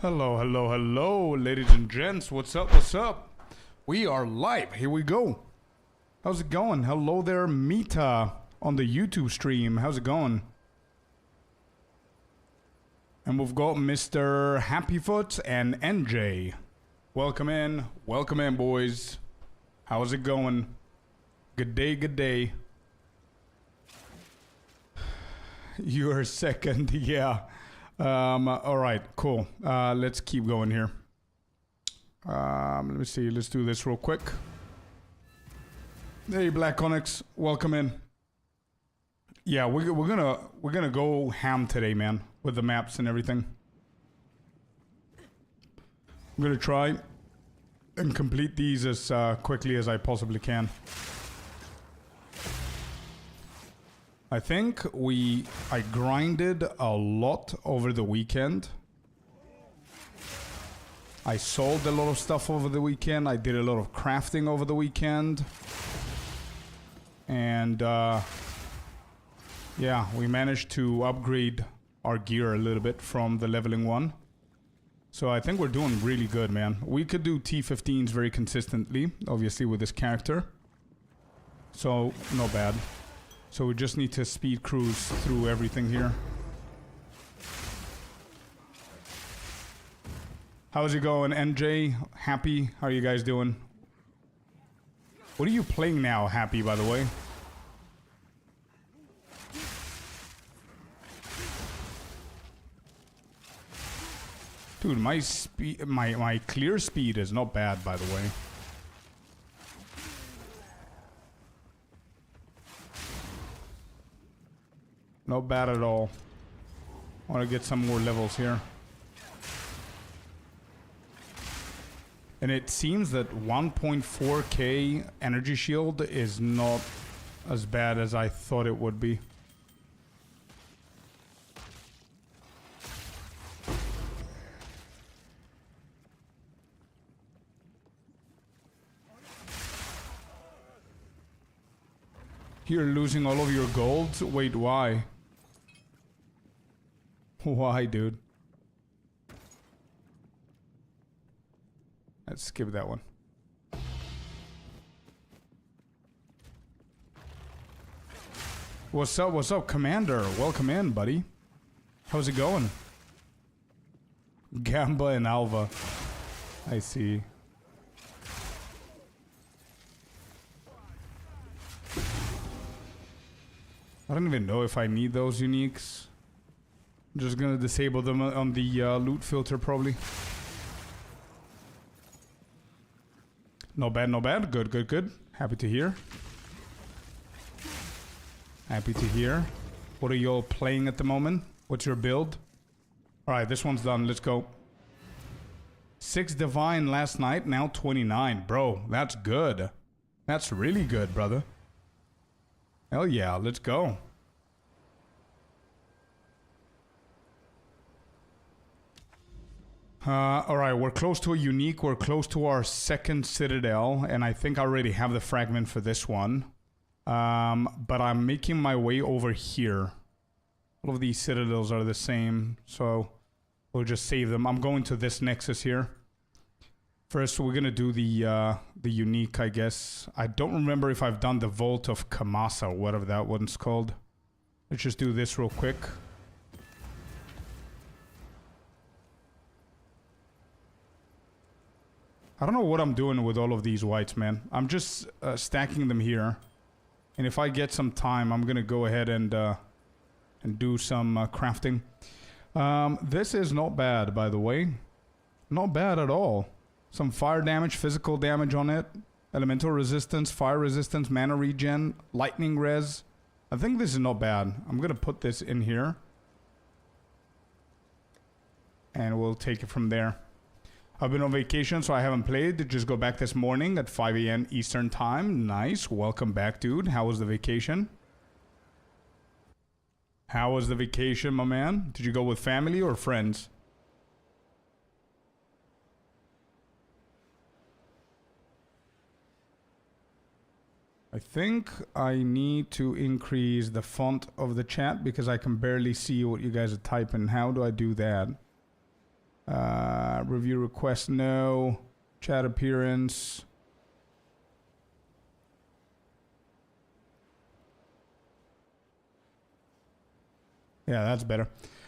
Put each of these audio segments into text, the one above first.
Hello, hello, hello, ladies and gents. What's up, what's up? We are live. Here we go. How's it going? Hello there, Mita, on the YouTube stream. How's it going? And we've got Mr. Happyfoot and NJ. Welcome in, boys. How's it going? Good day, good day. You're second, yeah. Alright, cool. Let's keep going here. Let me see, let's do this real quick. Hey, Black Onyx, welcome in. Yeah, we're gonna go ham today, man, with the maps and everything. I'm gonna try and complete these as quickly as I possibly can. I think I grinded a lot over the weekend. I sold a lot of stuff over the weekend. I did a lot of crafting over the weekend. And yeah, we managed to upgrade our gear a little bit from the leveling 1. So I think we're doing really good, man. We could do T15s very consistently, obviously with this character. So, not bad. So we just need to speed cruise through everything here. How's it going, NJ? Happy? How are you guys doing? What are you playing now, Happy, by the way? Dude, my speed, my clear speed is not bad, by the way. Not bad at all. I want to get some more levels here. And it seems that 1.4k energy shield is not as bad as I thought it would be. You're losing all of your gold? Wait, why? Why, dude? Let's skip that one. What's up, Commander? Welcome in, buddy. How's it going? Gamba and Alva. I see. I don't even know if I need those uniques. I'm just gonna disable them on the loot filter, probably. Not bad, not bad. Good, good, good. Happy to hear. Happy to hear. What are y'all playing at the moment? What's your build? Alright, this one's done. Let's go. 6 divine last night, now 29. Bro, that's good. That's really good, brother. Hell yeah, let's go. Alright, we're close to a unique. We're close to our second citadel. And I think I already have the fragment for this one. But I'm making my way over here. All of these citadels are the same. So we'll just save them. I'm going to this nexus here. First, we're gonna do the unique, I guess. I don't remember if I've done the Vault of Kamasa, whatever that one's called. Let's just do this real quick. I don't know what I'm doing with all of these whites, man. I'm just stacking them here. And if I get some time, I'm gonna go ahead and do some crafting. This is not bad, by the way. Not bad at all. Some fire damage, physical damage on it. Elemental resistance, fire resistance, mana regen, lightning res. I think this is not bad. I'm gonna put this in here. And we'll take it from there. I've been on vacation, so I haven't played. Just go back this morning at 5 a.m. Eastern time. Nice. Welcome back, dude. How was the vacation? How was the vacation, my man? Did you go with family or friends? I think I need to increase the font of the chat because I can barely see what you guys are typing. How do I do that? Review request, no. Chat appearance. Yeah, that's better.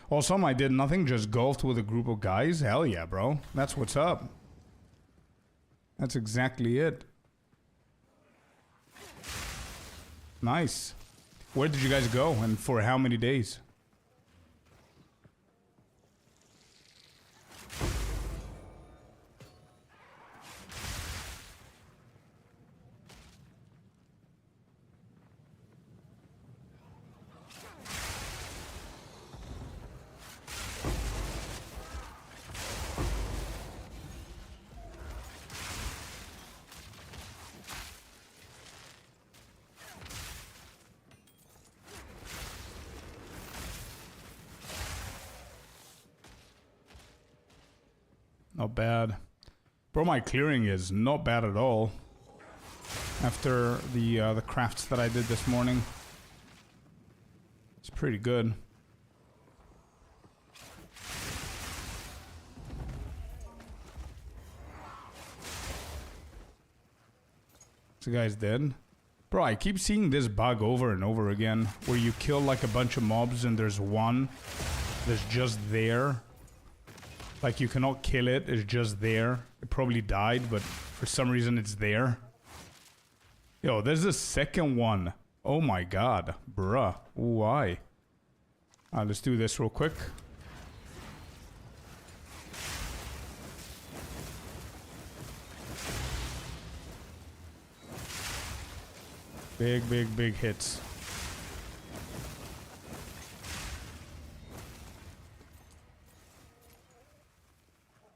Also, I did nothing, just golfed with a group of guys. Hell yeah, bro. That's what's up. That's exactly it. Nice. Where did you guys go and for how many days? Not bad. Bro, my clearing is not bad at all. After the crafts that I did this morning. It's pretty good. This guy's dead. Bro, I keep seeing this bug over and over again. Where you kill like a bunch of mobs and there's one that's just there. Like, you cannot kill it, it's just there. It probably died, but for some reason it's there. Yo, there's a second one. Oh my god. Bruh. Why? Let's do this real quick. Big hits.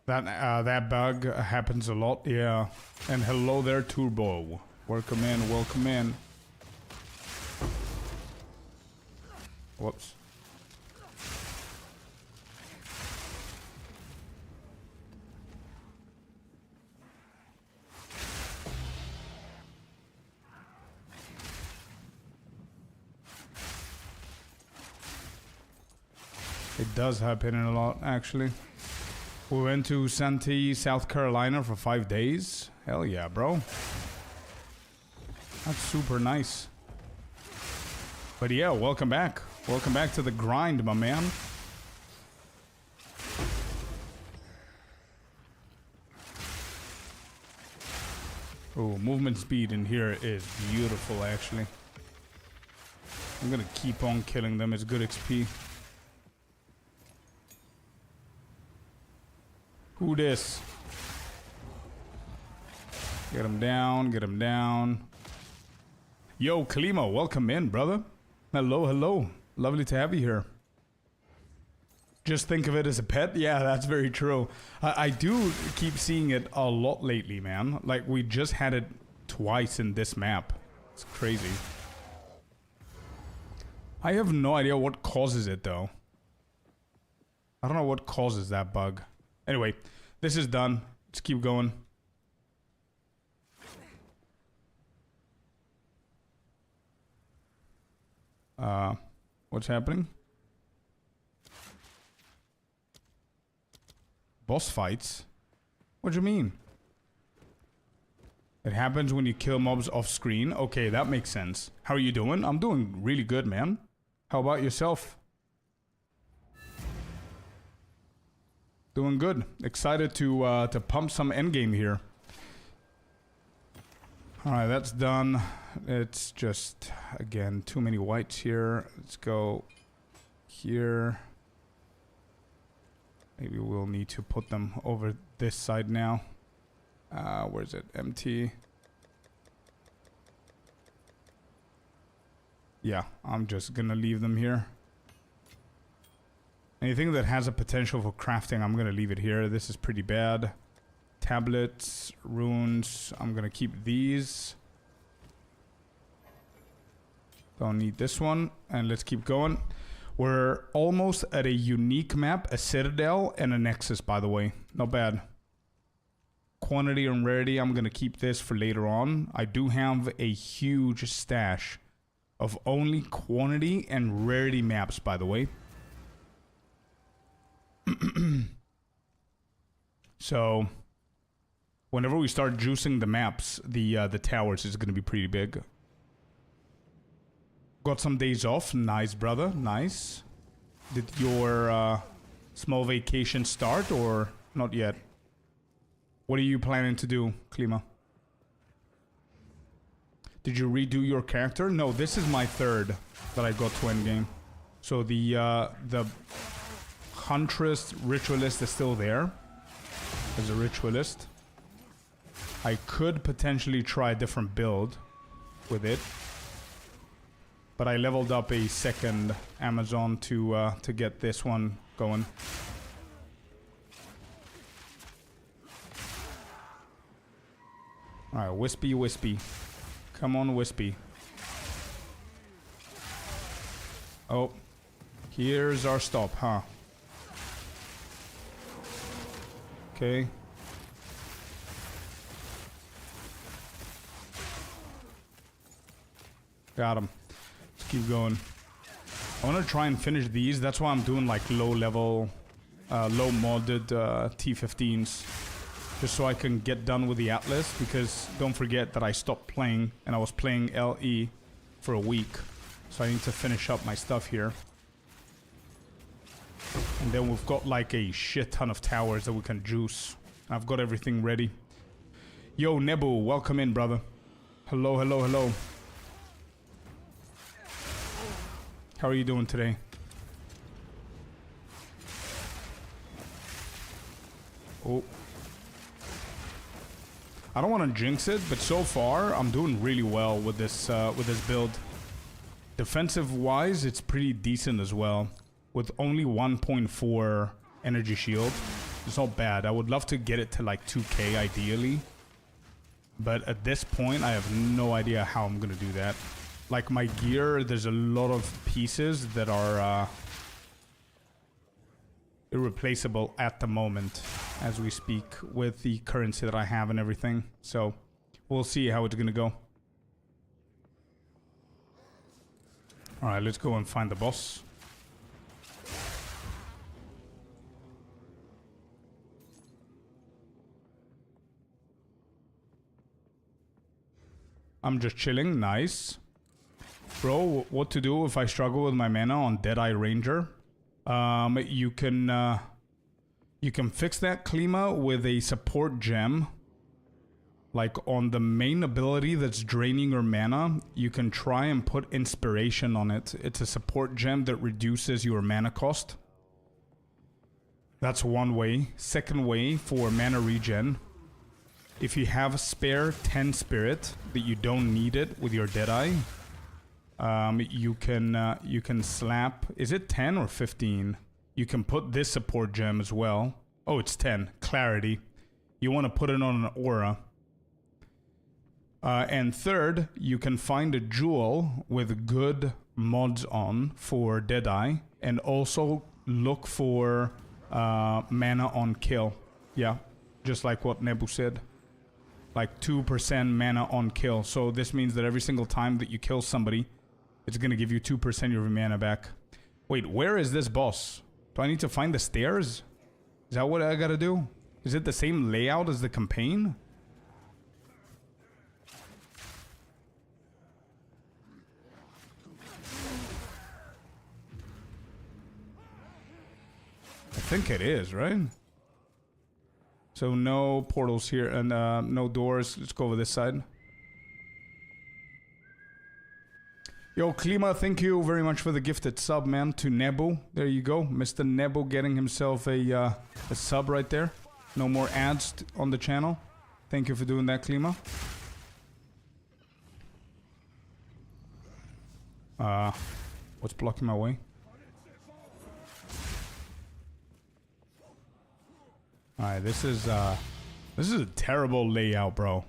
That bug happens a lot, yeah. And hello there, Turbo. Welcome in, welcome in. Whoops. It does happen a lot, actually. We went to Santee, South Carolina for 5 days. Hell yeah, bro. That's super nice. But yeah, welcome back. Welcome back to the grind, my man. Oh, movement speed in here is beautiful, actually. I'm gonna keep on killing them. It's good XP. Who this? Get him down, get him down. Yo, Kalima, welcome in, brother. Hello, hello. Lovely to have you here. Just think of it as a pet? Yeah, that's very true. I do keep seeing it a lot lately, man. Like, we just had it twice in this map. It's crazy. I have no idea what causes it, though. I don't know what causes that bug. Anyway, this is done. Let's keep going. What's happening? Boss fights? What do you mean? It happens when you kill mobs off screen. Okay, that makes sense. How are you doing? I'm doing really good, man. How about yourself? Doing good. Excited to pump some endgame here. Alright, that's done. It's just, again, too many whites here. Let's go here. Maybe we'll need to put them over this side now. Where's it? Empty. Yeah, I'm just gonna leave them here. Anything that has a potential for crafting, I'm gonna leave it here. This is pretty bad. Tablets, runes, I'm gonna keep these. Don't need this one. And let's keep going. We're almost at a unique map, a citadel, and a nexus, by the way. Not bad. Quantity and rarity, I'm gonna keep this for later on. I do have a huge stash of only quantity and rarity maps, by the way. So whenever we start juicing the maps, the towers is gonna be pretty big. Got some days off. Nice, brother. Nice. Did your small vacation start or not yet? What are you planning to do, Klima? Did you redo your character? No, this is my third that I got to endgame. So the Huntress Ritualist is still there as a Ritualist. I could potentially try a different build with it. But I leveled up a second Amazon to get this one going. Alright, Wispy, Wispy. Come on, Wispy. Oh. Here's our stop, huh? Okay. Got him. Let's keep going. I want to try and finish these. That's why I'm doing like low level, low modded T15s. Just so I can get done with the Atlas. Because don't forget that I stopped playing and I was playing LE for a week. So I need to finish up my stuff here. And then we've got like a shit ton of towers that we can juice. I've got everything ready. Yo, Nebu, welcome in, brother. Hello, hello, hello. How are you doing today? Oh. I don't want to jinx it, but so far I'm doing really well with this build. Defensive-wise, it's pretty decent as well. With only 1.4 energy shield. It's not bad. I would love to get it to like 2k ideally. But at this point, I have no idea how I'm going to do that. Like my gear, there's a lot of pieces that are irreplaceable at the moment as we speak with the currency that I have and everything. So we'll see how it's going to go. Alright, let's go and find the boss. I'm just chilling. Nice. Bro, what to do if I struggle with my mana on Deadeye Ranger? You can fix that, Klima, with a support gem. Like on the main ability that's draining your mana, you can try and put inspiration on it. It's a support gem that reduces your mana cost. That's one way. Second way for mana regen. If you have a spare 10 spirit that you don't need it with your Deadeye, you can slap. Is it 10 or 15? You can put this support gem as well. Oh, it's 10. Clarity. You want to put it on an aura. And third, you can find a jewel with good mods on for Deadeye, and also look for mana on kill. Yeah, just like what Nebu said. Like 2% mana on kill. So this means that every single time that you kill somebody, it's going to give you 2% of your mana back. Wait, where is this boss? Do I need to find the stairs? Is that what I gotta do? Is it the same layout as the campaign? I think it is, right? So no portals here and no doors. Let's go over this side. Yo, Klima, thank you very much for the gifted sub, man, to Nebu. There you go. Mr. Nebu getting himself a sub right there. No more ads on the channel. Thank you for doing that, Klima. What's blocking my way? Alright, this is a terrible layout, bro.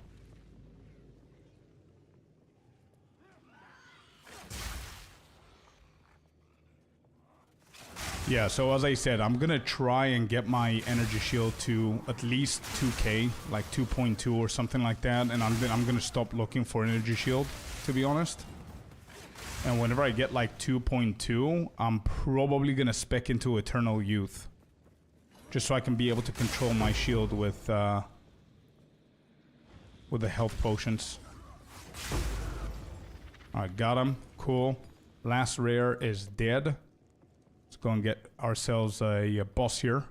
Yeah, so as I said, I'm gonna try and get my energy shield to at least 2k, like 2.2 or something like that, and I'm gonna stop looking for energy shield, to be honest. And whenever I get like 2.2, I'm probably gonna spec into Eternal Youth. Just so I can be able to control my shield with the health potions. Alright, got him. Cool. Last rare is dead. Let's go and get ourselves a boss here.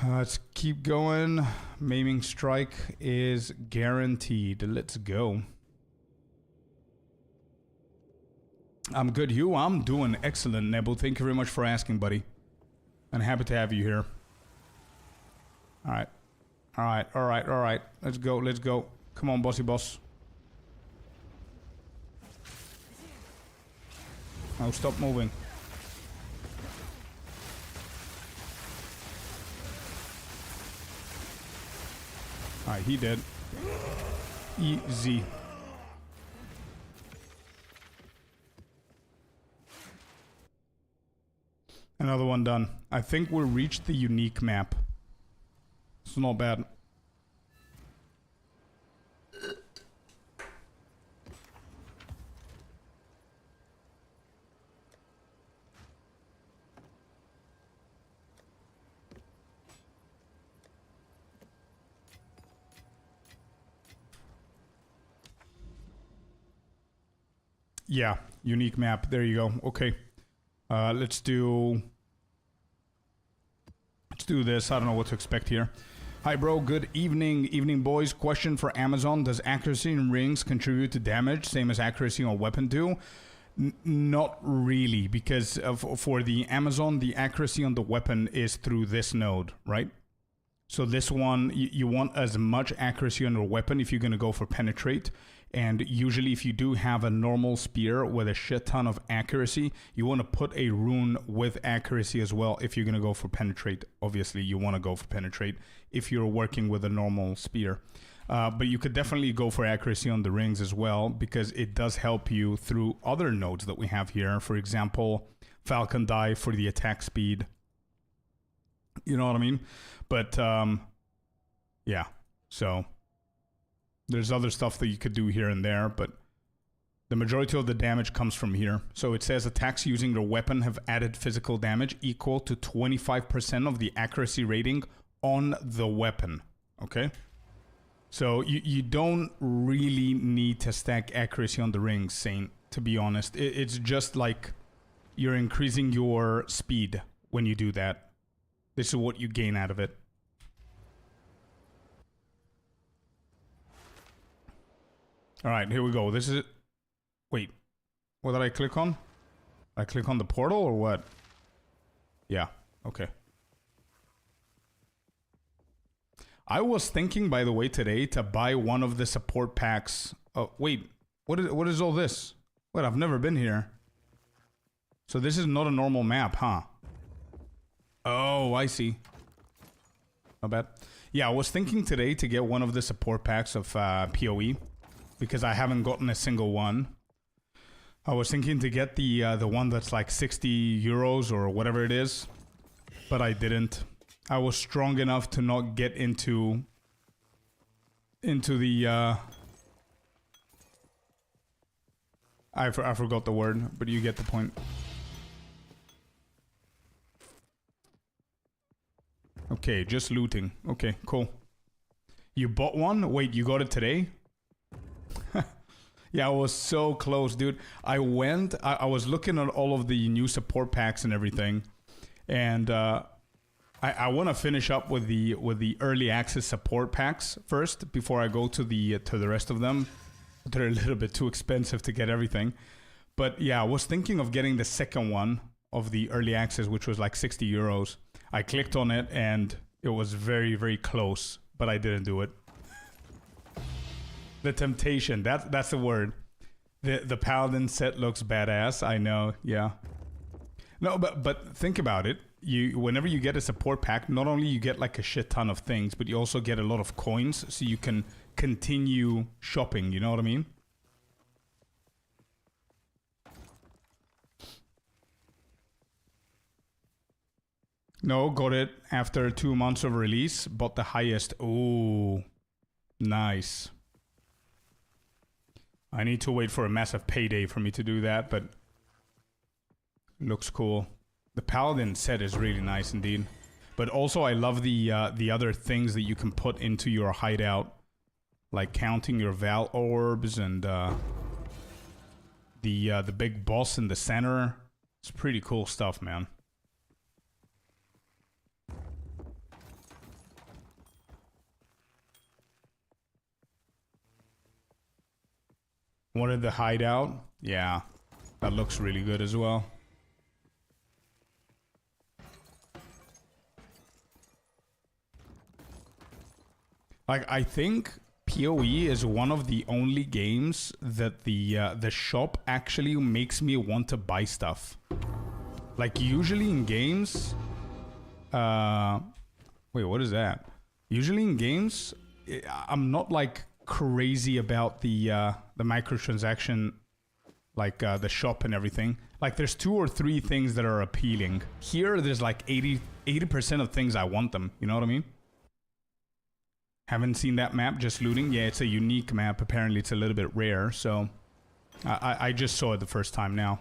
Let's keep going. Maiming strike is guaranteed. Let's go. I'm good, Hugh. I'm doing excellent, Nebel. Thank you very much for asking, buddy. And happy to have you here. Alright. Alright, alright, alright. Let's go, let's go. Come on, bossy boss. Oh, stop moving. Alright, he did. Easy. Another one done. I think we reached the unique map. It's not bad. Yeah, unique map. There you go. Okay. Let's do this. I don't know what to expect here. Hi, bro. Good evening. Evening, boys. Question for Amazon. Does accuracy in rings contribute to damage, same as accuracy on weapon do? Not really, because for the Amazon, the accuracy on the weapon is through this node, right? So this one, you want as much accuracy on your weapon if you're going to go for penetrate. And usually if you do have a normal spear with a shit ton of accuracy, you want to put a rune with accuracy as well if you're going to go for penetrate. Obviously, you want to go for penetrate if you're working with a normal spear. But you could definitely go for accuracy on the rings as well, because it does help you through other nodes that we have here. For example, Falcon Die for the attack speed. You know what I mean? But yeah, so there's other stuff that you could do here and there, but the majority of the damage comes from here. So it says attacks using your weapon have added physical damage equal to 25% of the accuracy rating on the weapon. Okay? So you don't really need to stack accuracy on the rings, Saint, to be honest. It's just like you're increasing your speed when you do that. This is what you gain out of it. Alright, here we go. This is it. Wait. What did I click on? I click on the portal or what? Yeah, okay. I was thinking, by the way, today to buy one of the support packs. Oh, wait. What is all this? Wait, I've never been here. So this is not a normal map, huh? Oh, I see. Not bad. Yeah, I was thinking today to get one of the support packs of PoE. Because I haven't gotten a single one. I was thinking to get the one that's like 60 euros or whatever it is. But I didn't. I was strong enough to not get into the I forgot the word, but you get the point. Okay, just looting. Okay, cool. You bought one? Wait, you got it today? Yeah, I was so close, dude. I was looking at all of the new support packs and everything. And I want to finish up with the early access support packs first before I go to the rest of them. They're a little bit too expensive to get everything. But yeah, I was thinking of getting the second one of the early access, which was like 60 euros. I clicked on it and it was very, very close, but I didn't do it. The temptation, that's the word. The paladin set looks badass, I know, yeah. No, but think about it. Whenever you get a support pack, not only you get like a shit ton of things, but you also get a lot of coins, so you can continue shopping, you know what I mean? No, got it after 2 months of release, bought the highest. Ooh, nice. I need to wait for a massive payday for me to do that, but looks cool. The paladin set is really nice indeed. But also I love the other things that you can put into your hideout. Like counting your Val orbs and the big boss in the center. It's pretty cool stuff, man. Wanted the hideout? Yeah. That looks really good as well. Like, I think PoE is one of the only games that the shop actually makes me want to buy stuff. Like, usually in games... wait, what is that? Usually in games, I'm not, like, crazy about the microtransaction, like, the shop and everything. Like, there's 2 or 3 things that are appealing. Here, there's, like, 80% of things I want them. You know what I mean? Haven't seen that map, just looting. Yeah, it's a unique map. Apparently, it's a little bit rare, so... I just saw it the first time now.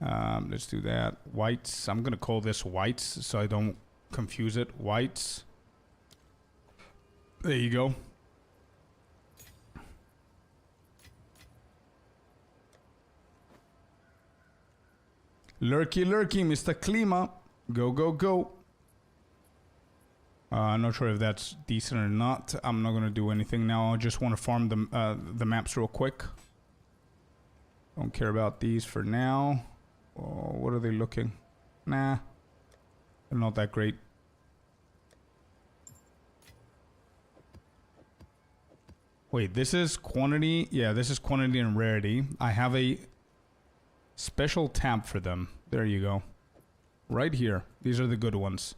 Let's do that. Whites. I'm gonna call this whites, so I don't confuse it. Whites. There you go. Lurky, lurky, Mr. Klima. Go, go, go. I'm not sure if that's decent or not. I'm not gonna do anything now. I just want to farm the maps real quick. Don't care about these for now. Oh, what are they looking? Nah, they're not that great. Wait, this is quantity. Yeah, this is quantity and rarity. I have a special tab for them. There you go. Right here. These are the good ones.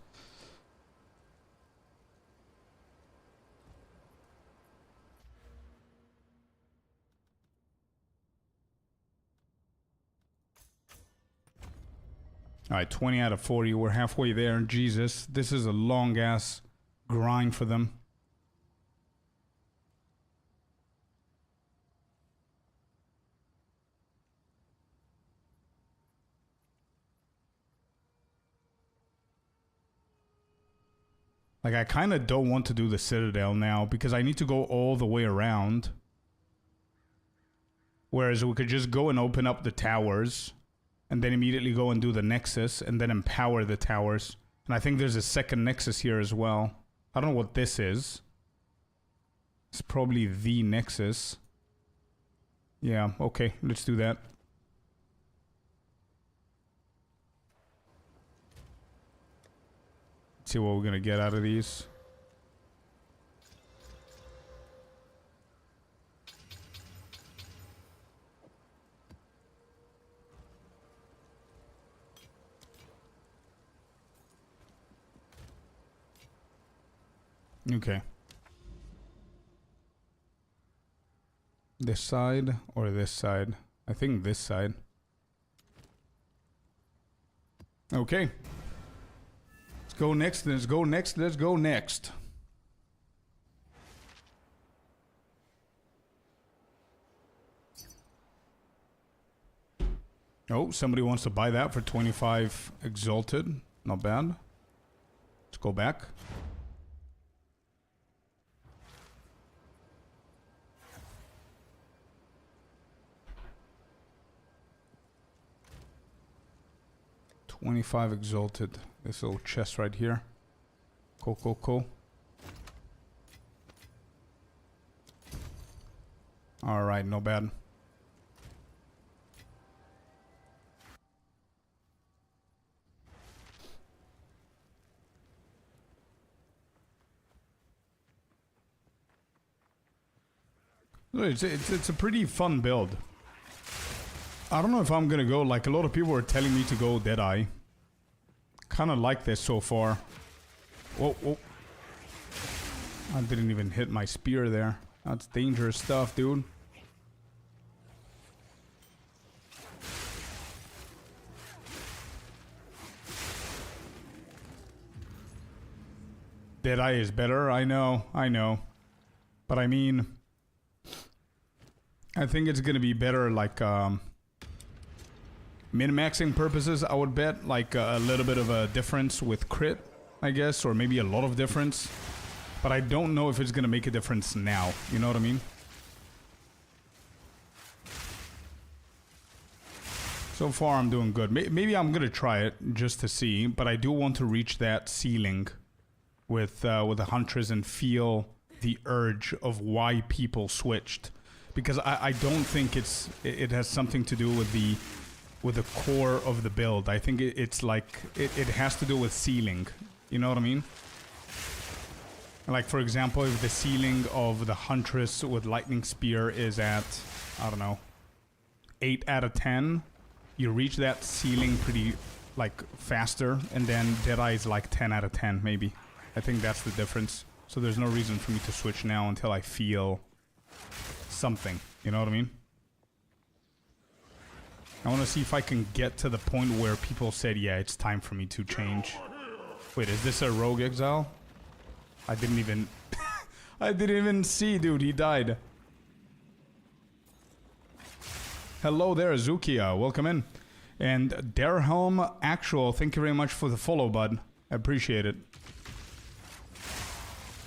Alright, 20 out of 40. We're halfway there. Jesus, this is a long-ass grind for them. Like, I kind of don't want to do the Citadel now because I need to go all the way around. Whereas we could just go and open up the towers and then immediately go and do the Nexus and then empower the towers. And I think there's a second Nexus here as well. I don't know what this is. It's probably the Nexus. Yeah, okay, let's do that. See what we're gonna get out of these. Okay. This side or this side? I think this side. Okay. Let's go next, let's go next, let's go next. Oh, somebody wants to buy that for 25 Exalted. Not bad. Let's go back. $25 Exalted. This little chest right here. Cool, cool, cool. Alright, no bad. It's a pretty fun build. I don't know if I'm gonna go, like a lot of people are telling me to go Deadeye. Kinda like this so far. Whoa, whoa. I didn't even hit my spear there. That's dangerous stuff, dude. Deadeye is better, I know. But I mean, I think it's gonna be better like min-maxing purposes, I would bet like a little bit of a difference with crit, I guess, or maybe a lot of difference. But I don't know if it's gonna make a difference now. You know what I mean? So far, I'm doing good. Maybe I'm gonna try it just to see, but I do want to reach that ceiling with the Huntress and feel the urge of why people switched, because I don't think it has something to do with the core of the build. I think it's like it has to do with ceiling. You know what I mean? Like, for example, if the ceiling of the Huntress with Lightning Spear is at, I don't know, 8 out of 10. You reach that ceiling pretty, like, faster, and then Deadeye is like 10 out of 10, maybe. I think that's the difference. So there's no reason for me to switch now until I feel something. You know what I mean? I want to see if I can get to the point where people said, yeah, it's time for me to change. Wait, is this a rogue Exile? I didn't even... I didn't even see, dude. He died. Hello there, Zukia. Welcome in. And Derhelm Actual, thank you very much for the follow, bud. I appreciate it.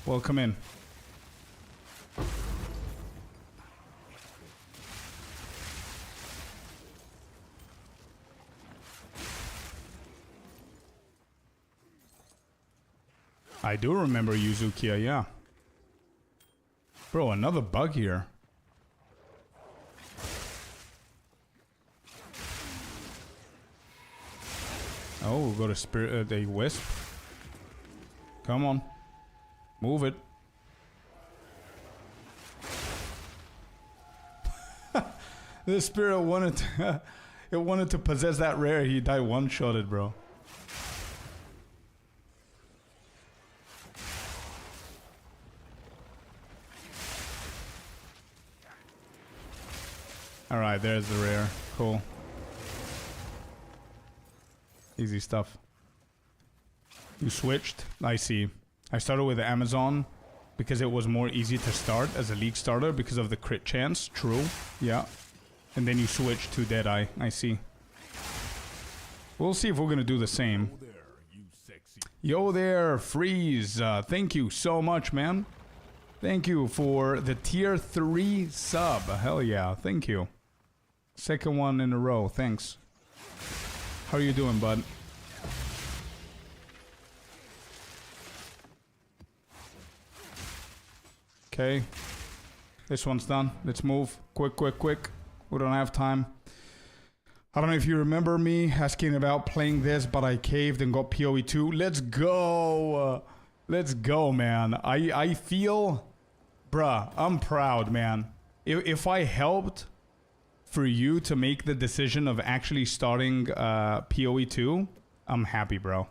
Welcome in. I do remember you, Zukia, yeah. Bro, another bug here. Oh, we'll go to Spirit, the Wisp. Come on. Move it. The Spirit wanted to, it wanted to possess that rare. He died one-shotted, bro. Alright, there's the rare. Cool. Easy stuff. You switched? I see. I started with Amazon because it was more easy to start as a league starter because of the crit chance. True. Yeah. And then you switched to Deadeye. I see. We'll see if we're gonna do the same. Yo there, Freeze. Thank you so much, man. Thank you for the tier 3 sub. Hell yeah. Thank you. Second one in a row. Thanks. How are you doing, bud? Okay. This one's done. Let's move. Quick, quick, quick. We don't have time. I don't know if you remember me asking about playing this, but I caved and got PoE 2. Let's go. Let's go, man. I feel... Bruh, I'm proud, man. If I helped... for you to make the decision of actually starting PoE 2, I'm happy, bro.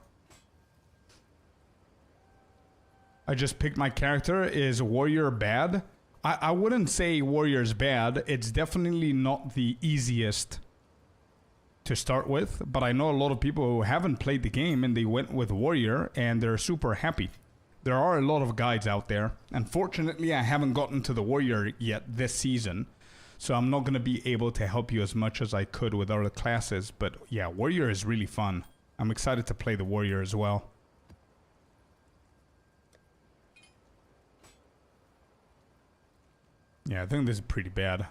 I just picked my character. Is Warrior bad? I wouldn't say Warrior's bad. It's definitely not the easiest to start with, but I know a lot of people who haven't played the game and they went with Warrior and they're super happy. There are a lot of guides out there. Unfortunately, I haven't gotten to the Warrior yet this season. So I'm not going to be able to help you as much as I could with other classes. But yeah, Warrior is really fun. I'm excited to play the Warrior as well. Yeah, I think this is pretty bad.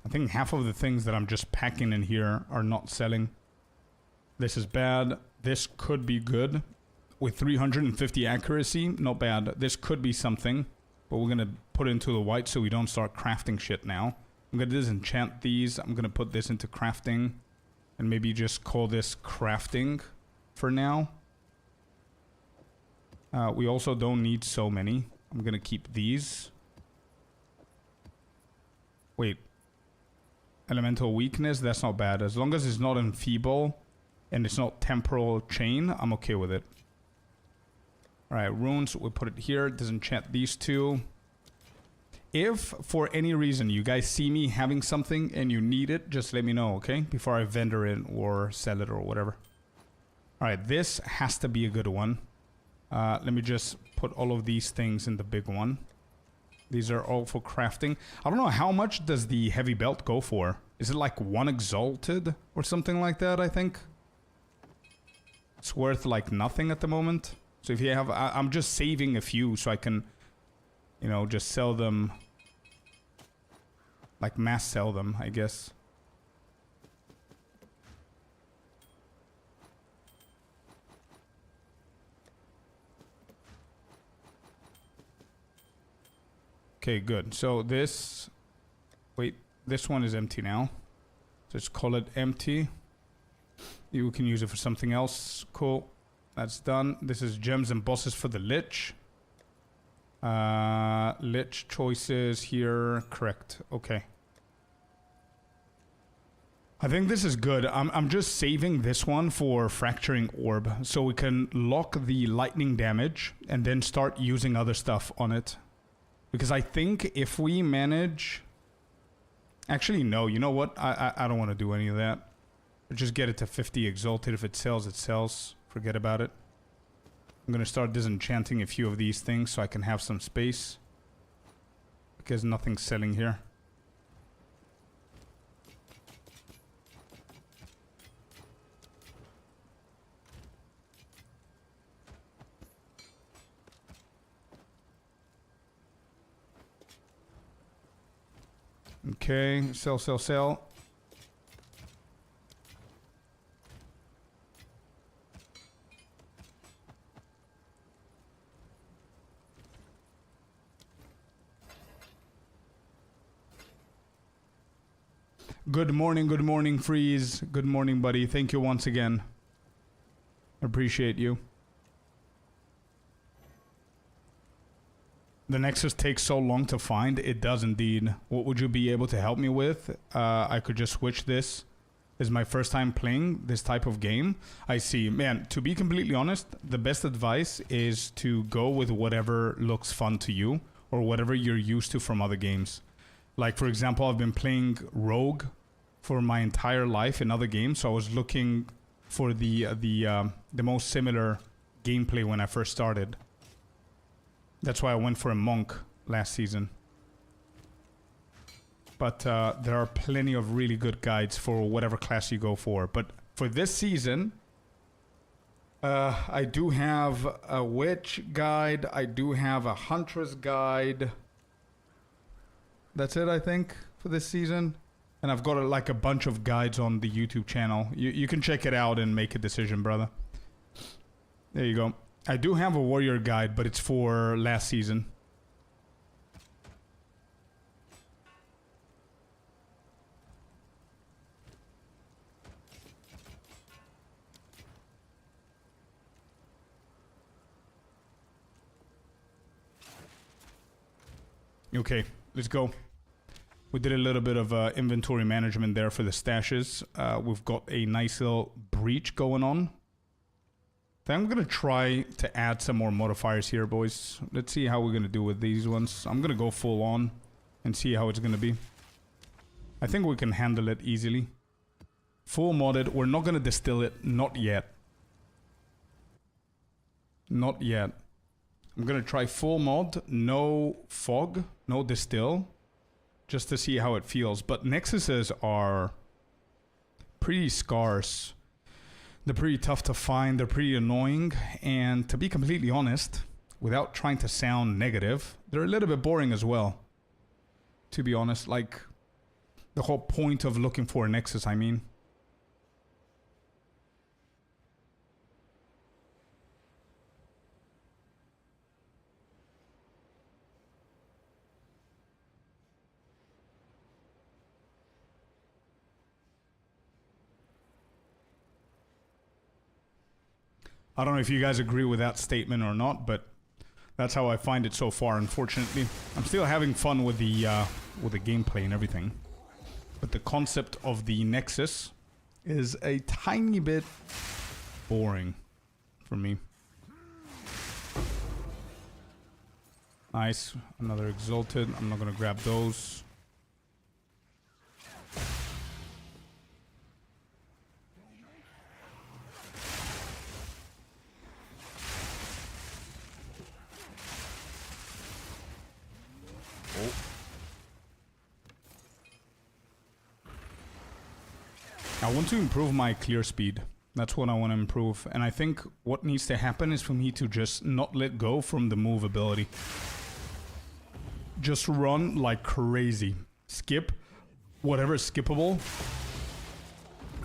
I think half of the things that I'm just packing in here are not selling. This is bad. This could be good. With 350 accuracy, not bad. This could be something. But we're going to put it into the white so we don't start crafting shit now. I'm going to disenchant these. I'm going to put this into crafting. And maybe just call this crafting for now. We also don't need so many. I'm going to keep these. Wait. Elemental weakness, that's not bad. As long as it's not enfeeble and it's not temporal chain, I'm okay with it. Alright, runes, we'll put it here. Disenchant these two. If, for any reason, you guys see me having something and you need it, just let me know, okay? Before I vendor it or sell it or whatever. Alright, this has to be a good one. Let me just put all of these things in the big one. These are all for crafting. I don't know, how much does the heavy belt go for? Is it like 1 exalted or something like that, I think? It's worth like nothing at the moment. So if you have... I'm just saving a few so I can, you know, just sell them. Like mass sell them, I guess. Okay, good. So this... Wait, this one is empty now. Just call it empty. You can use it for something else. Cool. That's done. This is gems and bosses for the lich. Lich choices here. Correct. Okay. I think this is good. I'm just saving this one for fracturing orb. So we can lock the lightning damage and then start using other stuff on it. Because I think if we manage... Actually, no. You know what? I don't want to do any of that. Just get it to 50 exalted. If it sells, it sells. Forget about it. I'm going to start disenchanting a few of these things so I can have some space. Because nothing's selling here. Okay, sell, sell, sell. Good morning, Freeze. Good morning, buddy. Thank you once again. Appreciate you. The Nexus takes so long to find. It does indeed. What would you be able to help me with? I could just switch this. This is my first time playing this type of game. I see. Man, to be completely honest, the best advice is to go with whatever looks fun to you or whatever you're used to from other games. Like, for example, I've been playing Rogue for my entire life in other games, so I was looking for the most similar gameplay when I first started. That's why I went for a monk last season. But there are plenty of really good guides for whatever class you go for. But for this season, I do have a witch guide. I do have a huntress guide. That's it, I think, for this season. And I've got like a bunch of guides on the YouTube channel. You can check it out and make a decision, brother. There you go. I do have a warrior guide, but it's for last season. Okay, let's go. We did a little bit of inventory management there for the stashes. We've got a nice little breach going on. Then I'm going to try to add some more modifiers here, boys. Let's see how we're going to do with these ones. I'm going to go full on and see how it's going to be. I think we can handle it easily. Full modded. We're not going to distill it. Not yet. Not yet. I'm going to try full mod. No fog. No distill. Just to see how it feels. But Nexuses are pretty scarce. They're pretty tough to find, they're pretty annoying, and to be completely honest, without trying to sound negative, they're a little bit boring as well. To be honest, like, the whole point of looking for a Nexus, I mean. I don't know if you guys agree with that statement or not, but that's how I find it so far, unfortunately. I'm still having fun with the gameplay and everything. But the concept of the Nexus is a tiny bit boring for me. Nice. Another Exalted. I'm not going to grab those. I want to improve my clear speed. That's what I want to improve. And I think what needs to happen is for me to just not let go from the move ability. Just run like crazy. Skip whatever is skippable.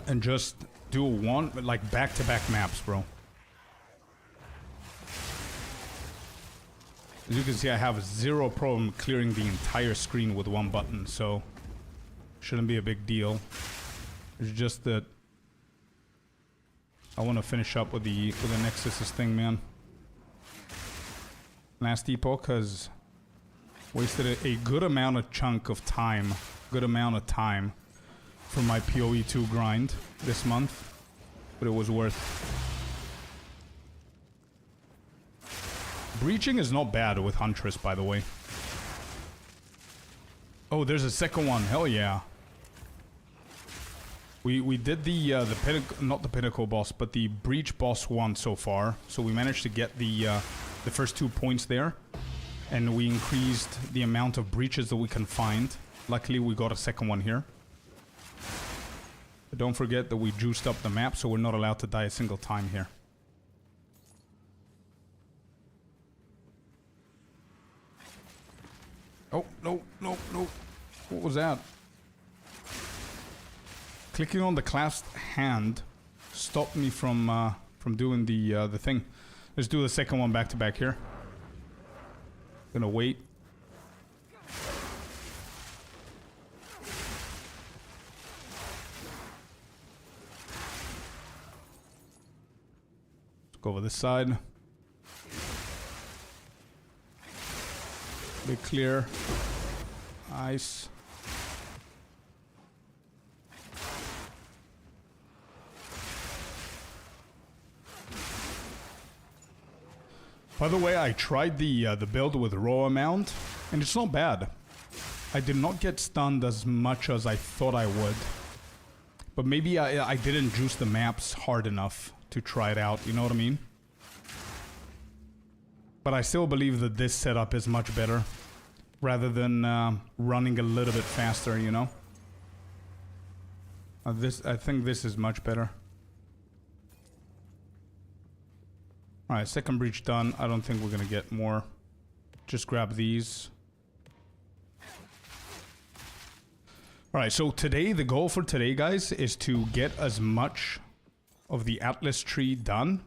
And just do one, like back-to-back maps, bro. As you can see, I have zero problem clearing the entire screen with one button, so shouldn't be a big deal. It's just that I want to finish up with the Nexus's thing, man. Last Epoch has wasted a good amount of chunk of time, for my PoE 2 grind this month, but it was worth. Breaching is not bad with Huntress, by the way. Oh, there's a second one. Hell yeah. We did the pinnacle, not the pinnacle boss, but the breach boss one so far. So we managed to get the first 2 points there, and we increased the amount of breaches that we can find. Luckily, we got a second one here. But don't forget that we juiced up the map, so we're not allowed to die a single time here. Oh, no, no, no. What was that? Clicking on the clasped hand stopped me from doing the thing. Let's do the second one back to back here. Gonna wait. Let's go over this side. Big clear. Nice. By the way, I tried the build with raw amount, and it's not bad. I did not get stunned as much as I thought I would. But maybe I didn't juice the maps hard enough to try it out, you know what I mean? But I still believe that this setup is much better, rather than running a little bit faster, you know? I think this is much better. Alright, second breach done. I don't think we're gonna get more. Just grab these. Alright, so today, the goal for today, guys, is to get as much of the Atlas tree done.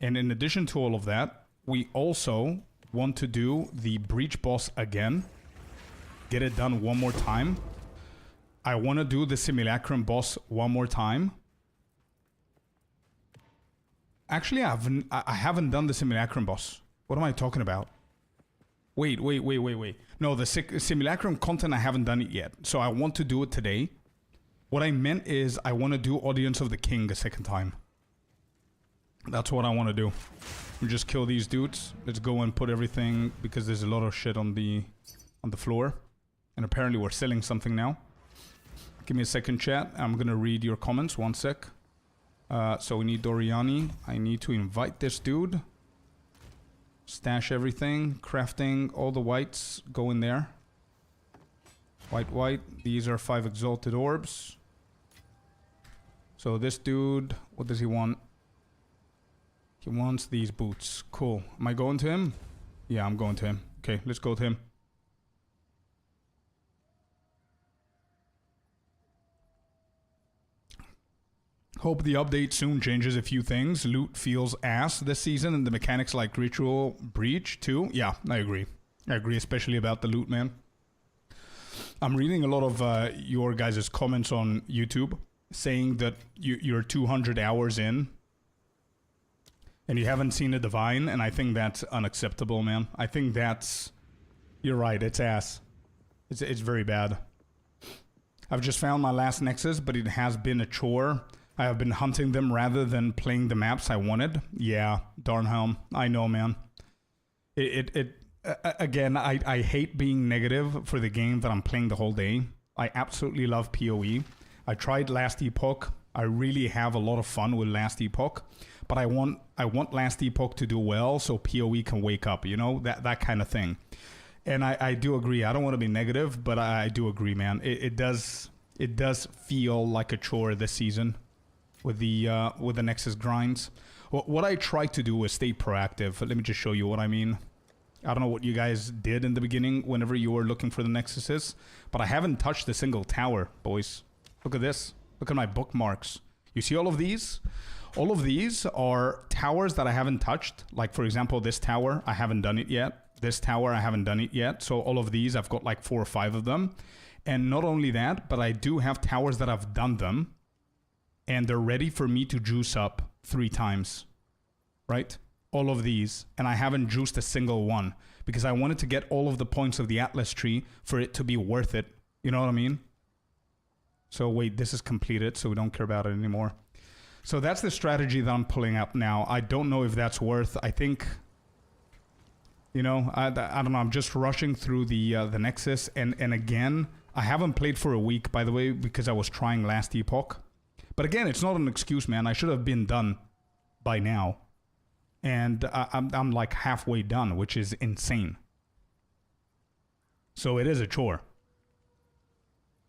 And in addition to all of that, we also want to do the breach boss again. Get it done one more time. I want to do the simulacrum boss one more time. Actually, I haven't done the simulacrum boss. What am I talking about? Wait. No, the simulacrum content, I haven't done it yet. So I want to do it today. What I meant is I want to do Audience of the King a second time. That's what I want to do. We just kill these dudes. Let's go and put everything, because there's a lot of shit on the floor. And apparently we're selling something now. Give me a second, chat. I'm gonna read your comments. One sec. So we need Doriani. I need to invite this dude. Stash everything. Crafting. All the whites go in there. White. These are 5 exalted orbs. So this dude, what does he want? He wants these boots. Cool. Am I going to him? Yeah, I'm going to him. Okay, let's go to him. Hope the update soon changes a few things. Loot feels ass this season, and the mechanics like Ritual Breach too. Yeah, I agree. I agree, especially about the loot, man. I'm reading a lot of your guys' comments on YouTube saying that you're 200 hours in and you haven't seen a Divine, and I think that's unacceptable, man. I think that's... You're right, it's ass. It's very bad. I've just found my last Nexus, but it has been a chore. I have been hunting them rather than playing the maps I wanted. Yeah, Darnhelm. I know, man. Again, I hate being negative for the game that I'm playing the whole day. I absolutely love PoE. I tried Last Epoch. I really have a lot of fun with Last Epoch. But I want Last Epoch to do well so PoE can wake up, you know? That kind of thing. And I do agree. I don't want to be negative, but I do agree, man. It does It does feel like a chore this season with the Nexus grinds. What I try to do is stay proactive. Let me just show you what I mean. I don't know what you guys did in the beginning whenever you were looking for the Nexuses, but I haven't touched a single tower, boys. Look at this. Look at my bookmarks. You see all of these? All of these are towers that I haven't touched. Like, for example, this tower, I haven't done it yet. This tower, I haven't done it yet. So all of these, I've got like 4 or 5 of them. And not only that, but I do have towers that I've done them. And they're ready for me to juice up 3 times. Right? All of these. And I haven't juiced a single one. Because I wanted to get all of the points of the Atlas tree for it to be worth it. You know what I mean? So wait, this is completed, so we don't care about it anymore. So that's the strategy that I'm pulling up now. I don't know if that's worth. I think, you know, I don't know. I'm just rushing through the Nexus, and again, I haven't played for a week, by the way, because I was trying last epoch. But again, it's not an excuse, man. I should have been done by now, and I'm like halfway done, which is insane. So it is a chore.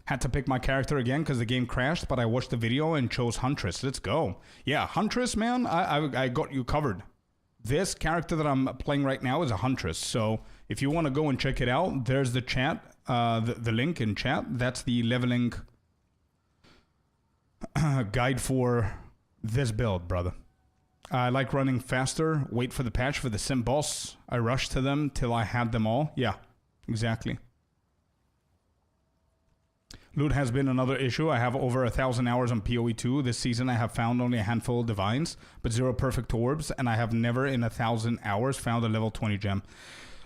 Had to pick my character again because the game crashed, but I watched the video and chose Huntress. Let's go. Yeah, Huntress, man, I got you covered. This character that I'm playing right now is a Huntress. So if you want to go and check it out, there's the chat, the link in chat. That's the leveling guide for this build, brother. I like running faster, wait for the patch for the sim boss. I rushed to them till I had them all. Yeah, exactly. Loot has been another issue. I have over 1,000 hours on PoE2. This season I have found only a handful of divines, but 0 perfect orbs, and I have never in 1,000 hours found a level 20 gem.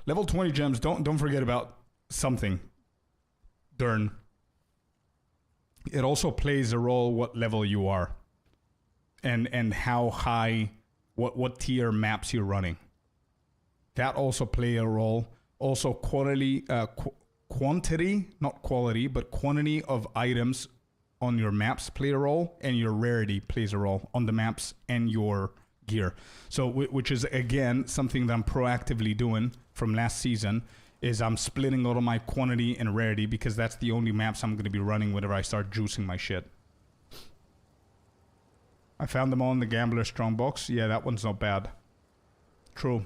Level 20 gems, don't forget about something. Dern. It also plays a role what level you are. And how high, what tier maps you're running. That also play a role. Also quantity, not quality, but quantity of items on your maps play a role, and your rarity plays a role on the maps and your gear. So, which is, again, something that I'm proactively doing from last season, is I'm splitting out of my quantity and rarity, because that's the only maps I'm going to be running whenever I start juicing my shit. I found them all in the Gambler Strongbox. Yeah, that one's not bad. True.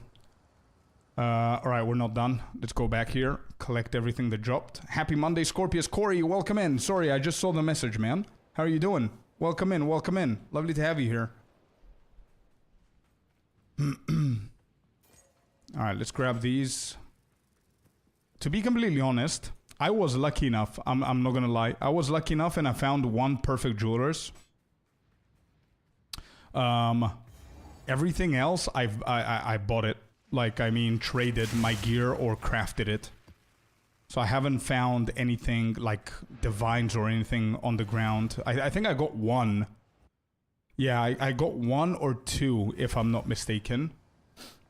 Alright, we're not done. Let's go back here. Collect everything that dropped. Happy Monday, Scorpius. Corey, welcome in. Sorry, I just saw the message, man. How are you doing? Welcome in, welcome in. Lovely to have you here. Alright, let's grab these. To be completely honest, I was lucky enough. I'm not gonna lie. I was lucky enough and I found 1 perfect jewelers. Everything else, I bought it. Like, I mean, traded my gear or crafted it. So I haven't found anything like divines or anything on the ground. I think I got 1. Yeah, I got 1 or 2, if I'm not mistaken.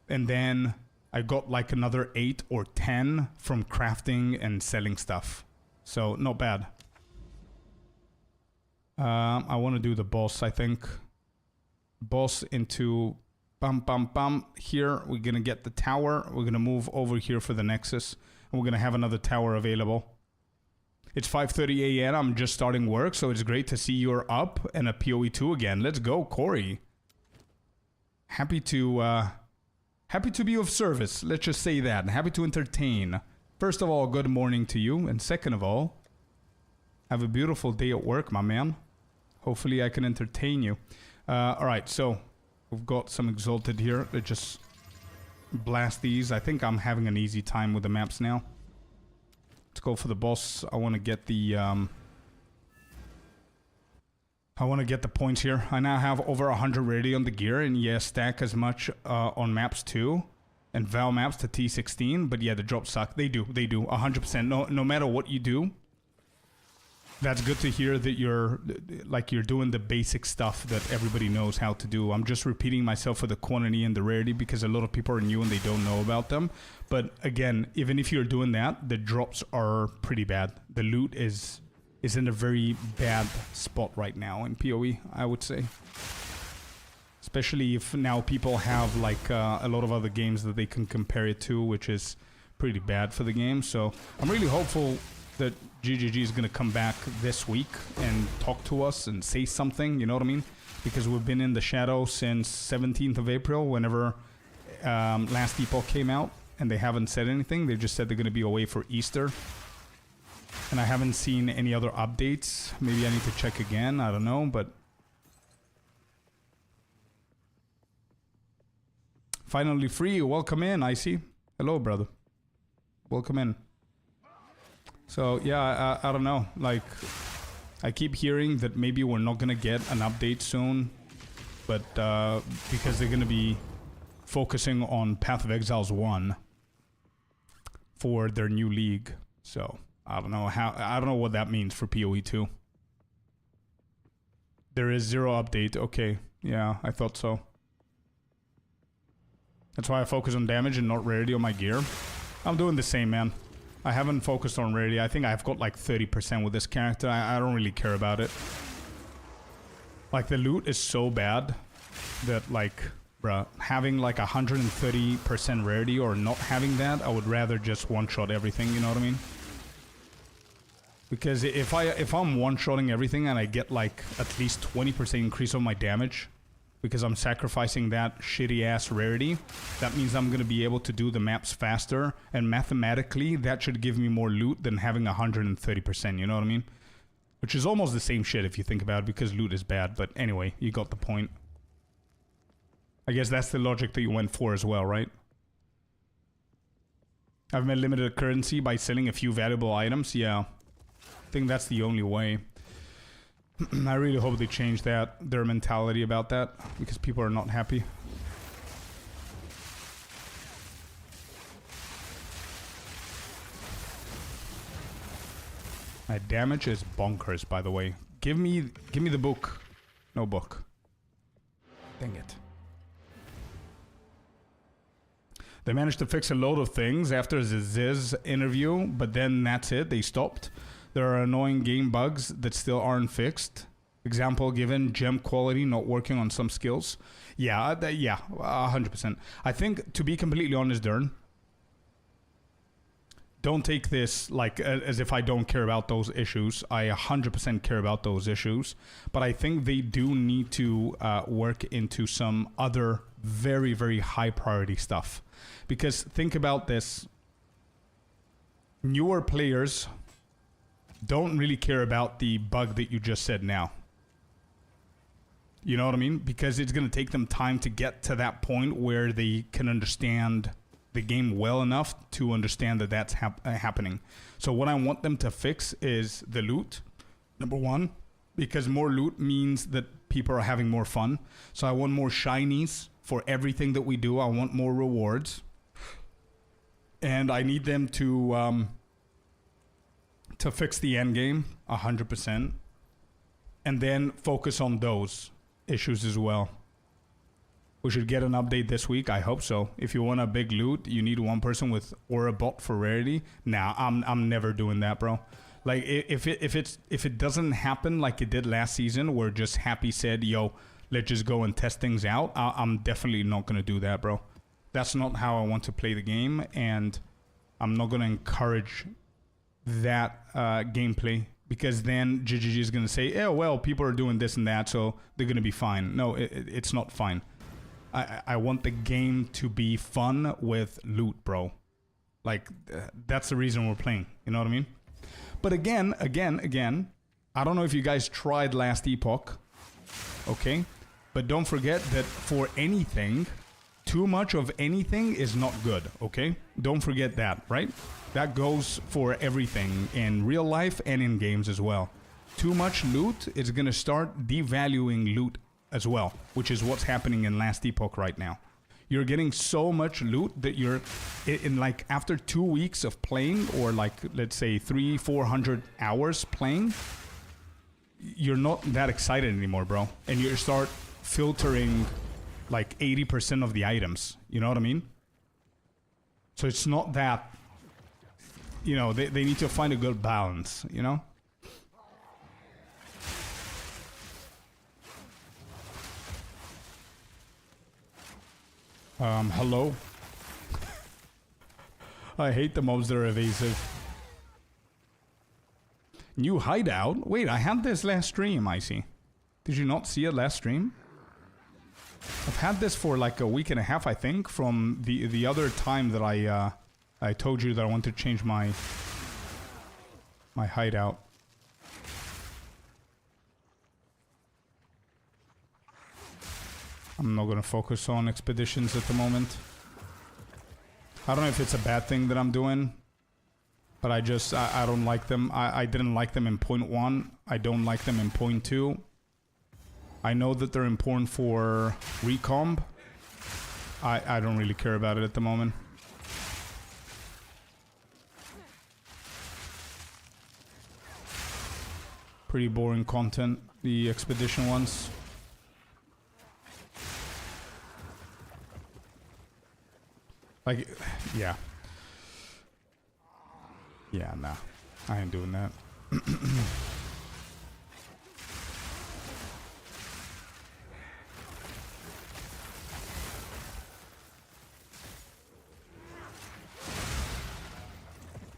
And then I got like another 8 or 10 from crafting and selling stuff. So, not bad. I want to do the boss, I think. Boss into... Bum, bum, bum. Here, we're going to get the tower. We're going to move over here for the Nexus. And we're going to have another tower available. It's 5:30 a.m. I'm just starting work, so it's great to see you're up and a PoE2 again. Let's go, Corey. Happy to be of service. Let's just say that. Happy to entertain. First of all, good morning to you. And second of all, have a beautiful day at work, my man. Hopefully I can entertain you. Alright, so... we've got some Exalted here. Let's just blast these. I think I'm having an easy time with the maps now. Let's go for the boss. I want to get the points here. I now have over 100 ready on the gear, and yeah, stack as much on maps too, and Val maps to T16. But yeah, the drops suck. They do 100%. No matter what you do. That's good to hear that you're doing the basic stuff that everybody knows how to do. I'm just repeating myself for the quantity and the rarity because a lot of people are new and they don't know about them. But again, even if you're doing that, the drops are pretty bad. The loot is in a very bad spot right now in PoE, I would say. Especially if now people have like a lot of other games that they can compare it to, which is pretty bad for the game. So I'm really hopeful that GGG is gonna come back this week and talk to us and say something, you know what I mean? Because we've been in the shadow since 17th of April, whenever Last Epoch came out, and they haven't said anything. They just said they're gonna be away for Easter. And I haven't seen any other updates. Maybe I need to check again, I don't know, but... Finally free, welcome in, Icy. Hello, brother. Welcome in. So, yeah, I don't know. Like, I keep hearing that maybe we're not gonna get an update soon. But, because they're gonna be focusing on Path of Exiles 1 for their new league. So, I don't know what that means for PoE 2. There is 0 update. Okay, yeah, I thought so. That's why I focus on damage and not rarity on my gear. I'm doing the same, man. I haven't focused on rarity. I think I've got like 30% with this character. I don't really care about it. Like, the loot is so bad that, like, bruh, having like 130% rarity or not having that, I would rather just one-shot everything, you know what I mean? Because if I'm one-shotting everything and I get like at least 20% increase on my damage, because I'm sacrificing that shitty-ass rarity, that means I'm going to be able to do the maps faster, and mathematically, that should give me more loot than having 130%, you know what I mean? Which is almost the same shit if you think about it, because loot is bad, but anyway, you got the point. I guess that's the logic that you went for as well, right? I've made limited currency by selling a few valuable items, yeah. I think that's the only way. I really hope they change their mentality about that, because people are not happy. My damage is bonkers, by the way. Give me the book. No book. Dang it. They managed to fix a load of things after the Ziz interview, but then that's it. They stopped. There are annoying game bugs that still aren't fixed. Example given, gem quality not working on some skills. Yeah, 100%. I think, to be completely honest, Dern, don't take this like as if I don't care about those issues. I 100% care about those issues. But I think they do need to work into some other very, very high priority stuff. Because think about this. Newer players don't really care about the bug that you just said now. You know what I mean? Because it's going to take them time to get to that point where they can understand the game well enough to understand that that's happening. So what I want them to fix is the loot, number one, because more loot means that people are having more fun. So I want more shinies for everything that we do. I want more rewards. And I need them to fix the end game 100%, and then focus on those issues as well. We should get an update this week. I hope so. If you want a big loot, you need one person with or a bot for rarity. Nah, I'm never doing that, bro. Like, if it doesn't happen like it did last season, where just Happy said, "Yo, let's just go and test things out," I'm definitely not gonna do that, bro. That's not how I want to play the game, and I'm not gonna encourage that gameplay, because then GGG is gonna say, "Yeah, well, people are doing this and that, so they're gonna be fine." No, it's not fine. I want the game to be fun with loot, bro. Like, that's the reason we're playing. You know what I mean? But again, I don't know if you guys tried Last Epoch, okay? But don't forget that for anything, too much of anything is not good, okay? Don't forget that, right? That goes for everything in real life and in games as well. Too much loot is gonna start devaluing loot as well, which is what's happening in Last Epoch right now. You're getting so much loot that you're in like after 2 weeks of playing, or like let's say 300-400 hours playing, you're not that excited anymore, bro. And you start filtering like 80% of the items. You know what I mean? So it's not that, you know, they need to find a good balance, you know? Hello? I hate the mobs that are evasive. New hideout? Wait, I had this last stream, Icy. Did you not see it last stream? I've had this for like a week and a half, I think, from the other time that I told you that I wanted to change my hideout. I'm not gonna focus on expeditions at the moment. I don't know if it's a bad thing that I'm doing, but I don't like them. I didn't like them in point 1. I don't like them in point 2. I know that they're important for recomp. I don't really care about it at the moment. Pretty boring content, the expedition ones. Like, yeah. Yeah, nah. I ain't doing that.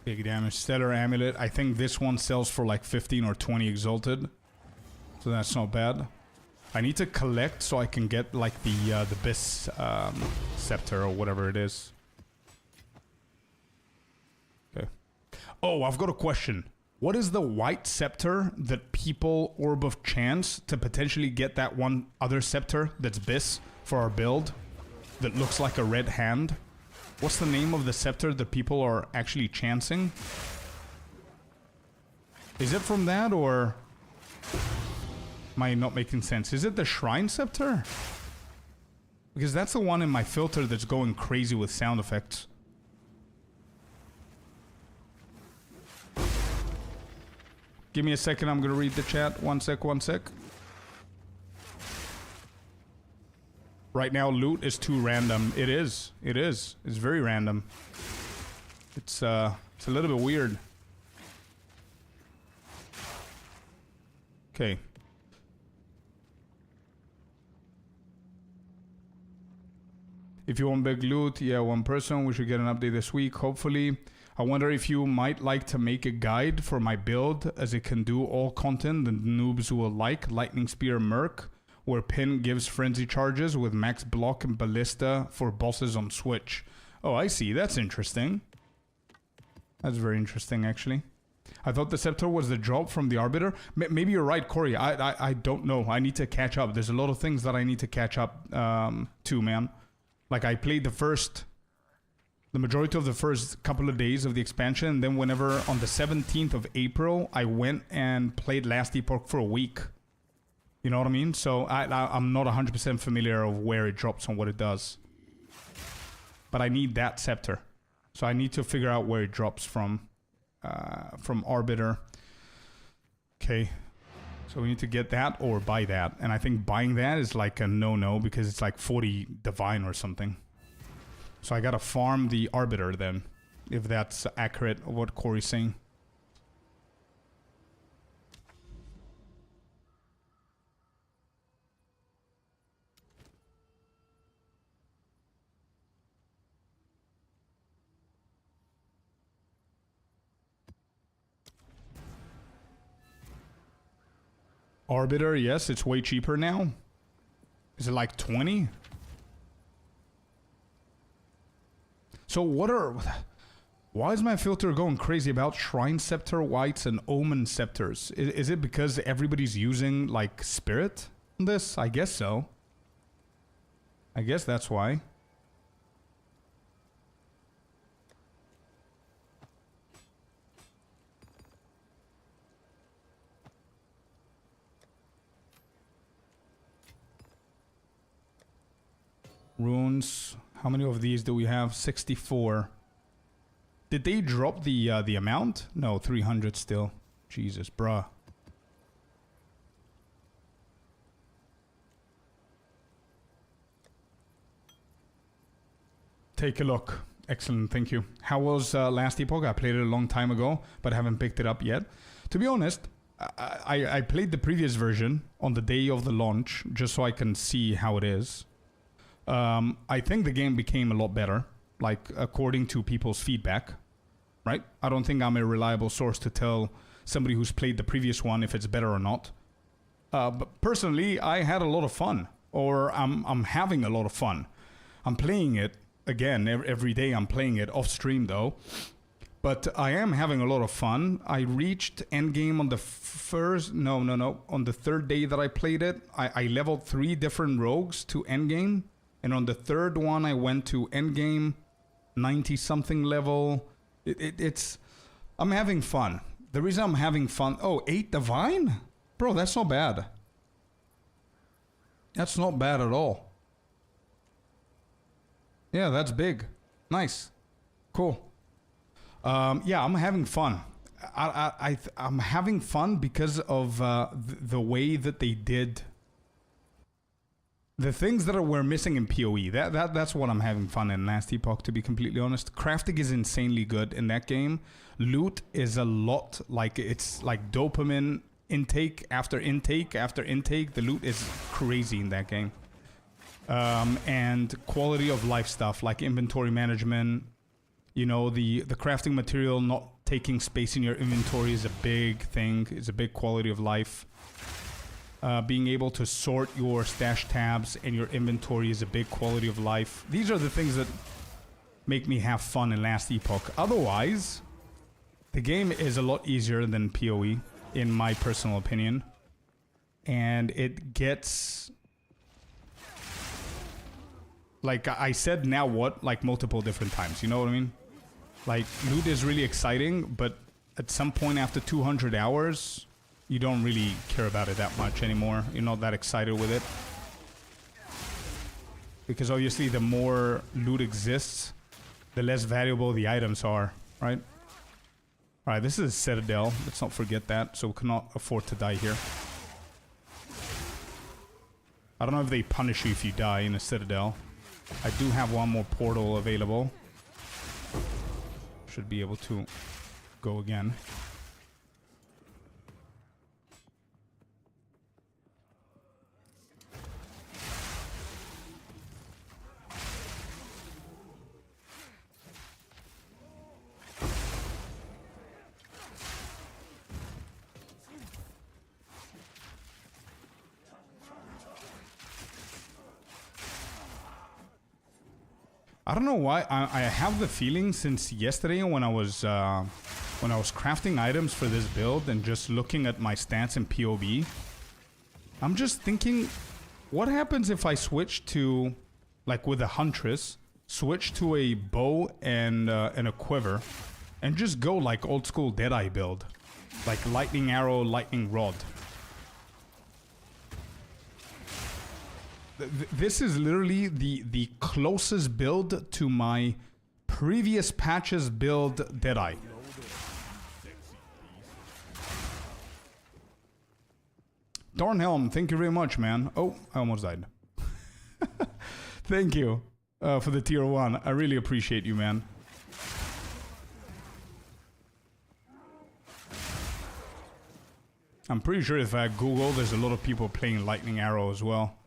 Big damage. Stellar Amulet. I think this one sells for like 15 or 20 exalted. So that's not bad. I need to collect so I can get like the Bis Scepter or whatever it is. Okay. Oh, I've got a question. What is the white scepter that people Orb of Chance to potentially get that one other scepter that's Bis for our build that looks like a red hand? What's the name of the scepter that people are actually chancing? Is it from that, or am I not making sense? Is it the Shrine Scepter? Because that's the one in my filter that's going crazy with sound effects. Give me a second, I'm gonna read the chat. One sec. Right now, loot is too random. It is. It's very random. It's a little bit weird. Okay. If you want big loot, yeah, one person. We should get an update this week, hopefully. I wonder if you might like to make a guide for my build, as it can do all content that noobs will like. Lightning Spear Merc, where Pin gives frenzy charges with max block and ballista for bosses on Switch. Oh, I see. That's interesting. That's very interesting, actually. I thought the Scepter was the drop from the Arbiter. Maybe you're right, Corey. I don't know. I need to catch up. There's a lot of things that I need to catch up to, man. Like, I played the majority of the first couple of days of the expansion, and then whenever on the 17th of April, I went and played Last Epoch for a week. You know what I mean? So I'm not 100% familiar of where it drops and what it does. But I need that scepter. So I need to figure out where it drops from Arbiter. Okay. So we need to get that or buy that. And I think buying that is like a no-no because it's like 40 divine or something. So I gotta farm the Arbiter then, if that's accurate of what Corey's saying. Arbiter, yes, it's way cheaper now. Is it like 20? So why is my filter going crazy about Shrine Scepter Whites and Omen Scepters? Is it because everybody's using like Spirit on this? I guess so. I guess that's why. Runes. How many of these do we have? 64. Did they drop the amount? No, 300 still. Jesus, bruh. Take a look. Excellent, thank you. How was Last Epoch? I played it a long time ago, but haven't picked it up yet. To be honest, I played the previous version on the day of the launch, just so I can see how it is. I think the game became a lot better, like according to people's feedback, right? I don't think I'm a reliable source to tell somebody who's played the previous one if it's better or not. But personally, I had a lot of fun, or I'm having a lot of fun. I'm playing it again every day. I'm playing it off stream though, but I am having a lot of fun. I reached endgame on the on the third day that I played it. I leveled 3 different rogues to endgame, and on the third one I went to endgame 90 something level. I'm having fun. The reason I'm having fun, 8 divine? Bro, that's not bad. That's not bad at all. Yeah, that's big. Nice. Cool. Yeah, I'm having fun. I'm having fun because of the way that they did the things that we're missing in PoE. That's what I'm having fun in Last Epoch, to be completely honest. Crafting is insanely good in that game. Loot is a lot like, it's like dopamine intake after intake after intake. The loot is crazy in that game. And quality of life stuff like inventory management, you know, the crafting material not taking space in your inventory is a big thing. It's a big quality of life. Being able to sort your stash tabs and your inventory is a big quality of life. These are the things that make me have fun in Last Epoch. Otherwise, the game is a lot easier than PoE, in my personal opinion. And it gets... like I said, now what? Like multiple different times, you know what I mean? Like, loot is really exciting, but at some point after 200 hours... you don't really care about it that much anymore. You're not that excited with it. Because obviously the more loot exists, the less valuable the items are, right? Alright, this is a Citadel. Let's not forget that. So we cannot afford to die here. I don't know if they punish you if you die in a Citadel. I do have one more portal available. Should be able to go again. I don't know why. I have the feeling since yesterday when I was crafting items for this build and just looking at my stats in POB, I'm just thinking, what happens if I switch to, like with a Huntress, switch to a bow and a quiver, and just go like old school Deadeye build, like lightning arrow, lightning rod. This is literally the closest build to my previous patch's build Deadeye. Darnhelm, thank you very much, man. Oh, I almost died. Thank you for the tier 1. I really appreciate you, man. I'm pretty sure if I Google, there's a lot of people playing Lightning Arrow as well.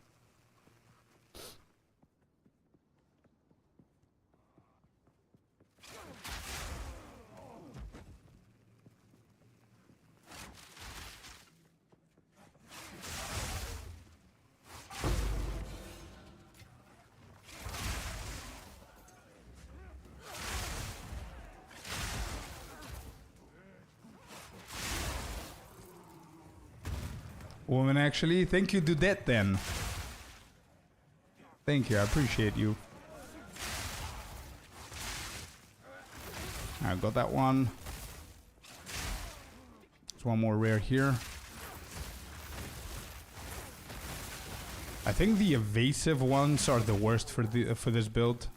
Woman, actually, thank you to that then. Thank you, I appreciate you. I got that one. There's one more rare here. I think the evasive ones are the worst for this build.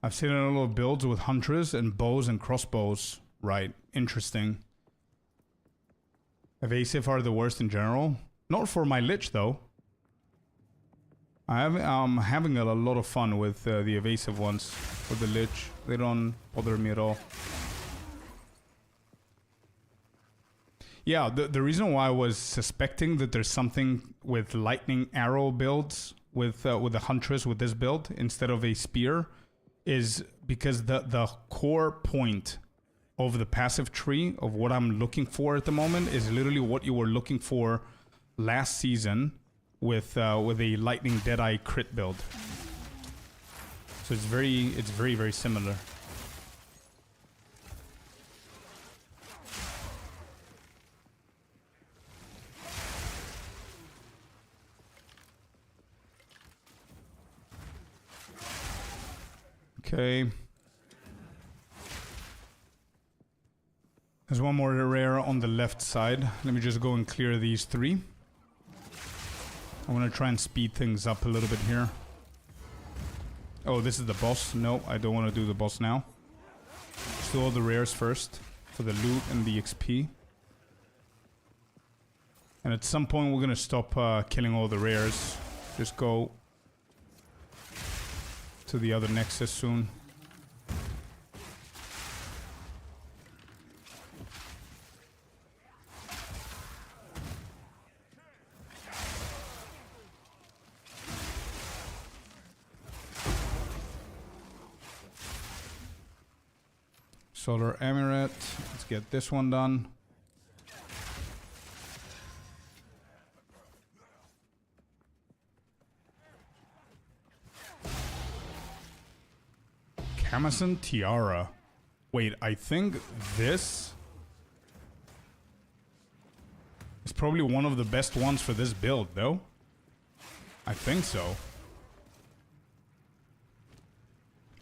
I've seen a lot of builds with hunters and bows and crossbows. Right, interesting. Evasive are the worst in general. Not for my lich though. I'm having a lot of fun with the evasive ones for the lich. They don't bother me at all. Yeah, the reason why I was suspecting that there's something with lightning arrow builds with the Huntress with this build instead of a spear is because the core point of the passive tree of what I'm looking for at the moment is literally what you were looking for last season with a Lightning Deadeye crit build. So it's very similar. Okay. There's one more rare on the left side. Let me just go and clear these 3. I want to try and speed things up a little bit here. Oh, this is the boss. No, I don't want to do the boss now. Let's do all the rares first for the loot and the XP. And at some point we're going to stop killing all the rares. Just go to the other nexus soon. Solar Amulet. Let's get this one done. Camison Tiara. Wait, I think this is probably one of the best ones for this build, though. I think so.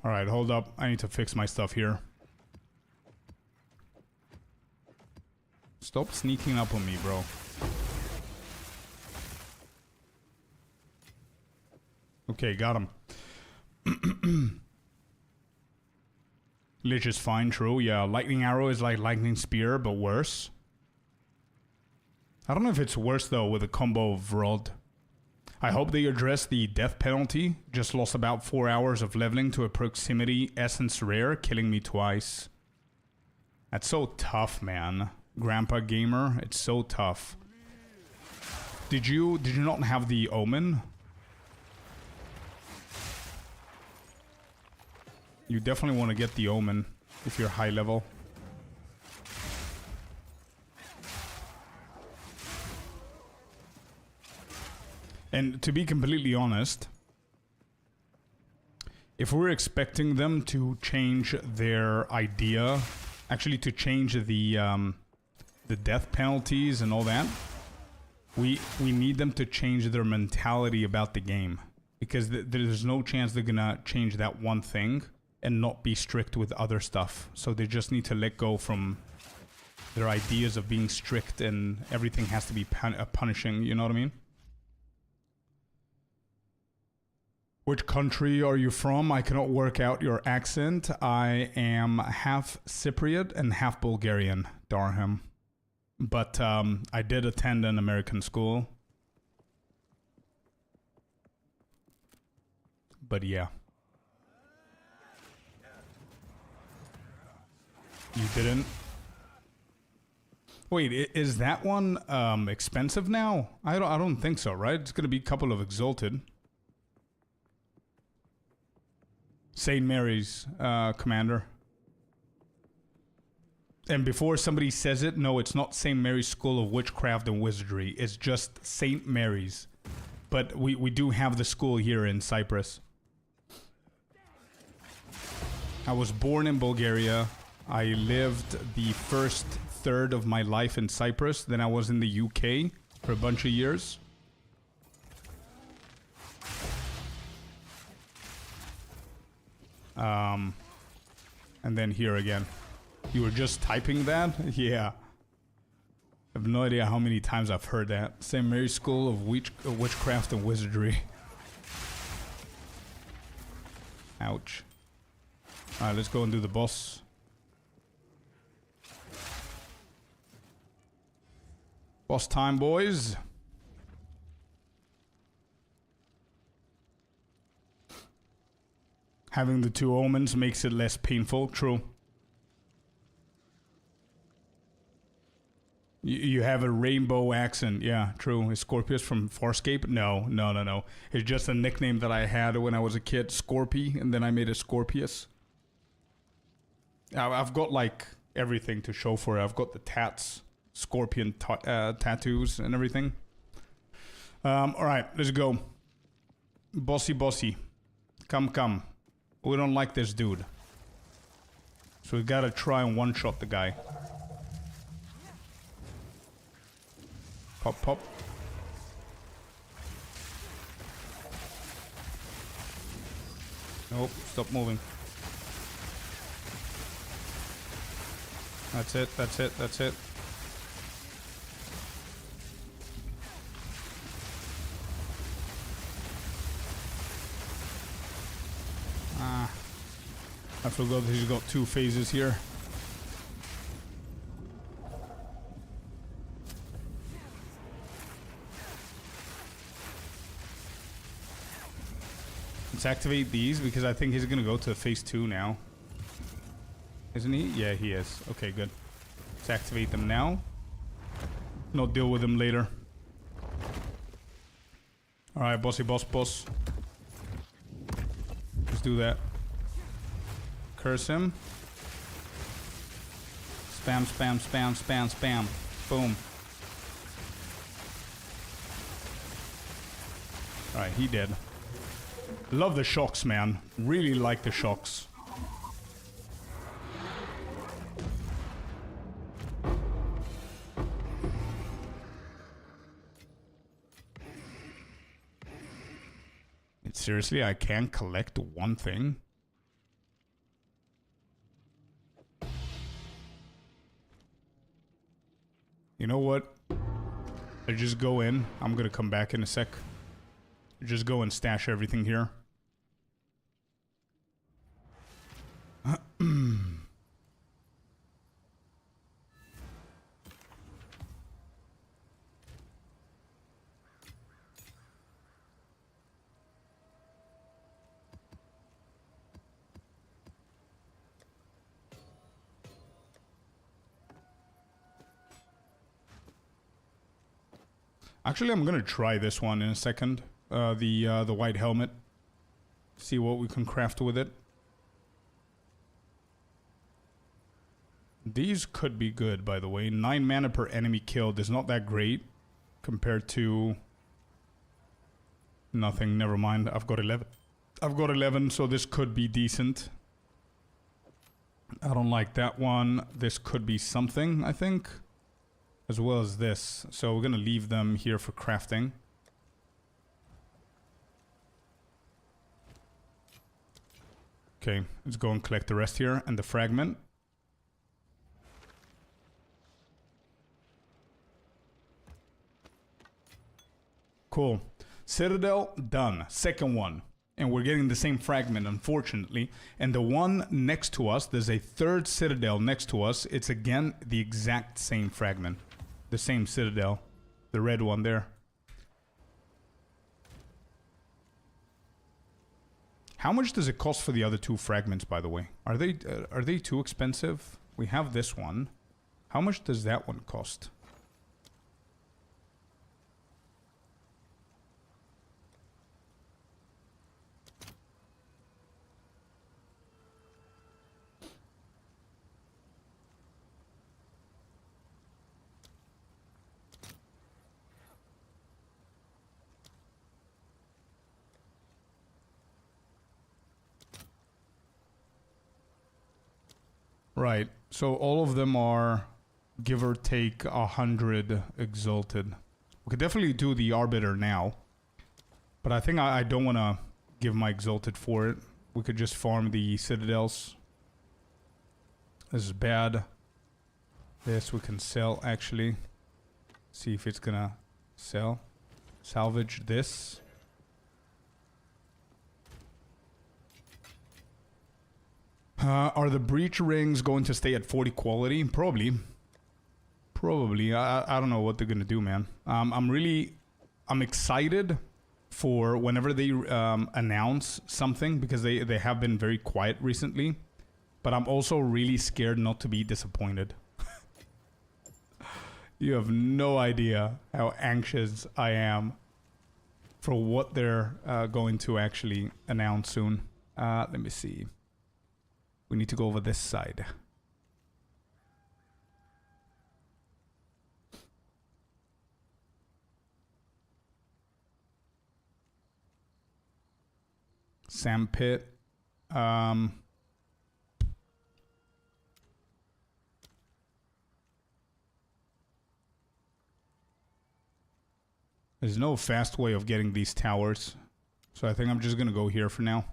Alright, hold up. I need to fix my stuff here. Stop sneaking up on me, bro. Okay, got him. Lich is fine, true. Yeah, Lightning Arrow is like Lightning Spear, but worse. I don't know if it's worse, though, with a combo of Rod. I hope they address the death penalty. Just lost about 4 hours of leveling to a proximity essence rare, killing me twice. That's so tough, man. Grandpa Gamer, it's so tough. Did you not have the Omen? You definitely want to get the Omen if you're high level. And to be completely honest, if we're expecting them to change their idea, actually to change the death penalties and all that, we need them to change their mentality about the game, because there's no chance they're gonna change that one thing and not be strict with other stuff. So they just need to let go from their ideas of being strict and everything has to be punishing, you know what I mean? Which country are you from? I cannot work out your accent. I am half Cypriot and half Bulgarian, Darham. But I did attend an American school. But yeah. You didn't? Wait, is that one expensive now? I don't think so, right? It's gonna be a couple of Exalted. St. Mary's, Commander. And before somebody says it, no, it's not St. Mary's School of Witchcraft and Wizardry. It's just St. Mary's. But we do have the school here in Cyprus. I was born in Bulgaria. I lived the first third of my life in Cyprus. Then I was in the UK for a bunch of years. And then here again. You were just typing that? Yeah. I have no idea how many times I've heard that. St. Mary's School of Witchcraft and Wizardry. Ouch. Alright, let's go and do the boss. Boss time, boys. Having the 2 omens makes it less painful. True. You have a rainbow accent. Yeah, true. Is Scorpius from Farscape? No. It's just a nickname that I had when I was a kid, Scorpy, and then I made it Scorpius. I've got like everything to show for it. I've got the tats, scorpion tattoos and everything. Alright, let's go. Bossy. Come. We don't like this dude. So we gotta try and one-shot the guy. Pop. Nope, stop moving. That's it. I forgot he's got 2 phases here. Let's activate these because I think he's gonna go to phase 2 now. Isn't he? Yeah, he is. Okay, good. Let's activate them now. No, deal with them later. Alright, boss. Let's do that. Curse him. Spam. Boom. Alright, he dead. Love the shocks, man. Really like the shocks. Seriously, I can't collect one thing? You know what? I just go in. I'm gonna come back in a sec. Just go and stash everything here. Actually, I'm gonna try this one in a second. The white helmet. See what we can craft with it. These could be good, by the way. 9 mana per enemy killed is not that great compared to nothing. Never mind. I've got 11. I've got 11, so this could be decent. I don't like that one. This could be something, I think. As well as this. So we're gonna leave them here for crafting. Okay, let's go and collect the rest here and the fragment. Cool. Citadel, done. Second one. And we're getting the same fragment, unfortunately. And the one next to us, there's a third citadel next to us. It's again the exact same fragment. The same citadel. The red one there. How much does it cost for the other 2 fragments, by the way? Are they too expensive? We have this one. How much does that one cost? Right, so all of them are give or take 100 exalted. We could definitely do the arbiter now, but I think I don't want to give my exalted for it. We could just farm the citadels. This is bad. This we can sell, actually. See if it's gonna sell. Salvage this. Are the breach rings going to stay at 40 quality? Probably. I don't know what they're gonna do, man. I'm excited for whenever they announce something, because they have been very quiet recently. But I'm also really scared not to be disappointed. You have no idea how anxious I am for what they're going to actually announce soon. Let me see. We need to go over this side. Sand pit. There's no fast way of getting these towers. So I think I'm just gonna go here for now.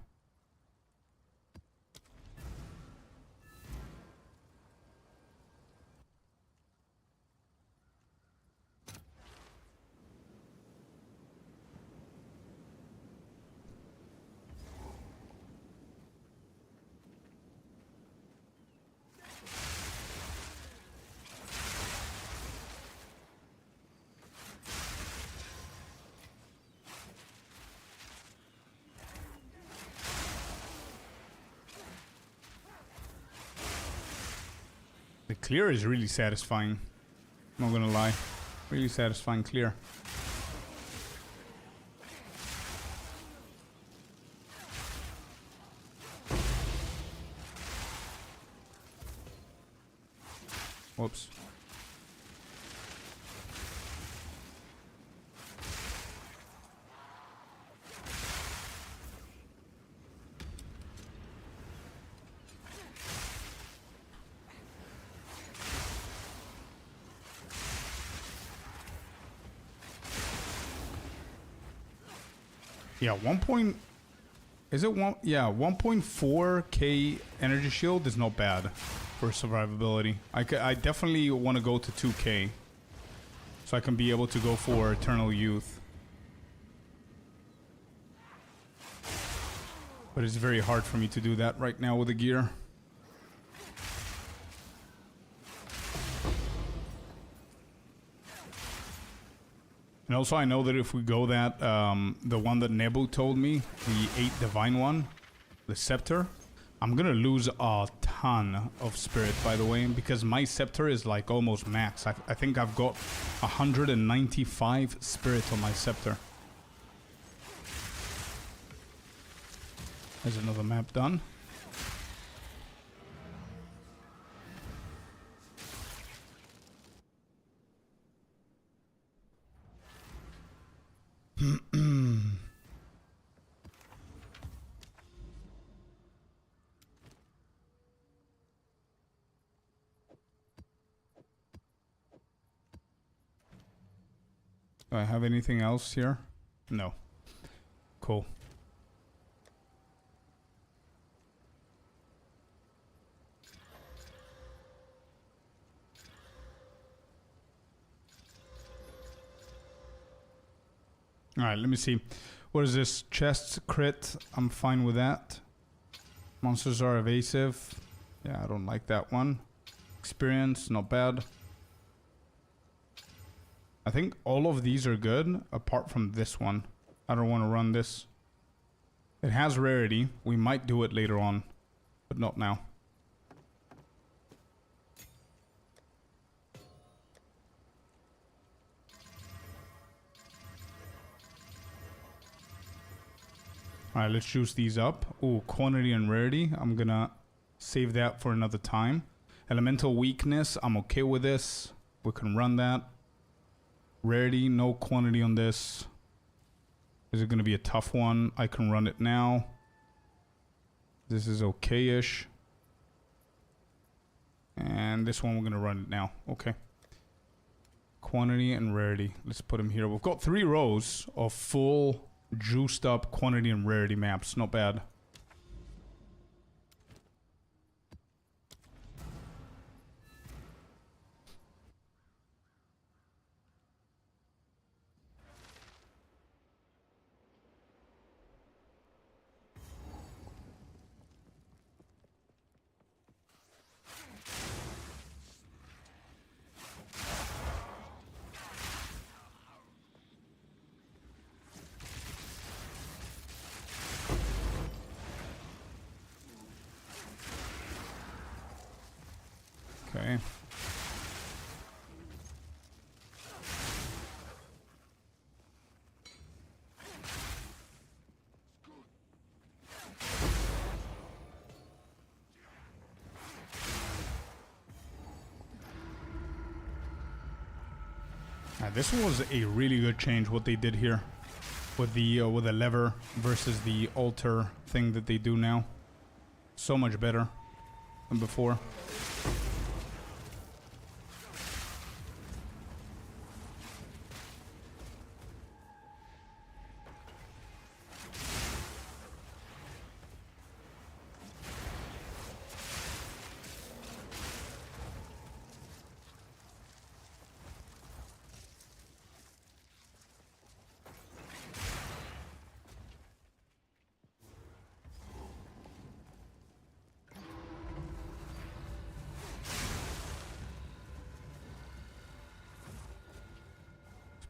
The clear is really satisfying. Not gonna lie. Really satisfying clear. Whoops. Yeah, 1.4k energy shield is not bad for survivability. I definitely want to go to 2k so I can be able to go for Eternal Youth. But it's very hard for me to do that right now with the gear. And also I know that if we go that, the one that Nebu told me, the 8 Divine one, the Scepter, I'm gonna lose a ton of Spirit, by the way, because my Scepter is like almost max. I think I've got 195 Spirit on my Scepter. There's another map done. Do I have anything else here? No. Cool. Alright, let me see. What is this? Chests, crit. I'm fine with that. Monsters are evasive. Yeah, I don't like that one. Experience, not bad. I think all of these are good, apart from this one. I don't want to run this. It has rarity. We might do it later on, but not now. Alright, let's juice these up. Ooh, quantity and rarity. I'm gonna save that for another time. Elemental weakness, I'm okay with this. We can run that. Rarity, no quantity on this. Is it gonna be a tough one? I can run it now. This is okay-ish. And this one we're gonna run it now. Okay. Quantity and rarity. Let's put them here. We've got 3 rows of full juiced up quantity and rarity maps. Not bad. This was a really good change what they did here with the lever versus the altar thing that they do now. So much better than before.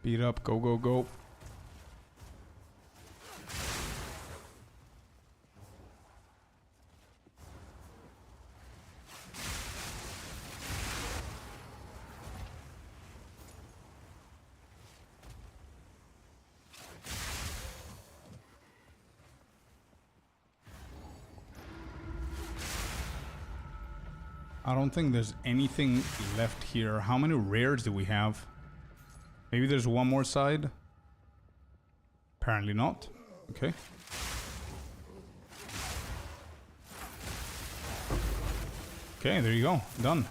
Speed up, go, go, go. I don't think there's anything left here. How many rares do we have? Maybe there's one more side? Apparently not. Okay. Okay, there you go. Done.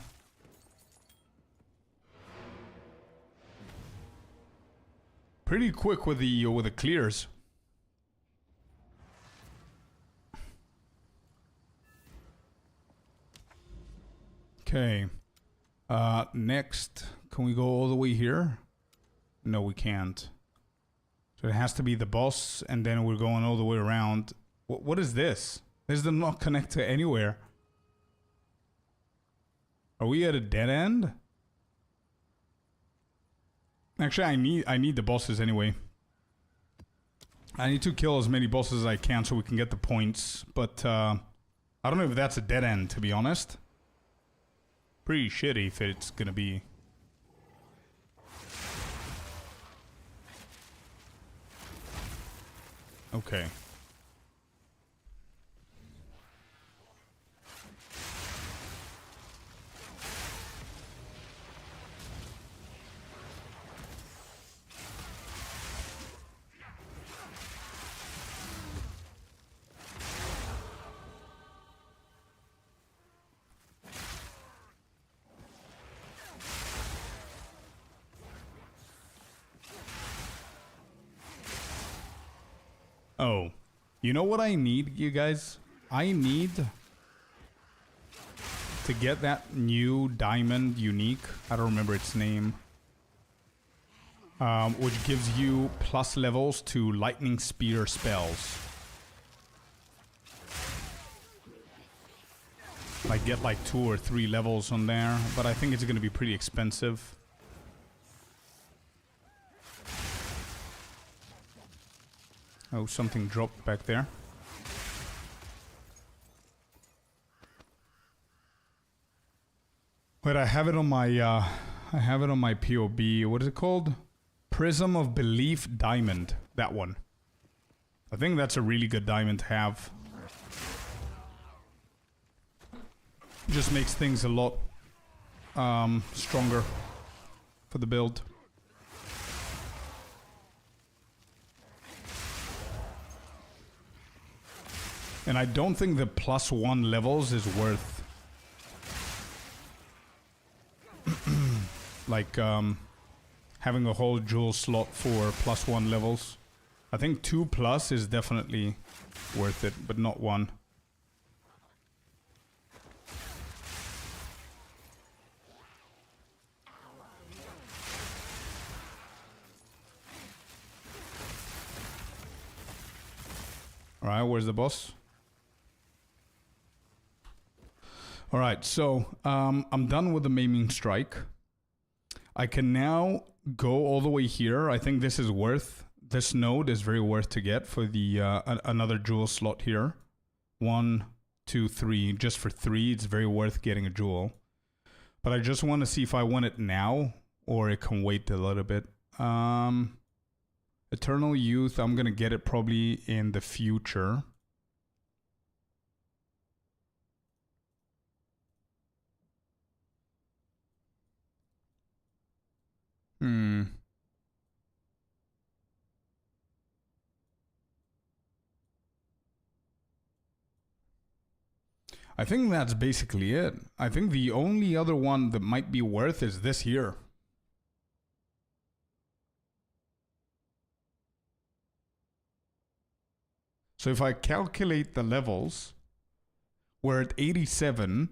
Pretty quick with the clears. Okay. Next, can we go all the way here? No, we can't. So it has to be the boss, and then we're going all the way around. What is this? This does not connect to anywhere. Are we at a dead end? Actually, I need the bosses anyway. I need to kill as many bosses as I can so we can get the points. But I don't know if that's a dead end, to be honest. Pretty shitty if it's gonna be. Okay. Oh, you know what I need, you guys? I need to get that new diamond unique. I don't remember its name. Which gives you plus levels to lightning spear spells. I get like 2 or 3 levels on there, but I think it's going to be pretty expensive. Oh, something dropped back there. Wait, I have it on my POB. What is it called? Prism of Belief Diamond. That one. I think that's a really good diamond to have. Just makes things a lot stronger for the build. And I don't think the +1 levels is worth like having a whole jewel slot for +1 levels. I think 2+ is definitely worth it, but not 1. Alright, where's the boss? Alright, so I'm done with the maiming strike. I can now go all the way here. I think this is worth, this node is very worth to get for the another jewel slot here. 1, 2, 3, just for 3, it's very worth getting a jewel. But I just want to see if I want it now or it can wait a little bit. Eternal Youth, I'm gonna get it probably in the future. I think that's basically it. I think the only other one that might be worth is this here. So if I calculate the levels, we're at 87.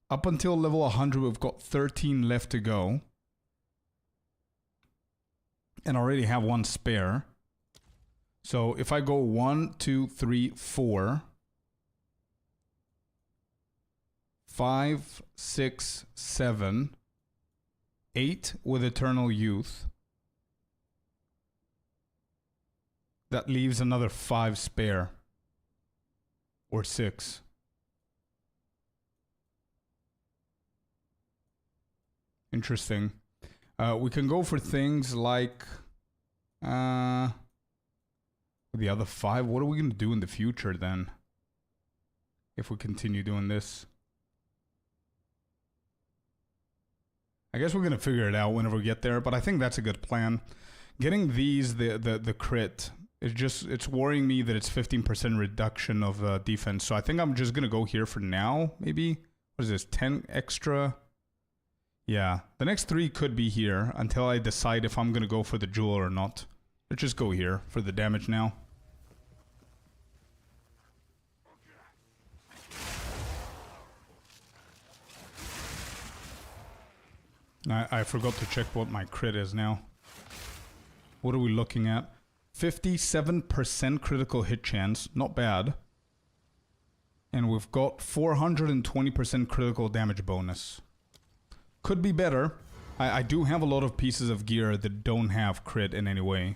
Up until level 100, we've got 13 left to go. And I already have one spare. So if I go 1, 2, 3, 4, 5, 6, 7, 8 with Eternal Youth. That leaves another 5 spare. Or 6. Interesting. We can go for things like... the other 5. What are we going to do in the future then? If we continue doing this. I guess we're going to figure it out whenever we get there. But I think that's a good plan. Getting these, the crit... It's worrying me that it's 15% reduction of defense. So I think I'm just going to go here for now, maybe. What is this, 10 extra? Yeah, the next 3 could be here until I decide if I'm going to go for the jewel or not. Let's just go here for the damage now. I forgot to check what my crit is now. What are we looking at? 57% critical hit chance, not bad. And we've got 420% critical damage bonus. Could be better. I do have a lot of pieces of gear that don't have crit in any way.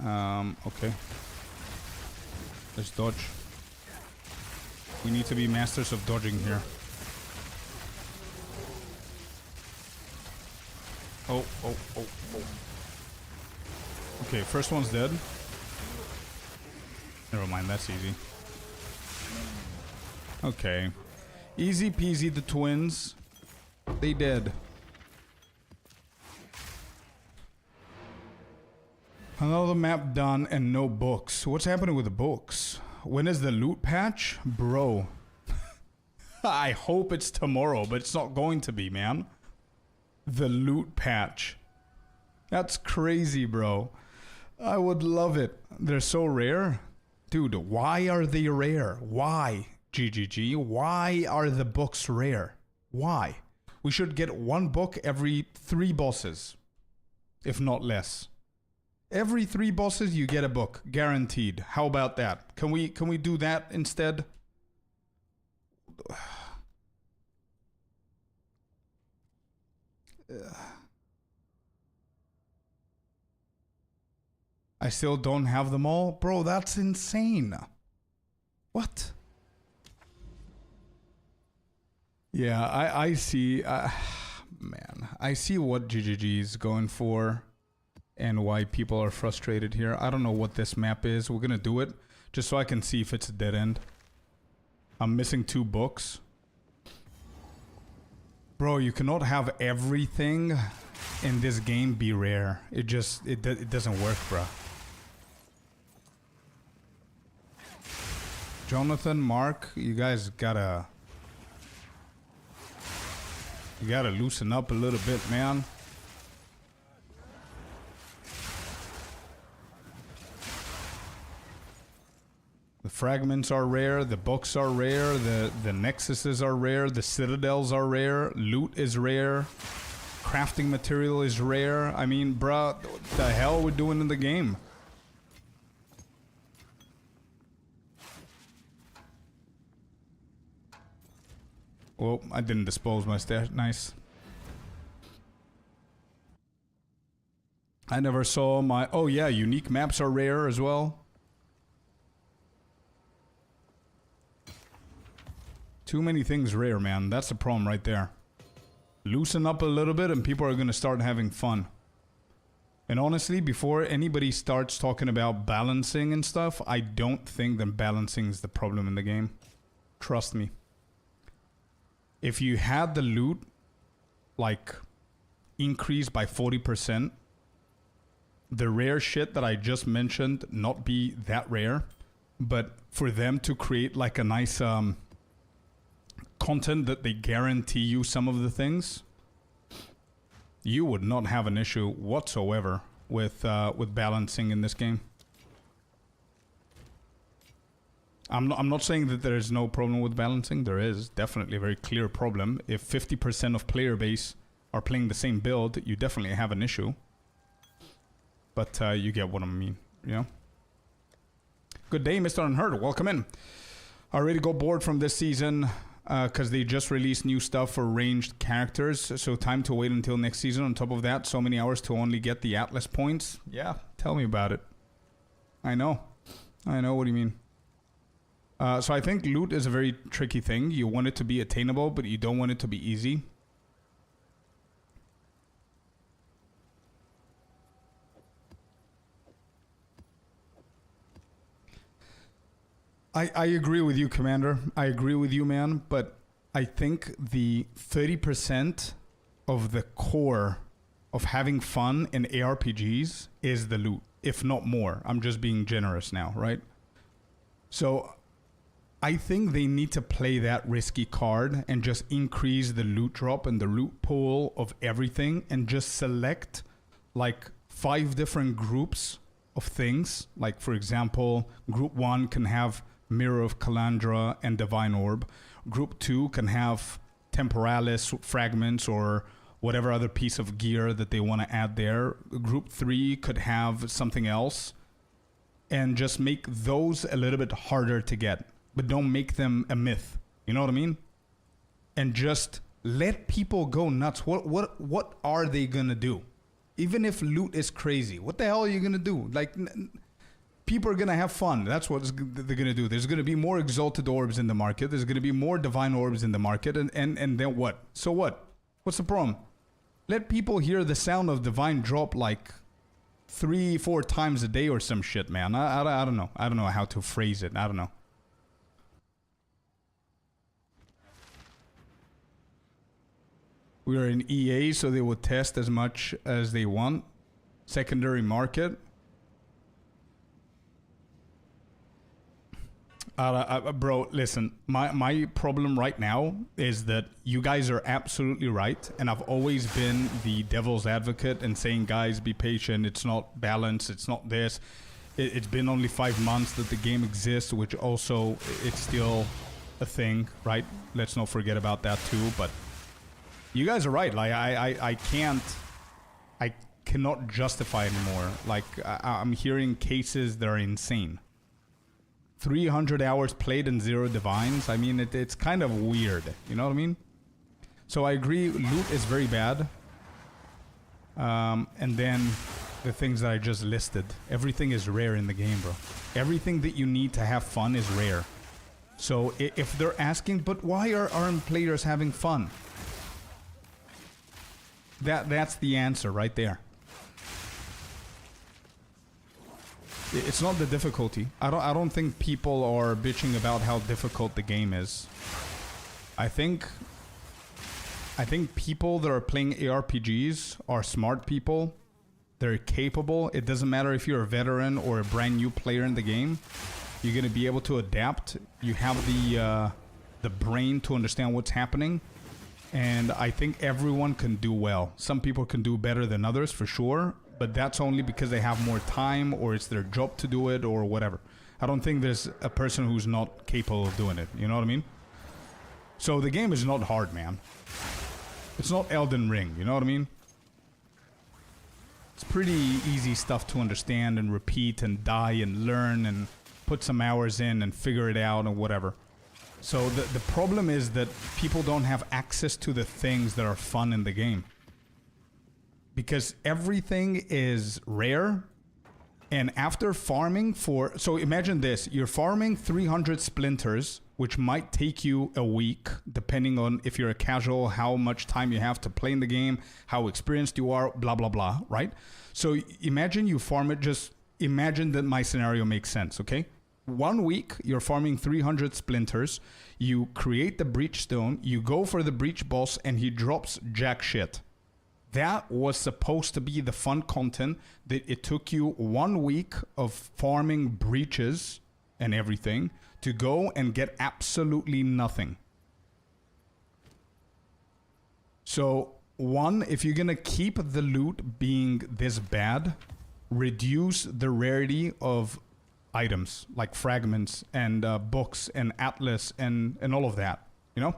Okay. Let's dodge. We need to be masters of dodging here. Oh. Okay, first one's dead. Never mind, that's easy. Okay. Easy peasy, the twins. They dead. Another map done and no books. What's happening with the books? When is the loot patch? Bro. I hope it's tomorrow, but it's not going to be, man. The loot patch. That's crazy, bro. I would love it. They're so rare. Dude, why are they rare? Why? GGG. Why are the books rare? Why? We should get 1 book every 3 bosses. If not less. Every 3 bosses you get a book. Guaranteed. How about that? Can we do that instead? I still don't have them all? Bro, that's insane. What? Yeah, I see. Man, I see what GGG is going for and why people are frustrated here. I don't know what this map is. We're gonna do it just so I can see if it's a dead end. I'm missing 2 books. Bro, you cannot have everything in this game be rare. It doesn't work, bro. Jonathan, Mark, you guys gotta loosen up a little bit, man. The fragments are rare, the books are rare, the nexuses are rare, the citadels are rare, loot is rare, crafting material is rare. I mean, bruh, what the hell are we doing in the game? Well, I didn't dispose my stash. Nice. I never saw my... Oh yeah, unique maps are rare as well. Too many things rare, man. That's the problem right there. Loosen up a little bit and people are going to start having fun. And honestly, before anybody starts talking about balancing and stuff, I don't think that balancing is the problem in the game. Trust me. If you had the loot, like, increased by 40%, the rare shit that I just mentioned not be that rare, but for them to create like a nice content that they guarantee you some of the things, you would not have an issue whatsoever with balancing in this game. I'm not saying that there is no problem with balancing. There is definitely a very clear problem. If 50% of player base are playing the same build, you definitely have an issue. But you get what I mean, you know? Good day, Mr. Unheard. Welcome in. I already got bored from this season because they just released new stuff for ranged characters. So time to wait until next season. On top of that, so many hours to only get the Atlas points. Yeah, tell me about it. I know what you mean. So I think loot is a very tricky thing. You want it to be attainable, but you don't want it to be easy. I agree with you, Commander. I agree with you, man. But I think the 30% of the core of having fun in ARPGs is the loot, if not more. I'm just being generous now, right? So I think they need to play that risky card and just increase the loot drop and the loot pool of everything and just select like 5 different groups of things. Like, for example, group 1 can have Mirror of Kalandra and Divine Orb. Group 2 can have Temporalis fragments or whatever other piece of gear that they want to add there. Group 3 could have something else. And just make those a little bit harder to get. But don't make them a myth. You know what I mean? And just let people go nuts. What are they going to do? Even if loot is crazy, what the hell are you going to do? Like, people are going to have fun. That's what they're going to do. There's going to be more exalted orbs in the market. There's going to be more divine orbs in the market. And then what? So what? What's the problem? Let people hear the sound of divine drop like 3-4 times a day or some shit, man. I don't know. I don't know how to phrase it. I don't know. We are in EA, so they will test as much as they want. Secondary market. Bro, listen, my problem right now is that you guys are absolutely right, and I've always been the devil's advocate and saying, guys, be patient, it's not balanced, it's not this. It's been only 5 months that the game exists, which also, it's still a thing, right? Let's not forget about that too, but you guys are right. Like, I cannot justify anymore. Like, I'm hearing cases that are insane. 300 hours played and 0 divines. I mean, it's kind of weird. You know what I mean? So I agree, loot is very bad. And then the things that I just listed. Everything is rare in the game, bro. Everything that you need to have fun is rare. So if they're asking, but why aren't players having fun? That's the answer right there. It's not the difficulty. I don't think people are bitching about how difficult the game is. I think people that are playing ARPGs are smart people. They're capable. It doesn't matter if you're a veteran or a brand new player in the game. You're gonna be able to adapt. You have the brain to understand what's happening. And I think everyone can do well. Some people can do better than others, for sure. But that's only because they have more time or it's their job to do it or whatever. I don't think there's a person who's not capable of doing it. You know what I mean? So the game is not hard, man. It's not Elden Ring. You know what I mean? It's pretty easy stuff to understand and repeat and die and learn and put some hours in and figure it out and whatever. So the problem is that people don't have access to the things that are fun in the game. Because everything is rare. And after farming for... So imagine this. You're farming 300 splinters, which might take you a week, depending on if you're a casual, how much time you have to play in the game, how experienced you are, blah, blah, blah, right? So imagine you farm it, just imagine that my scenario makes sense, okay? 1 week, you're farming 300 splinters, you create the breach stone, you go for the breach boss, and he drops jack shit. That was supposed to be the fun content that it took you 1 week of farming breaches and everything to go and get absolutely nothing. So, one, if you're gonna keep the loot being this bad, reduce the rarity of items like fragments and books and atlas and all of that, you know?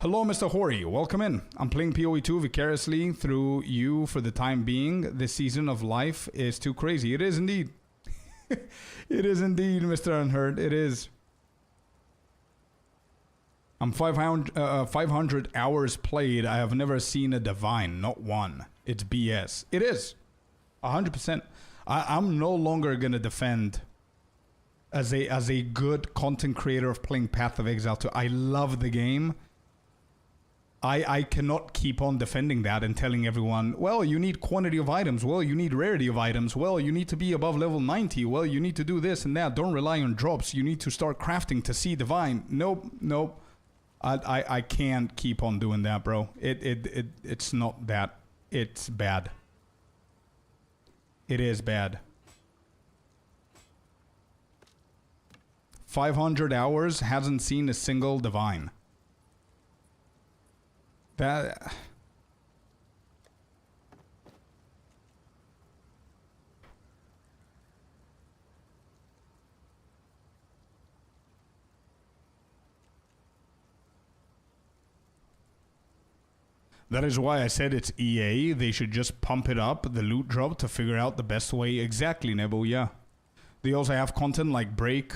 Hello, Mr. Hori. Welcome in. I'm playing PoE2 vicariously through you for the time being. This season of life is too crazy. It is indeed. It is indeed, Mr. Unheard. It is. I'm 500 hours played. I have never seen a divine. Not one. It's BS. It is. 100%. I'm no longer going to defend as a good content creator of playing Path of Exile 2. I love the game. I cannot keep on defending that and telling everyone, well, you need quantity of items. Well, you need rarity of items. Well, you need to be above level 90. Well, you need to do this and that. Don't rely on drops. You need to start crafting to see divine. Nope, nope. I can't keep on doing that, bro. It's not that. It's bad. It is bad. 500 hours, hasn't seen a single divine. That... That is why I said it's EA. They should just pump it up, the loot drop, to figure out the best way. Exactly, Nebo, yeah. They also have content like Break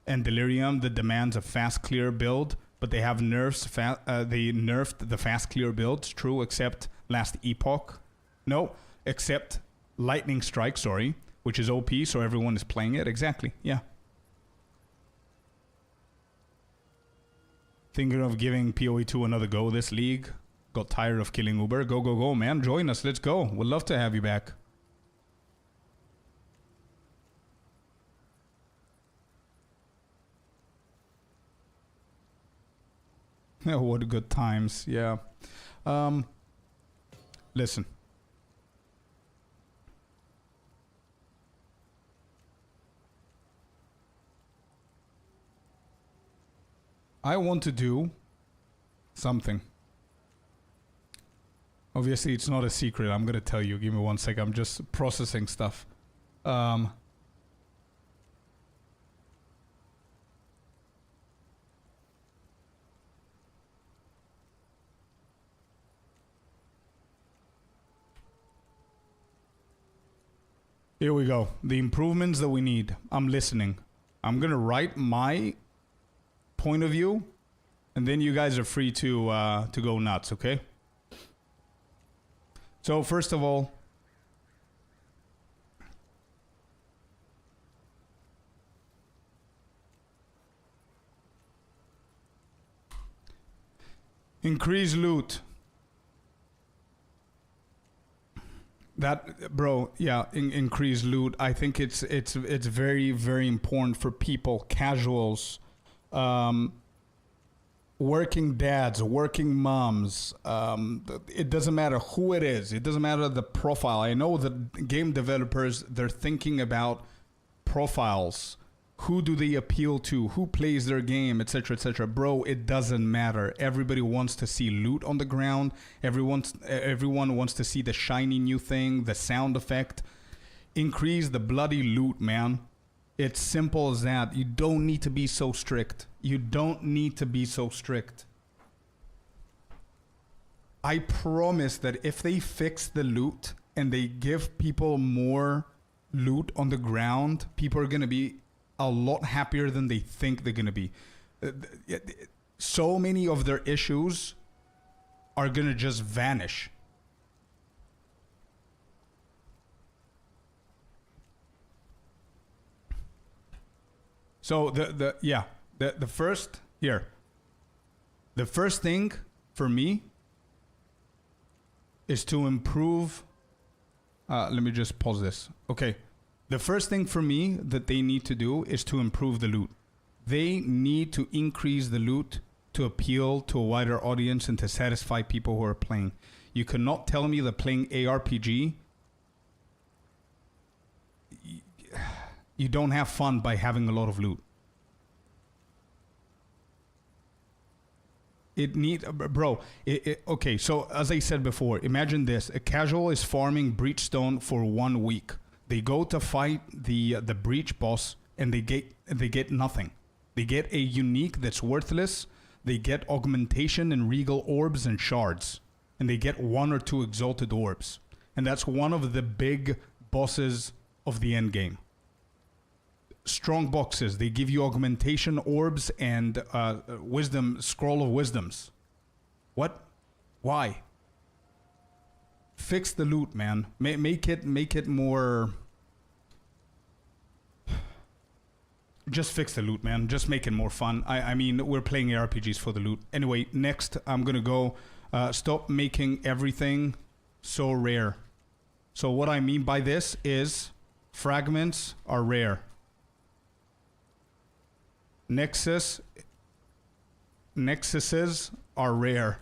and Delirium that demands a fast clear build, but they have nerfs. They nerfed the fast clear builds, true, except Last Epoch. No, except Lightning Strike, sorry, which is OP, so everyone is playing it. Exactly, yeah. Thinking of giving PoE2 another go this league. Got tired of killing Uber. Go, go, go, man. Join us. Let's go. We'd love to have you back. What good times. Yeah. Listen. I want to do something. Obviously, it's not a secret. I'm going to tell you. Give me 1 sec. I'm just processing stuff. Here we go. The improvements that we need. I'm listening. I'm going to write my point of view, and then you guys are free to go nuts, okay? So first of all, increase loot. That, bro, yeah, increase loot. I think it's very, very important for people, casuals, working dads, working moms. It doesn't matter who it is. It doesn't matter the profile. I know that game developers, they're thinking about profiles. Who do they appeal to? Who plays their game, etc., etc. Bro, it doesn't matter. Everybody wants to see loot on the ground. Everyone wants to see the shiny new thing, the sound effect. Increase the bloody loot, man. It's simple as that. You don't need to be so strict. You don't need to be so strict. I promise that if they fix the loot and they give people more loot on the ground, people are going to be a lot happier than they think they're going to be. So many of their issues are going to just vanish. So the first thing for me is to improve. Let me just pause this. Okay. The first thing for me that they need to do is to improve the loot. They need to increase the loot to appeal to a wider audience and to satisfy people who are playing. You cannot tell me that playing ARPG, you don't have fun by having a lot of loot. Okay, so as I said before, imagine this. A casual is farming Breachstone for 1 week. They go to fight the Breach boss and they get nothing. They get a unique that's worthless. They get augmentation and regal orbs and shards. And they get 1 or 2 exalted orbs. And that's one of the big bosses of the end game. Strong boxes. They give you augmentation orbs and wisdom, scroll of wisdoms. What? Why? Fix the loot, man. Make it more. Just fix the loot, man. Just make it more fun. I mean, we're playing RPGs for the loot. Anyway, next I'm gonna go. Stop making everything so rare. So what I mean by this is fragments are rare. Nexuses are rare.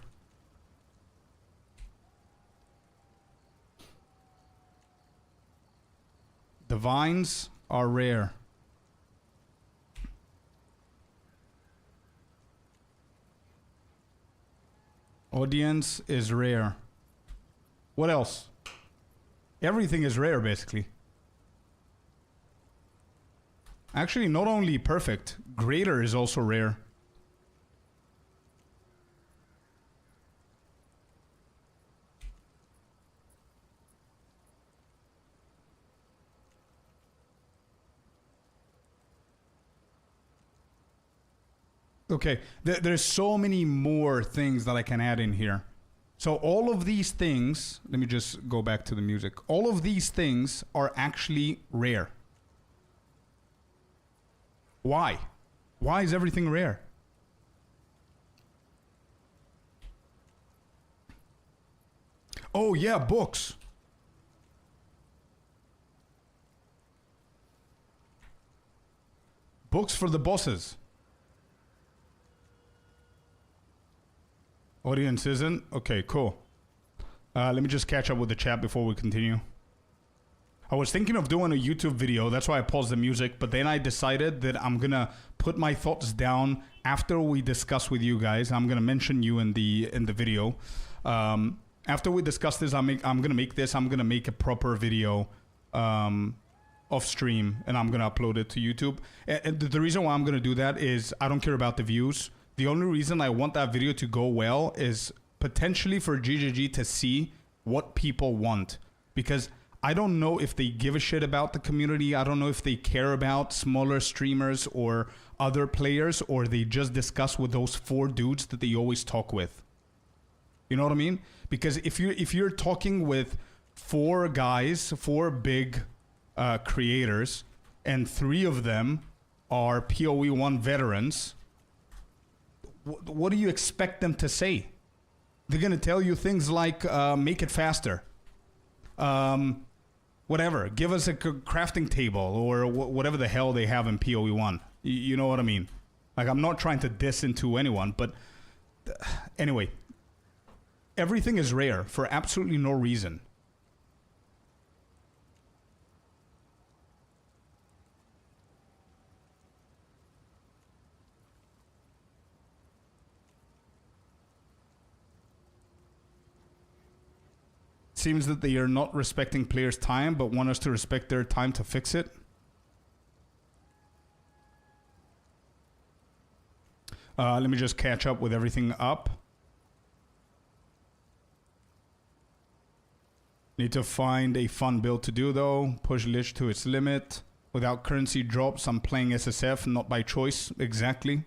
Divines are rare. Audience is rare. What else? Everything is rare, basically. Actually, not only perfect, greater is also rare. Okay, there's so many more things that I can add in here. So all of these things, let me just go back to the music. All of these things are actually rare. Why? Why is everything rare? Oh yeah, books. Books for the bosses. Audience isn't? Okay, cool. Let me just catch up with the chat before we continue. I was thinking of doing a YouTube video, that's why I paused the music, but then I decided that I'm gonna put my thoughts down after we discuss with you guys. I'm gonna mention you in the video. After we discuss this, I'm gonna make a proper video off stream, and I'm gonna upload it to YouTube. And the reason why I'm gonna do that is I don't care about the views. The only reason I want that video to go well is potentially for GGG to see what people want, because I don't know if they give a shit about the community. I don't know if they care about smaller streamers or other players, or they just discuss with those 4 dudes that they always talk with. You know what I mean? Because if you're talking with 4 guys, 4 big creators, and 3 of them are PoE 1 veterans, what do you expect them to say? They're gonna tell you things like, make it faster. Whatever, give us a crafting table or whatever the hell they have in PoE 1. You know what I mean? Like, I'm not trying to diss into anyone, but anyway, everything is rare for absolutely no reason. Seems that they are not respecting players' time, but want us to respect their time to fix it. Let me just catch up with everything up. Need to find a fun build to do though. Push Lich to its limit. Without currency drops, I'm playing SSF, not by choice. Exactly.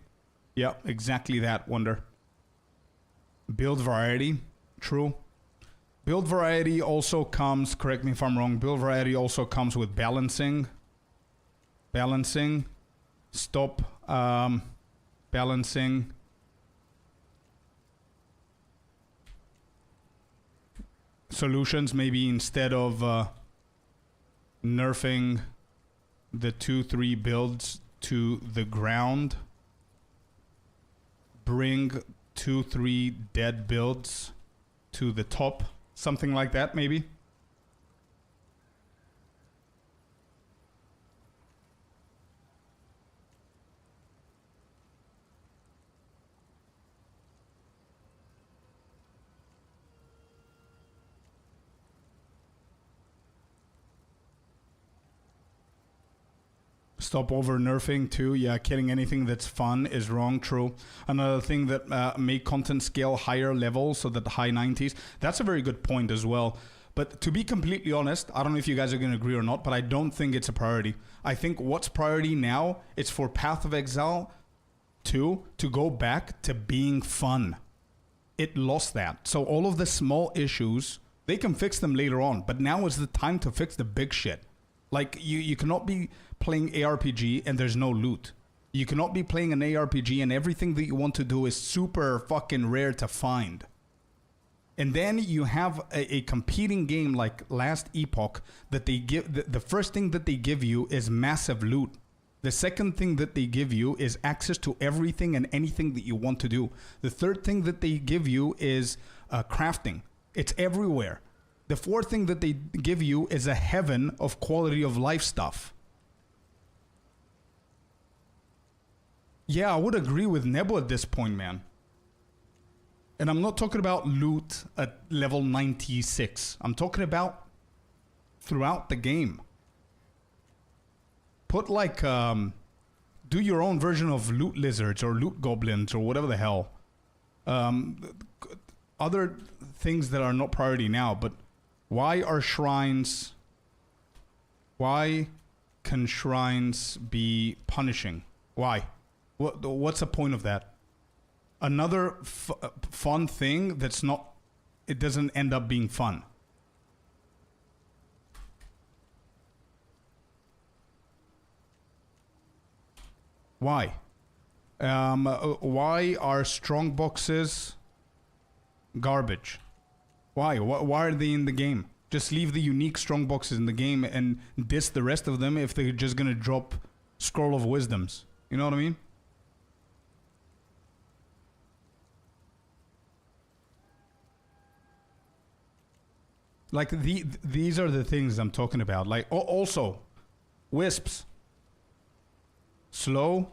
Yeah, exactly that, Wonder. Build variety. True. Build variety also comes, correct me if I'm wrong, build variety also comes with balancing. Balancing. Stop balancing. Solutions, maybe instead of nerfing the 2-3 builds to the ground, bring 2-3 dead builds to the top. Something like that, maybe. Stop over nerfing too. Yeah, killing anything that's fun is wrong. True. Another thing that make content scale higher levels, so that the high 90s. That's a very good point as well. But to be completely honest, I don't know if you guys are going to agree or not, but I don't think it's a priority. I think what's priority now is for Path of Exile 2 to go back to being fun. It lost that. So all of the small issues, they can fix them later on. But now is the time to fix the big shit. Like, you cannot be playing ARPG and there's no loot. You cannot be playing an ARPG and everything that you want to do is super fucking rare to find. And then you have a competing game like Last Epoch that they give... The first thing that they give you is massive loot. The second thing that they give you is access to everything and anything that you want to do. The third thing that they give you is crafting. It's everywhere. The fourth thing that they give you is a heaven of quality of life stuff. Yeah, I would agree with Nebo at this point, man. And I'm not talking about loot at level 96. I'm talking about throughout the game. Put like, do your own version of loot lizards or loot goblins or whatever the hell. Other things that are not priority now, but why are shrines... Why can shrines be punishing? Why? What's the point of that? Another fun thing that's not... It doesn't end up being fun. Why? Why are strong boxes garbage? Why are they in the game? Just leave the unique strong boxes in the game and diss the rest of them if they're just gonna drop Scroll of Wisdoms. You know what I mean? Like, these are the things I'm talking about. Like, also, Wisps. Slow.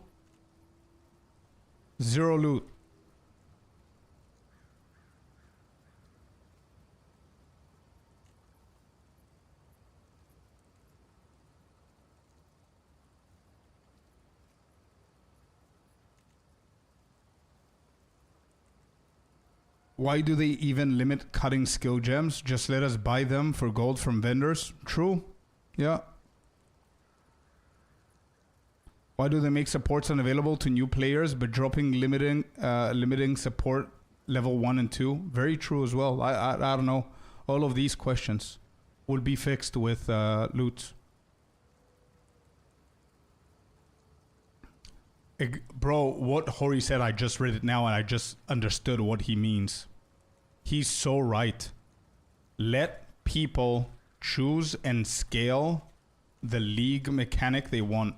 Zero loot. Why do they even limit cutting skill gems? Just let us buy them for gold from vendors. True. Yeah. Why do they make supports unavailable to new players but dropping limiting support level 1 and 2? Very true as well. I don't know. All of these questions will be fixed with loot. Bro, what Hori said, I just read it now and I just understood what he means. He's so right. Let people choose and scale the league mechanic they want.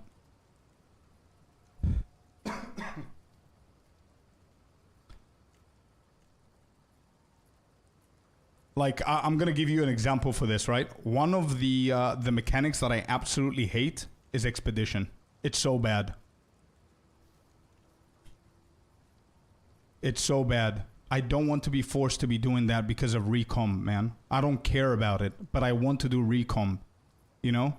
Like, I'm gonna give you an example for this, right? One of the mechanics that I absolutely hate is Expedition. It's so bad. It's so bad. I don't want to be forced to be doing that because of recom, man. I don't care about it, but I want to do recom. You know?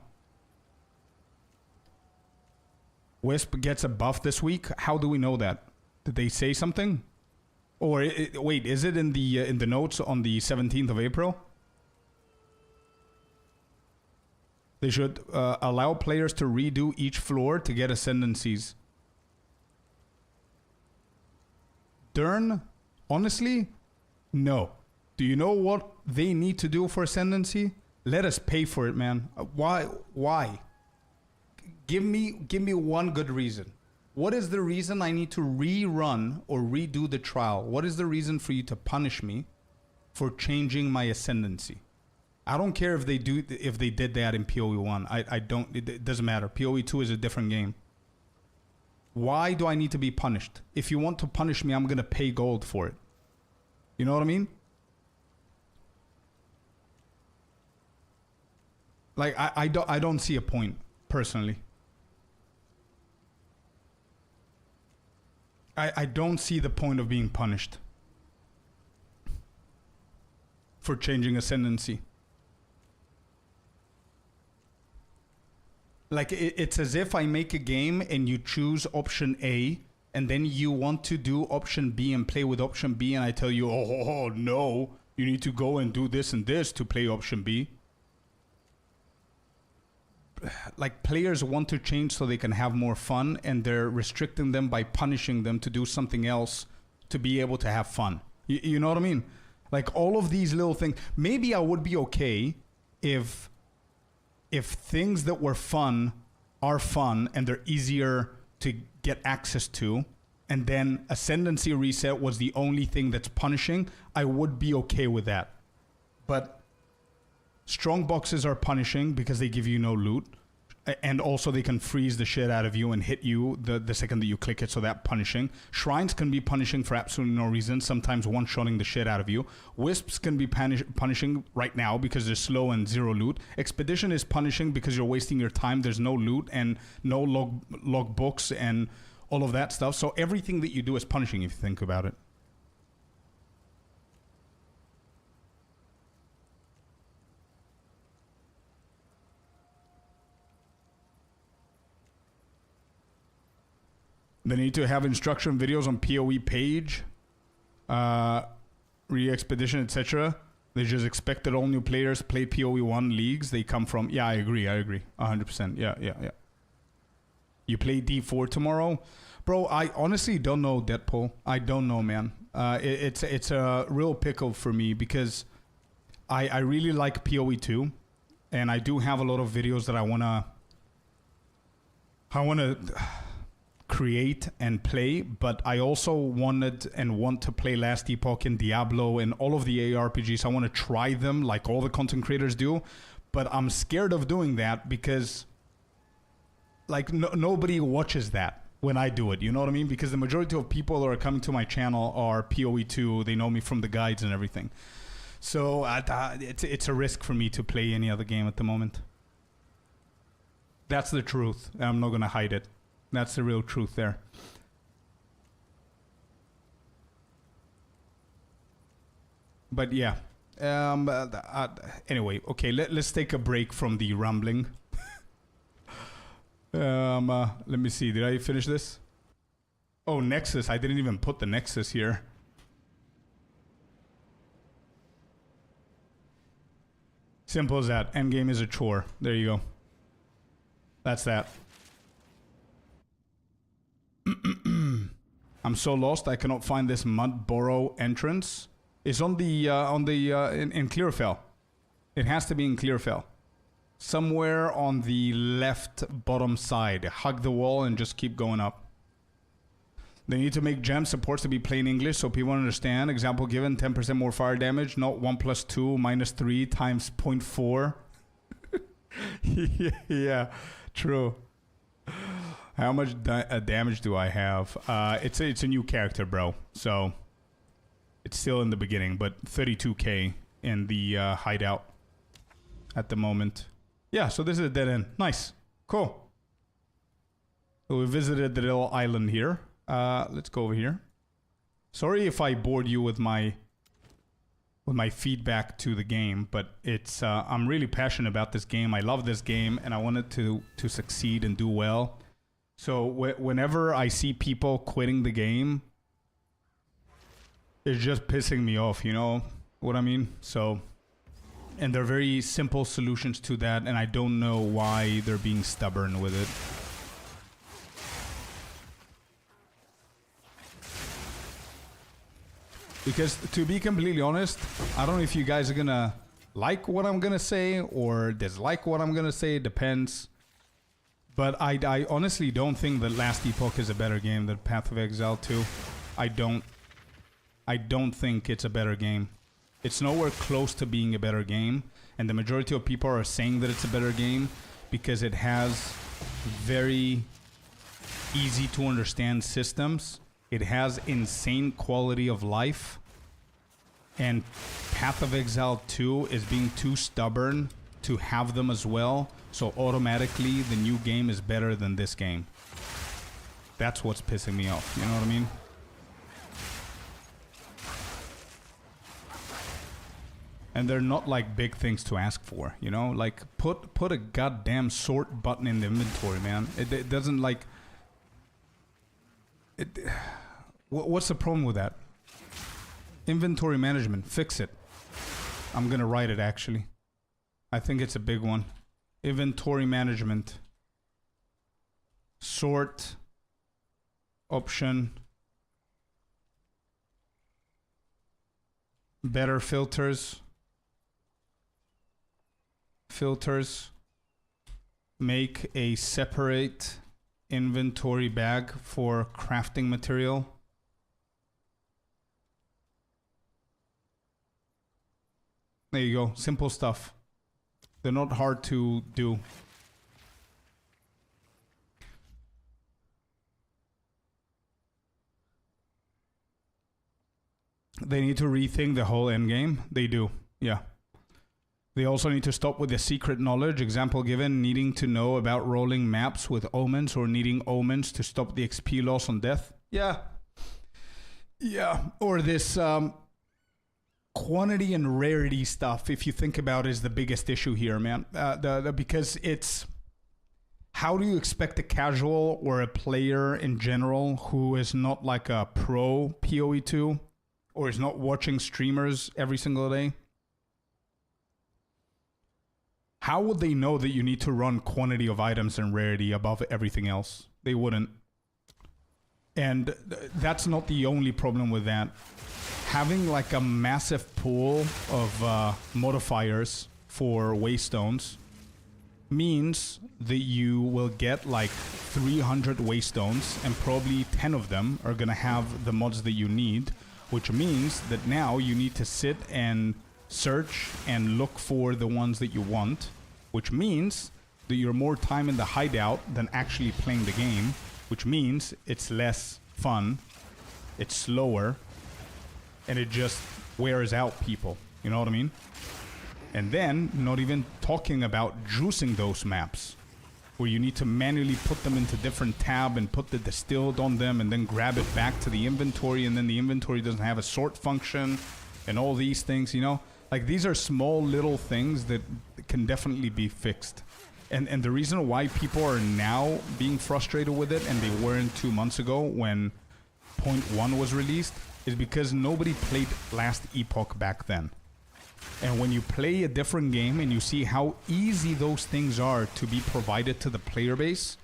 Wisp gets a buff this week. How do we know that? Did they say something? Or wait, is it in the notes on the 17th of April? They should allow players to redo each floor to get ascendancies. Dern, honestly, no. Do you know what they need to do for ascendancy? Let us pay for it, man. Why? Give me one good reason. What is the reason I need to rerun or redo the trial? What is the reason for you to punish me for changing my ascendancy? I don't care if they did that in PoE 1. I don't. It doesn't matter. PoE 2 is a different game. Why do I need to be punished? If you want to punish me, I'm going to pay gold for it. You know what I mean? Like, I don't see a point, personally. I don't see the point of being punished for changing ascendancy. Like, it's as if I make a game and you choose option A, and then you want to do option B and play with option B, and I tell you, oh no, you need to go and do this and this to play option B. Like, players want to change so they can have more fun, and they're restricting them by punishing them to do something else to be able to have fun. You know what I mean? Like, all of these little things. Maybe I would be okay if things that were fun are fun and they're easier to get access to, and then ascendancy reset was the only thing that's punishing, I would be okay with that. But strong boxes are punishing because they give you no loot, and also they can freeze the shit out of you and hit you the second that you click it, so that punishing. Shrines can be punishing for absolutely no reason, sometimes one-shotting the shit out of you. Wisps can be punishing right now because they're slow and zero loot. Expedition is punishing because you're wasting your time, there's no loot and no log books and all of that stuff. So everything that you do is punishing if you think about it. They need to have instruction videos on PoE page, re-expedition, etc. They just expect that all new players play PoE 1 leagues they come from. Yeah, I agree. 100%. Yeah. You play D4 tomorrow? Bro, I honestly don't know, Deadpool. I don't know, man. It's a real pickle for me because I really like PoE 2. And I do have a lot of videos that I wanna create and play, but I also wanted and want to play Last Epoch and Diablo and all of the ARPGs. I want to try them like all the content creators do, but I'm scared of doing that because like nobody watches that when I do it, you know what I mean? Because the majority of people that are coming to my channel are PoE 2, they know me from the guides and everything. So it's a risk for me to play any other game at the moment. That's the truth. I'm not going to hide it. That's the real truth there. But yeah. Anyway, okay, let's take a break from the rambling. Let me see. Did I finish this? Oh, Nexus. I didn't even put the Nexus here. Simple as that. Endgame is a chore. There you go. That's that. I'm so lost. I cannot find this mud burrow entrance. It's on the in Clearfell. It has to be in Clearfell. Somewhere on the left bottom side. Hug the wall and just keep going up. They need to make gem supports to be plain English so people understand. Example given: 10% more fire damage, not 1 + 2 - 3 times 0.4. Yeah, true. How much damage do I have? It's a new character, bro. So it's still in the beginning, but 32k in the hideout at the moment. Yeah, so this is a dead end. Nice. Cool. So we visited the little island here. Let's go over here. Sorry if I bored you with my feedback to the game, but it's I'm really passionate about this game. I love this game, and I want it to succeed and do well. So whenever I see people quitting the game, it's just pissing me off, you know what I mean? So, and they're very simple solutions to that, and I don't know why they're being stubborn with it. Because to be completely honest, I don't know if you guys are gonna like what I'm gonna say or dislike what I'm gonna say, it depends. But I honestly don't think that Last Epoch is a better game than Path of Exile 2. I don't think it's a better game. It's nowhere close to being a better game, and the majority of people are saying that it's a better game because it has very easy to understand systems. It has insane quality of life. And Path of Exile 2 is being too stubborn to have them as well. So automatically the new game is better than this game. That's what's pissing me off. You know what I mean? And they're not like big things to ask for, you know? Like put a goddamn sort button in the inventory, man. It doesn't like... What's the problem with that? Inventory management, fix it. I'm gonna write it actually. I think it's a big one. Inventory management. Sort. Option. Better filters. Filters. Make a separate inventory bag for crafting material. There you go. Simple stuff. They're not hard to do. They need to rethink the whole endgame. They do. Yeah. They also need to stop with the secret knowledge. Example given, needing to know about rolling maps with omens or needing omens to stop the XP loss on death. Yeah. Yeah. Or this quantity and rarity stuff, if you think about it, is the biggest issue here, man. Because it's... How do you expect a casual or a player in general who is not like a pro PoE2 or is not watching streamers every single day? How would they know that you need to run quantity of items and rarity above everything else? They wouldn't. And that's not the only problem with that. Having like a massive pool of modifiers for waystones means that you will get like 300 waystones and probably 10 of them are gonna have the mods that you need, which means that now you need to sit and search and look for the ones that you want, which means that you're more time in the hideout than actually playing the game, which means it's less fun, it's slower, and it just wears out people. You know what I mean? And then, not even talking about juicing those maps, where you need to manually put them into different tab and put the distilled on them and then grab it back to the inventory, and then the inventory doesn't have a sort function and all these things, you know? Like, these are small little things that can definitely be fixed. And the reason why people are now being frustrated with it, and they weren't 2 months ago when Point 1 was released, is because nobody played Last Epoch back then. And when you play a different game and you see how easy those things are to be provided to the player base,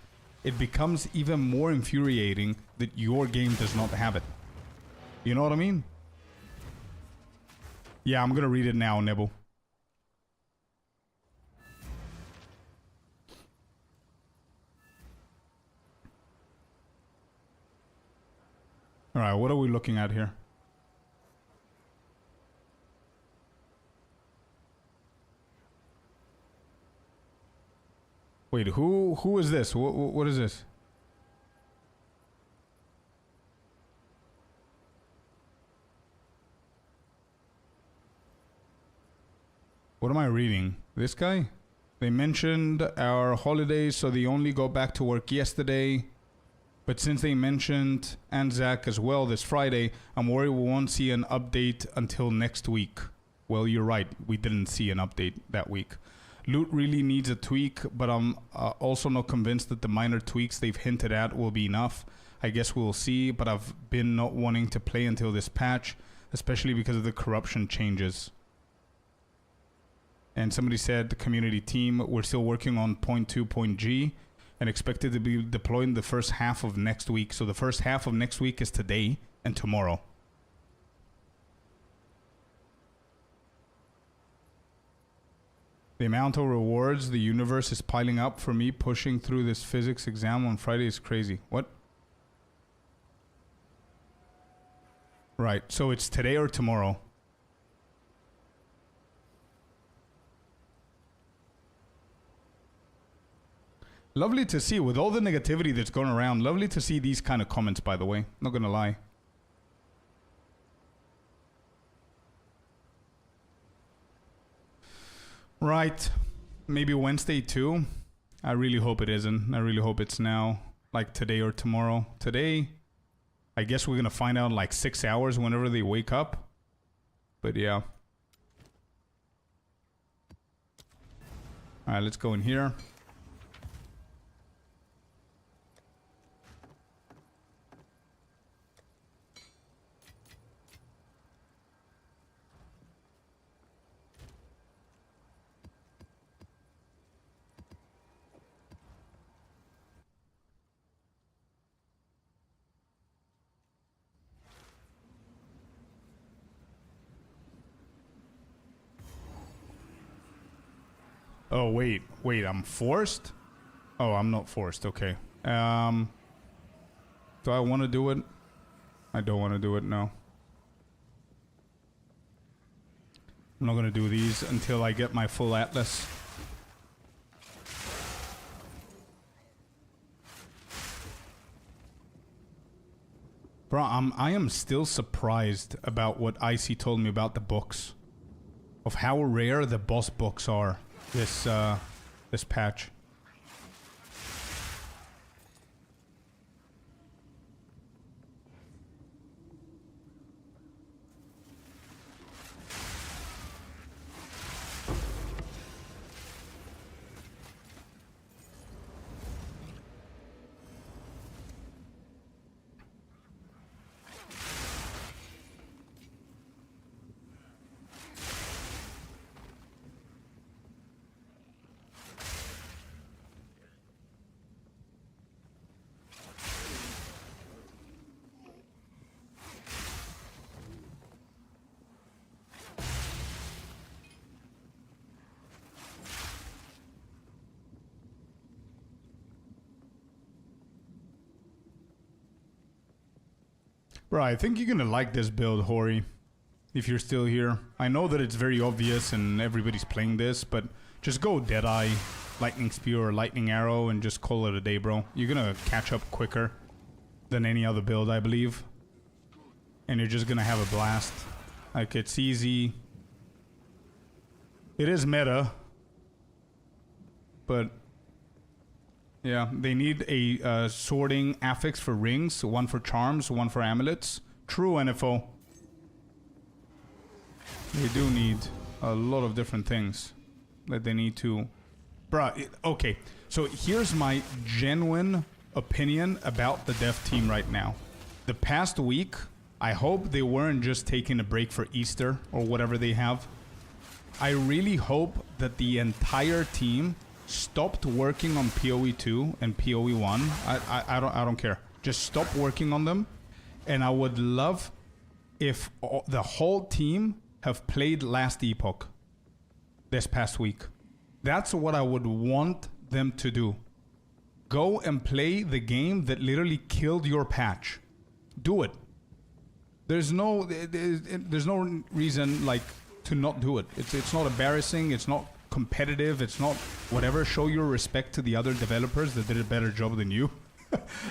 it becomes even more infuriating that your game does not have it. You know what I mean? Yeah, I'm gonna read it now, Nibble. Alright, what are we looking at here? Wait, who is this? What is this? What am I reading? This guy? They mentioned our holidays, so they only go back to work yesterday. But since they mentioned Anzac as well this Friday, I'm worried we won't see an update until next week. Well, you're right. We didn't see an update that week. Loot really needs a tweak, but I'm also not convinced that the minor tweaks they've hinted at will be enough. I guess we'll see, but I've been not wanting to play until this patch, especially because of the corruption changes. And somebody said, the community team, we're still working on point 2, point G, and expected to be deployed in the first half of next week. So the first half of next week is today and tomorrow. The amount of rewards the universe is piling up for me pushing through this physics exam on Friday is crazy. What? Right, so it's today or tomorrow. Lovely to see, with all the negativity that's going around, lovely to see these kind of comments, by the way. Not gonna lie. Right. Maybe Wednesday too. I really hope it isn't. I really hope it's now. Like today or tomorrow. Today, I guess we're gonna find out in like 6 hours whenever they wake up. But yeah. Alright, let's go in here. Oh, wait, I'm forced? Oh, I'm not forced, okay. Do I want to do it? I don't want to do it, no. I'm not going to do these until I get my full atlas. Bro, I am still surprised about what Icy told me about the books. Of how rare the boss books are. This patch. Bro, I think you're gonna like this build, Hori. If you're still here. I know that it's very obvious and everybody's playing this, but just go Deadeye, Lightning Spear, or Lightning Arrow and just call it a day, bro. You're gonna catch up quicker than any other build, I believe. And you're just gonna have a blast. Like, it's easy. It is meta. But... yeah, they need a sorting affix for rings, one for charms, one for amulets. True, NFO. They do need a lot of different things that they need to... Bruh, okay. So here's my genuine opinion about the dev team right now. The past week, I hope they weren't just taking a break for Easter or whatever they have. I really hope that the entire team stopped working on PoE 2 and PoE 1. I don't care. Just stop working on them. And I would love if the whole team have played Last Epoch this past week. That's what I would want them to do. Go and play the game that literally killed your patch. Do it. There's no reason like to not do it. It's not embarrassing. It's not competitive. It's not whatever. Show your respect to the other developers that did a better job than you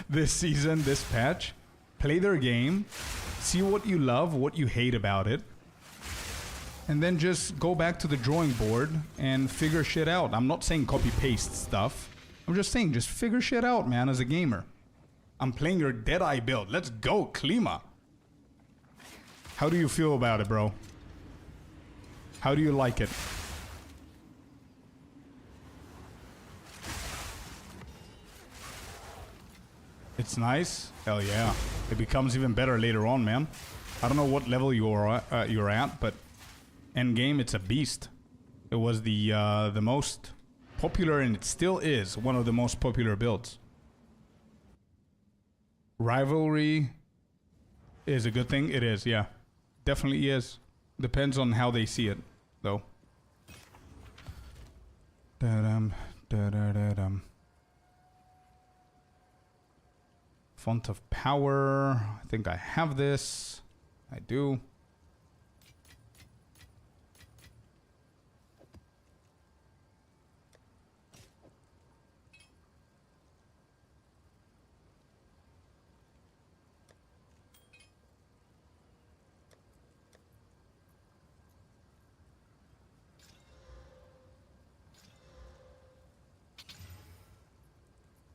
this season, this patch. Play their game. See what you love, what you hate about it. And then just go back to the drawing board and figure shit out. I'm not saying copy-paste stuff. I'm just saying just figure shit out, man, as a gamer. I'm playing your Deadeye build. Let's go, Klima. How do you feel about it, bro? How do you like it? It's nice? Hell yeah. It becomes even better later on, man. I don't know what level you're at, but endgame, it's a beast. It was the most popular, and it still is one of the most popular builds. Rivalry is a good thing. It is, yeah. Definitely is. Depends on how they see it, though. Da-dum, da-da-da-dum. Font of Power. I think I have this. I do.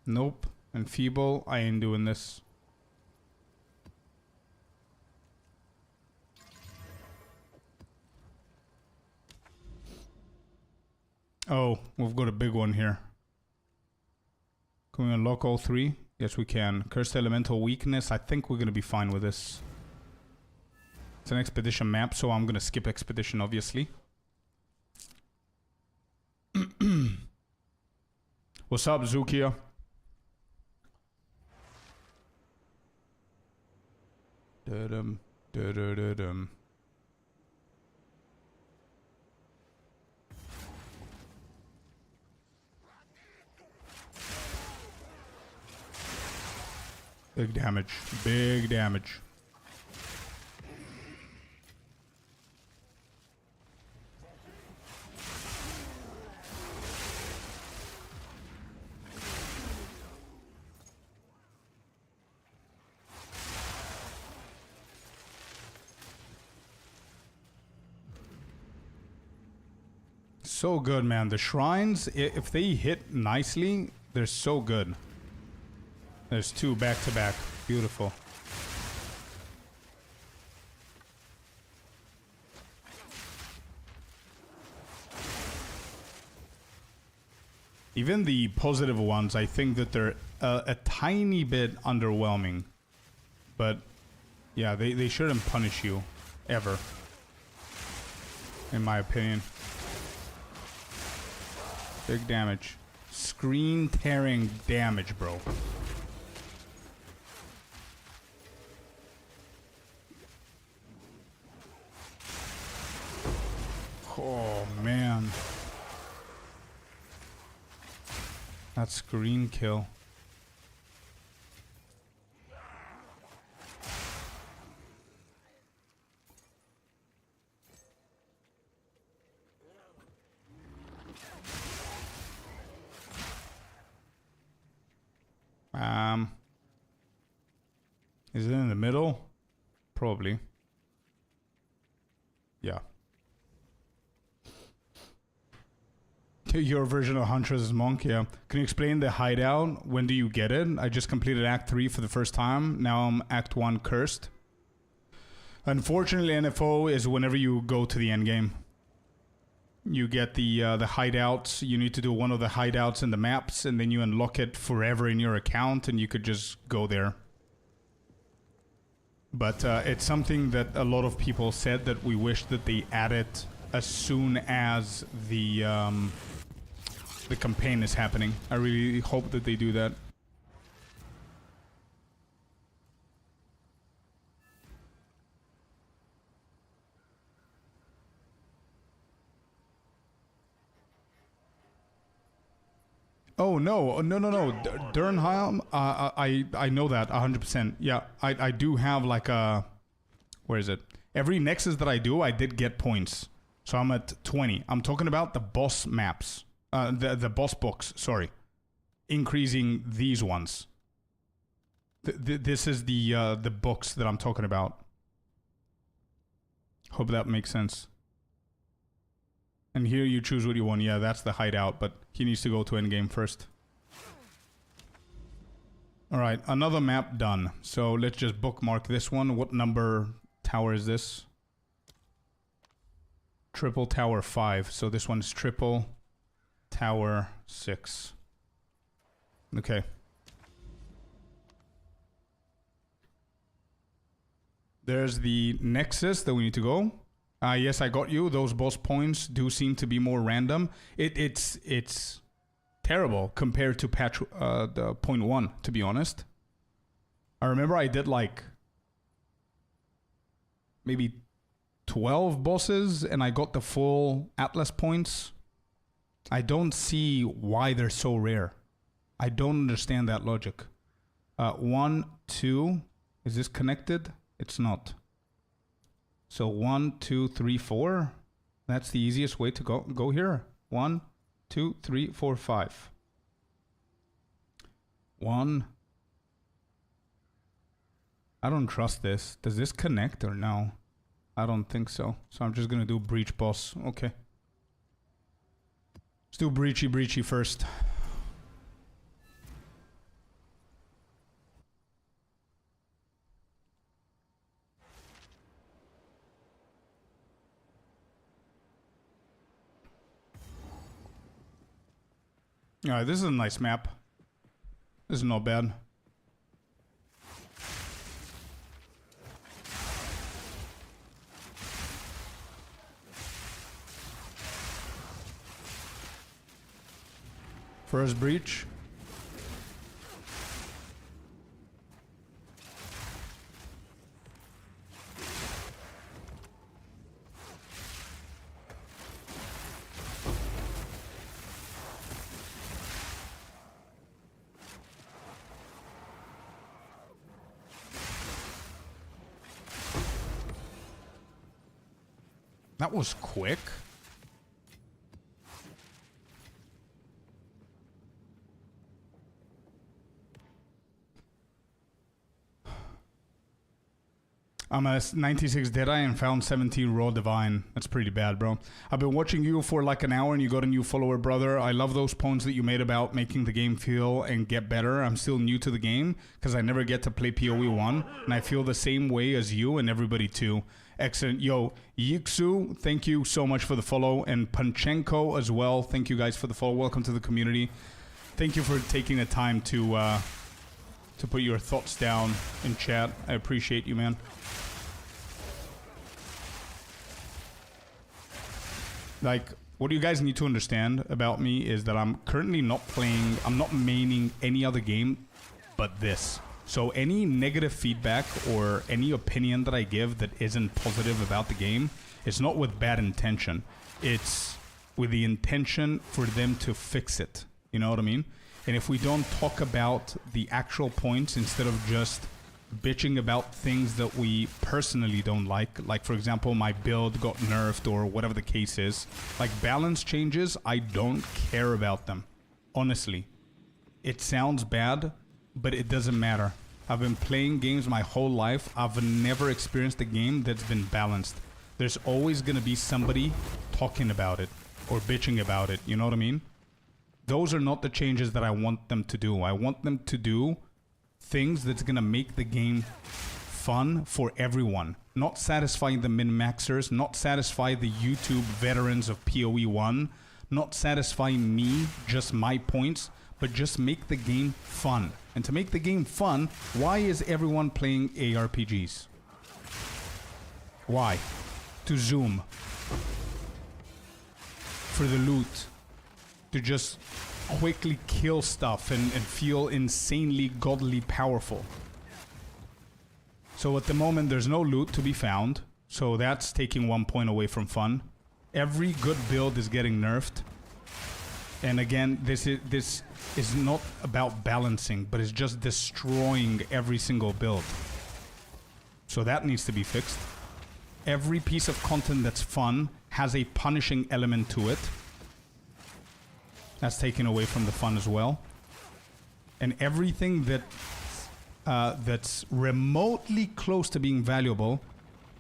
Nope. Enfeeble, I ain't doing this. Oh, we've got a big one here. Can we unlock all three? Yes, we can. Cursed Elemental Weakness. I think we're going to be fine with this. It's an expedition map, so I'm going to skip expedition, obviously. What's up, Zukia? Da-dum, da-da-da-dum. Big damage. Big damage. So good, man. The shrines, if they hit nicely, they're so good. There's two back to back. Beautiful. Even the positive ones, I think that they're a tiny bit underwhelming. But yeah, they shouldn't punish you ever, in my opinion. Big damage. Screen tearing damage, bro. Oh, man. That screen kill. Is it in the middle? Probably. Yeah. Your version of Huntress Monk, yeah. Can you explain the hideout? When do you get it? I just completed Act 3 for the first time. Now I'm Act 1 cursed. Unfortunately, NFO is whenever you go to the end game. You get the hideouts. You need to do one of the hideouts in the maps, and then you unlock it forever in your account, and you could just go there. But it's something that a lot of people said that we wish that they added as soon as the campaign is happening. I really hope that they do that. Oh no, Durnheim. I know that 100%. Yeah, I do have like a, where is it? Every Nexus that I do, I did get points. So I'm at 20. I'm talking about the boss maps, the boss books. Sorry, increasing these ones. This is the books that I'm talking about. Hope that makes sense. And here you choose what you want. Yeah, that's the hideout, but he needs to go to endgame first. Alright, another map done. So let's just bookmark this one. What number tower is this? Triple Tower 5. So this one's Triple Tower 6. Okay. There's the Nexus that we need to go. Yes, I got you. Those boss points do seem to be more random. It's terrible compared to patch the 0.1, to be honest. I remember I did like maybe 12 bosses and I got the full Atlas points. I don't see why they're so rare. I don't understand that logic. 1, 2. Is this connected? It's not. So 1, 2, 3, 4. That's the easiest way to go here. 1, 2, 3, 4, 5. 1. I don't trust this. Does this connect or no? I don't think so. So I'm just gonna do breach boss. Okay. Let's do breachy first. Alright, this is a nice map. This is not bad. First breach. That was quick. I'm a 96 Deadeye and found 17 Raw Divine. That's pretty bad, bro. I've been watching you for like an hour and you got a new follower, brother. I love those points that you made about making the game feel and get better. I'm still new to the game because I never get to play PoE 1. And I feel the same way as you and everybody too. Excellent. Yo, Yiksu, thank you so much for the follow. And Panchenko as well. Thank you guys for the follow. Welcome to the community. Thank you for taking the time to put your thoughts down in chat. I appreciate you, man. Like, what you guys need to understand about me is that I'm currently not playing, I'm not maining any other game but this. So any negative feedback or any opinion that I give that isn't positive about the game, it's not with bad intention. It's with the intention for them to fix it. You know what I mean? And if we don't talk about the actual points instead of just bitching about things that we personally don't like for example, my build got nerfed or whatever the case is, like balance changes, I don't care about them. Honestly, it sounds bad, but it doesn't matter. I've been playing games my whole life. I've never experienced a game that's been balanced. There's always gonna be somebody talking about it or bitching about it, you know what I mean? Those are not the changes that I want them to do. I want them to do things that's gonna make the game fun for everyone. Not satisfy the min-maxers, not satisfy the YouTube veterans of PoE 1, not satisfy me, just my points, but just make the game fun. And to make the game fun, why is everyone playing ARPGs? Why? To zoom. For the loot. To just quickly kill stuff and feel insanely godly powerful. So at the moment there's no loot to be found, so that's taking 1 point away from fun. Every good build is getting nerfed. And again, this is not about balancing, but it's just destroying every single build. So that needs to be fixed. Every piece of content that's fun has a punishing element to it. That's taken away from the fun as well. And everything that that's remotely close to being valuable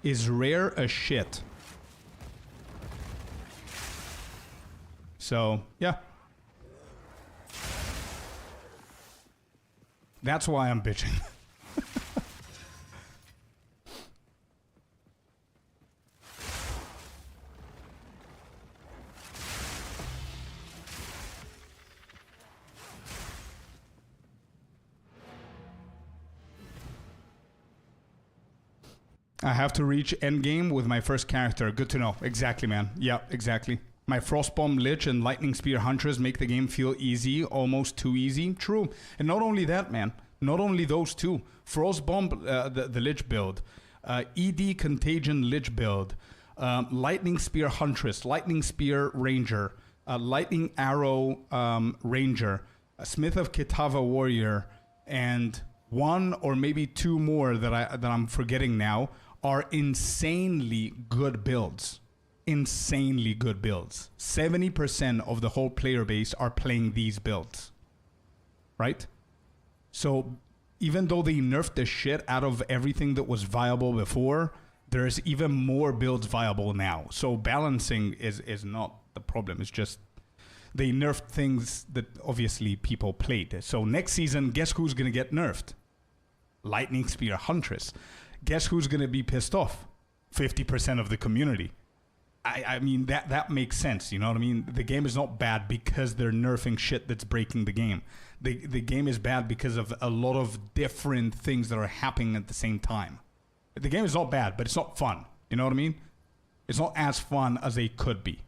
is rare as shit. So, yeah. That's why I'm bitching. I have to reach endgame with my first character. Good to know. Exactly, man. Yeah, exactly. My Frostbomb Lich and Lightning Spear Huntress make the game feel easy, almost too easy. True. And not only that, man. Not only those two. Frostbomb, the Lich build. ED Contagion Lich build. Lightning Spear Huntress. Lightning Spear Ranger. Lightning Arrow Ranger. Smith of Kitava Warrior. And one or maybe two more that I'm forgetting now are insanely good builds. Insanely good builds. 70% of the whole player base are playing these builds. Right? So even though they nerfed the shit out of everything that was viable before, there's even more builds viable now. So balancing is not the problem. It's just they nerfed things that obviously people played. So next season, guess who's going to get nerfed? Lightning Spear Huntress. Guess who's going to be pissed off? 50% of the community. I mean, that makes sense, you know what I mean? The game is not bad because they're nerfing shit that's breaking the game. The game is bad because of a lot of different things that are happening at the same time. The game is not bad, but it's not fun. You know what I mean? It's not as fun as they could be.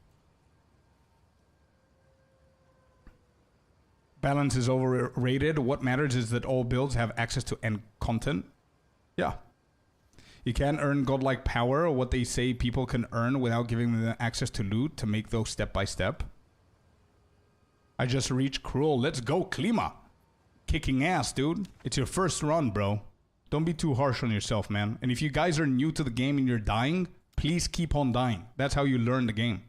Balance is overrated. What matters is that all builds have access to end content. Yeah. You can't earn godlike power or what they say people can earn without giving them access to loot to make those step by step. I just reached Cruel. Let's go, Klima. Kicking ass, dude. It's your first run, bro. Don't be too harsh on yourself, man. And if you guys are new to the game and you're dying, please keep on dying. That's how you learn the game.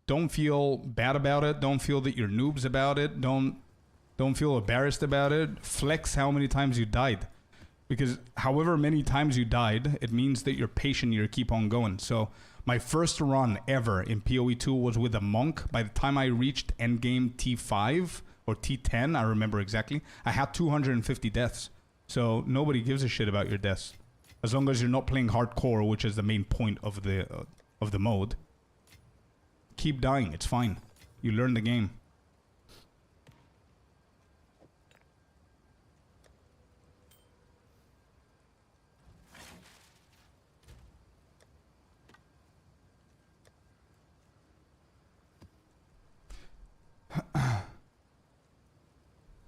Don't feel bad about it. Don't feel that you're noobs about it. Don't feel embarrassed about it. Flex how many times you died. Because however many times you died, it means that you're patient, you keep on going. So my first run ever in PoE 2 was with a monk. By the time I reached endgame T5 or T10, I remember exactly, I had 250 deaths. So nobody gives a shit about your deaths. As long as you're not playing hardcore, which is the main point of the mode. Keep dying, it's fine. You learn the game.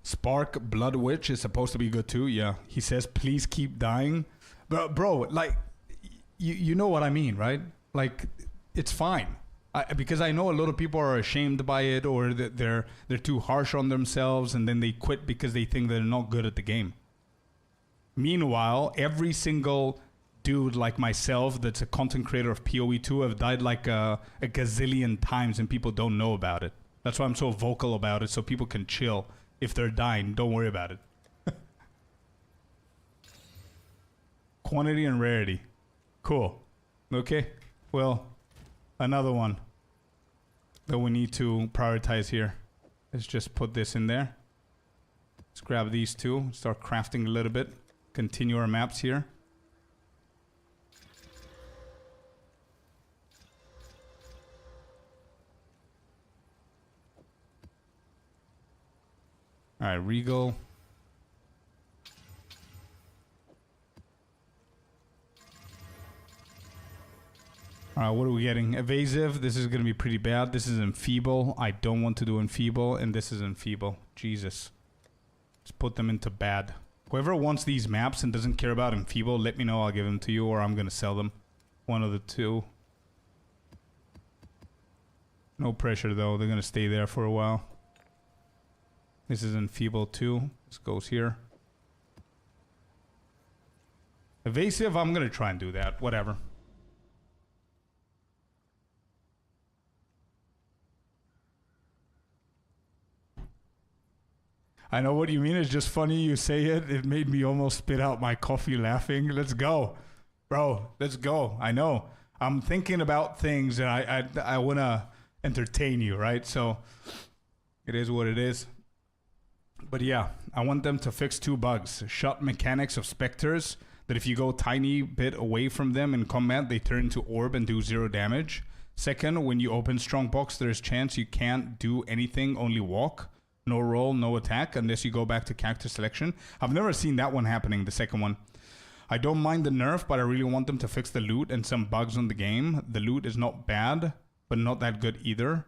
Spark Blood Witch is supposed to be good too. Yeah, he says please keep dying, but bro, like you know what I mean, right? Like it's fine. Because I know a lot of people are ashamed by it, or that they're too harsh on themselves, and then they quit because they think they're not good at the game. Meanwhile, every single dude like myself that's a content creator of PoE 2 have died like a gazillion times, and people don't know about it. That's why I'm so vocal about it, so people can chill. If they're dying, don't worry about it. Quantity and rarity. Cool. Okay. Well, another one that we need to prioritize here. Let's just put this in there. Let's grab these two. Start crafting a little bit. Continue our maps here. All right, Regal. All right, what are we getting? Evasive. This is going to be pretty bad. This is Enfeeble. I don't want to do Enfeeble, and this is Enfeeble. Jesus. Let's put them into bad. Whoever wants these maps and doesn't care about Enfeeble, let me know. I'll give them to you, or I'm going to sell them. One of the two. No pressure, though. They're going to stay there for a while. This is Enfeeble too. This goes here. Evasive, I'm gonna try and do that. Whatever. I know what you mean. It's just funny you say it. It made me almost spit out my coffee laughing. Let's go. Bro, let's go. I know. I'm thinking about things and I wanna entertain you, right? So it is what it is. But yeah, I want them to fix two bugs. Shot mechanics of specters, that if you go tiny bit away from them in combat, they turn into orb and do 0 damage. Second, when you open strongbox, there's chance you can't do anything, only walk. No roll, no attack, unless you go back to character selection. I've never seen that one happening, the second one. I don't mind the nerf, but I really want them to fix the loot and some bugs on the game. The loot is not bad, but not that good either.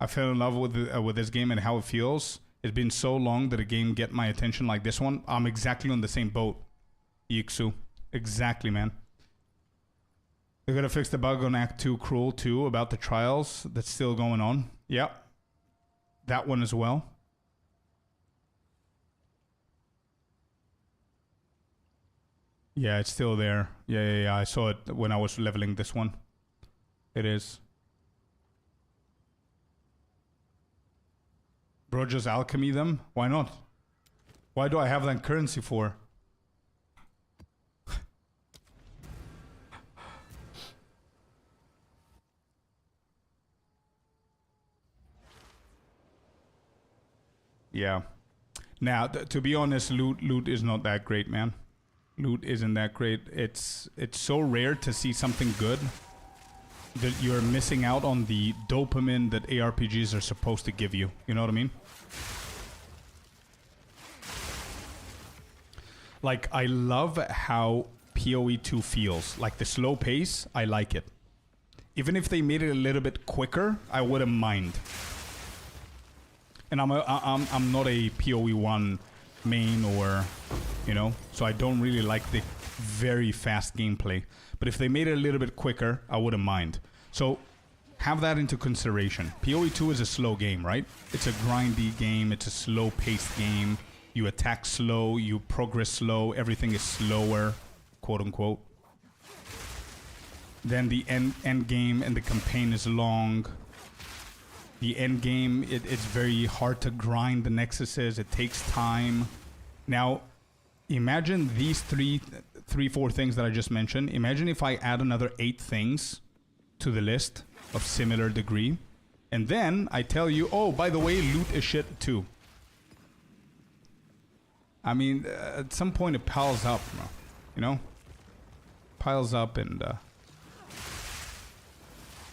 I fell in love with this game and how it feels. It's been so long that a game get my attention like this one. I'm exactly on the same boat, Yixu. Exactly, man. They're gonna fix the bug on Act 2 Cruel 2 about the trials that's still going on. Yep. That one as well. Yeah, it's still there. Yeah. I saw it when I was leveling this one. It is. Bro, just alchemy them? Why not? Why do I have that currency for? Yeah. Now, to be honest, loot is not that great, man. Loot isn't that great. It's so rare to see something good. that you're missing out on the dopamine that ARPGs are supposed to give you. You know what I mean? Like, I love how PoE 2 feels. Like, the slow pace, I like it. Even if they made it a little bit quicker, I wouldn't mind. And I'm not a PoE 1 main or, you know, so I don't really like the very fast gameplay. But if they made it a little bit quicker, I wouldn't mind. So have that into consideration. PoE 2 is a slow game, right? It's a grindy game. It's a slow-paced game. You attack slow. You progress slow. Everything is slower, quote-unquote. Then the end game and the campaign is long. The end game, it's very hard to grind the nexuses. It takes time. Now, imagine these four things that I just mentioned. Imagine if I add another 8 things to the list of similar degree. And then I tell you, oh, by the way, loot is shit too. I mean, at some point it piles up, you know? Piles up and...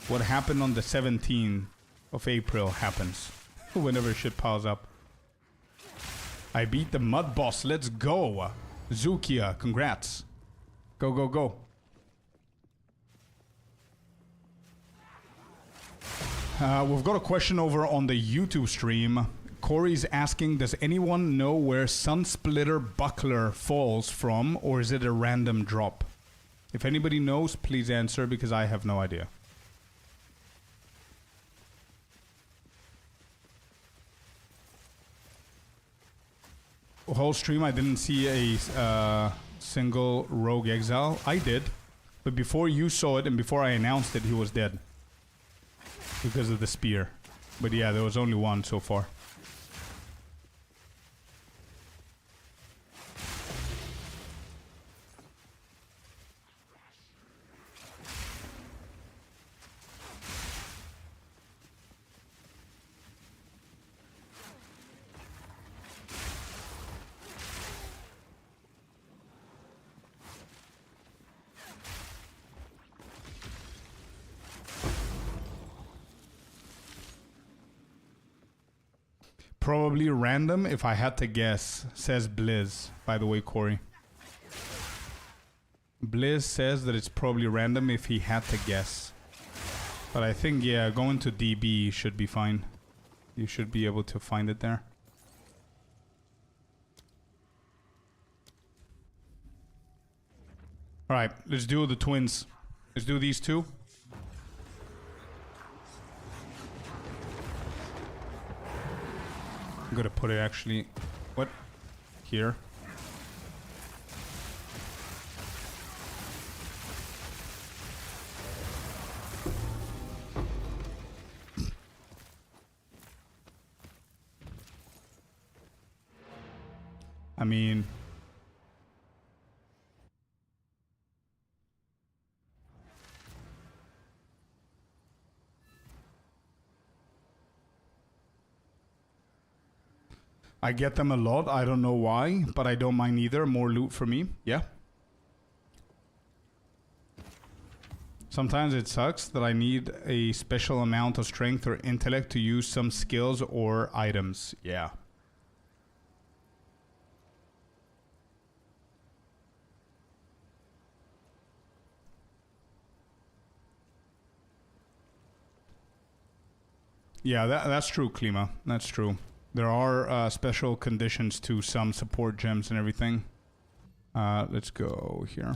what happened on the 17th of April happens. Whenever shit piles up. I beat the mud boss. Let's go. Zukia, congrats. Go, go, go. We've got a question over on the YouTube stream. Corey's asking, does anyone know where Sunsplitter Buckler falls from, or is it a random drop? If anybody knows, please answer, because I have no idea. Whole stream I didn't see a single rogue exile. I did, but before you saw it and before I announced it, he was dead because of the spear. But yeah, there was only one so far. Probably random if I had to guess, says Blizz. By the way, Corey. Blizz says that it's probably random if he had to guess. But I think, yeah, going to DB should be fine. You should be able to find it there. Alright, let's do the twins. Let's do these two. I'm gonna put it actually... What? Here. I mean... I get them a lot. I don't know why, but I don't mind either. More loot for me. Yeah. Sometimes it sucks that I need a special amount of strength or intellect to use some skills or items. Yeah. Yeah, that's true, Klima. That's true. There are special conditions to some support gems and everything. Let's go here.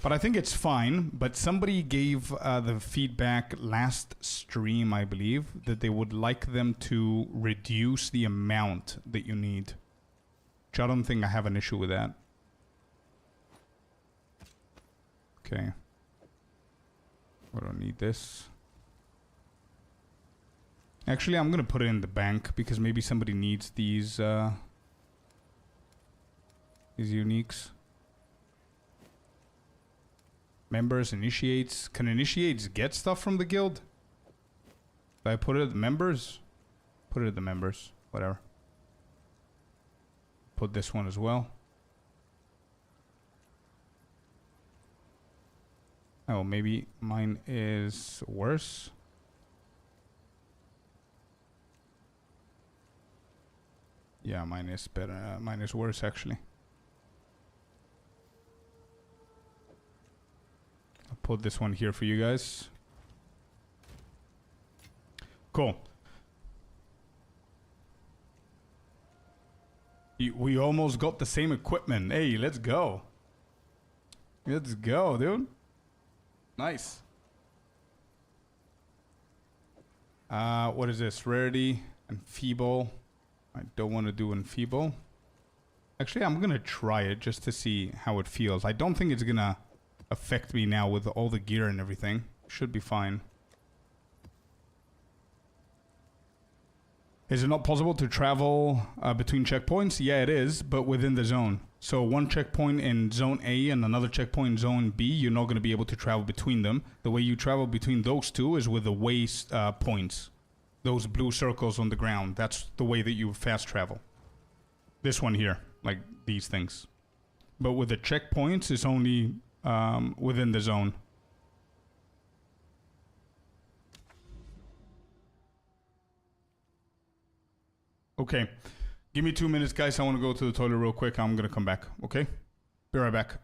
But I think it's fine. But somebody gave the feedback last stream, I believe, that they would like them to reduce the amount that you need. Which I don't think I have an issue with that. Okay. I don't need this. Actually, I'm gonna put it in the bank because maybe somebody needs these uniques. Members, initiates. Can initiates get stuff from the guild? Did I put it at the members? Put it at the members. Whatever. Put this one as well. Oh, maybe mine is worse. Yeah, mine is better. Mine is worse, actually. I'll put this one here for you guys. Cool. We almost got the same equipment. Hey, let's go. Let's go, dude. Nice. What is this? Rarity and feeble. I don't want to do enfeeble. Actually, I'm gonna try it just to see how it feels. I don't think it's gonna affect me now with all the gear and everything. Should be fine. Is it not possible to travel between checkpoints? Yeah, it is, but within the zone. So one checkpoint in zone A and another checkpoint in zone B, you're not going to be able to travel between them. The way you travel between those two is with the way points. Those blue circles on the ground. That's the way that you fast travel. This one here, like these things. But with the checkpoints, it's only within the zone. Okay. Give me 2 minutes, guys. I want to go to the toilet real quick. I'm going to come back. Okay? Be right back.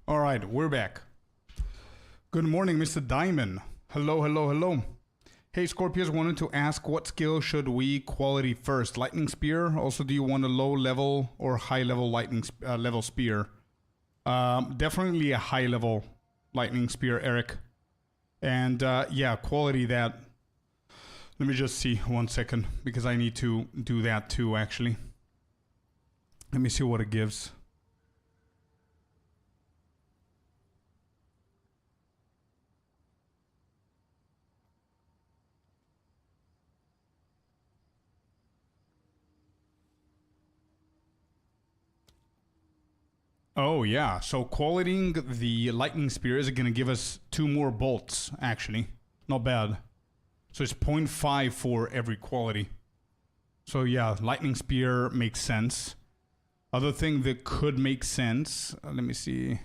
All right, we're back. Good morning, Mr. Diamond. Hello, hello, hello. Hey, Scorpius, wanted to ask what skill should we quality first? Lightning Spear? Also, do you want a low level or high level lightning level spear? Definitely a high level lightning spear, Eric. And yeah, quality that. Let me just see 1 second because I need to do that too, actually. Let me see what it gives. Oh yeah, so qualitying the lightning spear is going to give us 2 more bolts, actually. Not bad. So it's 0.5 for every quality. So yeah, lightning spear makes sense. Other thing that could make sense, let me see.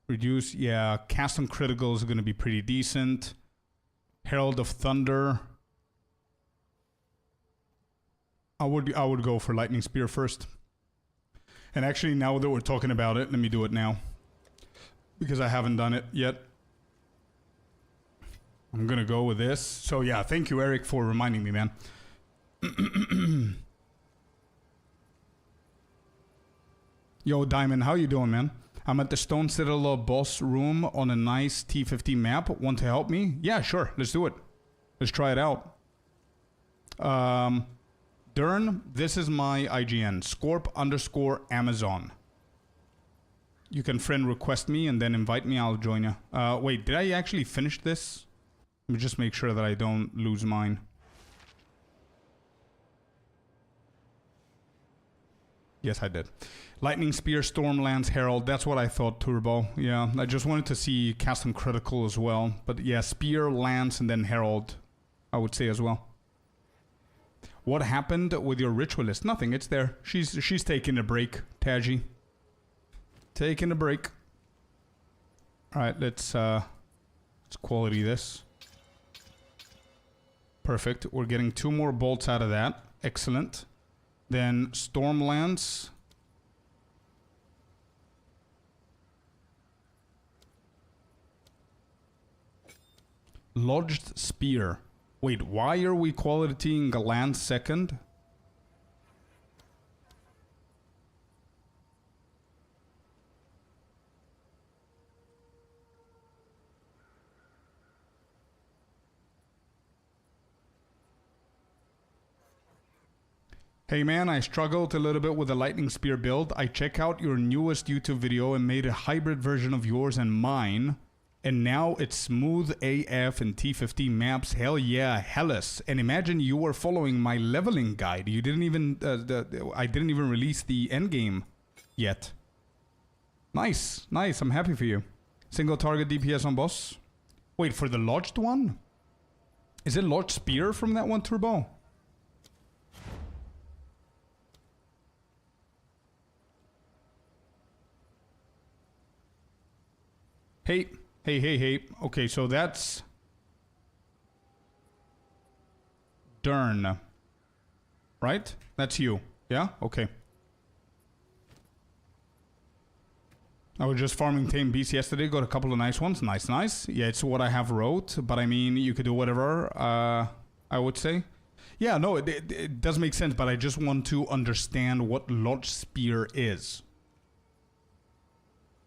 Reduce, yeah, cast on critical is going to be pretty decent. Herald of Thunder. I would go for lightning spear first. And actually, now that we're talking about it, let me do it now. Because I haven't done it yet. I'm gonna go with this. So yeah, thank you, Eric, for reminding me, man. Yo, Diamond, how you doing, man? I'm at the Stone Citadel boss room on a nice T50 map. Want to help me? Yeah, sure. Let's do it. Let's try it out. Dern, this is my IGN. Scorp_Amazon. You can friend request me and then invite me. I'll join you. Wait, did I actually finish this? Let me just make sure that I don't lose mine. Yes, I did. Lightning Spear, Stormlands, Herald. That's what I thought, Turbo. Yeah, I just wanted to see cast on critical as well. But yeah, Spear, Lance, and then Herald, I would say as well. What happened with your ritualist? Nothing, it's there. She's taking a break, Taji. Taking a break. Alright, let's quality this. Perfect. We're getting 2 more bolts out of that. Excellent. Then Stormlands. Lodged Spear. Wait, why are we qualitying a lance second? Hey man, I struggled a little bit with the lightning spear build. I check out your newest YouTube video and made a hybrid version of yours and mine. And now it's smooth AF and T50 maps. Hell yeah, Hellas. And imagine you were following my leveling guide. You didn't even, I didn't even release the endgame yet. Nice, nice. I'm happy for you. Single target DPS on boss. Wait, for the lodged one? Is it lodged spear from that one, Turbo? Hey. Hey. Okay, so that's Dern. Right? That's you. Yeah? Okay. I was just farming tame beasts yesterday. Got a couple of nice ones. Nice. Yeah, it's what I have wrote. But I mean, you could do whatever, I would say. Yeah, no, it does make sense. But I just want to understand what Lodge Spear is.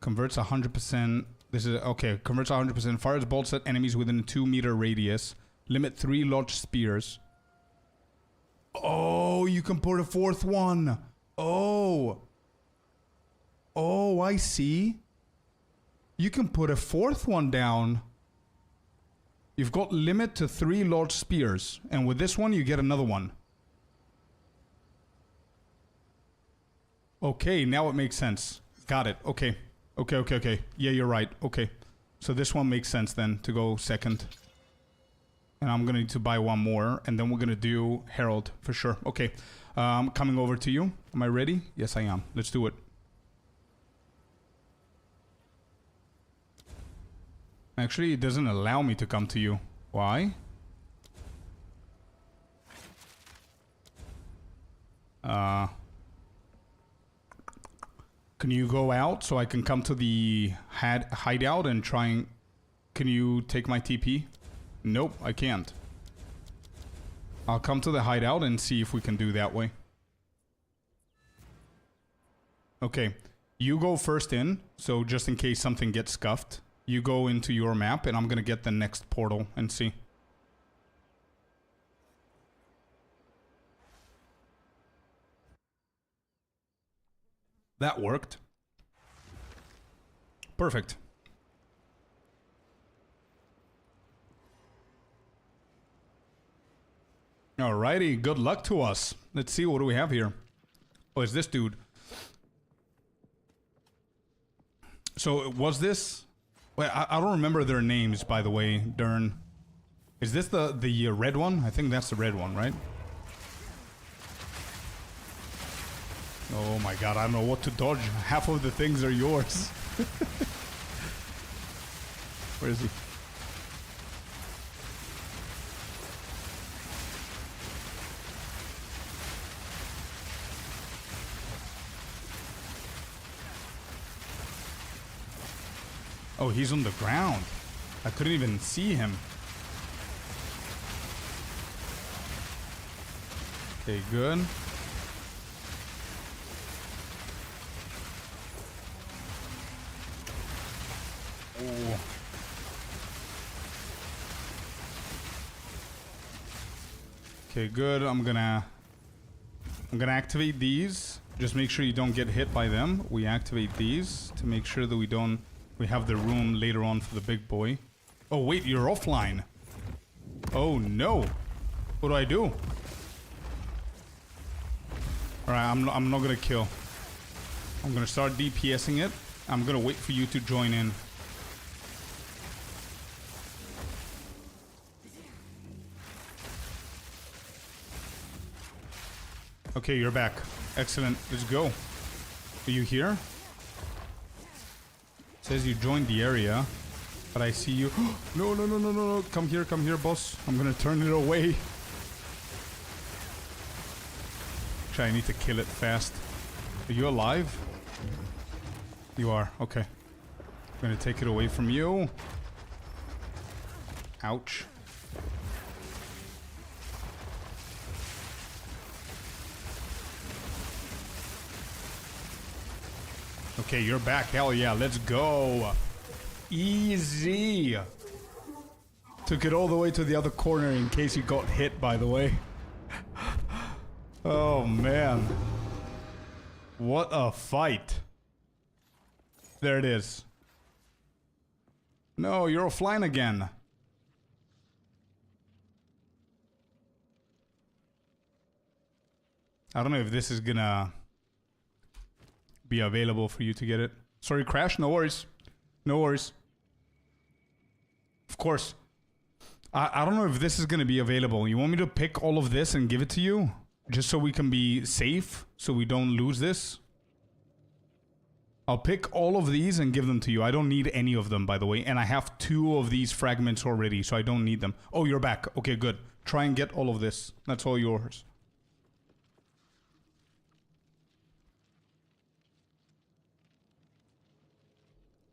Converts 100%... This is, okay, converts 100%. Fires bolts at enemies within a 2-meter radius. Limit 3 lodged spears. Oh, you can put a 4th one. Oh. Oh, I see. You can put a 4th one down. You've got limit to 3 lodged spears. And with this one, you get another one. Okay, now it makes sense. Got it. Okay. Okay. Yeah, you're right. Okay. So this one makes sense then to go second. And I'm gonna need to buy 1 more. And then we're gonna do Herald for sure. Okay. Coming over to you. Am I ready? Yes, I am. Let's do it. Actually, it doesn't allow me to come to you. Why? Can you go out so I can come to the hideout and try and... Can you take my TP? Nope, I can't. I'll come to the hideout and see if we can do that way. Okay, you go first in, so just in case something gets scuffed, you go into your map and I'm gonna get the next portal and see. That worked. Perfect. Alrighty, good luck to us. Let's see, what do we have here? Oh, it's this dude. So, was this... Wait, I don't remember their names, by the way, Dern. Is this the red one? I think that's the red one, right? Oh my god, I don't know what to dodge. Half of the things are yours. Where is he? Oh, he's on the ground. I couldn't even see him. Okay, good. Oh. Okay, good. I'm gonna activate these. Just make sure you don't get hit by them. We activate these to make sure that we have the room later on for the big boy. Oh wait, you're offline. Oh no. What do I do? Alright, I'm not gonna kill. I'm gonna start DPSing it. I'm gonna wait for you to join in. Okay, you're back. Excellent. Let's go. Are you here? It says you joined the area, but I see you. No, no, no, no, no, no. Come here, boss. I'm gonna turn it away. Actually, I need to kill it fast. Are you alive? You are. Okay. I'm gonna take it away from you. Ouch. Okay, you're back. Hell yeah, let's go. Easy. Took it all the way to the other corner in case you got hit, by the way. Oh, man. What a fight. There it is. No, you're offline again. I don't know if this is gonna be available for you to get it. Sorry, Crash. No worries. No worries. Of course. I don't know if this is going to be available. You want me to pick all of this and give it to you? Just so we can be safe? So we don't lose this? I'll pick all of these and give them to you. I don't need any of them, by the way. And I have 2 of these fragments already, so I don't need them. Oh, you're back. Okay, good. Try and get all of this. That's all yours.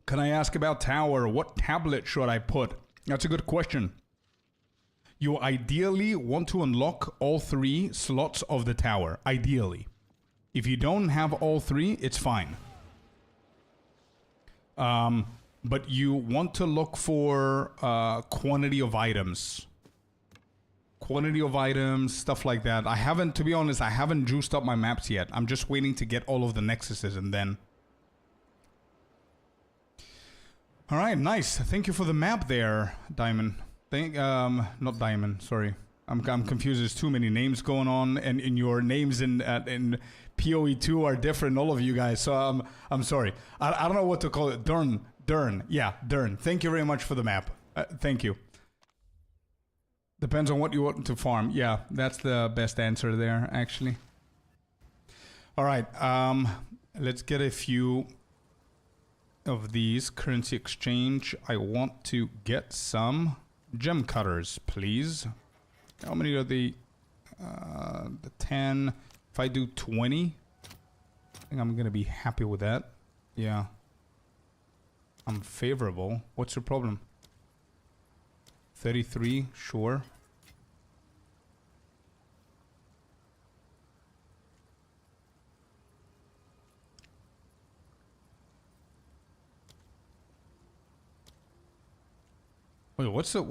Can I ask about tower? What tablet should I put? That's a good question. You ideally want to unlock all 3 slots of the tower. Ideally. If you don't have all 3, it's fine. But you want to look for quantity of items. Quantity of items, stuff like that. I haven't, to be honest, I haven't juiced up my maps yet. I'm just waiting to get all of the nexuses and then... Alright, nice. Thank you for the map there, Diamond. Not Diamond, sorry. I'm confused. There's too many names going on, and in your names in PoE2 are different, all of you guys. So I'm sorry. I don't know what to call it. Dern. Yeah, Dern. Thank you very much for the map. Thank you. Depends on what you want to farm. Yeah, that's the best answer there, actually. Alright, let's get a few of these. Currency exchange. I want to get some gem cutters, please. How many are the 10? If I do 20, I think I'm gonna be happy with that. Yeah. I'm favorable. What's your problem? 33, sure. Wait, what's the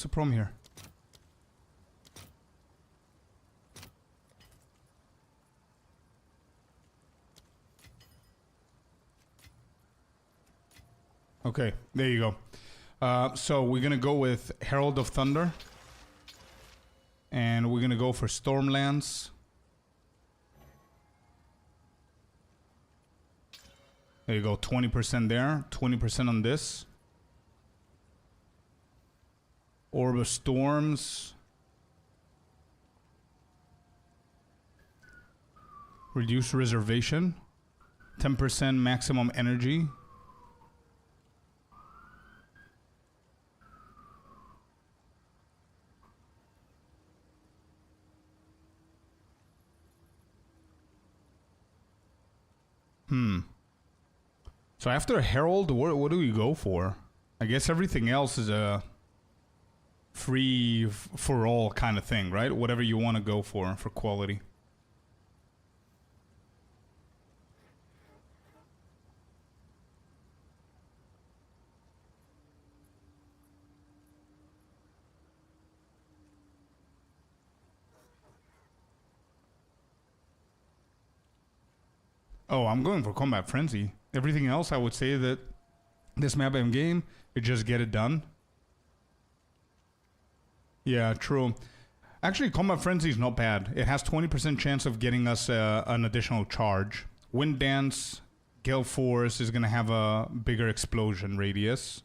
problem here? Okay, there you go. So we're gonna go with Herald of Thunder. And we're gonna go for Stormlands. There you go, 20% there, 20% on this. Orb of Storms. Reduce reservation. 10% maximum energy. So after Herald, what do we go for? I guess everything else is a free for all kind of thing, right? Whatever you want to go for quality. Oh, I'm going for Combat Frenzy. Everything else, I would say that this map and game, it just get it done. Yeah, true. Actually, Combat Frenzy is not bad. It has 20% chance of getting us an additional charge. Wind Dance, Gale Force is going to have a bigger explosion radius.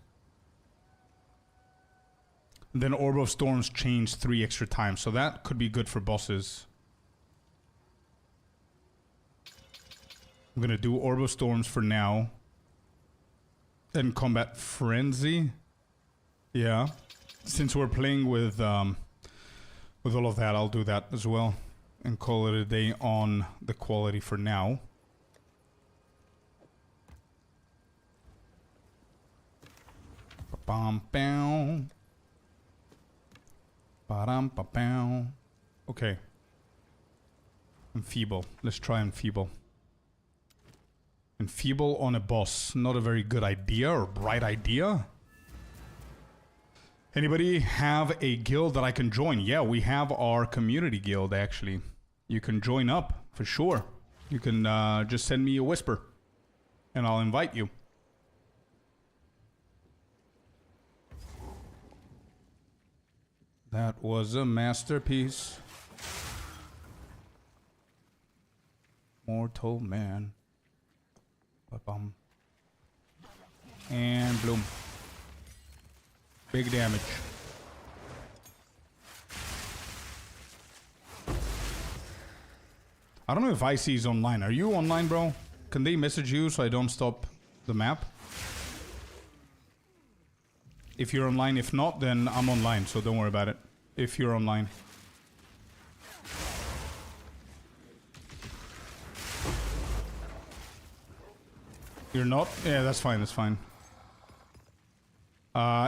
Then Orb of Storms change 3 extra times, so that could be good for bosses. I'm gonna do Orb of Storms for now. Then Combat Frenzy. Yeah. Since we're playing with all of that, I'll do that as well. And call it a day on the quality for now. Ba-bam-bow. Ba-dam-ba-bow. Okay. Enfeeble. Let's try Enfeeble. Enfeeble on a boss. Not a very good idea or bright idea. Anybody have a guild that I can join? Yeah, we have our community guild actually. You can join up for sure. You can just send me a whisper and I'll invite you. That was a masterpiece. Mortal man. Ba-bum. And bloom. Big damage. I don't know if Icy is online. Are you online, bro? Can they message you so I don't stop the map? If you're online. If not, then I'm online, so don't worry about it. If you're online. You're not? Yeah, that's fine, that's fine.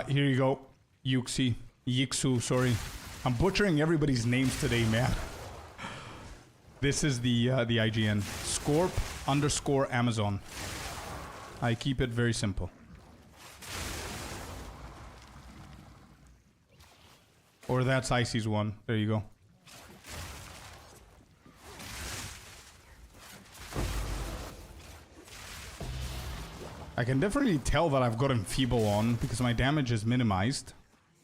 Here you go. Yuxi. Yixu, sorry. I'm butchering everybody's names today, man. This is the IGN. Scorp_Amazon. I keep it very simple. Or that's Icy's one. There you go. I can definitely tell that I've got Enfeeble on because my damage is minimized.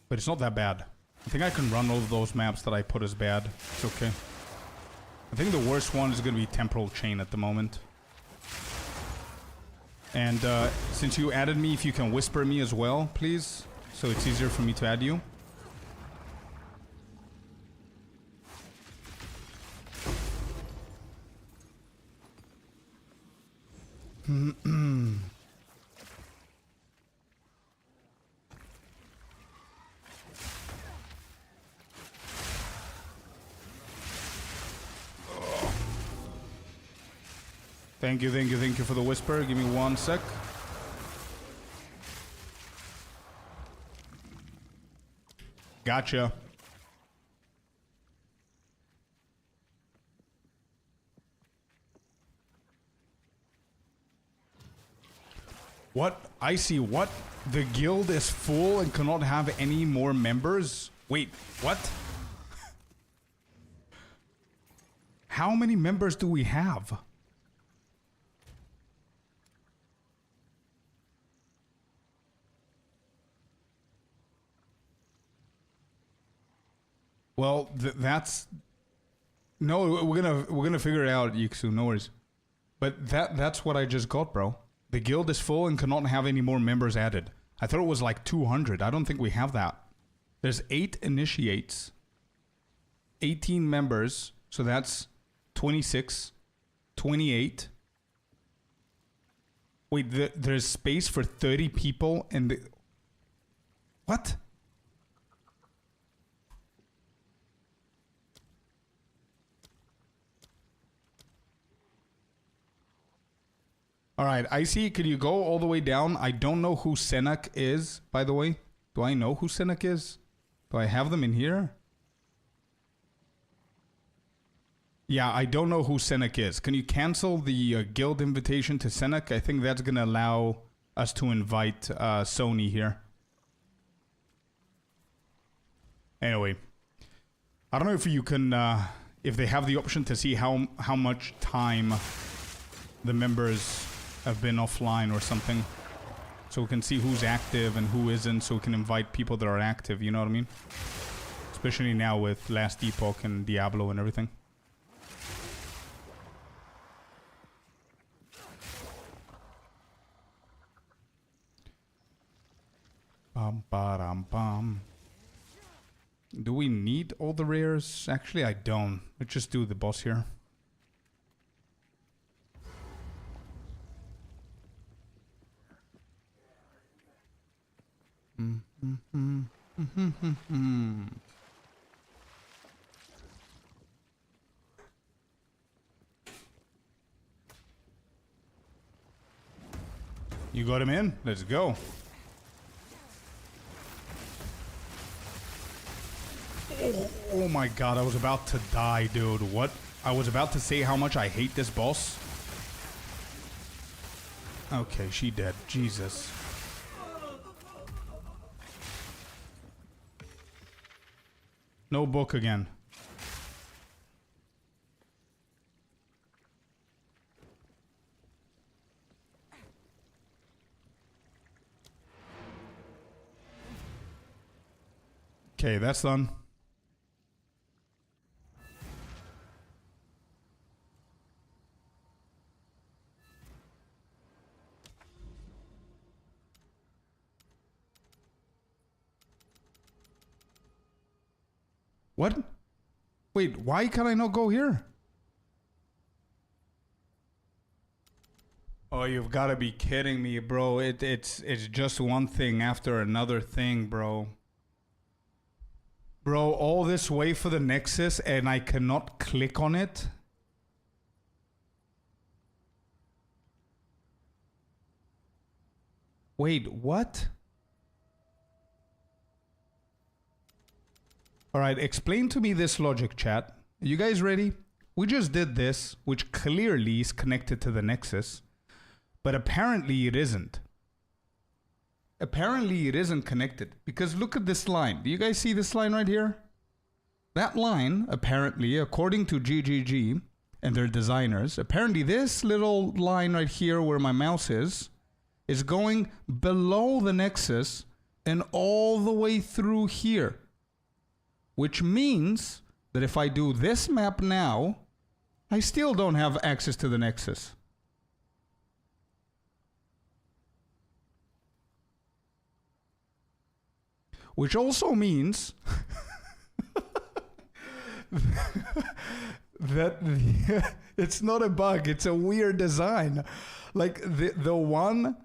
But it's not that bad. I think I can run all of those maps that I put as bad. It's okay. I think the worst one is going to be Temporal Chain at the moment. And since you added me, if you can whisper me as well, please. So it's easier for me to add you. Thank you, thank you, thank you for the whisper. Give me 1 sec. Gotcha. What? I see. What? The guild is full and cannot have any more members? Wait, what? How many members do we have? Well, that's... No, we're gonna figure it out, Yiksu, no worries. But that's what I just got, bro. The guild is full and cannot have any more members added. I thought it was like 200. I don't think we have that. There's 8 initiates. 18 members. So that's 26. 28. Wait, there's space for 30 people in the... What? Alright, I see. Could you go all the way down? I don't know who Senak is, by the way. Do I know who Senak is? Do I have them in here? Yeah, I don't know who Senak is. Can you cancel the guild invitation to Senak? I think that's going to allow us to invite Sony here. Anyway. I don't know if you can... if they have the option to see how much time the members... have been offline or something, so we can see who's active and who isn't, so we can invite people that are active, you know what I mean? Especially now with Last Epoch and Diablo and everything. Bum ba bum. Do we need all the rares? Actually, I don't. Let's just do the boss here. You got him in? Let's go. Oh my god, I was about to die, dude. What? I was about to say how much I hate this boss. Okay, she dead. Jesus. No book again. Okay, that's done. What? Wait, why can I not go here? Oh, you've got to be kidding me, bro. It's just one thing after another thing, bro. Bro, all this way for the Nexus and I cannot click on it? Wait, what? Alright, explain to me this logic, chat. You guys ready? We just did this, which clearly is connected to the Nexus. But apparently it isn't. Apparently it isn't connected. Because look at this line. Do you guys see this line right here? That line, apparently, according to GGG and their designers, apparently this little line right here where my mouse is going below the Nexus and all the way through here. Which means that if I do this map now, I still don't have access to the Nexus. Which also means that it's not a bug, it's a weird design. Like the one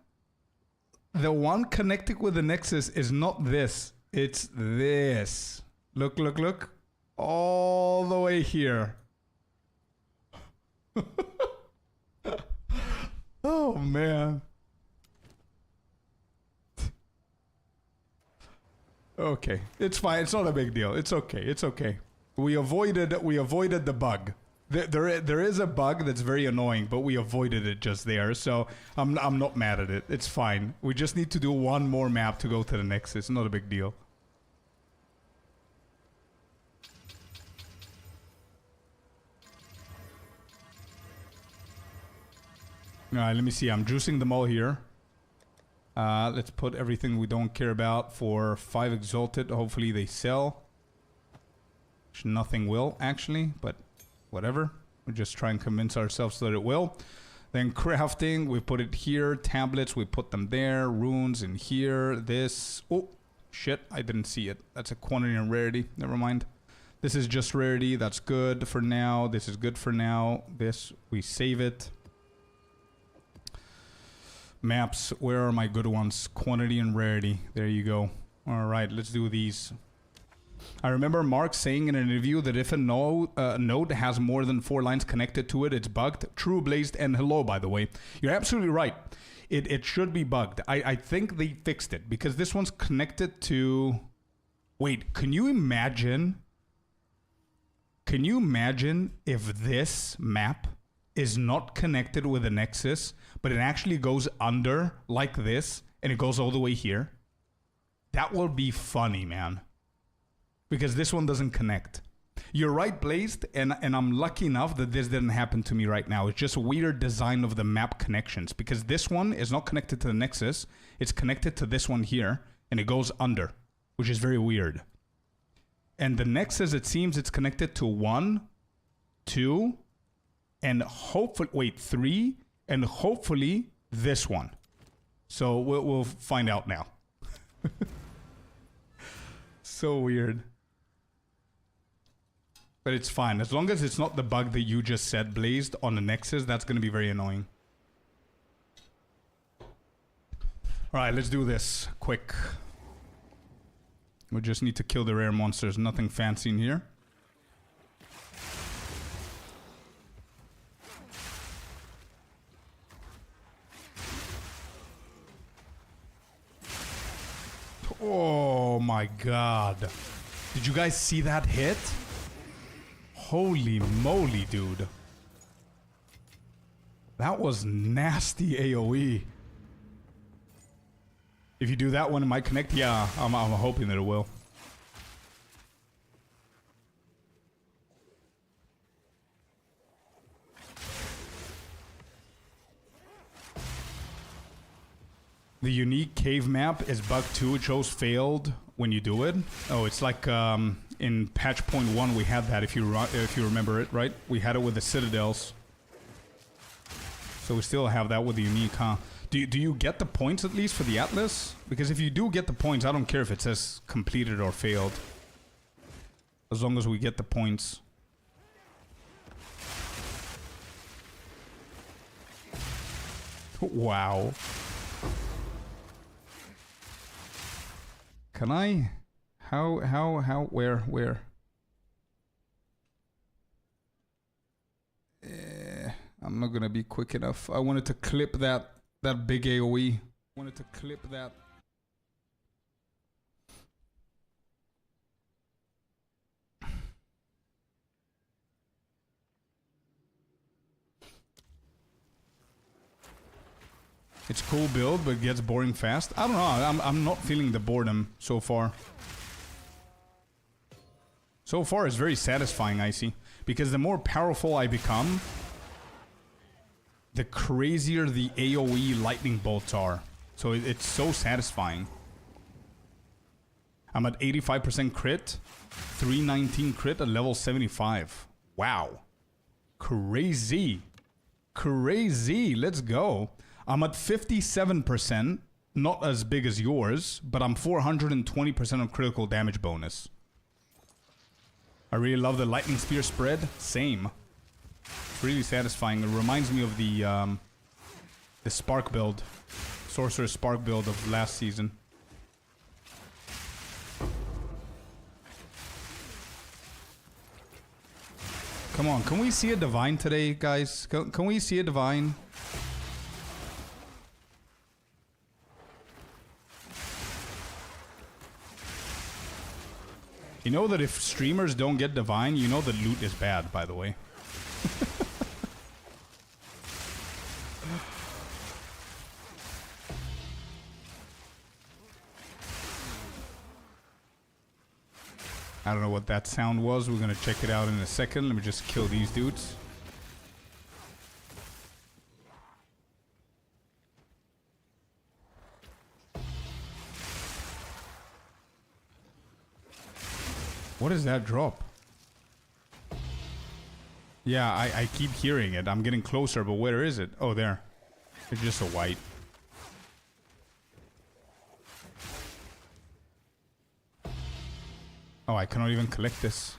connected with the Nexus is not this, it's this. Look, look, look. All the way here. Oh, man. Okay, it's fine. It's not a big deal. It's okay. It's okay. We avoided the bug. There is a bug that's very annoying, but we avoided it just there. So I'm not mad at it. It's fine. We just need to do one more map to go to the Nexus. Not a big deal. Alright, let me see. I'm juicing them all here. Let's put everything we don't care about for 5 Exalted. Hopefully they sell. Which nothing will, actually, but whatever. We'll just try and convince ourselves that it will. Then crafting, we put it here. Tablets, we put them there. Runes in here. This. Oh, shit, I didn't see it. That's a quantity and rarity. Never mind. This is just rarity. That's good for now. This is good for now. This, we save it. Maps, where are my good ones? Quantity and rarity. There you go. Alright, let's do these. I remember Mark saying in an interview that if a node has more than 4 lines connected to it, it's bugged. True Blazed, and hello, by the way. You're absolutely right. It should be bugged. I think they fixed it, because this one's connected to... Wait, can you imagine... Can you imagine if this map is not connected with a Nexus, but it actually goes under like this, and it goes all the way here? That will be funny, man. Because this one doesn't connect. You're right, Blazed, and I'm lucky enough that this didn't happen to me right now. It's just a weird design of the map connections, because this one is not connected to the Nexus. It's connected to this one here, and it goes under, which is very weird. And the Nexus, it seems it's connected to 1, 2, and hopefully, wait, 3, and hopefully this one. So we'll find out now. So weird. But it's fine. As long as it's not the bug that you just said, Blazed, on the Nexus, that's going to be very annoying. Alright, let's do this. Quick. We just need to kill the rare monsters. Nothing fancy in here. Oh my god. Did you guys see that hit? Holy moly, dude. That was nasty AoE. If you do that one, it might connect. Yeah, I'm hoping that it will. The unique cave map is bug 2. It shows failed when you do it. Oh, it's like in patch point 1 we had that, if you remember it, right? We had it with the citadels. So we still have that with the unique, huh? Do you get the points at least for the Atlas? Because if you do get the points, I don't care if it says completed or failed. As long as we get the points. Wow. Can I? How, where? I'm not gonna be quick enough. I wanted to clip that big AoE. Wanted to clip that. It's cool build, but it gets boring fast. I don't know. I'm not feeling the boredom so far. So far, it's very satisfying, I see. Because the more powerful I become, the crazier the AoE lightning bolts are. So it's so satisfying. I'm at 85% crit, 319 crit at level 75. Wow. Crazy. Crazy. Let's go. I'm at 57%, not as big as yours, but I'm 420% of critical damage bonus. I really love the lightning spear spread. Same. It's really satisfying. It reminds me of the spark build, sorcerer spark build of last season. Come on, can we see a divine today, guys? Can we see a divine? You know that if streamers don't get divine, you know the loot is bad, by the way. I don't know what that sound was. We're gonna check it out in a second. Let me just kill these dudes. What is that drop? Yeah, I keep hearing it. I'm getting closer, but where is it? Oh, there. It's just a white. Oh, I cannot even collect this.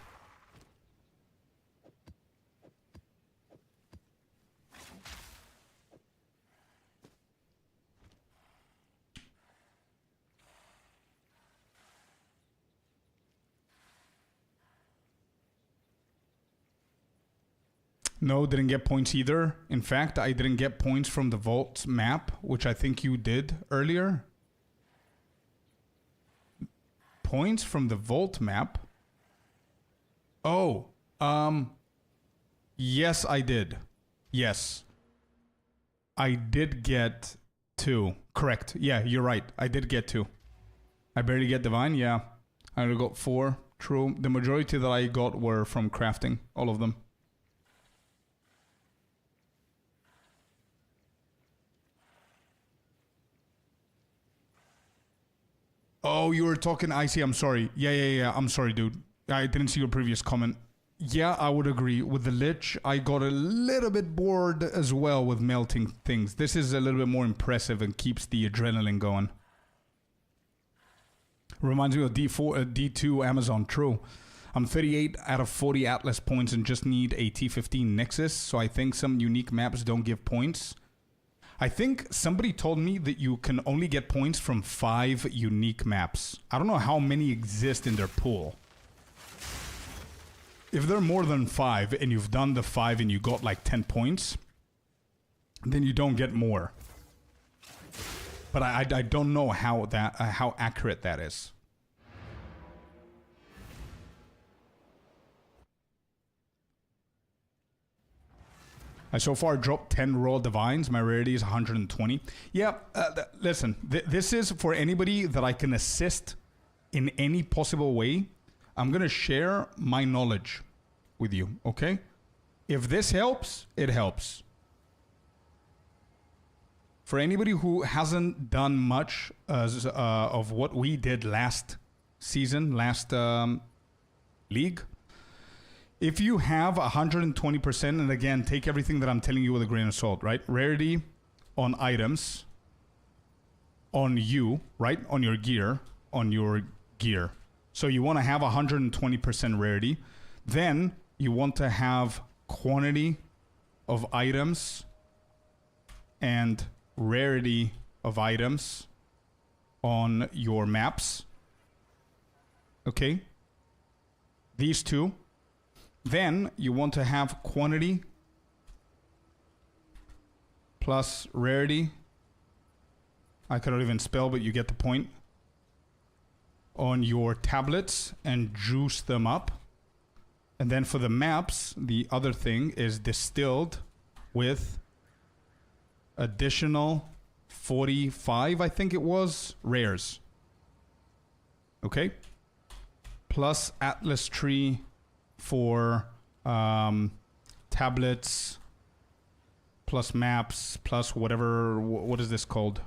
No, didn't get points either. In fact, I didn't get points from the vault map, which I think you did earlier. Points from the vault map? Oh, yes, I did. Yes. I did get 2. Correct. Yeah, you're right. I did get 2. I barely get divine, yeah. I only got 4. True. The majority that I got were from crafting. All of them. Oh, you were talking icy. I'm sorry. Yeah. I'm sorry, dude. I didn't see your previous comment. Yeah, I would agree. With the Lich, I got a little bit bored as well with melting things. This is a little bit more impressive and keeps the adrenaline going. Reminds me of D2 Amazon. True. I'm 38 out of 40 Atlas points and just need a T15 Nexus, so I think some unique maps don't give points. I think somebody told me that you can only get points from 5 unique maps. I don't know how many exist in their pool. If there are more than 5 and you've done the 5 and you got like 10 points, then you don't get more. But I don't know how accurate that is. I so far dropped 10 raw divines. My rarity is 120. Yeah, listen, this is for anybody that I can assist in any possible way. I'm going to share my knowledge with you, okay? If this helps, it helps. For anybody who hasn't done much of what we did last season, last league, if you have 120%, and again, take everything that I'm telling you with a grain of salt, right? Rarity on items, on you, right? On your gear. So you want to have 120% rarity. Then you want to have quantity of items and rarity of items on your maps. Okay? These two. Then you want to have quantity plus rarity. I cannot even spell, but you get the point. On your tablets and juice them up. And then for the maps, the other thing is distilled with additional 45, I think it was, rares. Okay? Plus Atlas tree for tablets, plus maps, plus whatever, what is this called?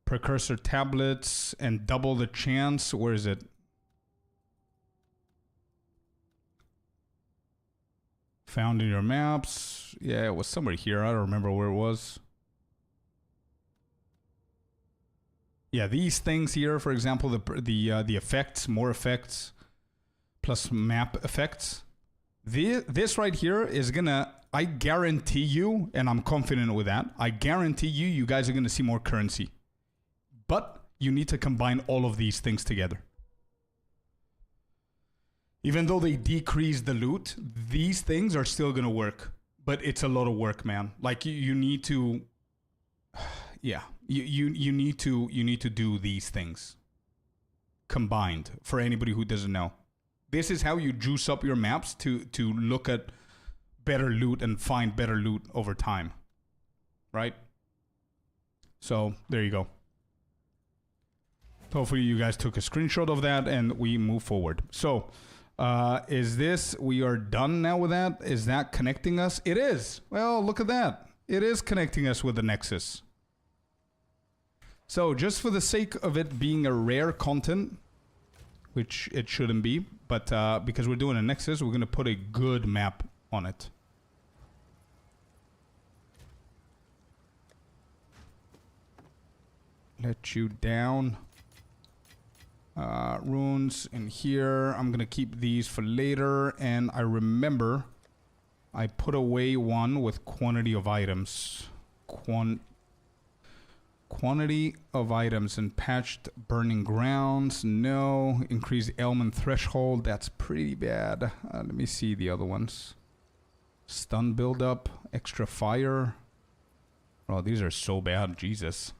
Precursor tablets, and double the chance. Where is it? Found in your maps. Yeah, it was somewhere here. I don't remember where it was. Yeah, these things here, for example, the effects, more effects, plus map effects. This right here is gonna, I guarantee you, and I'm confident with that, I guarantee you guys are gonna see more currency. But you need to combine all of these things together. Even though they decrease the loot, these things are still gonna work. But it's a lot of work, man. Like you need to, yeah, you need to do these things. combined, for anybody who doesn't know. This is how you juice up your maps to look at better loot and find better loot over time. Right? So, there you go. Hopefully you guys took a screenshot of that and we move forward. So, is this, we are done now with that? Is that connecting us? It is. Well, look at that. It is connecting us with the Nexus. So, just for the sake of it being a rare content, which it shouldn't be, but because we're doing a Nexus, we're going to put a good map on it. Let you down. Runes in here. I'm gonna keep these for later. And I remember I put away one with quantity of items. Quantity of items and patched burning grounds. No. Increased ailment threshold. That's pretty bad. Let me see the other ones. Stun buildup. Extra fire. Oh, these are so bad. Jesus.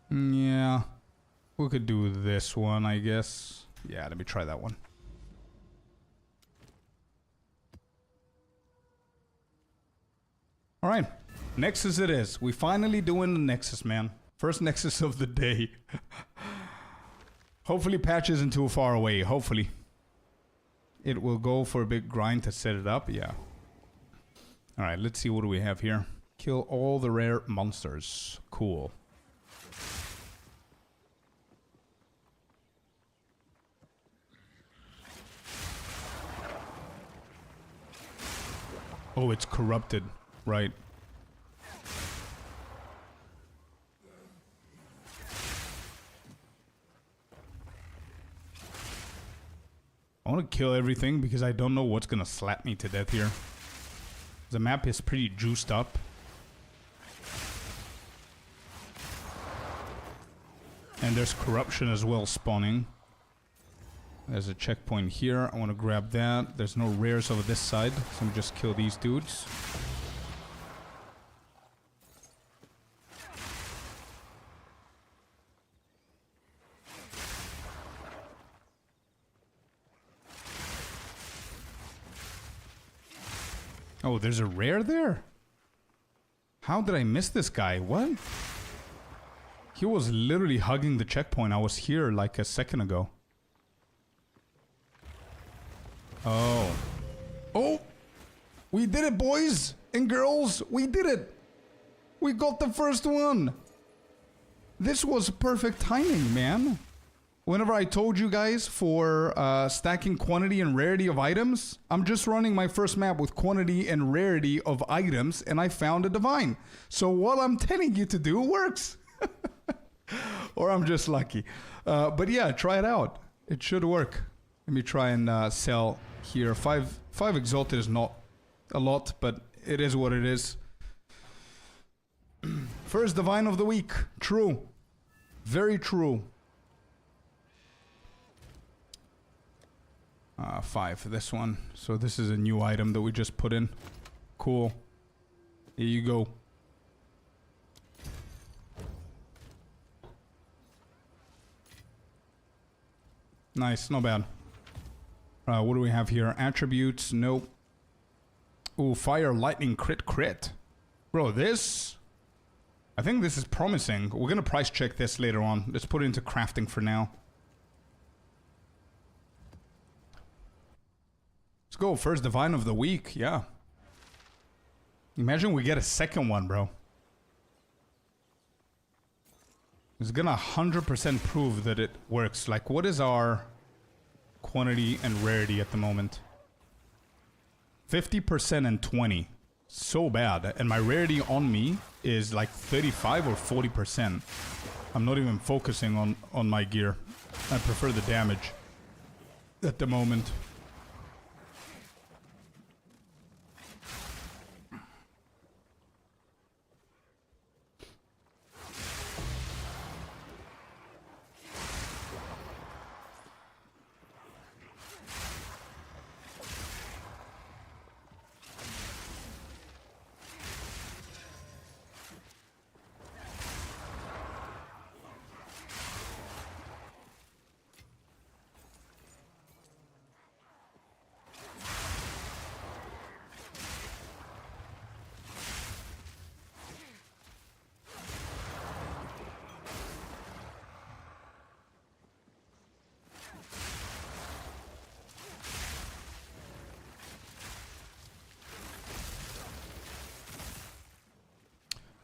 Yeah, we could do this one, I guess. Yeah, let me try that one. Alright, Nexus it is. We finally doing the Nexus, man. First Nexus of the day. Hopefully patch isn't too far away, hopefully. It will go for a big grind to set it up, yeah. Alright, let's see what do we have here. Kill all the rare monsters. Cool. Oh, it's corrupted. Right. I want to kill everything because I don't know what's going to slap me to death here. The map is pretty juiced up. And there's corruption as well spawning. There's a checkpoint here. I want to grab that. There's no rares over this side, so I'm just kill these dudes. Oh, there's a rare there? How did I miss this guy? What? He was literally hugging the checkpoint. I was here like a second ago. Oh. Oh! We did it, boys and girls! We did it! We got the first one! This was perfect timing, man. Whenever I told you guys for stacking quantity and rarity of items, I'm just running my first map with quantity and rarity of items, and I found a divine. So what I'm telling you to do works! Or I'm just lucky. But yeah, try it out. It should work. Let me try and sell here. Five exalted is not a lot, but it is what it is. First divine of the week. True. Very true. 5 for this one. So this is a new item that we just put in. Cool. Here you go. Nice, not bad. What do we have here? Attributes, nope. Ooh, fire, lightning, crit. Bro, this... I think this is promising. We're gonna price check this later on. Let's put it into crafting for now. Let's go, first divine of the week, yeah. Imagine we get a second one, bro. It's gonna 100% prove that it works. Like, what is our quantity and rarity at the moment? 50% and 20. So bad. And my rarity on me is like 35 or 40%. I'm not even focusing on my gear. I prefer the damage at the moment.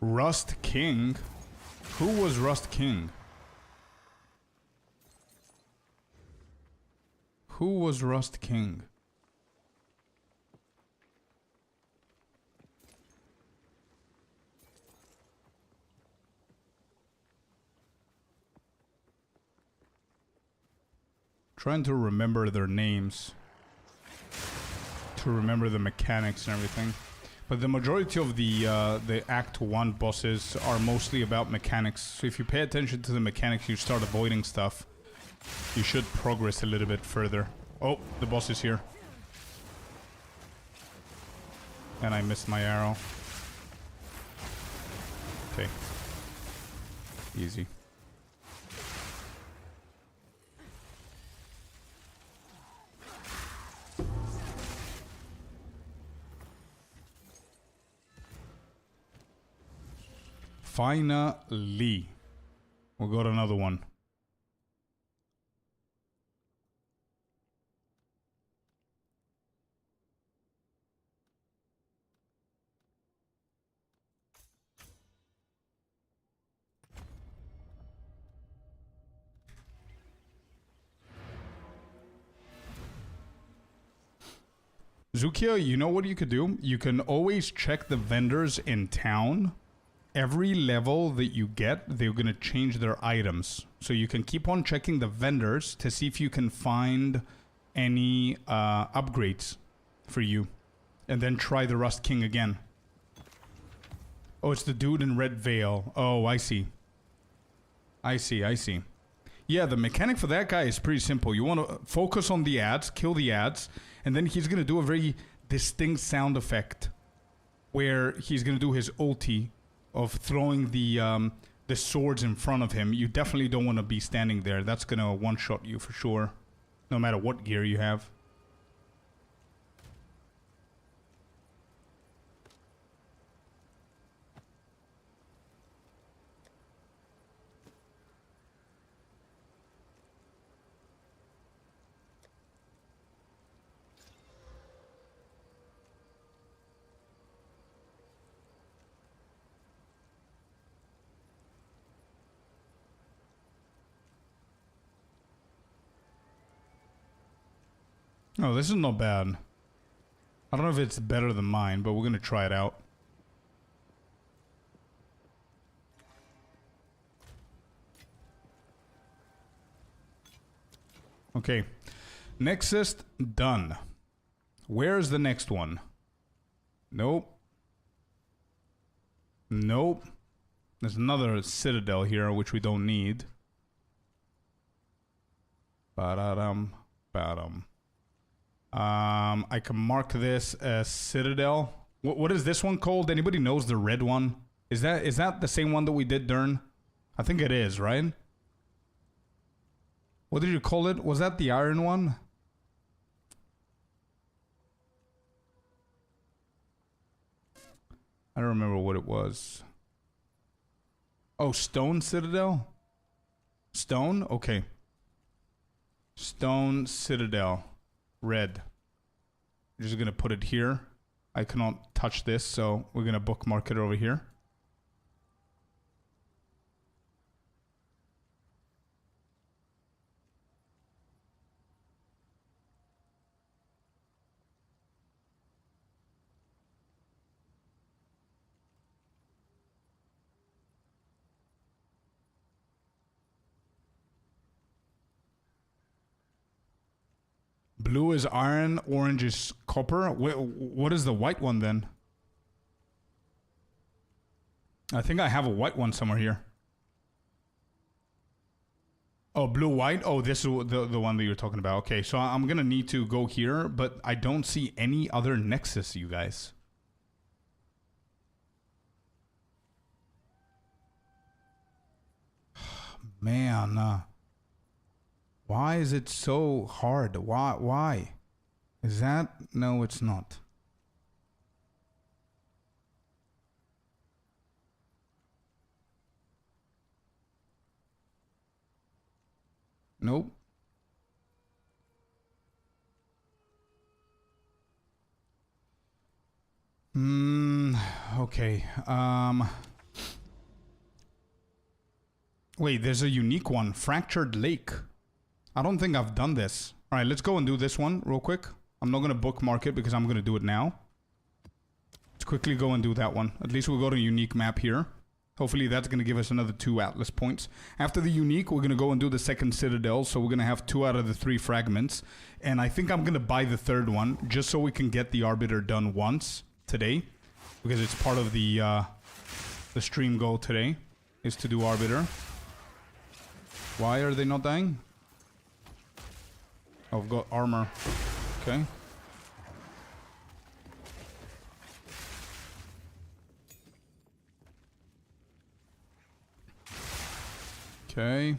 Rust King? Who was Rust King? Who was Rust King? Trying to remember their names. To remember the mechanics and everything. But the majority of the Act 1 bosses are mostly about mechanics. So if you pay attention to the mechanics, you start avoiding stuff. You should progress a little bit further. Oh, the boss is here. And I missed my arrow. Okay. Easy. Finally. We'll go to another one. Zukia, you know what you could do? You can always check the vendors in town. Every level that you get, they're going to change their items. So you can keep on checking the vendors to see if you can find any upgrades for you. And then try the Rust King again. Oh, it's the dude in Red Veil. Oh, I see. I see. Yeah, the mechanic for that guy is pretty simple. You want to focus on the ads, kill the ads, and then he's going to do a very distinct sound effect where he's going to do his ulti of throwing the swords in front of him. You definitely don't want to be standing there. That's going to one-shot you for sure, no matter what gear you have. Oh, this is not bad. I don't know if it's better than mine, but we're going to try it out. Okay. Nexus done. Where's the next one? Nope. Nope. There's another citadel here, which we don't need. Ba-da-dum. Ba-dum. I can mark this as Citadel. What is this one called? Anybody knows the red one? Is that the same one that we did, Dern? I think it is, right? What did you call it? Was that the iron one? I don't remember what it was. Oh, Stone Citadel? Stone? Okay. Stone Citadel. Red. We're just gonna put it here. I cannot touch this, so we're gonna bookmark it over here. Blue is iron, orange is copper. What is the white one then? I think I have a white one somewhere here. Oh, blue, white? Oh, this is the one that you're talking about. Okay, so I'm gonna need to go here, but I don't see any other nexus, you guys. Man, why is it so hard? Why? Is that... No, it's not. Nope. Okay. Wait, there's a unique one. Fractured Lake. I don't think I've done this. Alright, let's go and do this one real quick. I'm not going to bookmark it because I'm going to do it now. Let's quickly go and do that one. At least we'll go to a unique map here. Hopefully that's going to give us another 2 Atlas points. After the unique, we're going to go and do the second Citadel. So we're going to have 2 out of the 3 fragments. And I think I'm going to buy the 3rd one just so we can get the Arbiter done once today. Because it's part of the stream goal today is to do Arbiter. Why are they not dying? Oh, I've got armor. Okay. Okay.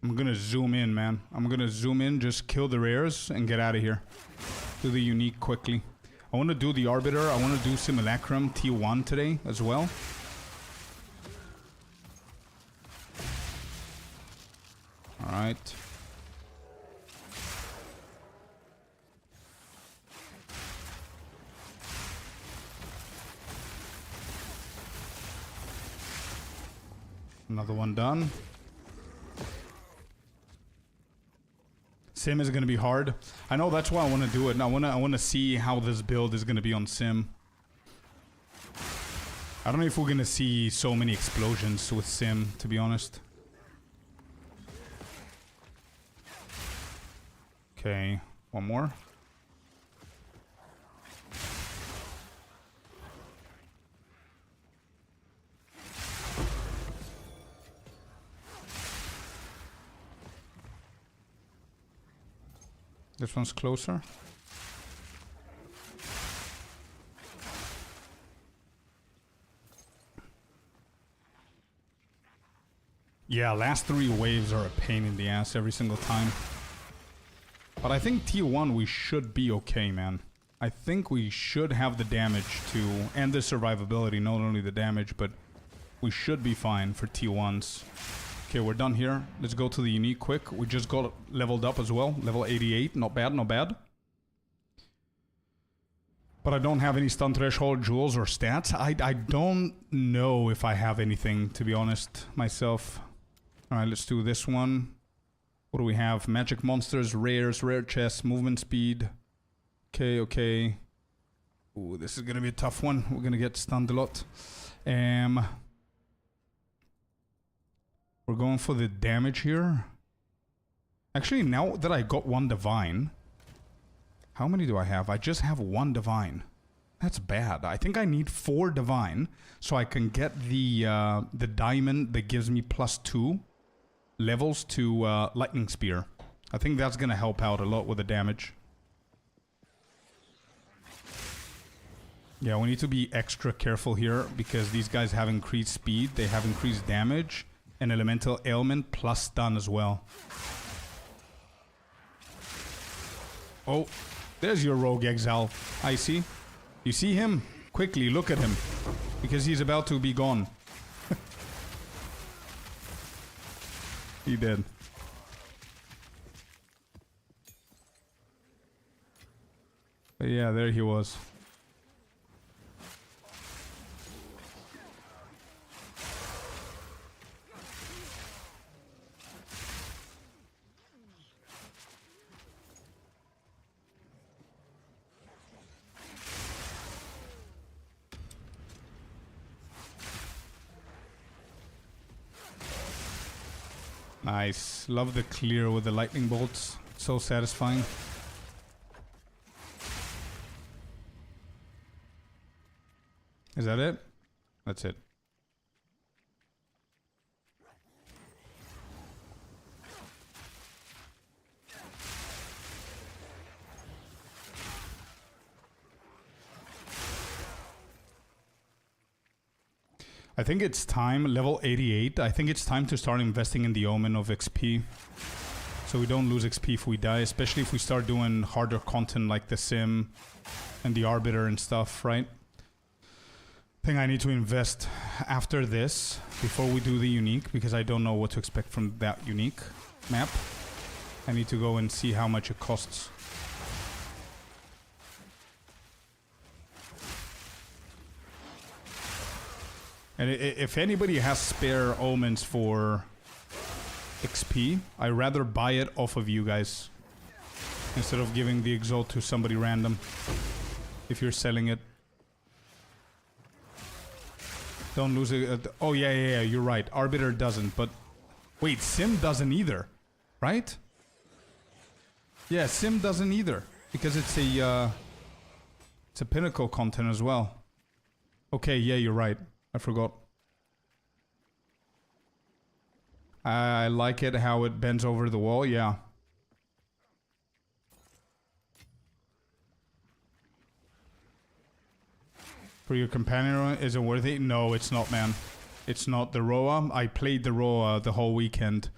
I'm gonna zoom in, man. I'm gonna zoom in, just kill the rares, and get out of here. Do the unique quickly. I want to do the Arbiter. I want to do Simulacrum T1 today as well. Alright. Another one done. Sim is going to be hard. I know, that's why I want to do it. And I want to see how this build is going to be on Sim. I don't know if we're going to see so many explosions with Sim, to be honest. Okay, one more. This one's closer. Yeah, last 3 waves are a pain in the ass every single time. But I think T1 we should be okay, man. I think we should have the damage to, and the survivability, not only the damage, but we should be fine for T1s. Okay, we're done here. Let's go to the unique quick. We just got leveled up as well. Level 88. Not bad, not bad. But I don't have any stun threshold, jewels, or stats. I don't know if I have anything, to be honest, myself. Alright, let's do this one. What do we have? Magic monsters, rares, rare chests, movement speed. Okay, okay. Ooh, this is gonna be a tough one. We're gonna get stunned a lot. We're going for the damage here. Actually, now that I got 1 divine, how many do I have? I just have 1 divine. That's bad. I think I need 4 divine so I can get the diamond that gives me +2 levels to lightning spear. I think that's gonna help out a lot with the damage. Yeah, we need to be extra careful here because these guys have increased speed, they have increased damage, and elemental ailment plus stun as well. Oh, there's your rogue Exile. I see. You see him? Quickly, look at him. Because he's about to be gone. He did. But yeah, there he was. Nice. Love the clear with the lightning bolts. So satisfying. Is that it? That's it. I think it's time, level 88, I think it's time to start investing in the Omen of XP. So we don't lose XP if we die, especially if we start doing harder content like the Sim and the Arbiter and stuff, right? Think I need to invest after this before we do the unique, because I don't know what to expect from that unique map. I need to go and see how much it costs. And if anybody has spare omens for XP, I'd rather buy it off of you guys instead of giving the exalt to somebody random if you're selling it. Don't lose it. Oh, yeah, you're right. Arbiter doesn't, but... Wait, Sim doesn't either, right? Yeah, Sim doesn't either, because it's a pinnacle content as well. Okay, yeah, you're right. I forgot. I like it how it bends over the wall, yeah. For your companion, is it worth it? No, it's not, man. It's not. The Roa, I played the Roa the whole weekend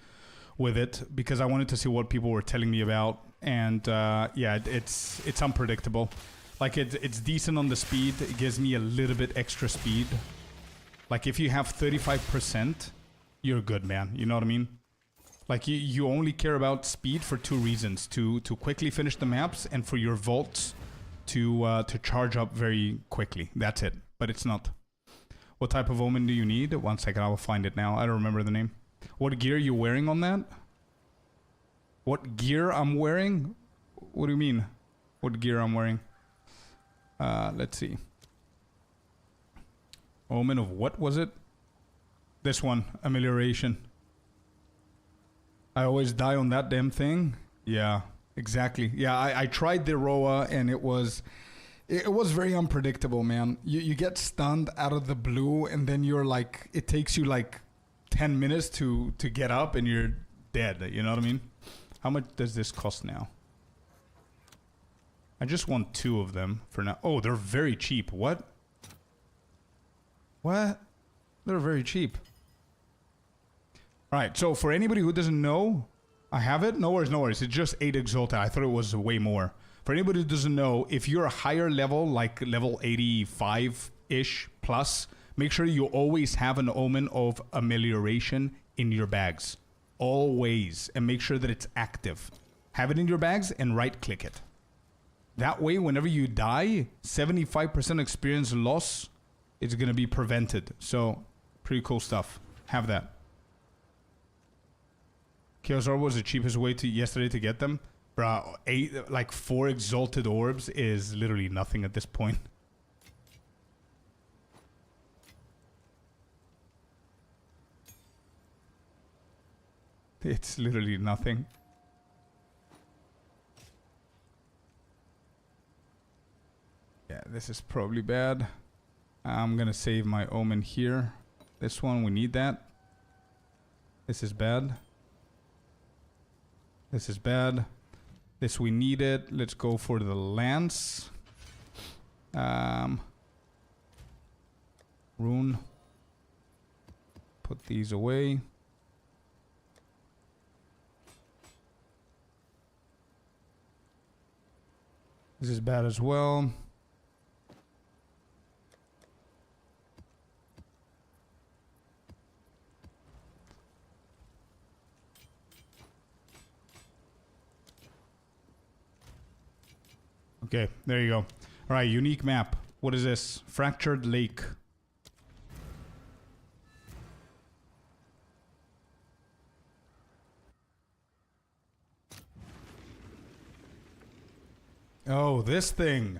with it because I wanted to see what people were telling me about. And yeah, it's unpredictable. Like, it's decent on the speed. It gives me a little bit extra speed. Like, if you have 35%, you're good, man. You know what I mean? Like, you only care about speed for two reasons. To quickly finish the maps and for your vaults to charge up very quickly. That's it. But it's not. What type of omen do you need? 1 second, I will find it now. I don't remember the name. What gear are you wearing on that? What gear I'm wearing? What do you mean? What gear I'm wearing? Let's see. Omen of what was it? This one, amelioration. I always die on that damn thing. Yeah, exactly. Yeah, I tried the Roa and it was very unpredictable, man. You get stunned out of the blue and then you're like, it takes you like 10 minutes to get up and you're dead. You know what I mean? How much does this cost now? I just want 2 of them for now. Oh, they're very cheap. What? What? They're very cheap. Alright, so for anybody who doesn't know, I have it. No worries, no worries. It's just 8 Exalted. I thought it was way more. For anybody who doesn't know, if you're a higher level, like level 85-ish plus, make sure you always have an omen of amelioration in your bags. Always. And make sure that it's active. Have it in your bags and right-click it. That way, whenever you die, 75% experience loss is going to be prevented. So, pretty cool stuff. Have that. Chaos Orb was the cheapest way to yesterday to get them. Bruh, 4 exalted orbs is literally nothing at this point. It's literally nothing. Yeah, this is probably bad. I'm gonna save my omen here. This one, we need that. This is bad. This is bad. This we need it. Let's go for the lance. Rune. Put these away. This is bad as well. Okay, there you go. All right, unique map. What is this? Fractured Lake. Oh, this thing.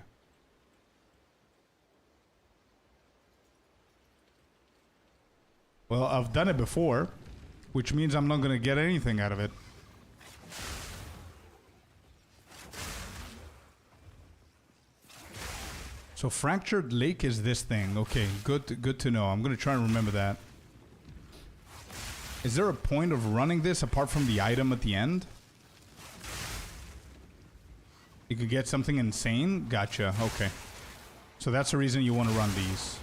Well, I've done it before, which means I'm not going to get anything out of it. So Fractured Lake is this thing. Okay, good to know. I'm going to try and remember that. Is there a point of running this apart from the item at the end? You could get something insane? Gotcha, okay. So that's the reason you want to run these.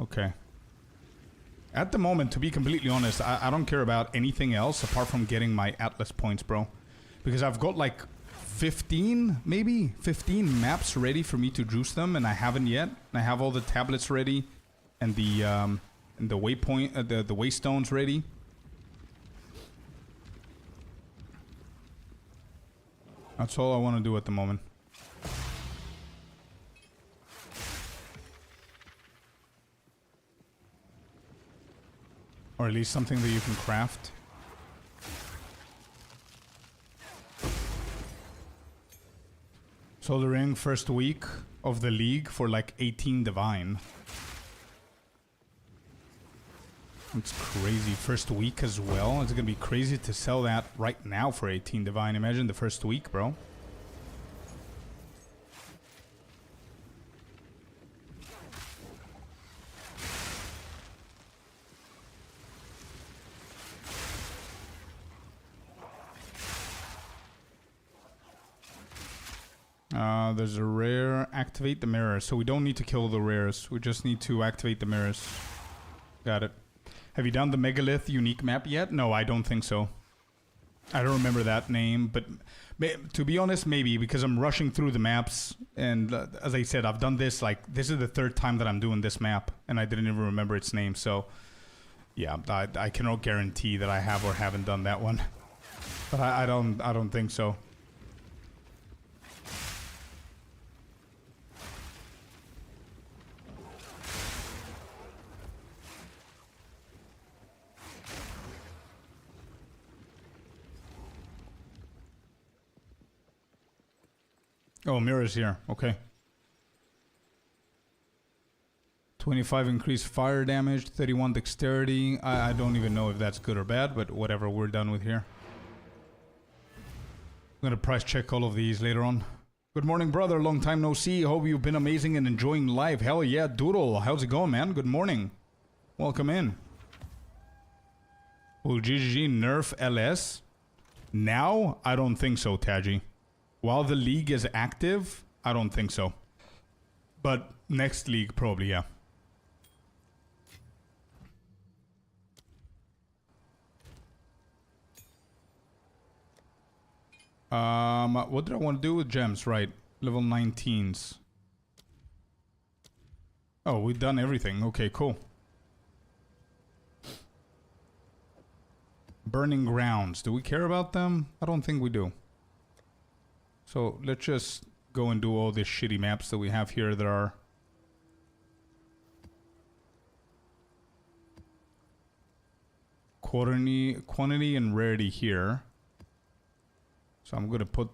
Okay. At the moment, to be completely honest, I don't care about anything else apart from getting my Atlas points, bro. Because I've got like 15, maybe 15 maps ready for me to juice them, and I haven't yet. I have all the tablets ready, and the waypoint, the waystones ready. That's all I want to do at the moment. Or at least something that you can craft. Solar Ring first week of the league for like 18 divine. It's crazy. First week as well. It's gonna be crazy to sell that right now for 18 divine. Imagine the first week, bro. There's a rare. Activate the mirror. So we don't need to kill the rares. We just need to activate the mirrors. Got it. Have you done the Megalith unique map yet? No, I don't think so. I don't remember that name, but to be honest, maybe, because I'm rushing through the maps. And as I said, I've done this, like, this is the third time that I'm doing this map, and I didn't even remember its name. So, yeah, I cannot guarantee that I have or haven't done that one. But I don't think so. Oh, mirrors here. Okay. 25 increased fire damage, 31 dexterity. I don't even know if that's good or bad, but whatever, we're done with here. I'm gonna price check all of these later on. Good morning, brother. Long time no see. Hope you've been amazing and enjoying life. Hell yeah, Doodle. How's it going, man? Good morning. Welcome in. Will GGG nerf LS? Now? I don't think so, Taji. While the league is active, I don't think so. But next league, probably, yeah. What did I want to do with gems? Right, level 19s. Oh, we've done everything. Okay, cool. Burning grounds. Do we care about them? I don't think we do. So let's just go and do all these shitty maps that we have here that are... quantity and rarity here. So I'm going to put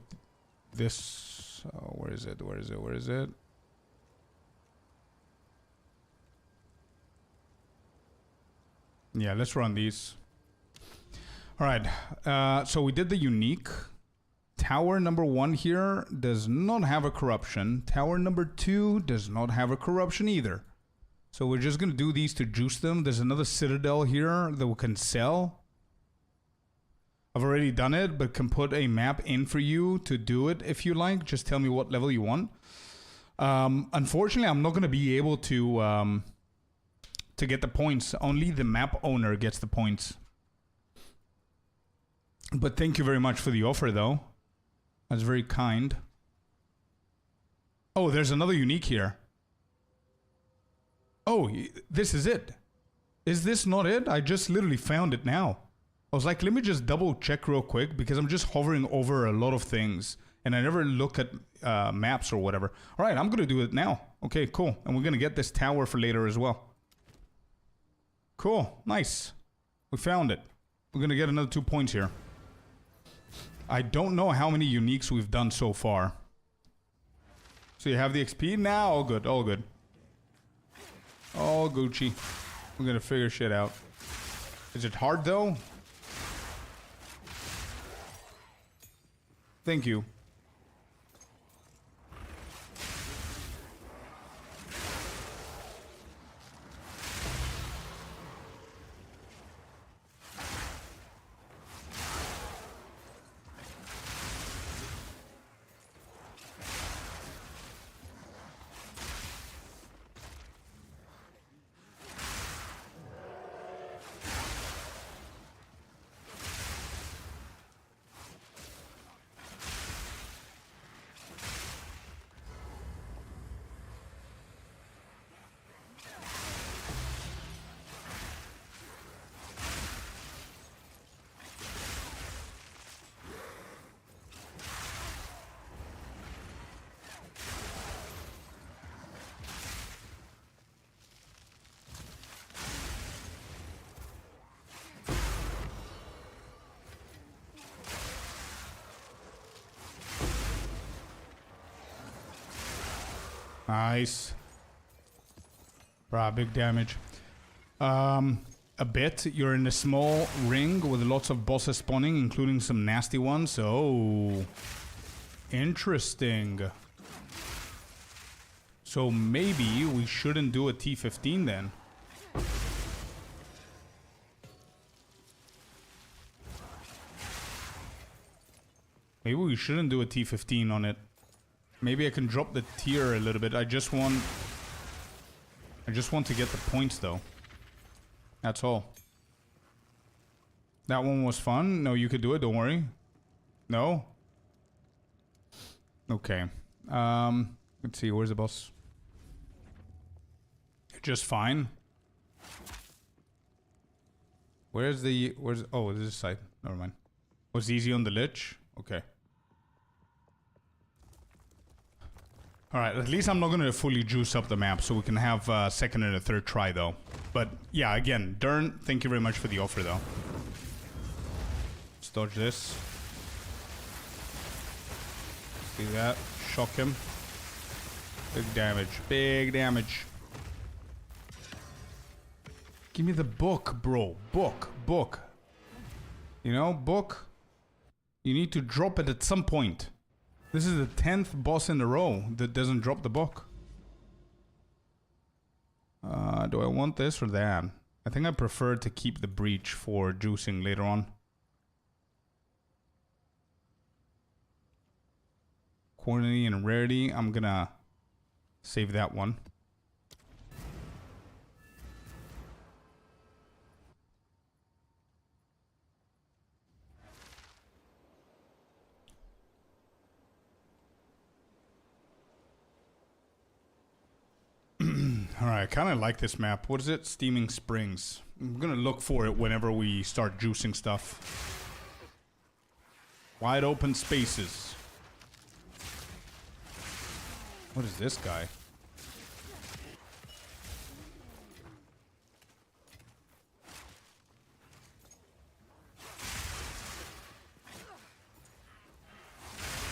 this... where is it? Where is it? Where is it? Yeah, let's run these. Alright, so we did the unique... Tower number 1 here does not have a corruption. Tower number 2 does not have a corruption either. So we're just going to do these to juice them. There's another citadel here that we can sell. I've already done it, but can put a map in for you to do it if you like. Just tell me what level you want. Unfortunately, I'm not going to be able to get the points. Only the map owner gets the points. But thank you very much for the offer, though. That's very kind. Oh, there's another unique here. Oh, this is it. Is this not it? I just literally found it now. I was like, let me just double check real quick because I'm just hovering over a lot of things and I never look at maps or whatever. All right, I'm going to do it now. Okay, cool. And we're going to get this tower for later as well. Cool. Nice. We found it. We're going to get another 2 points here. I don't know how many uniques we've done so far. So you have the XP? Now, all good, all good. All Gucci. We're gonna figure shit out. Is it hard though? Thank you. Nice. Bruh, big damage. A bit. You're in a small ring with lots of bosses spawning, including some nasty ones. Oh. Interesting. So maybe we shouldn't do a T15 then. Maybe we shouldn't do a T15 on it. Maybe I can drop the tier a little bit. I just want to get the points though. That's all. That one was fun. No, you could do it, don't worry. No? Okay. Let's see, where's the boss? Just fine. Where's oh, this side. Never mind. Was easy on the lich? Okay. Alright, at least I'm not gonna fully juice up the map, so we can have a second and a third try though. But yeah, again, Dern, thank you very much for the offer though. Let's dodge this. See that? Shock him. Big damage. Big damage. Give me the book, bro. Book. You know, book. You need to drop it at some point. This is the 10th boss in a row that doesn't drop the book. Do I want this or that? I think I prefer to keep the breach for juicing later on. Quantity and rarity, I'm gonna save that one. Alright, I kind of like this map. What is it? Steaming Springs. I'm gonna look for it whenever we start juicing stuff. Wide open spaces. What is this guy?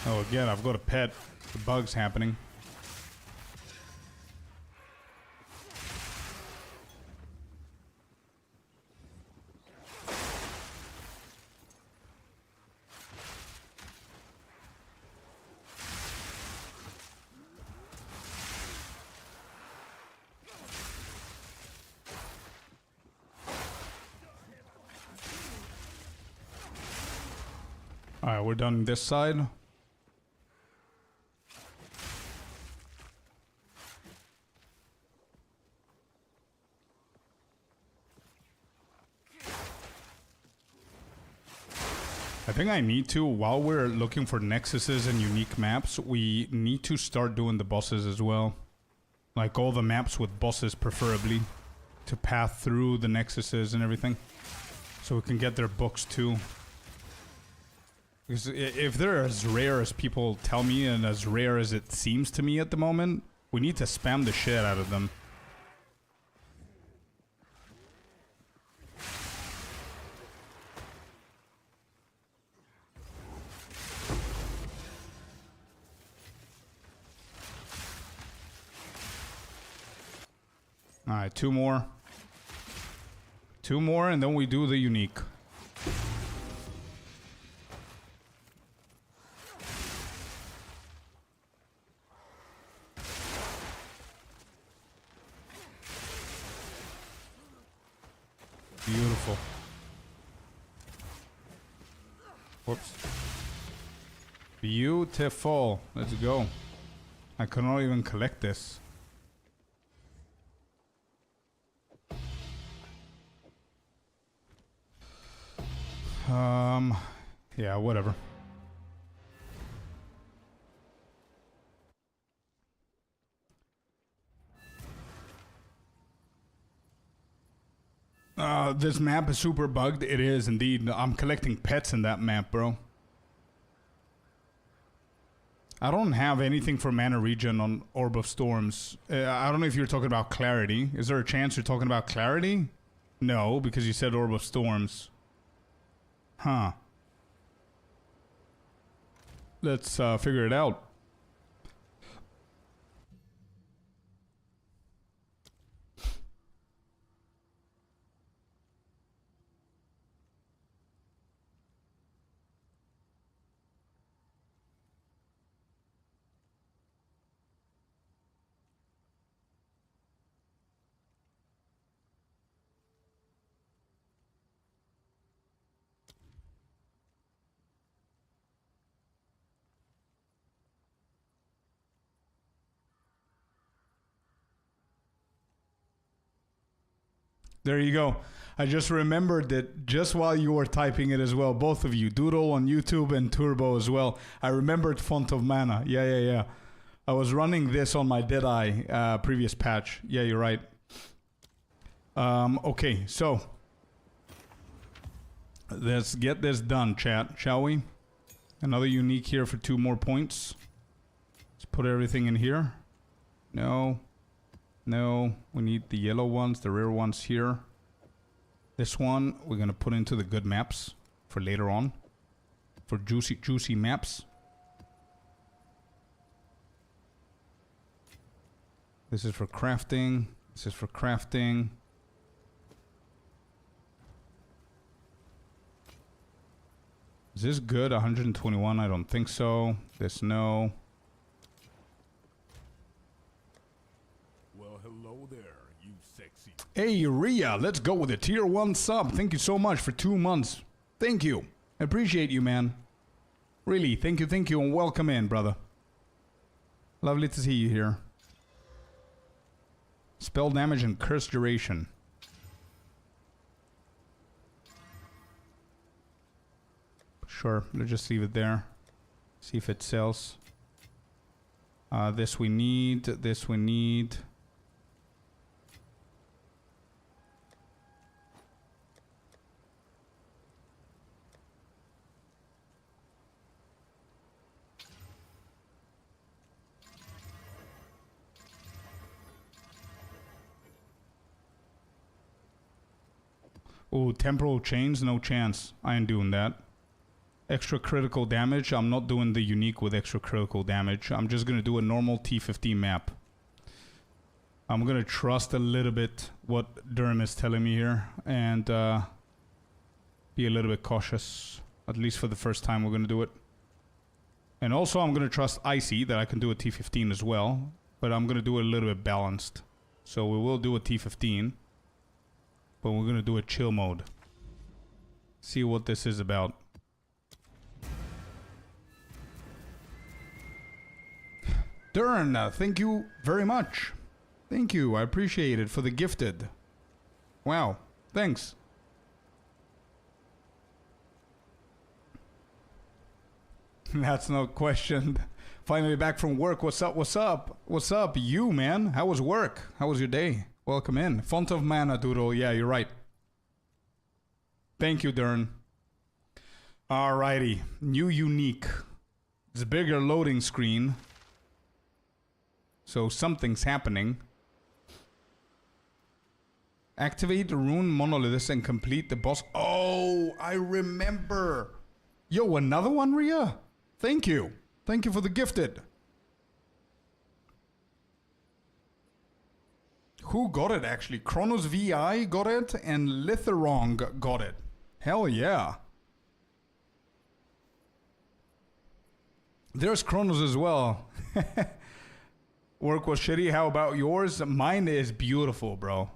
Oh, again, I've got a pet. The bug's happening. Alright, we're done this side. I think I need to, while we're looking for nexuses and unique maps, we need to start doing the bosses as well. Like all the maps with bosses preferably, to path through the nexuses and everything. So we can get their books too. Because if they're as rare as people tell me and as rare as it seems to me at the moment, we need to spam the shit out of them. Alright, two more. Two more and then we do the unique. Beautiful. Whoops. Beautiful. Let's go. I cannot even collect this. Yeah, whatever. This map is super bugged. It is indeed. I'm collecting pets in that map, bro. I don't have anything for mana regen on Orb of Storms. I don't know if you're talking about Clarity. Is there a chance you're talking about Clarity? No, because you said Orb of Storms. Huh. Let's figure it out. There you go. I just remembered that just while you were typing it as well, both of you, Doodle on YouTube and Turbo as well. I remembered Font of Mana. Yeah. I was running this on my Deadeye previous patch. Yeah, you're right. Okay, so let's get this done, chat, shall we? Another unique here for 2 more points. Let's put everything in here. No. We need the yellow ones, the rare ones here. This one we're gonna put into the good maps for later on. For juicy maps. This is for crafting. This is for crafting. Is this good? 121? I don't think so. This, no. Well, hello there, you sexy. Hey, Rhea, let's go with a tier 1 sub. Thank you so much for 2 months. Thank you. I appreciate you, man. Really, thank you, and welcome in, brother. Lovely to see you here. Spell damage and curse duration. Sure, let's just leave it there. See if it sells. This we need. This we need. Ooh, temporal chains, no chance. I ain't doing that. Extra critical damage, I'm not doing the unique with extra critical damage. I'm just gonna do a normal T15 map. I'm gonna trust a little bit what Durham is telling me here and be a little bit cautious. At least for the first time we're gonna do it. And also I'm gonna trust Icy that I can do a T15 as well. But I'm gonna do it a little bit balanced. So we will do a T15. But we're gonna do a chill mode. See what this is about. Dern, thank you very much. Thank you, I appreciate it for the gifted. Wow, thanks. That's no question. Finally back from work. What's up? What's up? What's up? You, man. How was work? How was your day? Welcome in. Font of Mana, Doodle. Yeah, you're right. Thank you, Dern. Alrighty. New unique. It's a bigger loading screen. So something's happening. Activate the rune monoliths and complete the boss. Oh, I remember. Yo, another one, Rhea? Thank you. Thank you for the gifted. Who got it, actually? Chronos VI got it, and Litherong got it. Hell yeah. There's Chronos as well. Work was shitty. How about yours? Mine is beautiful, bro.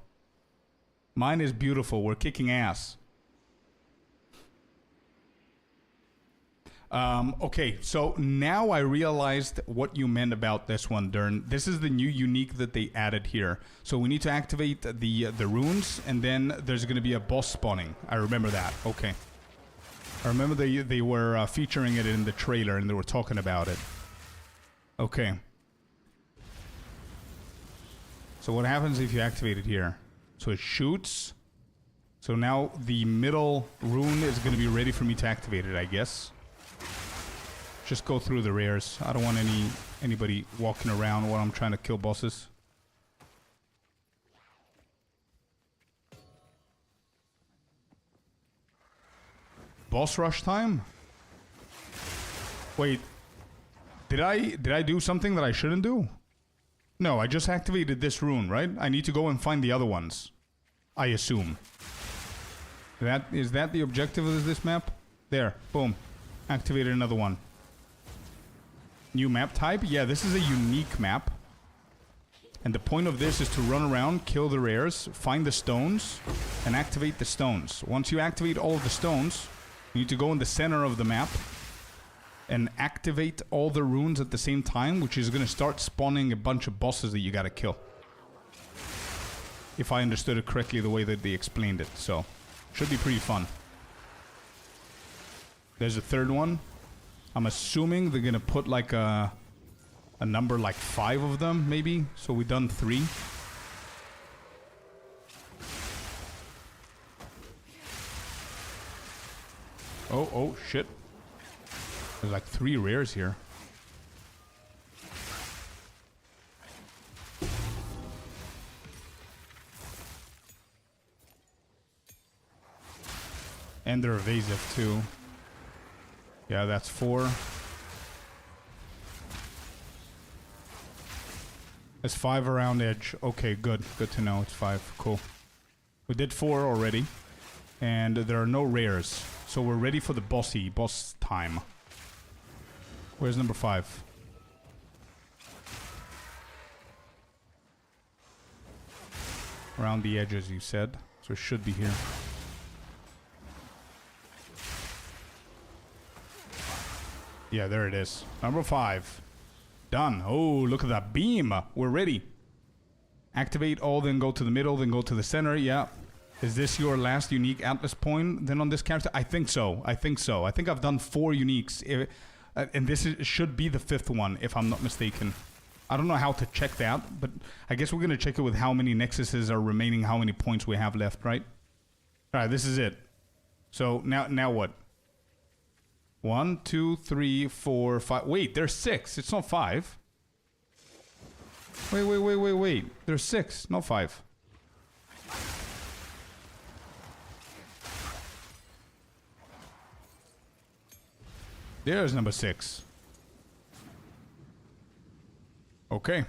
Mine is beautiful. We're kicking ass. Okay, so now I realized what you meant about this one, Dern. This is the new unique that they added here. So we need to activate the runes, and then there's going to be a boss spawning. I remember that. Okay. I remember they were featuring it in the trailer, and they were talking about it. Okay. So what happens if you activate it here? So it shoots. So now the middle rune is going to be ready for me to activate it, I guess. Just go through the rares. I don't want anybody walking around while I'm trying to kill bosses. Boss rush time? Wait. Did I do something that I shouldn't do? No, I just activated this rune, right? I need to go and find the other ones. I assume. Is that the objective of this map? There. Boom. Activated another one. New map type? Yeah, this is a unique map. And the point of this is to run around, kill the rares, find the stones, and activate the stones. Once you activate all of the stones, you need to go in the center of the map and activate all the runes at the same time, which is going to start spawning a bunch of bosses that you gotta kill. if I understood it correctly the way that they explained it. So, should be pretty fun. There's a third one. I'm assuming they're gonna put like a number like 5 of them, maybe. So we done 3. Oh, shit. There's like 3 rares here. And they're evasive too. Yeah, that's 4. It's 5 around edge. Okay, good. Good to know. It's 5. Cool. We did 4 already. And there are no rares. So we're ready for the boss time. Where's number 5? Around the edges, you said. So it should be here. Yeah, there it is. Number 5. Done. Oh, look at that beam. We're ready. Activate all, then go to the middle, then go to the center. Yeah. Is this your last unique Atlas point then on this character? I think so. I think I've done 4 uniques. And this should be the 5th one, if I'm not mistaken. I don't know how to check that, but I guess we're going to check it with how many nexuses are remaining, how many points we have left, right? All right, this is it. So now what? 1, 2, 3, 4, 5. Wait, there's 6. It's not 5. Wait. There's 6, not 5. There's number 6. Okay.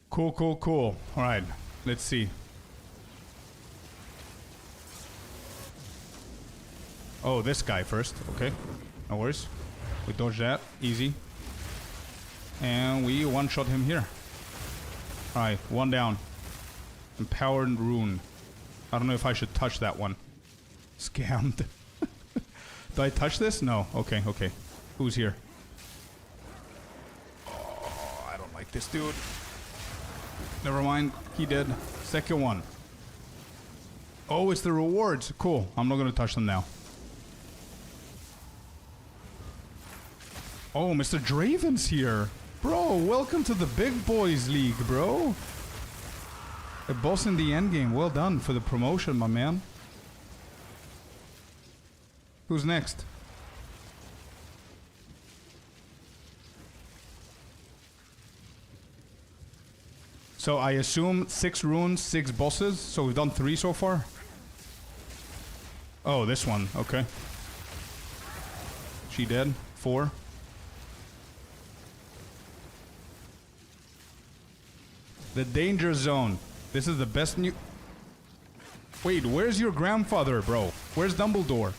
Cool. All right, let's see. Oh, this guy first. Okay. No worries. We dodge that. Easy. And we one-shot him here. Alright, 1 down. Empowered rune. I don't know if I should touch that one. Scammed. Do I touch this? No. Okay. Who's here? Oh, I don't like this dude. Never mind. He did. Second one. Oh, it's the rewards. Cool. I'm not going to touch them now. Oh, Mr. Draven's here. Bro, welcome to the Big Boys League, bro. A boss in the endgame. Well done for the promotion, my man. Who's next? So I assume 6 runes, 6 bosses. So we've done 3 so far. Oh, this one. Okay. She dead. 4. The danger zone. This is the best new... Wait, where's your grandfather, bro? Where's Dumbledore?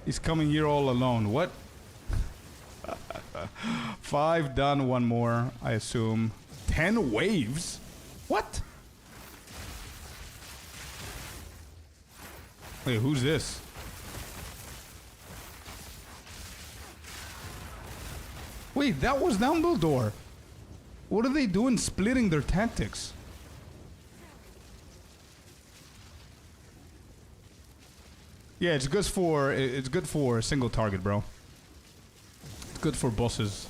He's coming here all alone. What? 5 done, 1 more, I assume. 10 waves? What? Wait, who's this? Wait, that was Dumbledore. What are they doing splitting their tactics? Yeah, it's good for a single target, bro. It's good for bosses.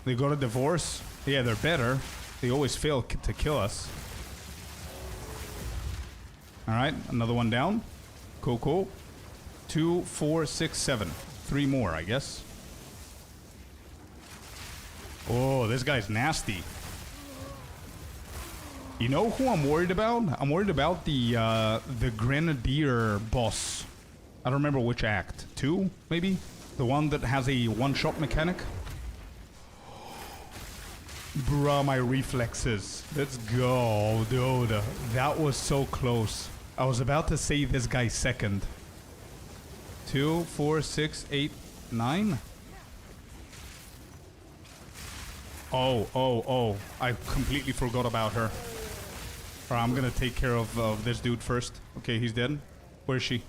They got a divorce. Yeah, they're better. They always fail to kill us. All right, another one down. Cool. 2, 4, 6, 7. 3 more, I guess. Oh, this guy's nasty. You know who I'm worried about? I'm worried about the Grenadier boss. I don't remember which act. 2, maybe? The one that has a one-shot mechanic? Bruh, my reflexes. Let's go, dude. That was so close. I was about to say this guy second. 2, 4, 6, 8, 9? Oh. I completely forgot about her. Alright, I'm gonna take care of this dude first. Okay, he's dead. Where is she?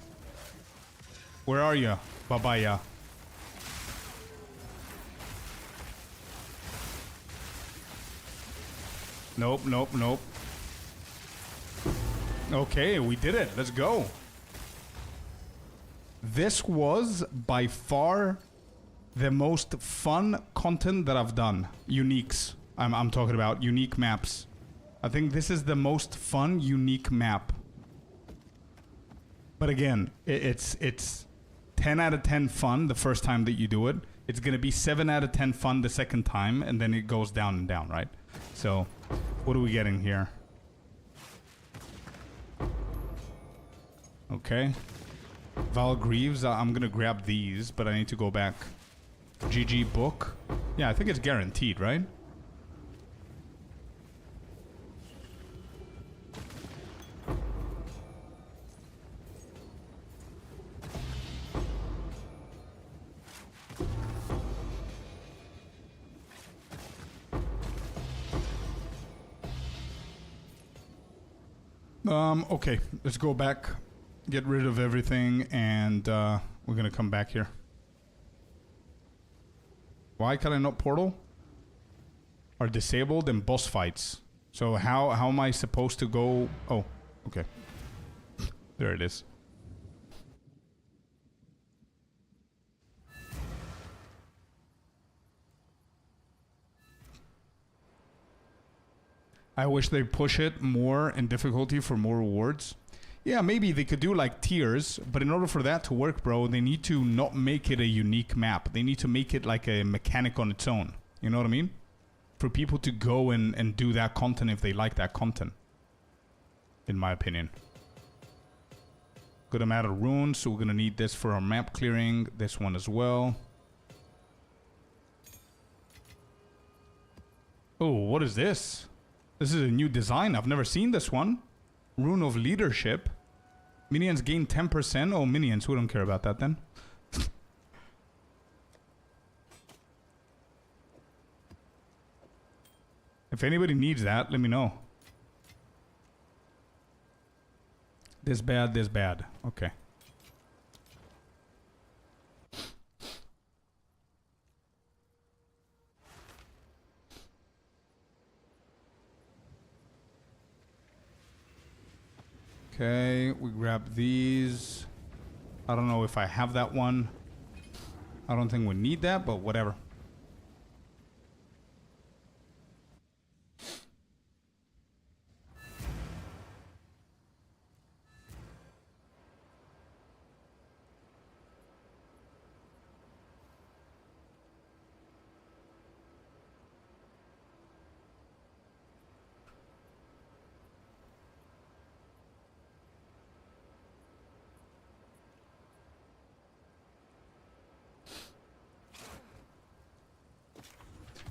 Where are you, Babaya? Nope, nope, nope. Okay, we did it. Let's go. This was by far the most fun content that I've done. Uniques. I'm talking about unique maps. I think this is the most fun unique map. But again, it's 10 out of 10 fun the first time that you do it. It's gonna be 7 out of 10 fun the second time, and then it goes down and down, right? So, what are we getting here? Okay. Val Greaves, I'm gonna grab these, but I need to go back. GG book. Yeah, I think it's guaranteed, right? Okay, let's go back, get rid of everything, and we're gonna come back here. Why can I not portal? Are disabled in boss fights. So how am I supposed to go? Oh, okay. There it is. I wish they push it more in difficulty for more rewards. Yeah, maybe they could do like tiers, but in order for that to work, bro, they need to not make it a unique map. They need to make it like a mechanic on its own. You know what I mean? For people to go and do that content if they like that content. In my opinion. Good amount of runes, so we're gonna need this for our map clearing. This one as well. Oh, what is this? This is a new design. I've never seen this one. Rune of Leadership. Minions gain 10%. Oh, minions. We don't care about that then. If anybody needs that, let me know. This bad, this bad. Okay. Okay, we grab these. I don't know if I have that one. I don't think we need that, but whatever.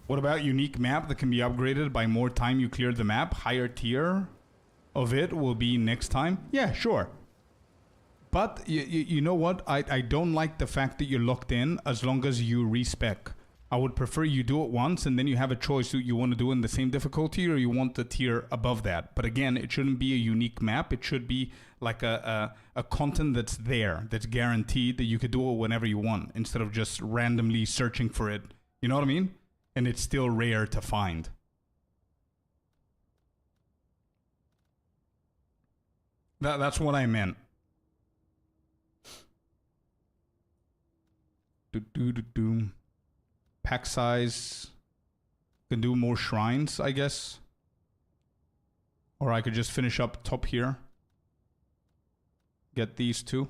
What about unique map that can be upgraded by more time you cleared the map? Higher tier of it will be next time? Yeah, sure. But you know what? I don't like the fact that you're locked in as long as you respec. I would prefer you do it once and then you have a choice that you want to do in the same difficulty or you want the tier above that. But again, it shouldn't be a unique map. It should be like a content that's there, that's guaranteed that you could do it whenever you want instead of just randomly searching for it. You know what I mean? And it's still rare to find. That's what I meant. Pack size. Can do more shrines, I guess. Or I could just finish up top here. Get these two.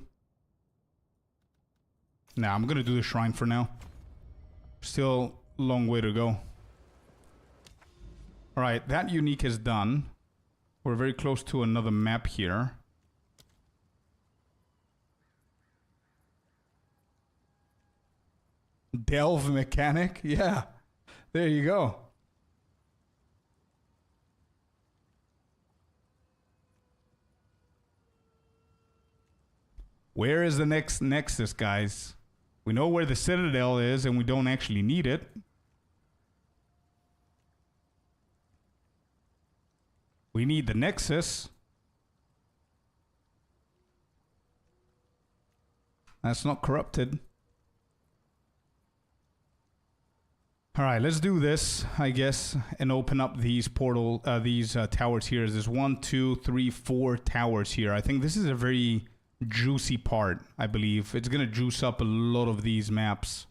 Nah, I'm gonna do the shrine for now. Still long way to go. Alright, that unique is done. We're very close to another map here. Delve mechanic? Yeah. There you go. Where is the next Nexus, guys? We know where the Citadel is and we don't actually need it. We need the Nexus. That's not corrupted. All right, let's do this, I guess, and open up these towers here. There's 1, 2, 3, 4 towers here. I think this is a very juicy part, I believe. It's gonna juice up a lot of these maps.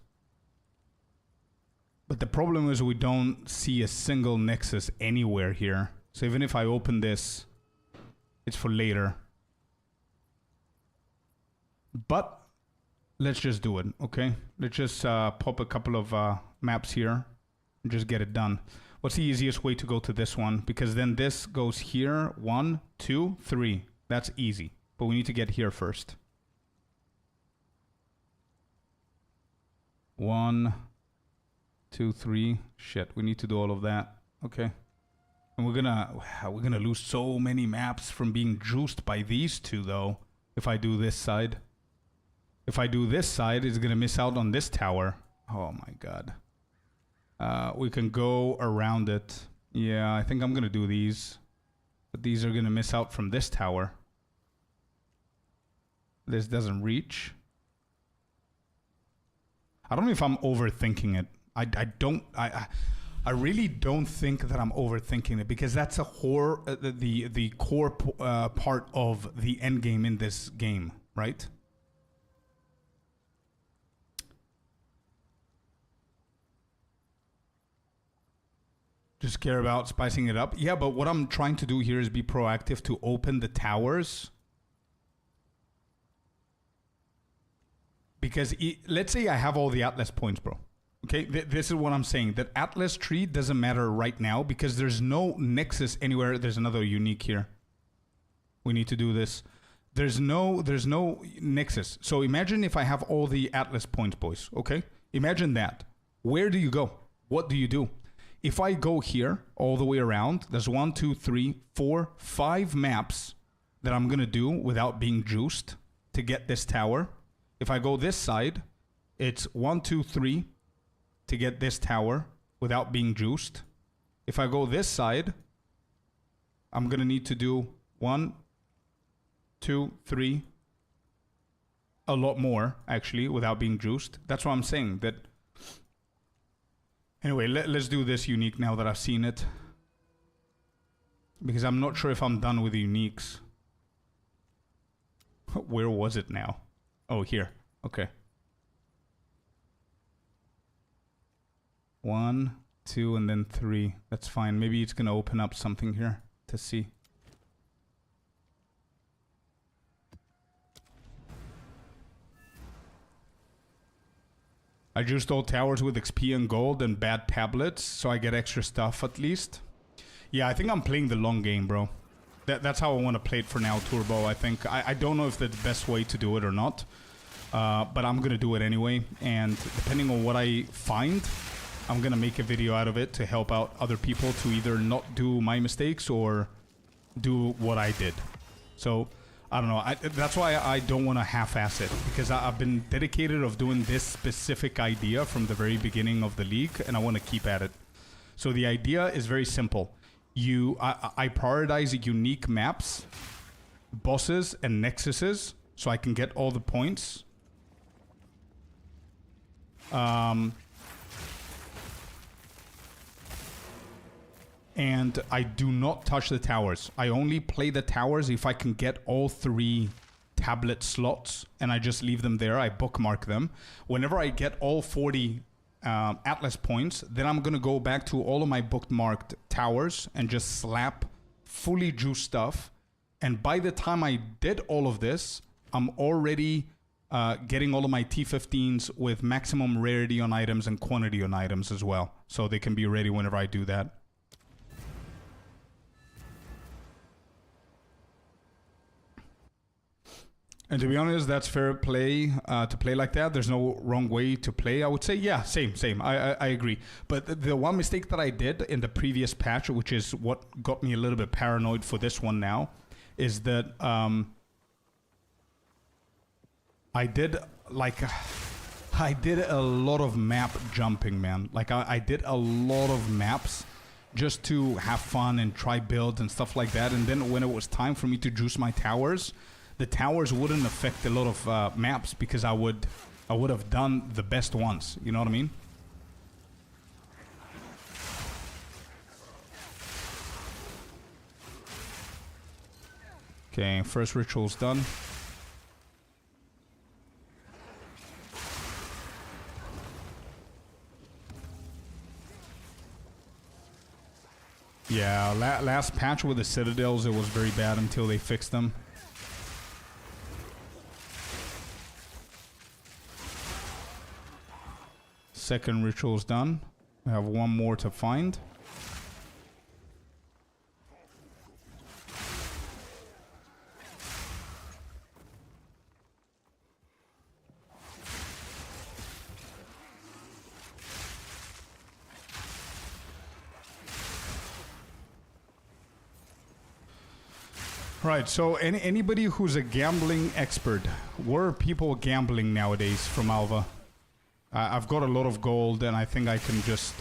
But the problem is we don't see a single nexus anywhere here. So even if I open this, it's for later. But let's just do it, okay? Let's just pop a couple of maps here and just get it done. What's the easiest way to go to this one? Because then this goes here. 1, 2, 3. That's easy. But we need to get here first. 1, 2, 3. Shit, we need to do all of that. Okay. And we're gonna lose so many maps from being juiced by these two though. If I do this side. If I do this side, it's gonna miss out on this tower. Oh my god. We can go around it. Yeah, I think I'm gonna do these. But these are gonna miss out from this tower. This doesn't reach. I don't know if I'm overthinking it. I really don't think that I'm overthinking it, because that's the core part of the end game in this game, right? Just care about spicing it up. Yeah, but what I'm trying to do here is be proactive to open the towers. Because let's say I have all the Atlas points, bro. Okay, this is what I'm saying. That Atlas tree doesn't matter right now because there's no nexus anywhere. There's another unique here. We need to do this. There's no nexus. So imagine if I have all the Atlas points, boys. Okay, imagine that. Where do you go? What do you do? If I go here all the way around, there's 1, 2, 3, 4, 5 maps that I'm gonna do without being juiced to get this tower. If I go this side, it's 1, 2, 3 to get this tower without being juiced. If I go this side, I'm gonna need to do 1, 2, 3, a lot more actually without being juiced. That's what I'm saying. That anyway, let's do this unique now that I've seen it, because I'm not sure if I'm done with the uniques. Where was it now? Oh, here. Okay. 1, 2, and then 3. That's fine. Maybe it's gonna open up something here to see. I juiced all towers with XP and gold and bad tablets, so I get extra stuff at least. Yeah, I think I'm playing the long game, bro. That's how I want to play it for now, Turbo. I think I don't know if that's the best way to do it or not, but I'm gonna do it anyway. And depending on what I find, I'm gonna make a video out of it to help out other people to either not do my mistakes or do what I did. So I don't know. That's why I don't want to half-ass it, because I've been dedicated of doing this specific idea from the very beginning of the league, and I want to keep at it. So the idea is very simple. I prioritize unique maps, bosses, and nexuses, so I can get all the points. And I do not touch the towers. I only play the towers if I can get all 3 tablet slots, and I just leave them there. I bookmark them. Whenever I get all 40 Atlas points, then I'm gonna go back to all of my bookmarked towers and just slap fully juiced stuff. And by the time I did all of this, I'm already getting all of my T15s with maximum rarity on items and quantity on items as well. So they can be ready whenever I do that. And to be honest, that's fair play to play like that. There's no wrong way to play. I would say, yeah, same. I agree. But the one mistake that I did in the previous patch, which is what got me a little bit paranoid for this one now, is that I did a lot of map jumping, man. Like I did a lot of maps just to have fun and try builds and stuff like that. And then when it was time for me to juice my towers, the towers wouldn't affect a lot of maps because I would have done the best ones. You know what I mean? Okay, first ritual's done. Yeah, last patch with the citadels, it was very bad until they fixed them. Second ritual's done. We have one more to find. Right, so anybody who's a gambling expert, where are people gambling nowadays from Alva? I've got a lot of gold and I think I can just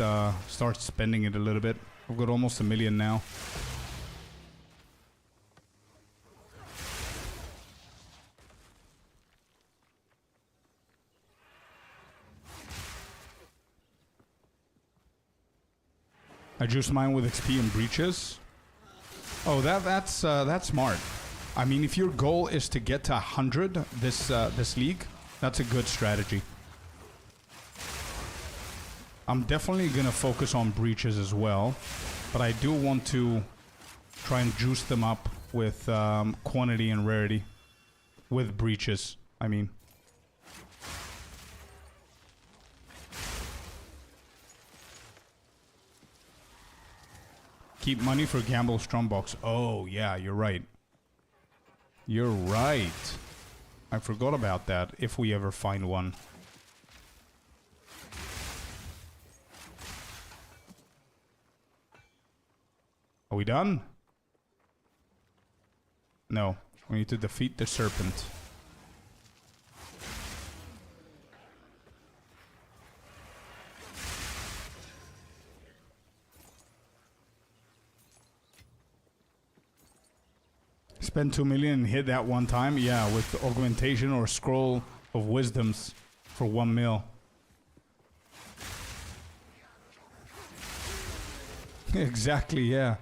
start spending it a little bit. I've got almost 1 million now. I juiced mine with XP and breaches. Oh, that's smart. I mean, if your goal is to get to 100 this league, that's a good strategy. I'm definitely gonna focus on breaches as well, but I do want to try and juice them up with quantity and rarity. With breaches, I mean. Keep money for gamble strongbox. Oh, yeah, you're right. You're right. I forgot about that, if we ever find one. Are we done? No. We need to defeat the serpent. Spend 2 million and hit that one time? Yeah, with augmentation or scroll of wisdoms for 1 mil. Exactly, yeah.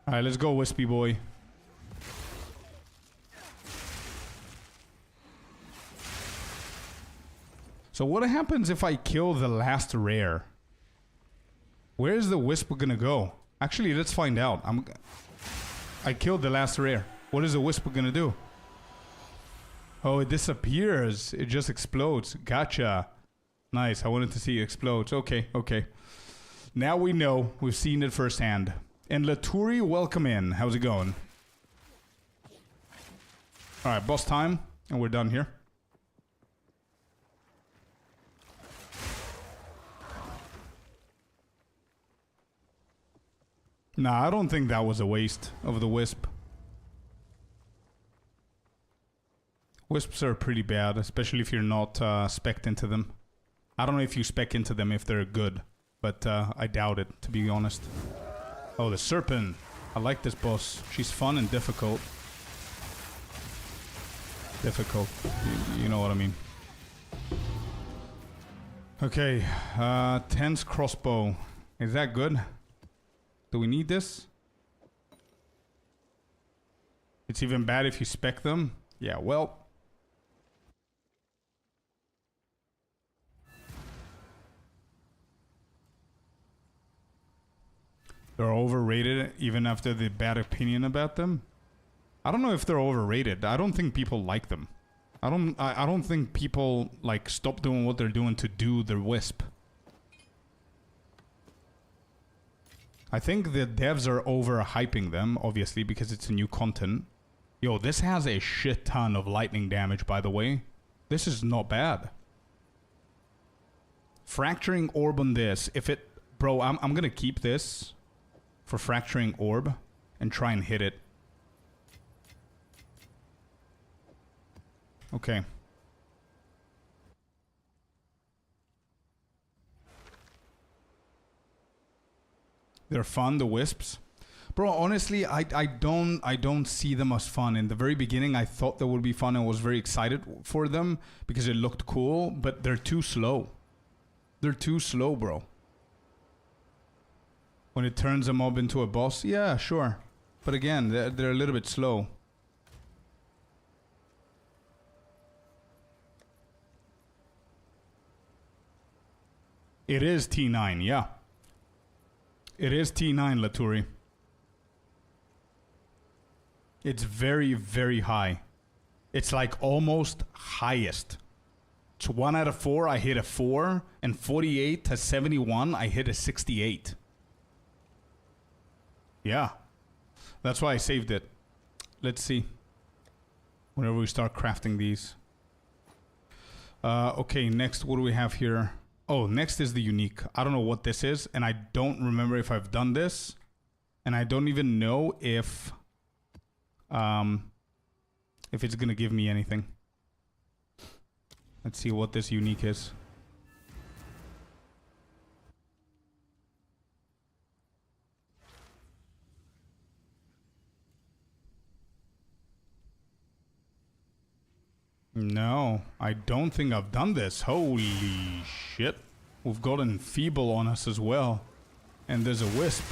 Alright, let's go, Wispy Boy. So what happens if I kill the last rare? Where is the Wisp gonna go? Actually, let's find out. I killed the last rare. What is the Wisp gonna do? Oh, it disappears. It just explodes. Gotcha. Nice. I wanted to see it explode. Okay, okay. Now we know. We've seen it firsthand. And Laturi, welcome in. How's it going? Alright, boss time. And we're done here. Nah, I don't think that was a waste of the Wisp. Wisps are pretty bad, especially if you're not spec'd into them. I don't know if you spec into them if they're good, but I doubt it, to be honest. Oh, the Serpent. I like this boss. She's fun and difficult. Difficult. You know what I mean. Okay, Tense Crossbow. Is that good? Do we need this? It's even bad if you spec them. Yeah, well. They're overrated even after the bad opinion about them. I don't know if they're overrated. I don't think people like them. I don't think people like stop doing what they're doing to do the Wisp. I think the devs are overhyping them, obviously, because it's a new content. Yo, this has a shit ton of lightning damage, by the way. This is not bad. Fracturing orb on this. If it... Bro, I'm gonna keep this for fracturing orb and try and hit it. Okay. They're fun, the Wisps. Bro, honestly, I don't see them as fun. In the very beginning, I thought they would be fun and was very excited for them because it looked cool, but they're too slow. They're too slow, bro. When it turns a mob into a boss, yeah, sure. But again, they're a little bit slow. It is T9, yeah. It is T9, Laturi. It's very, very high. It's like almost highest. It's 1 out of 4, I hit a 4. And 48 to 71, I hit a 68. Yeah. That's why I saved it. Let's see. Whenever we start crafting these. Okay, next, what do we have here? Oh, next is the unique. I don't know what this is, and I don't remember if I've done this. And I don't even know if it's gonna give me anything. Let's see what this unique is. No, I don't think I've done this. Holy shit. We've got an Enfeeble on us as well. And there's a Wisp.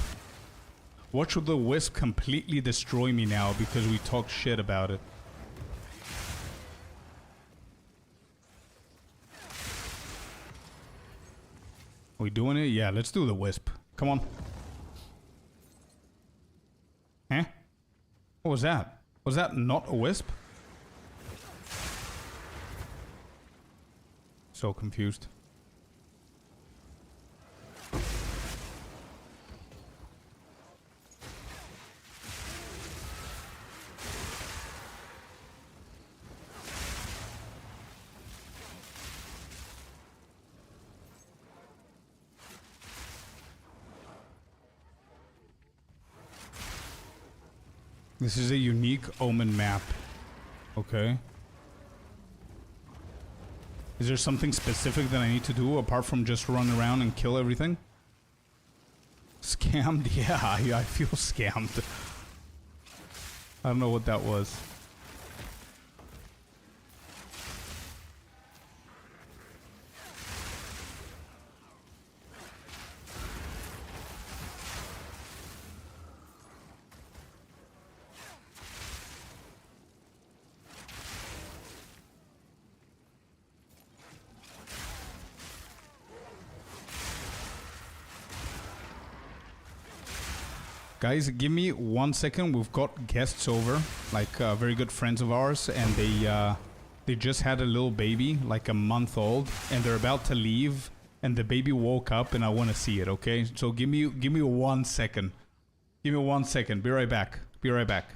Watch the Wisp completely destroy me now because we talked shit about it. Are we doing it? Yeah, let's do the Wisp. Come on. Eh? What was that? Was that not a Wisp? So confused. This is a unique Omen map. Okay. Is there something specific that I need to do apart from just run around and kill everything? Scammed? Yeah, I feel scammed. I don't know what that was. Guys, give me 1 second. We've got guests over, like very good friends of ours, and they just had a little baby, like a month old, and they're about to leave, and the baby woke up, and I want to see it. Okay, so give me 1 second. Give me 1 second. Be right back. Be right back.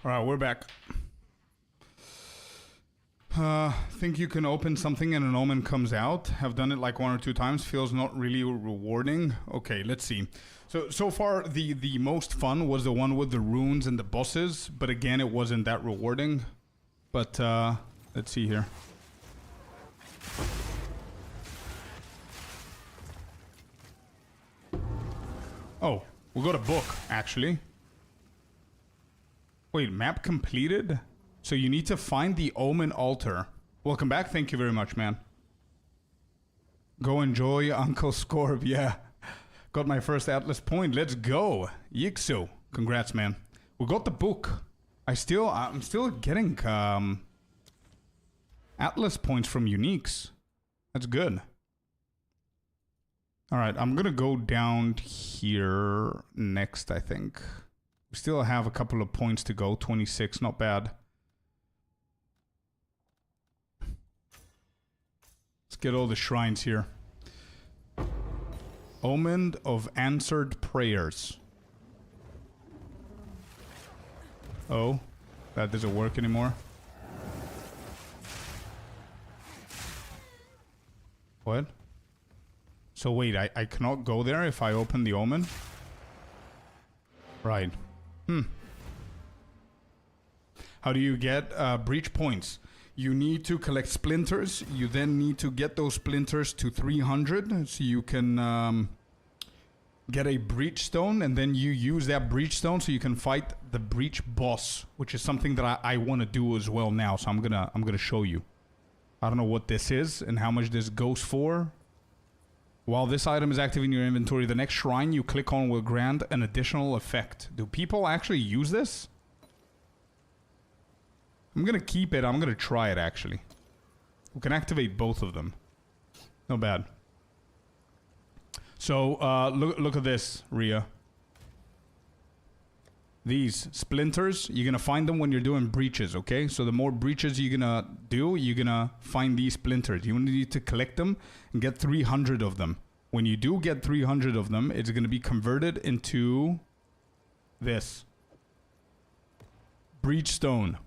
Alright, we're back. Think you can open something and an omen comes out. Have done it like 1 or 2 times. Feels not really rewarding. Okay, let's see. So far, the most fun was the one with the runes and the bosses. But again, it wasn't that rewarding. But, let's see here. Oh, we got a book, actually. Wait, map completed? So you need to find the Omen altar. Welcome back. Thank you very much, man. Go enjoy Uncle Scorp. Yeah. Got my first Atlas point. Let's go. Yixu. Congrats, man. We got the book. I'm still getting Atlas points from uniques. That's good. Alright, I'm gonna go down here next, I think. We still have a couple of points to go. 26, not bad. Let's get all the shrines here. Omen of answered prayers. Oh, that doesn't work anymore. What? So wait, I cannot go there if I open the Omen? Right. How do you get breach points? You need to collect splinters. You then need to get those splinters to 300 so you can get a breach stone, and then you use that breach stone so you can fight the breach boss, which is something that I want to do as well now. So I'm gonna show you. I don't know what this is and how much this goes for. While this item is active in your inventory, the next shrine you click on will grant an additional effect. Do people actually use this? I'm gonna keep it. I'm gonna try it, actually. We can activate both of them. Not bad. So, look at this, Rhea. These splinters, you're gonna find them when you're doing breaches, okay? So the more breaches you're gonna do, you're gonna find these splinters. You need to collect them and get 300 of them. When you do get 300 of them, it's gonna be converted into this. Breach stone.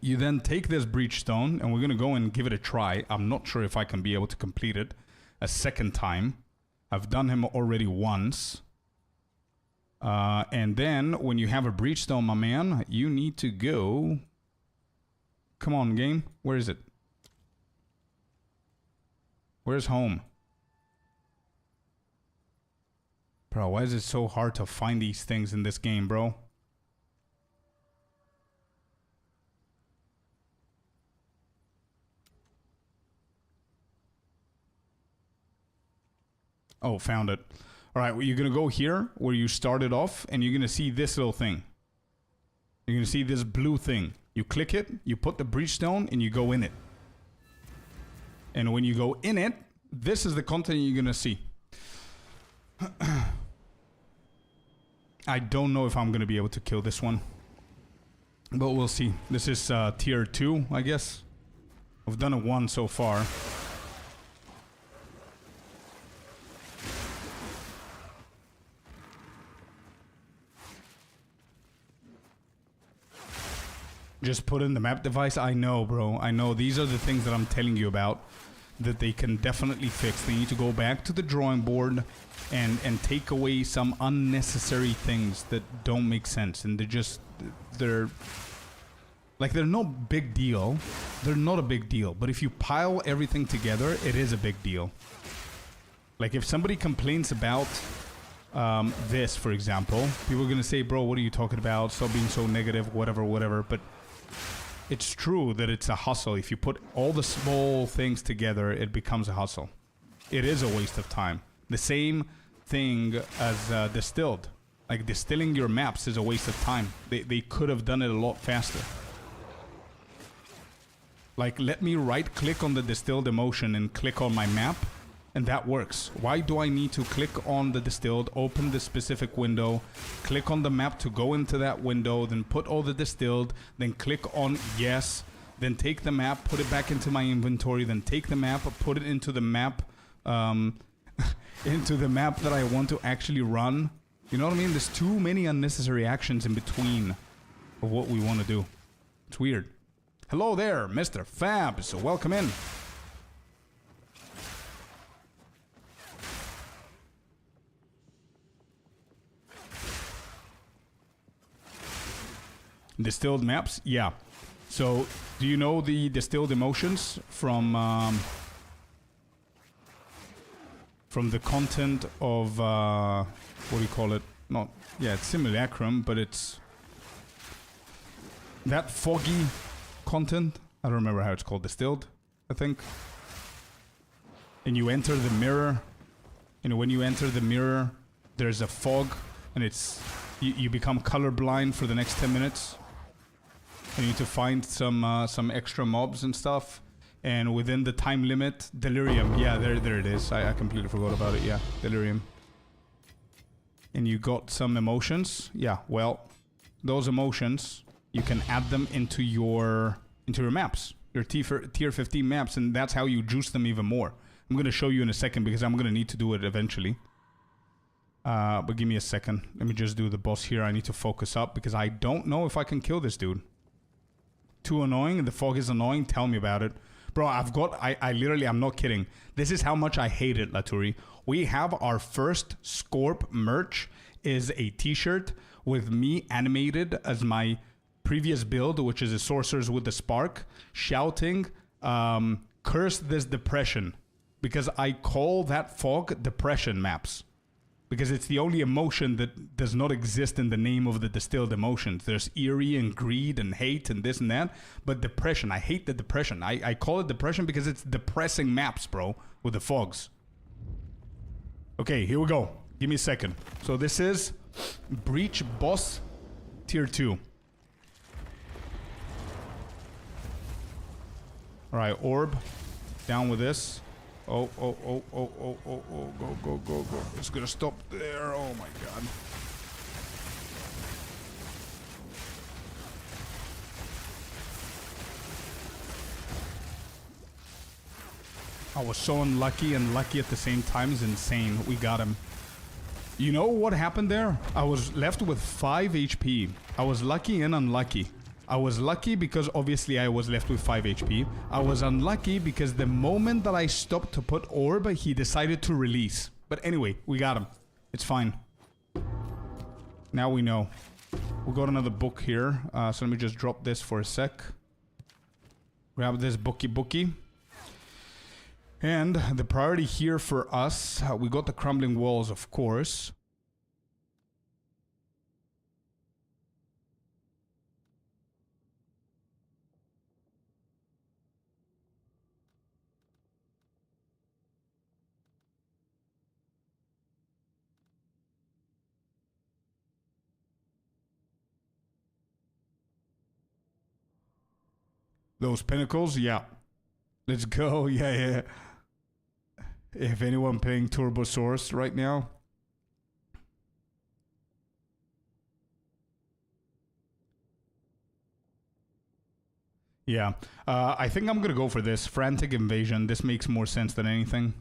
You then take this breach stone, and we're gonna go and give it a try. I'm not sure if I can be able to complete it a second time. I've done him already once. And then, when you have a breach stone, my man, you need to go... Come on, game. Where is it? Where's home? Bro, why is it so hard to find these things in this game, bro? Oh, found it. Alright, well, you're going to go here where you started off, and you're going to see this little thing. You're going to see this blue thing. You click it, you put the breach stone, and you go in it. And when you go in it, this is the content you're going to see. I don't know if I'm going to be able to kill this one. But we'll see. This is tier 2, I guess. I've done it 1 so far. Just put in the map device. I know, bro. I know. These are the things that I'm telling you about that they can definitely fix. They need to go back to the drawing board and take away some unnecessary things that don't make sense. And they're like, they're no big deal. They're not a big deal. But if you pile everything together, it is a big deal. Like, if somebody complains about this, for example, people are going to say, bro, what are you talking about? Stop being so negative, whatever. But it's true that it's a hustle. If you put all the small things together, it becomes a hustle. It is a waste of time. The same thing as distilled. Like, distilling your maps is a waste of time. They could have done it a lot faster. Like, let me right-click on the distilled emotion and click on my map, and that works. Why do I need to click on the distilled, open the specific window, click on the map to go into that window, then put all the distilled, then click on yes, then take the map, put it back into my inventory, then take the map, put it into the map, into the map that I want to actually run. You know what I mean? There's too many unnecessary actions in between of what we want to do. It's weird. Hello there, Mr. Fab. So welcome in. Distilled maps? Yeah. So, do you know the distilled emotions from the content of, what do you call it? Not, yeah, it's Simulacrum, but it's that foggy content. I don't remember how it's called. Distilled, I think. And you enter the mirror. And when you enter the mirror, there's a fog, and it's you become colorblind for the next 10 minutes. And you need to find some extra mobs and stuff. And within the time limit, Delirium. Yeah, there it is. I completely forgot about it. Yeah, Delirium. And you got some emotions. Yeah, well, those emotions, you can add them into your maps. Your tier 15 maps, and that's how you juice them even more. I'm going to show you in a second because I'm going to need to do it eventually. But give me a second. Let me just do the boss here. I need to focus up because I don't know if I can kill this dude. Too annoying, and the fog is annoying. Tell me about it. Bro, I literally, I'm not kidding. This is how much I hate it, Laturi. We have our first Scorp merch is a t-shirt with me animated as my previous build, which is a Sorcerers with the Spark, shouting, curse this depression. Because I call that fog depression maps. Because it's the only emotion that does not exist in the name of the distilled emotions. There's eerie and greed and hate and this and that. But depression, I hate the depression. I call it depression because it's depressing maps, bro, with the fogs. Okay, here we go. Give me a second. So this is Breach Boss Tier 2. Alright, Orb. Down with this. Oh, go. It's gonna stop there. Oh my god. I was so unlucky and lucky at the same time is insane. We got him. You know what happened there? I was left with 5 HP. I was lucky and unlucky. I was lucky because obviously I was left with 5 HP. I was unlucky because the moment that I stopped to put orb, he decided to release. But anyway, we got him. It's fine. Now we know. We got another book here. So let me just drop this for a sec. Grab this bookie. And the priority here for us, we got the crumbling walls, of course. Those pinnacles, yeah. Let's go, yeah. If anyone playing Turbo Source right now. Yeah, I think I'm gonna go for this. Frantic Invasion, this makes more sense than anything.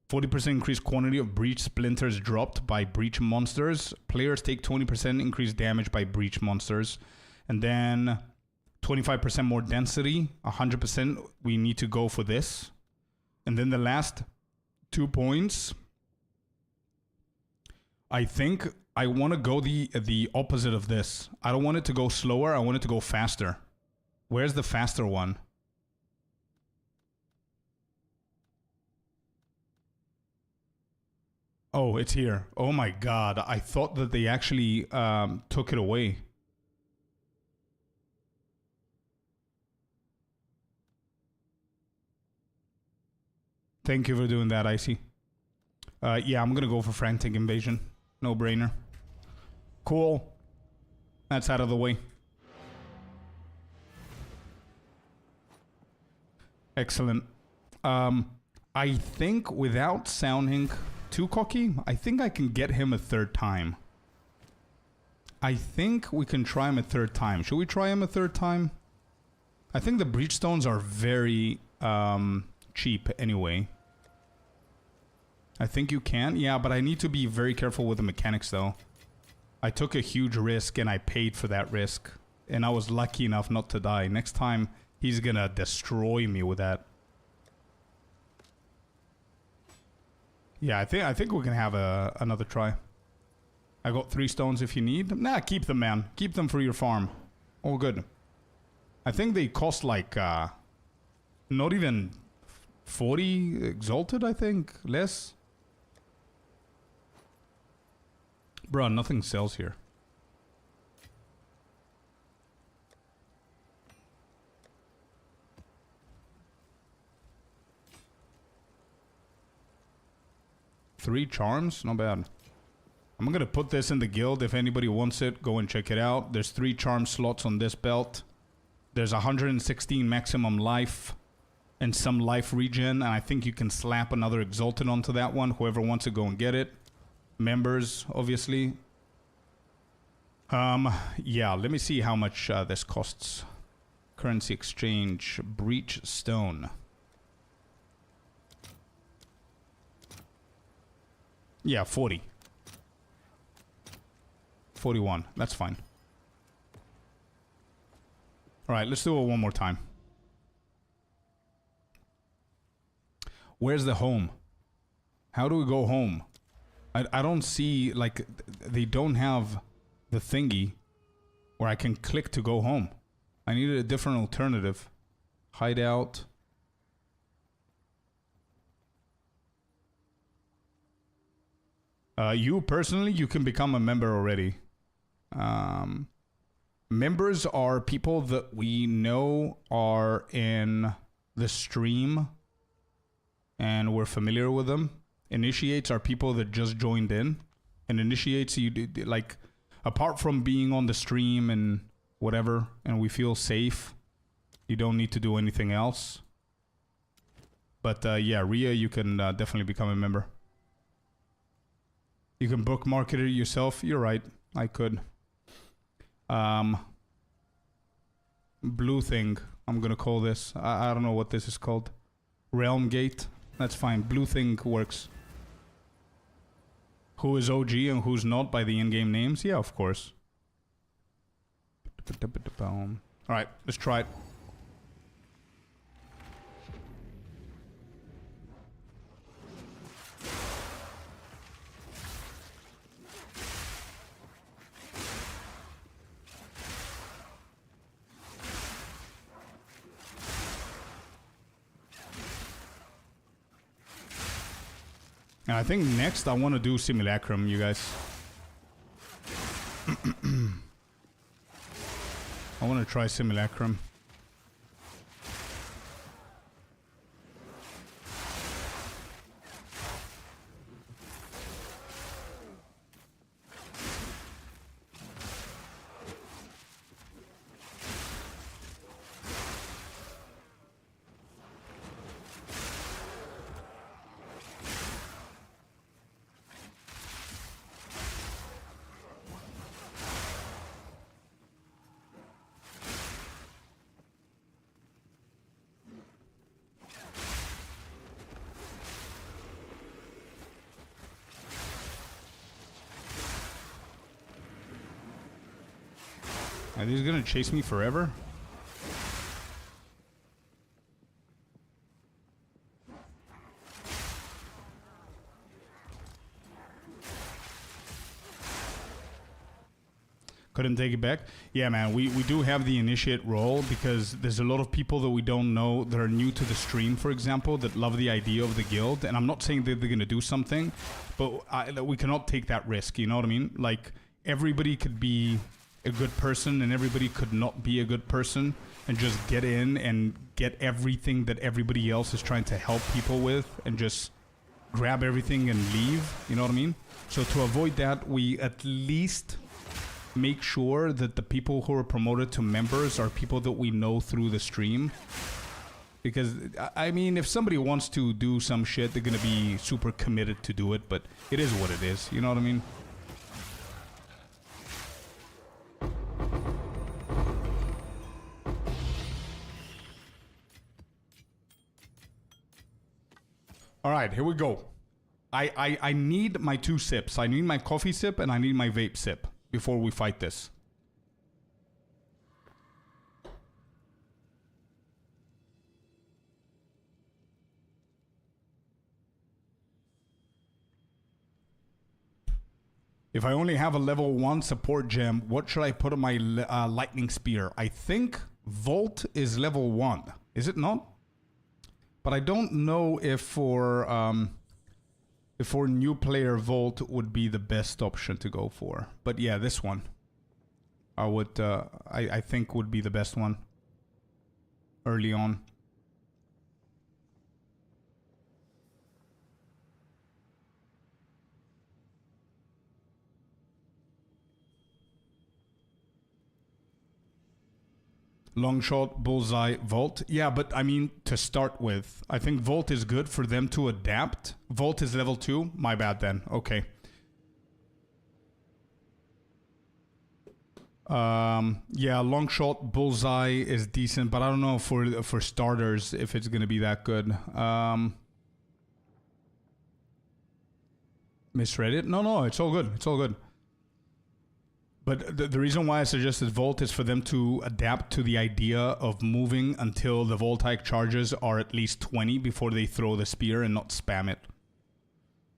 40% increased quantity of breach splinters dropped by breach monsters. Players take 20% increased damage by breach monsters. And then 25% more density, 100%. We need to go for this. And then the last 2 points. I think I want to go the opposite of this. I don't want it to go slower. I want it to go faster. Where's the faster one? Oh, it's here. Oh my god. I thought that they actually took it away. Thank you for doing that, Icy. Yeah, I'm gonna go for Frantic Invasion. No brainer. Cool. That's out of the way. Excellent. I think without sounding too cocky, I think I can get him a third time. I think we can try him a third time. Should we try him a third time? I think the breach stones are very cheap anyway. I think you can. Yeah, but I need to be very careful with the mechanics though. I took a huge risk and I paid for that risk. and I was lucky enough not to die. Next time, he's gonna destroy me with that. Yeah, I think we can have another try. I got 3 stones if you need. Nah, keep them, man. Keep them for your farm. All good. I think they cost like, not even 40 exalted, I think. Less. Bruh, nothing sells here. Three charms? Not bad. I'm gonna put this in the guild. If anybody wants it, go and check it out. There's 3 charm slots on this belt. There's 116 maximum life and some life regen, and I think you can slap another exalted onto that one. Whoever wants to go and get it. Members, obviously. Yeah, let me see how much this costs. Currency exchange, breach stone. Yeah, 40. 41. That's fine. Alright, let's do it one more time. Where's the home? How do we go home? I don't see, like, they don't have the thingy where I can click to go home. I needed a different alternative. Hideout. You personally, you can become a member already. Members are people that we know are in the stream and we're familiar with them. Initiates are people that just joined in. And initiates, you like, apart from being on the stream and whatever, and we feel safe, you don't need to do anything else. But yeah, Rhea, you can definitely become a member. You can bookmark it yourself. You're right. I could. Blue thing. I'm gonna call this. I don't know what this is called. Realm Gate. That's fine. Blue thing works. Who is OG and who's not by the in-game names? Yeah, of course. Alright, let's try it. And I think next I want to do Simulacrum, you guys. I want to try Simulacrum. Are these gonna chase me forever? Couldn't take it back? Yeah, man, we do have the initiate role because there's a lot of people that we don't know that are new to the stream, for example, that love the idea of the guild. And I'm not saying that they're gonna do something, but we cannot take that risk, you know what I mean? Like, everybody could be a good person and everybody could not be a good person and just get in and get everything that everybody else is trying to help people with and just grab everything and leave, you know what I mean? So to avoid that, we at least make sure that the people who are promoted to members are people that we know through the stream. Because, I mean, if somebody wants to do some shit, they're gonna be super committed to do it, but it is what it is, you know what I mean? Alright, here we go. I need my 2 sips. I need my coffee sip and I need my vape sip before we fight this. If I only have a level 1 support gem, what should I put on my lightning spear? I think Volt is level 1. Is it not? But I don't know if for new player Volt would be the best option to go for. But yeah, this one. I would I think would be the best one early on. Long shot, bullseye, Volt. Yeah, but I mean, to start with, I think Volt is good for them to adapt. Volt is level 2. My bad then. Okay. Yeah, long shot, bullseye is decent, but I don't know for starters if it's gonna be that good. Misread it? No, it's all good. It's all good. But the reason why I suggested Volt is for them to adapt to the idea of moving until the Voltaic charges are at least 20 before they throw the spear and not spam it.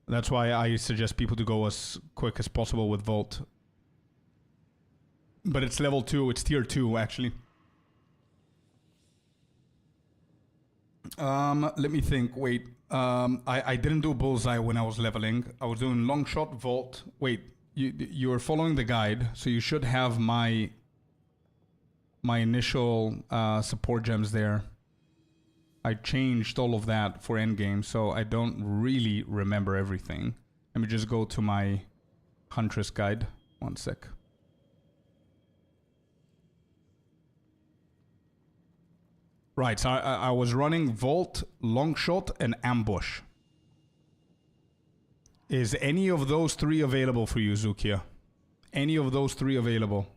That's why I suggest people to go as quick as possible with Volt. But it's level 2, it's tier 2 actually. Let me think, wait. I didn't do bullseye when I was leveling. I was doing long shot, Volt. Wait. You are following the guide, so you should have my initial support gems there. I changed all of that for endgame, so I don't really remember everything. Let me just go to my Huntress guide. One sec. Right, so I was running Volt, Longshot, and Ambush. Is any of those 3 available for you, Zukia? Any of those 3 available?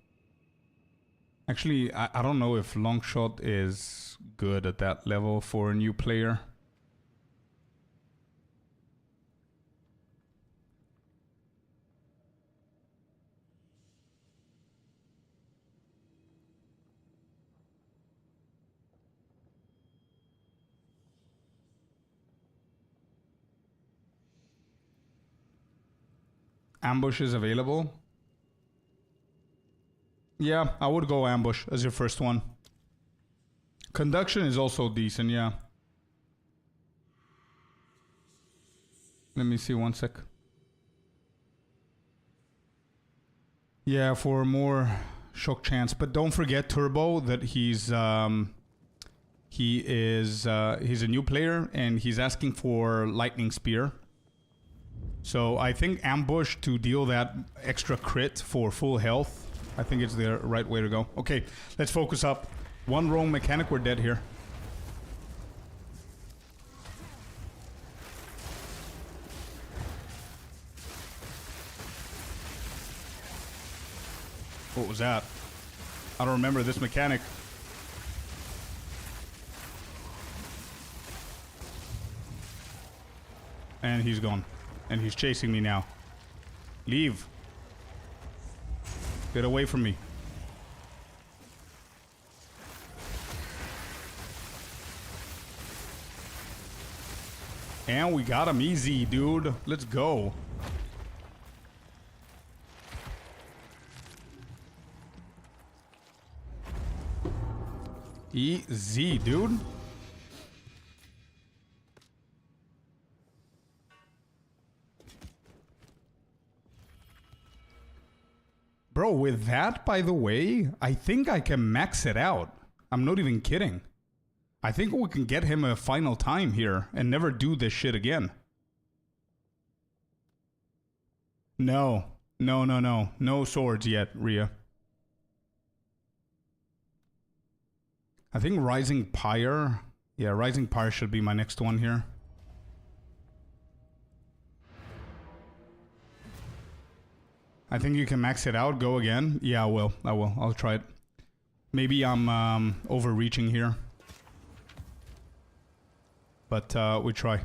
Actually, I don't know if Longshot is good at that level for a new player. Ambush is available. Yeah, I would go Ambush as your first one. Conduction is also decent, yeah. Let me see one sec. Yeah, for more shock chance. But don't forget Turbo that he's a new player and he's asking for Lightning Spear. So I think Ambush to deal that extra crit for full health, I think it's the right way to go. Okay, let's focus up. One roam mechanic, we're dead here. What was that? I don't remember this mechanic. And he's gone. And he's chasing me now. Leave. Get away from me. And we got him easy, dude. Let's go. Easy, dude. Bro, with that, by the way, I think I can max it out. I'm not even kidding. I think we can get him a final time here and never do this shit again. No. No swords yet, Rhea. I think Rising Pyre. Yeah, Rising Pyre should be my next one here. I think you can max it out. Go again. Yeah, I will. I'll try it. Maybe I'm overreaching here. But we try.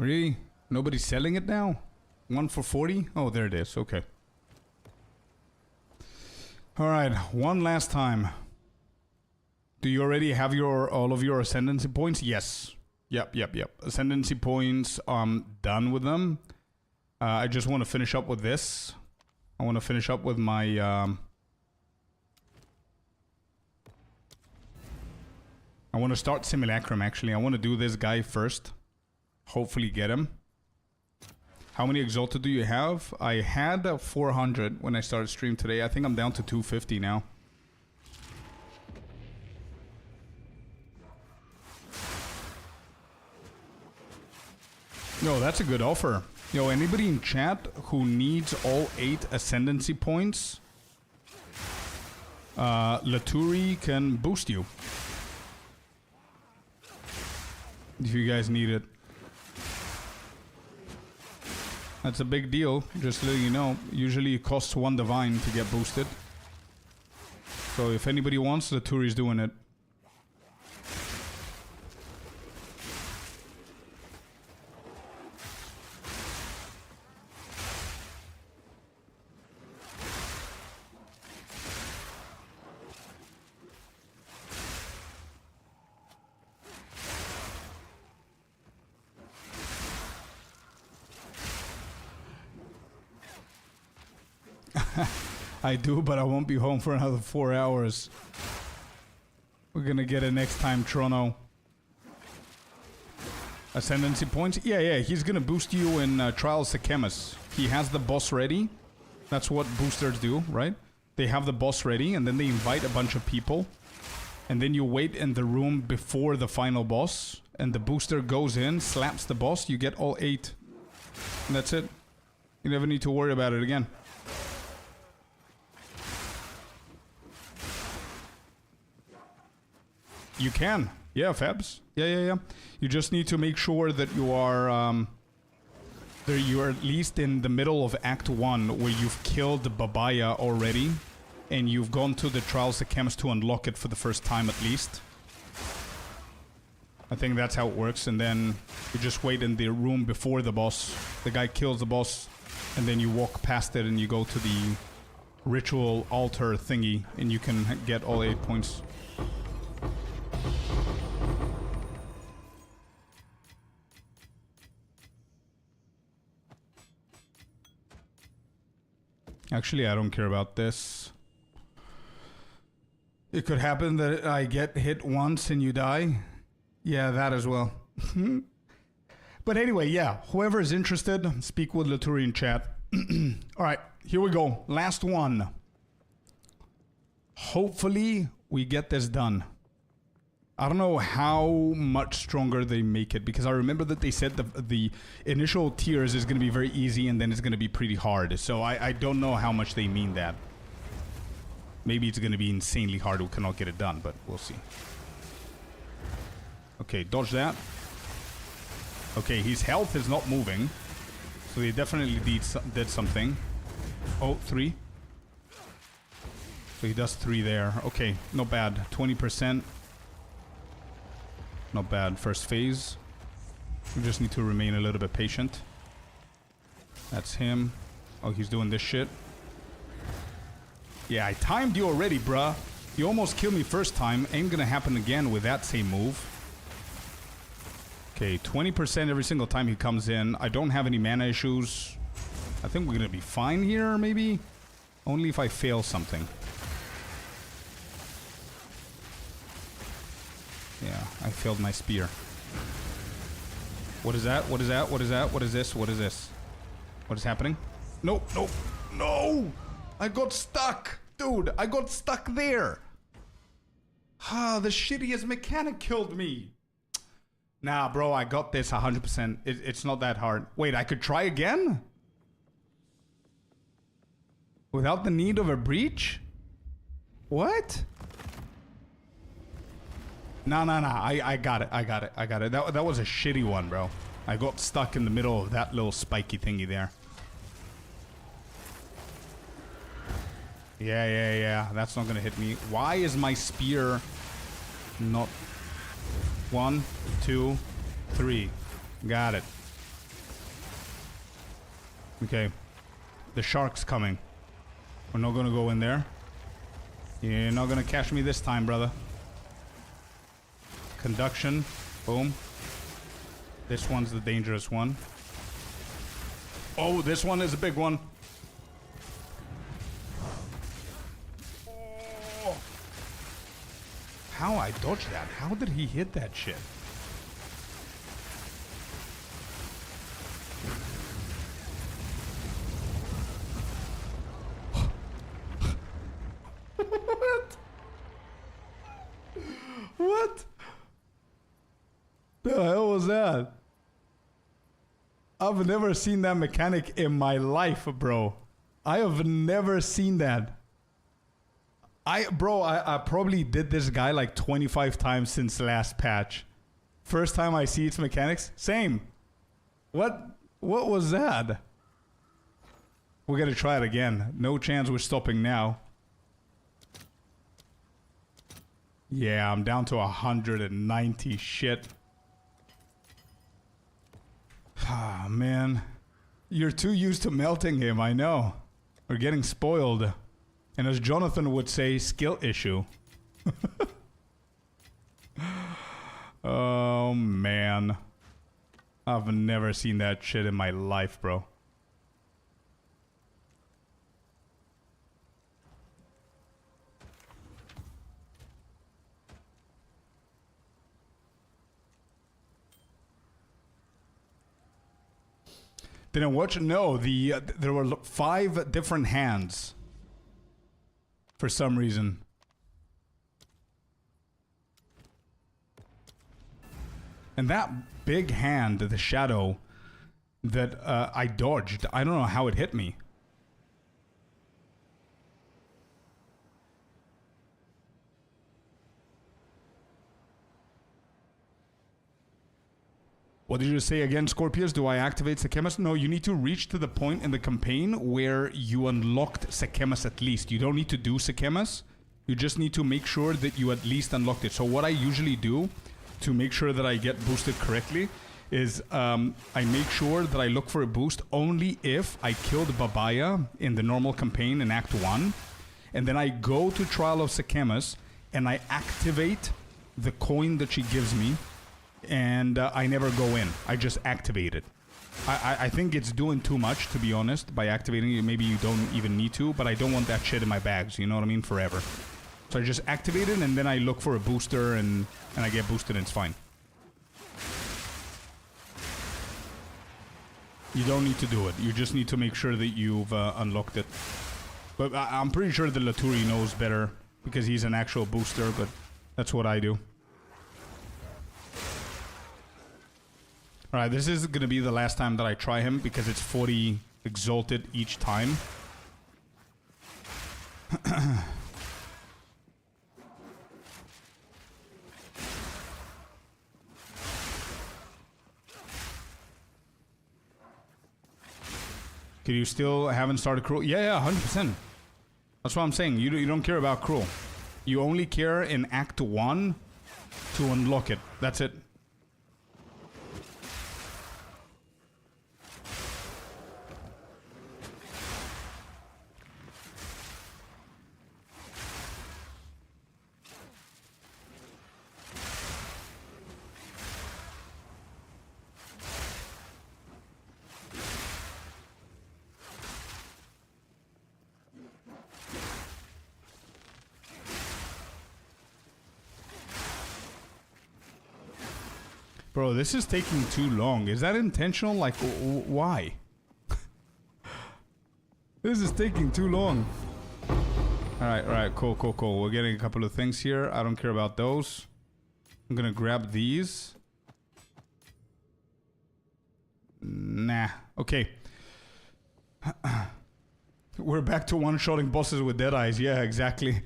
Really? Nobody's selling it now? 1 for 40? Oh, there it is. Okay. Alright, one last time. Do you already have all of your ascendancy points? Yes. Yep. Ascendancy points, done with them. I just want to finish up with this. I want to finish up with my... I want to start Simulacrum, actually. I want to do this guy first. Hopefully get him. How many Exalted do you have? I had 400 when I started stream today. I think I'm down to 250 now. Yo, that's a good offer. Yo, anybody in chat who needs all 8 Ascendancy points, Laturi can boost you. If you guys need it. That's a big deal, just letting you know. Usually it costs 1 divine to get boosted. So if anybody wants, Laturi's doing it. I do, but I won't be home for another 4 hours. We're gonna get it next time, Trono. Ascendancy points? Yeah, he's gonna boost you in Trials of Chemist. He has the boss ready. That's what boosters do, right? They have the boss ready, and then they invite a bunch of people. And then you wait in the room before the final boss. And the booster goes in, slaps the boss, you get all 8. And that's it. You never need to worry about it again. You can. Yeah, Fabs. Yeah. You just need to make sure that you are at least in the middle of Act 1 where you've killed Babaya already and you've gone to the Trials of Chemist to unlock it for the first time at least. I think that's how it works, and then you just wait in the room before the boss. The guy kills the boss and then you walk past it and you go to the ritual altar thingy and you can get all 8 points. Actually, I don't care about this. It could happen that I get hit once and you die. Yeah, that as well. But anyway, yeah. Whoever is interested, speak with Laturi in chat. Alright, here we go. Last one. Hopefully, we get this done. I don't know how much stronger they make it, because I remember that they said the initial tiers is going to be very easy and then it's going to be pretty hard. So I don't know how much they mean that. Maybe it's going to be insanely hard. We cannot get it done, but we'll see. Okay, dodge that. Okay, his health is not moving. So they definitely did something. Oh, 3. So he does 3 there. Okay, not bad. 20%. Not bad. First phase. We just need to remain a little bit patient. That's him. Oh, he's doing this shit. Yeah, I timed you already, bruh. You almost killed me first time. Ain't gonna happen again with that same move. Okay, 20% every single time he comes in. I don't have any mana issues. I think we're gonna be fine here, maybe? Only if I fail something. Yeah, I failed my spear. What is that? What is that? What is that? What is this? What is this? What is happening? Nope, nope, no! I got stuck! Dude, I got stuck there! Ah, the shittiest mechanic killed me! Nah, bro, I got this 100%. It's not that hard. Wait, I could try again? Without the need of a breach? What? No. I got it. That was a shitty one, bro. I got stuck in the middle of that little spiky thingy there. Yeah. That's not gonna hit me. Why is my spear not... 1, 2, 3. Got it. Okay. The shark's coming. We're not gonna go in there. You're not gonna catch me this time, brother. Conduction. Boom. This one's the dangerous one. Oh, this one is a big one. Oh. How I dodged that? How did he hit that shit? What? What? The hell was that? I've never seen that mechanic in my life, bro. I have never seen that. I probably did this guy like 25 times since the last patch. First time I see its mechanics, same. What was that? We gotta try it again. No chance we're stopping now. Yeah, I'm down to 190 shit. Ah, man. You're too used to melting him, I know. We're getting spoiled. And as Jonathan would say, skill issue. Oh, man. I've never seen that shit in my life, bro. Didn't watch? No, there were 5 different hands. For some reason. And that big hand, the shadow, that I dodged, I don't know how it hit me. What did you say again, Scorpius? Do I activate Sekemas? No, you need to reach to the point in the campaign where you unlocked Sekemas at least. You don't need to do Sekemas. You just need to make sure that you at least unlocked it. So what I usually do to make sure that I get boosted correctly is I make sure that I look for a boost only if I killed Babaya in the normal campaign in Act 1. And then I go to Trial of Sekemas and I activate the coin that she gives me. And I never go in. I just activate it. I think it's doing too much, to be honest, by activating it. Maybe you don't even need to, but I don't want that shit in my bags, you know what I mean? Forever. So I just activate it, and then I look for a booster, and I get boosted, and it's fine. You don't need to do it. You just need to make sure that you've unlocked it. But I'm pretty sure that Laturi knows better, because he's an actual booster, but that's what I do. Alright, this is gonna be the last time that I try him because it's 40 exalted each time. Can you still haven't started Cruel? Yeah, 100%. That's what I'm saying. You don't care about Cruel. You only care in Act 1 to unlock it. That's it. Bro, this is taking too long. Is that intentional? Like, why? This is taking too long. Alright, cool. We're getting a couple of things here. I don't care about those. I'm gonna grab these. Nah. Okay. We're back to one-shotting bosses with dead eyes. Yeah, exactly.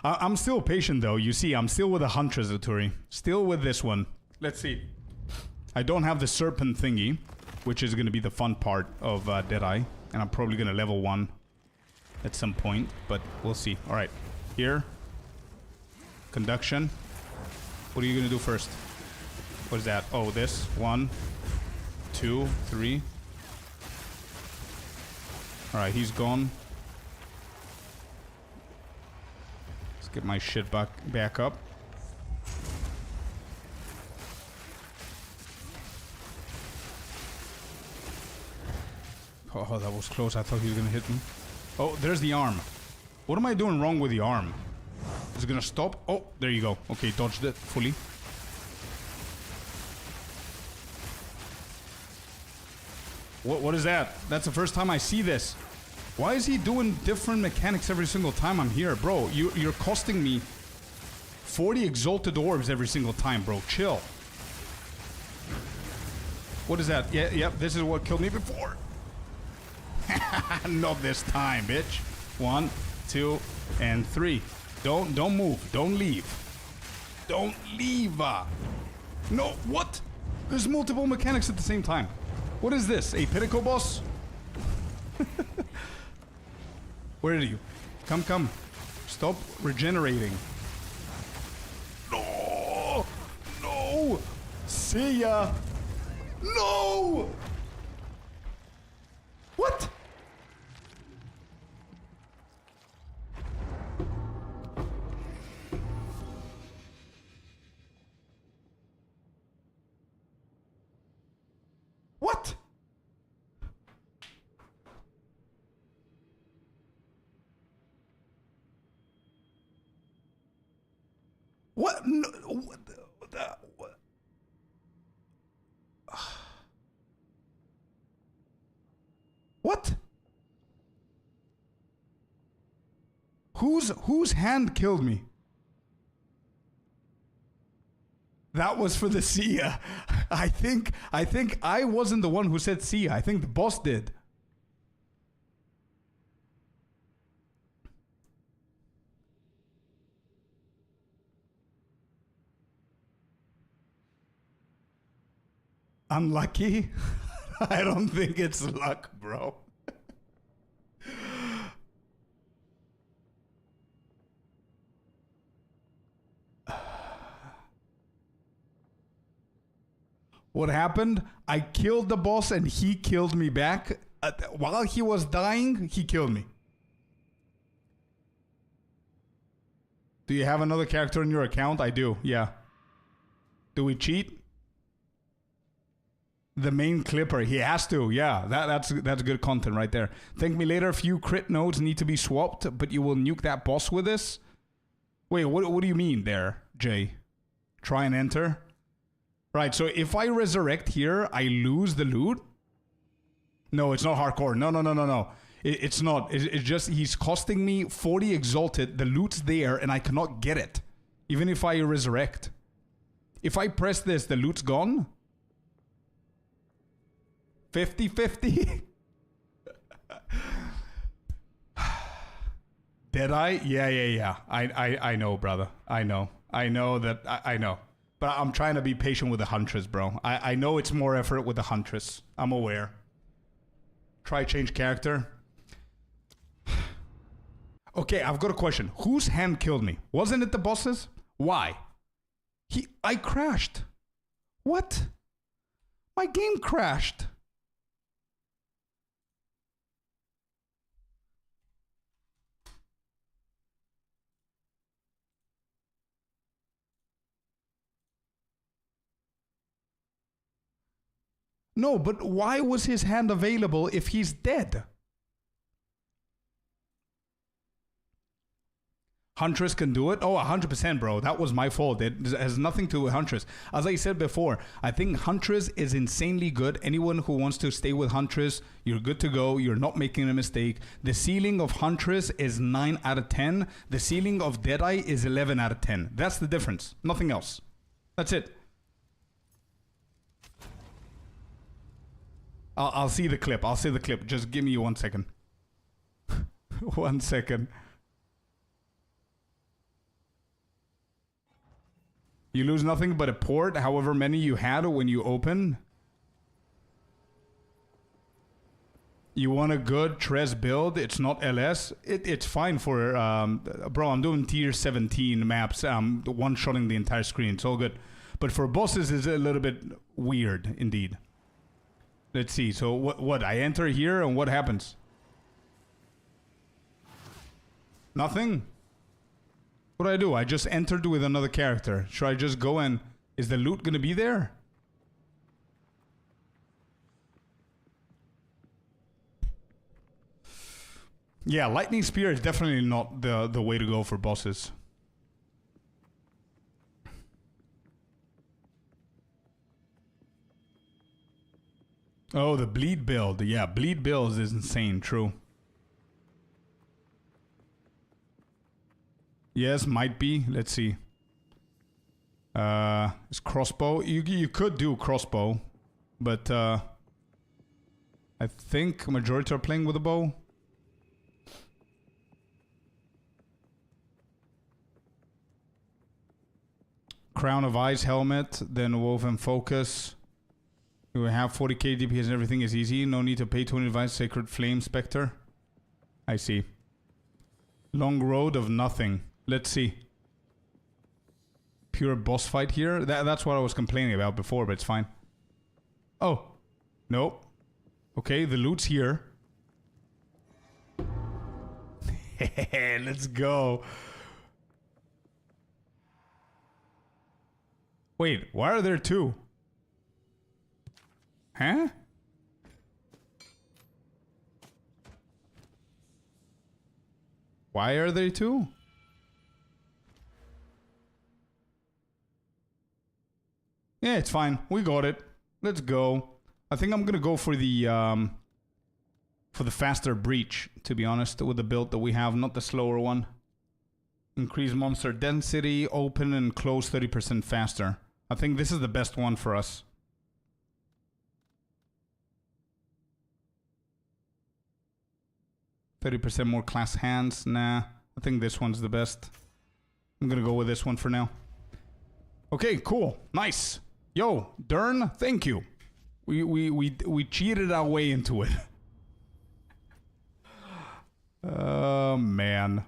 I'm still patient, though. You see, I'm still with a Huntress Laturi. Still with this one. Let's see. I don't have the serpent thingy, which is going to be the fun part of Deadeye. And I'm probably going to level 1 at some point, but we'll see. Alright, here. Conduction. What are you going to do first? What is that? Oh, this. 1, 2, 3. Alright, he's gone. Let's get my shit back up. Oh, that was close. I thought he was gonna hit me. Oh, there's the arm. What am I doing wrong with the arm? Is it gonna stop? Oh, there you go. Okay, dodged it fully. What is that? That's the first time I see this. Why is he doing different mechanics every single time I'm here? Bro, you're costing me 40 exalted orbs every single time, bro. Chill. What is that? Yeah, yep, this is what killed me before. Not this time, bitch. 1, 2, and 3. Don't move. Don't leave. Don't leave. No, what? There's multiple mechanics at the same time. What is this? A pinnacle boss? Where are you? Come. Stop regenerating. No! No! See ya! No! What? What? What? No, what? What? What? Whose hand killed me? That was for the Sia. I think I wasn't the one who said Sia. I think the boss did. Unlucky? I don't think it's luck, bro. What happened? I killed the boss and he killed me back. While he was dying, he killed me. Do you have another character in your account? I do, yeah. Do we cheat? The main clipper, he has to, yeah. That's good content right there. Thank me later. A few crit nodes need to be swapped, but you will nuke that boss with this? Wait, what do you mean there, Jay? Try and enter? Right, so if I resurrect here, I lose the loot? No, it's not hardcore. No. It's not. It's just he's costing me 40 exalted. The loot's there, and I cannot get it. Even if I resurrect. If I press this, the loot's gone? 50-50? Deadeye? Yeah. I know, brother. I know that. I know. But I'm trying to be patient with the Huntress, bro. I know it's more effort with the Huntress. I'm aware. Try change character. Okay, I've got a question. Whose hand killed me? Wasn't it the boss's? Why? I crashed. What? My game crashed. No, but why was his hand available if he's dead? Huntress can do it? Oh, 100%, bro. That was my fault. It has nothing to do with Huntress. As I said before, I think Huntress is insanely good. Anyone who wants to stay with Huntress, you're good to go. You're not making a mistake. The ceiling of Huntress is 9 out of 10. The ceiling of Deadeye is 11 out of 10. That's the difference. Nothing else. That's it. I'll see the clip. Just give me 1 second. 1 second. You lose nothing but a port, however many you had when you open. You want a good Tres build, it's not LS. It's fine for, bro, I'm doing tier 17 maps, one-shotting the entire screen, it's all good. But for bosses, it's a little bit weird, indeed. Let's see, so what I enter here and what happens? Nothing? What do I do? I just entered with another character. Should I just go and... Is the loot gonna be there? Yeah, lightning spear is definitely not the way to go for bosses. Oh, the bleed build. Yeah, bleed build is insane, true. Yes, might be. Let's see. Is crossbow? You could do crossbow, but I think majority are playing with a bow. Crown of Ice helmet, then woven focus. You have 40k DPS and everything is easy. No need to pay 20 advice. Sacred Flame Spectre. I see. Long road of nothing. Let's see. Pure boss fight here. That's what I was complaining about before, but it's fine. Oh. Nope. Okay, the loot's here. Let's go. Wait, why are there two? Huh? Why are there two? Yeah, it's fine. We got it. Let's go. I think I'm gonna go for the faster breach, to be honest, with the build that we have, not the slower one. Increase monster density, open and close 30% faster. I think this is the best one for us. %30 more class hands. Nah, I think this one's the best. I'm gonna go with this one for now. Okay, cool. Nice. Yo, Dern, thank you. We cheated our way into it. Oh, man.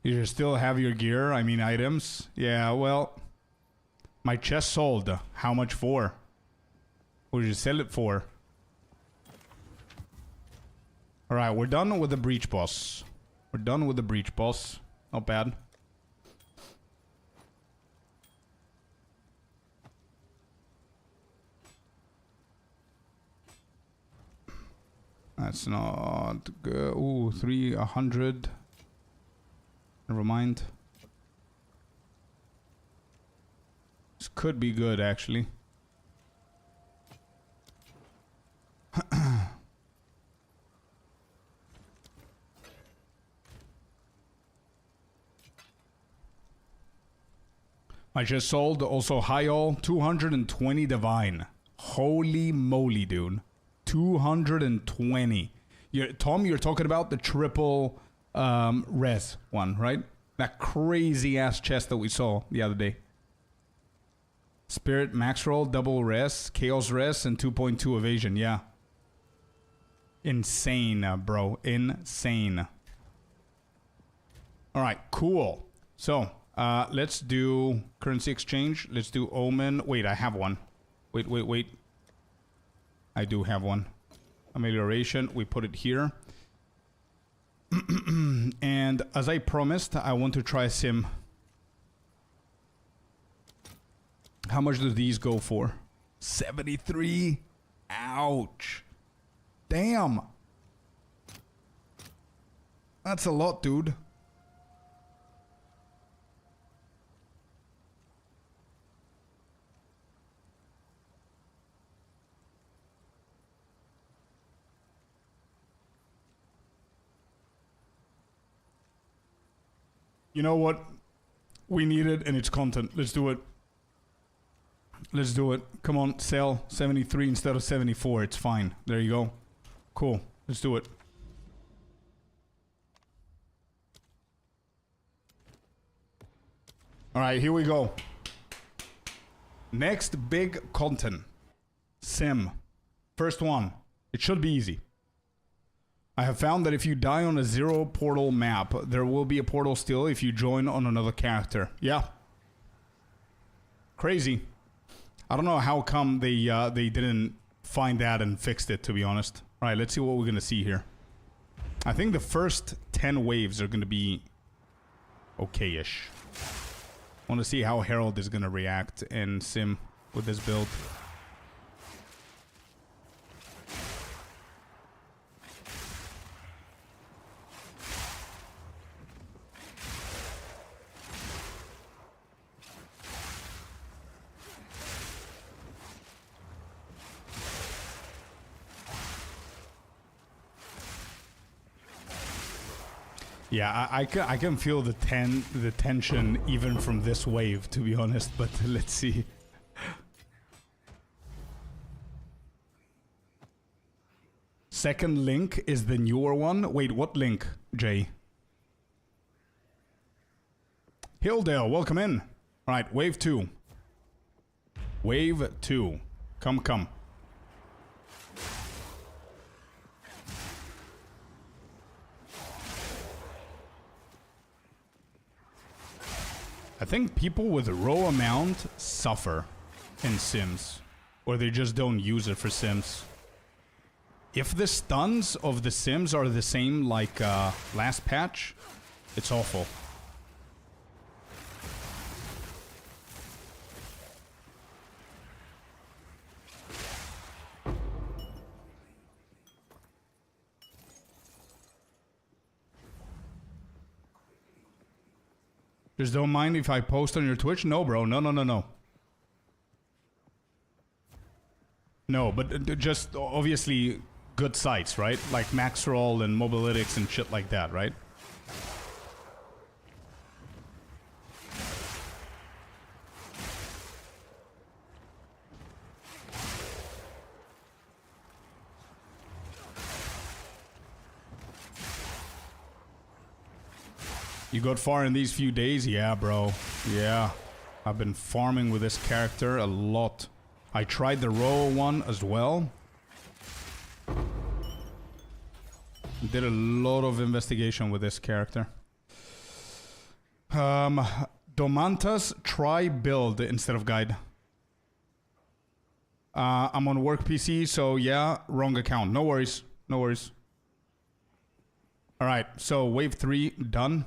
You still have your gear? I mean, items? Yeah, well... My chest sold. How much for? What did you sell it for? Alright, we're done with the breach boss. We're done with the breach boss. Not bad. That's not good. Ooh, 100. Never mind. This could be good, actually. I just sold also high all 220 divine. Holy moly, dude. 220. Tom, you're talking about the triple res one, right? That crazy ass chest that we saw the other day. Spirit max roll, double res, chaos res, and 2.2 evasion. Yeah. Insane, bro. Insane. Alright, cool. So, let's do currency exchange. Let's do omen. Wait, I have one. Wait. I do have one. Amelioration. We put it here. And as I promised, I want to try sim. How much do these go for? 73? Ouch. Damn. That's a lot, dude. You know what? We need it and it's content. Let's do it. Let's do it. Come on, sell 73 instead of 74. It's fine. There you go. Cool. Let's do it. Alright, here we go. Next big content. Sim. First one. It should be easy. I have found that if you die on a 0 portal map, there will be a portal still if you join on another character. Yeah. Crazy. I don't know how come they didn't find that and fixed it, to be honest. Alright, let's see what we're gonna see here. I think the first 10 waves are gonna be okay-ish. I want to see how Herald is gonna react in Sim with this build. Yeah, I can feel the tension even from this wave, to be honest, but let's see. Second link is the newer one. Wait, what link, Jay? Hilldale, welcome in. Alright, wave 2. Wave 2. Come, come. I think people with raw amount suffer in Sims, or they just don't use it for Sims. If the stuns of the Sims are the same like last patch, it's awful. Just don't mind if I post on your Twitch? No, bro. No, no, no, no. No, but just obviously good sites, right? Like Maxroll and Mobalytics and shit like that, right? You got far in these few days? Yeah, bro. Yeah. I've been farming with this character a lot. I tried the Row one as well. Did a lot of investigation with this character. Domantas, try build instead of guide. I'm on work PC, so yeah, wrong account. No worries. No worries. Alright, so wave 3 done.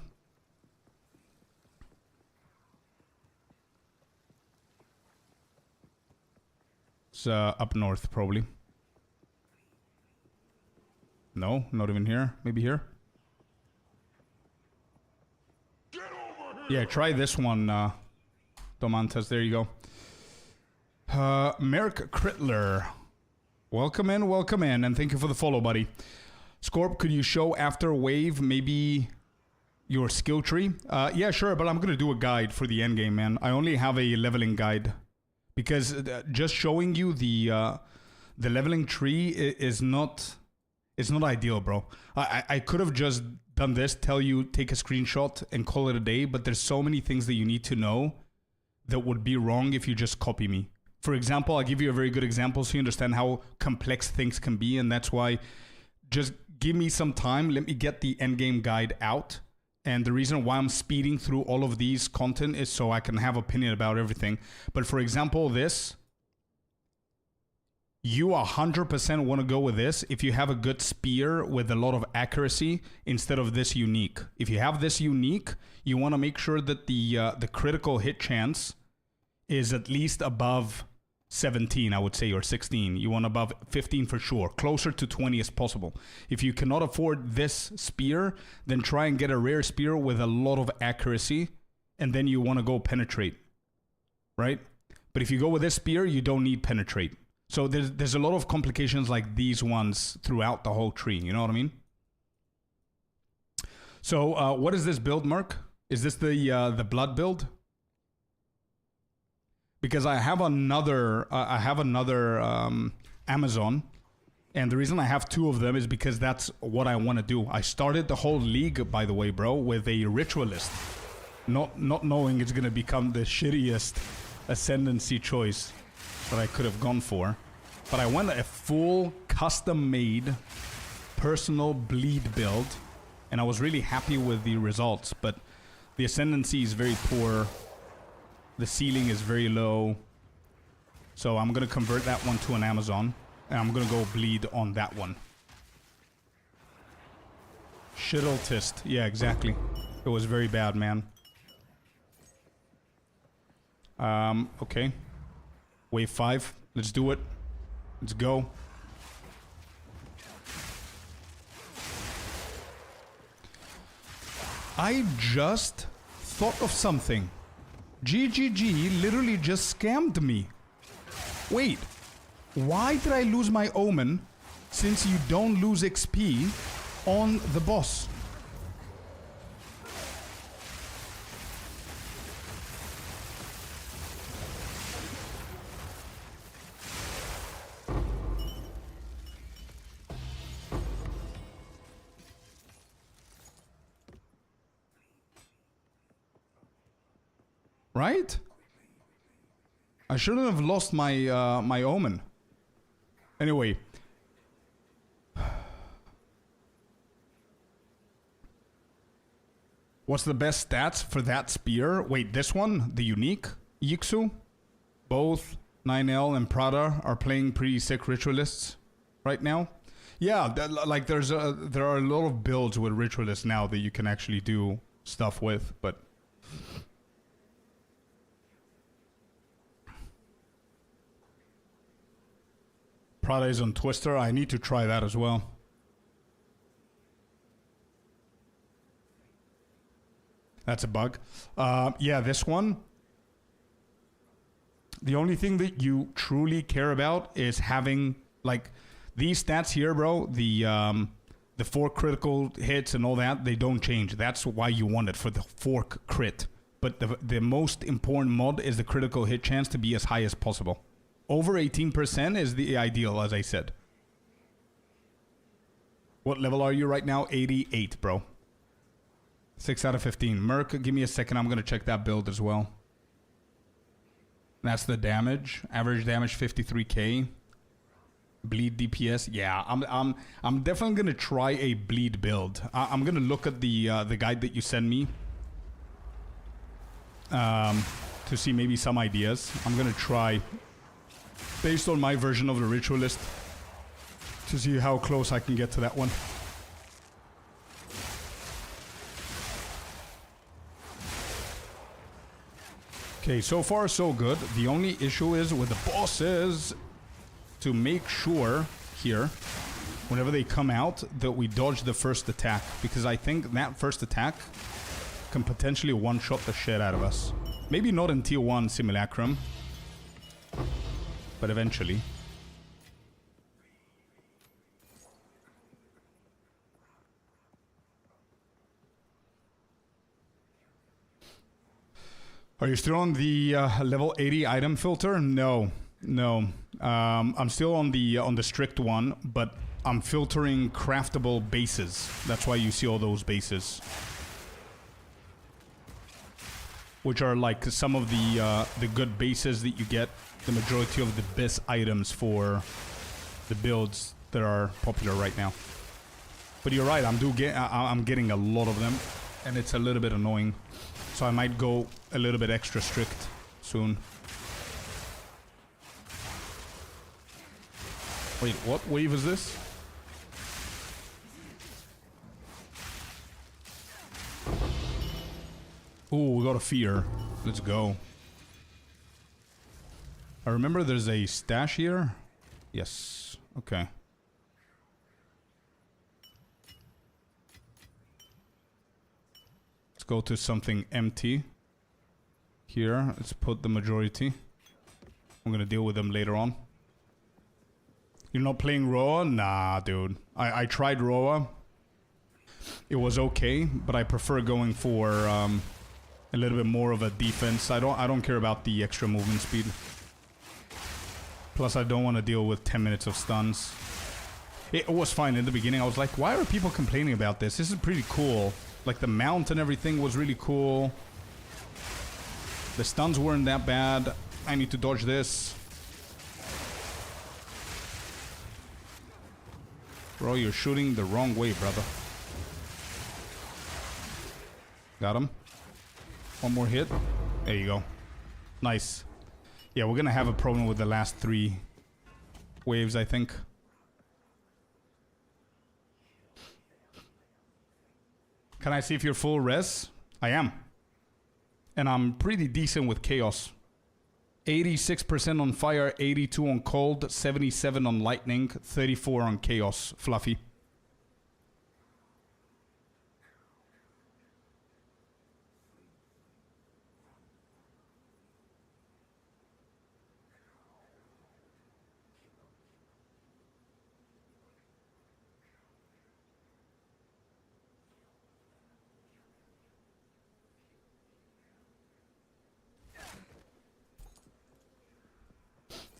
It's up north, probably. No, not even here. Maybe here. Yeah, try this one, Domantas. There you go. Merrick Crittler. Welcome in, and thank you for the follow, buddy. Scorp, could you show after wave maybe your skill tree? Yeah, sure, but I'm gonna do a guide for the endgame, man. I only have a leveling guide. Because just showing you the leveling tree is not ideal, bro. I could have just done this, tell you, take a screenshot and call it a day, but there's so many things that you need to know that would be wrong if you just copy me. For example, I'll give you a very good example so you understand how complex things can be, and that's why just give me some time, let me get the endgame guide out. And the reason why I'm speeding through all of these content is so I can have opinion about everything. But for example, this, you 100% want to go with this if you have a good spear with a lot of accuracy instead of this unique. If you have this unique, you want to make sure that the critical hit chance is at least above 17, I would say, or 16. You want above 15 for sure, closer to 20 as possible. If you cannot afford this spear, then try and get a rare spear with a lot of accuracy, and then you want to go penetrate, right? But if you go with this spear, you don't need penetrate. So there's a lot of complications like these ones throughout the whole tree, you know what I mean? So what is this build, Merc? Is this the blood build? Because I have another Amazon, and the reason I have 2 of them is because that's what I want to do. I started the whole league, by the way, bro, with a ritualist, not knowing it's gonna become the shittiest ascendancy choice that I could have gone for. But I went a full custom-made personal bleed build, and I was really happy with the results, but the ascendancy is very poor. The ceiling is very low. So I'm going to convert that one to an Amazon, and I'm going to go bleed on that one. Shittltist. Yeah, exactly. It was very bad, man. Okay. Wave 5. Let's do it. Let's go. I just thought of something. GGG literally just scammed me. Wait. Why did I lose my Omen since you don't lose XP on the boss? Right? I shouldn't have lost my my Omen. Anyway. What's the best stats for that spear? Wait, this one? The unique? Yixu? Both 9L and Prada are playing pretty sick ritualists right now. Yeah, like there are a lot of builds with ritualists now that you can actually do stuff with, but... Prada is on Twister. I need to try that as well. That's a bug. Yeah, this one. The only thing that you truly care about is having, like, these stats here, bro. The 4 critical hits and all that, they don't change. That's why you want it, for the 4 crit. But the most important mod is the critical hit chance to be as high as possible. Over 18% is the ideal, as I said. What level are you right now? 88, bro. 6 out of 15. Merc, give me a second. I'm going to check that build as well. That's the damage. Average damage 53k. Bleed DPS. Yeah, I'm definitely going to try a bleed build. I'm going to look at the guide that you send me. To see maybe some ideas. I'm going to try... based on my version of the ritualist, to see how close I can get to that one. Okay, so far so good. The only issue is with the bosses to make sure here, whenever they come out, that we dodge the first attack, because I think that first attack can potentially one-shot the shit out of us. Maybe not in tier 1 Simulacrum, but eventually. Are you still on the level 80 item filter? No, no. I'm still on the strict one, but I'm filtering craftable bases. That's why you see all those bases, which are like some of the good bases that you get. The majority of the best items for the builds that are popular right now. But you're right, I'm getting a lot of them, and it's a little bit annoying. So I might go a little bit extra strict soon. Wait, what wave is this? Ooh, we got a fear. Let's go. I remember there's a stash here. Yes. Okay. Let's go to something empty. Here, let's put the majority. I'm gonna deal with them later on. You're not playing Roa? Nah, dude. I tried Roa. It was okay, but I prefer going for a little bit more of a defense. I don't care about the extra movement speed. Plus, I don't want to deal with 10 minutes of stuns. It was fine in the beginning. I was like, why are people complaining about this? This is pretty cool. Like, the mount and everything was really cool. The stuns weren't that bad. I need to dodge this. Bro, you're shooting the wrong way, brother. Got him. One more hit. There you go. Nice. Yeah, we're gonna have a problem with the last 3 waves, I think. Can I see if you're full res? I am. And I'm pretty decent with chaos. 86% on fire, 82 on cold, 77 on lightning, 34 on chaos, Fluffy.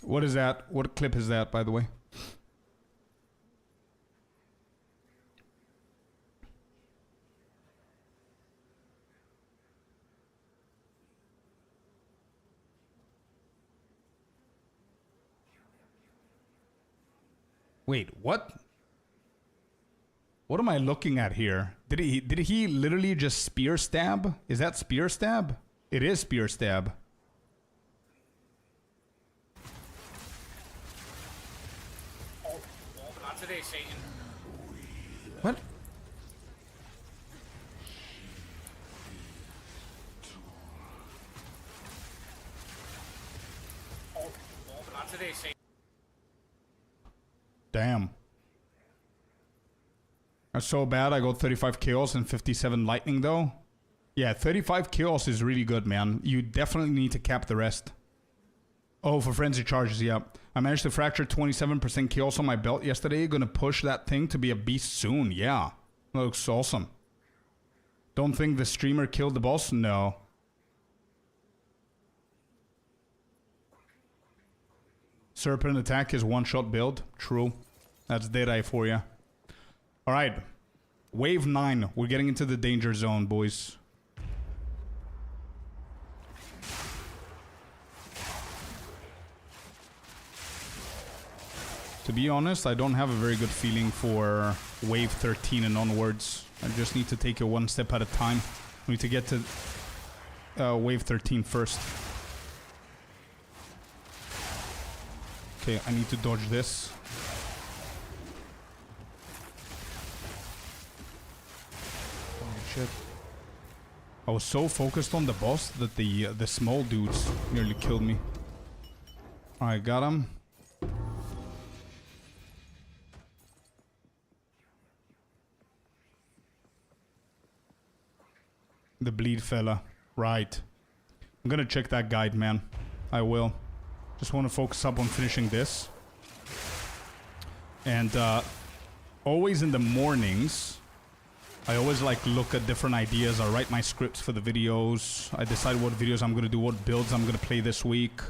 What is that? What clip is that, by the way? Wait, what? What am I looking at here? Did he literally just spear stab? Is that spear stab? It is spear stab. What? Damn. That's so bad. I got 35 kills and 57 lightning though. Yeah, 35 kills is really good, man. You definitely need to cap the rest. Oh, for frenzy charges, yeah. I managed to fracture 27% kills on my belt yesterday. Gonna push that thing to be a beast soon, yeah. Looks awesome. Don't think the streamer killed the boss? No. Serpent attack is one-shot build. True. That's Deadeye for you. Alright. Wave 9. We're getting into the danger zone, boys. To be honest, I don't have a very good feeling for wave 13 and onwards. I just need to take it one step at a time. We need to get to wave 13 first. Okay, I need to dodge this. Holy shit. I was so focused on the boss that the small dudes nearly killed me. Alright, got him. The bleed fella. Right. I'm gonna check that guide, man. I will. Just want to focus up on finishing this. And always in the mornings, I always like look at different ideas. I write my scripts for the videos. I decide what videos I'm gonna do, what builds I'm gonna play this week,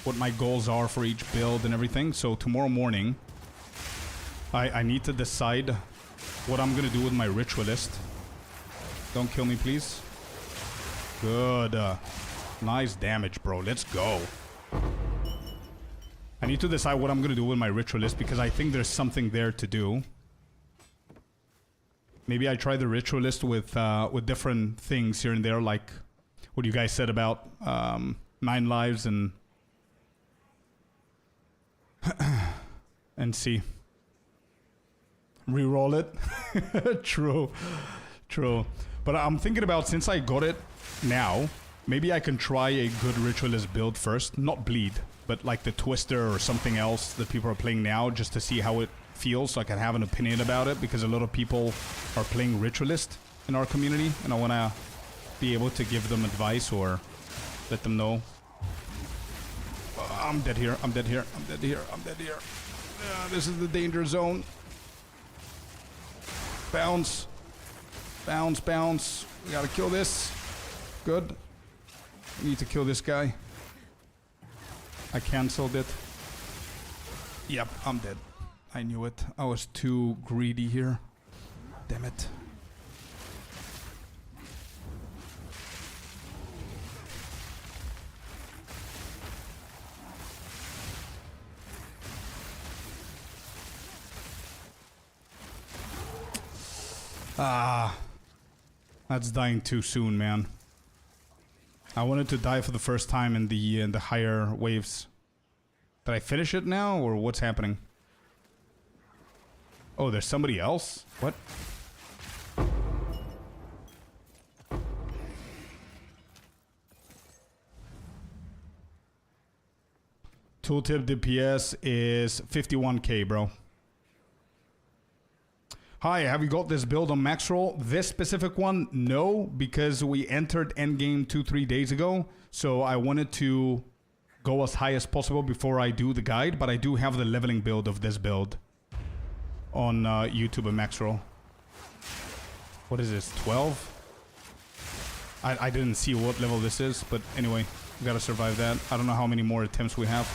what my goals are for each build and everything. So tomorrow morning, I need to decide what I'm gonna do with my ritualist. Don't kill me, please. Good. Nice damage, bro. Let's go. I need to decide what I'm gonna do with my ritualist because I think there's something there to do. Maybe I try the ritualist with different things here and there, like what you guys said about 9 lives and and see. Reroll it. True. True. But I'm thinking about, since I got it now, maybe I can try a good ritualist build first. Not bleed, but like the twister or something else that people are playing now, just to see how it feels, so I can have an opinion about it, because a lot of people are playing ritualist in our community, and I want to be able to give them advice or let them know. I'm dead here, I'm dead here, I'm dead here, I'm dead here. This is the danger zone. Bounce. Bounce, bounce. We gotta kill this. Good. We need to kill this guy. I cancelled it. Yep, I'm dead. I knew it. I was too greedy here. Damn it. Ah. That's dying too soon, man. I wanted to die for the first time in the higher waves. Did I finish it now, or what's happening? Oh, there's somebody else? What? Tooltip DPS is 51k, bro. Hi, have you got this build on max roll? This specific one, no, because we entered endgame 2-3 days ago. So I wanted to go as high as possible before I do the guide, but I do have the leveling build of this build on YouTube and max roll. What is this, 12? I didn't see what level this is, but anyway, we gotta survive that. I don't know how many more attempts we have.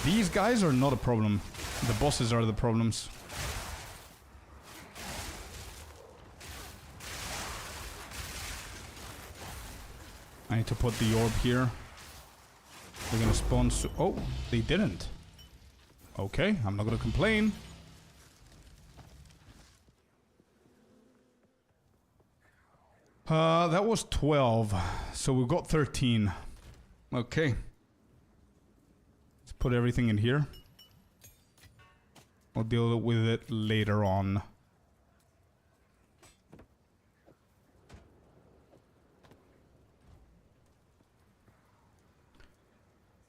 These guys are not a problem. The bosses are the problems. I need to put the orb here. They're gonna spawn so— oh, they didn't. Okay, I'm not gonna complain. That was 12. So we've got 13. Okay. Put everything in here. We'll deal with it later on.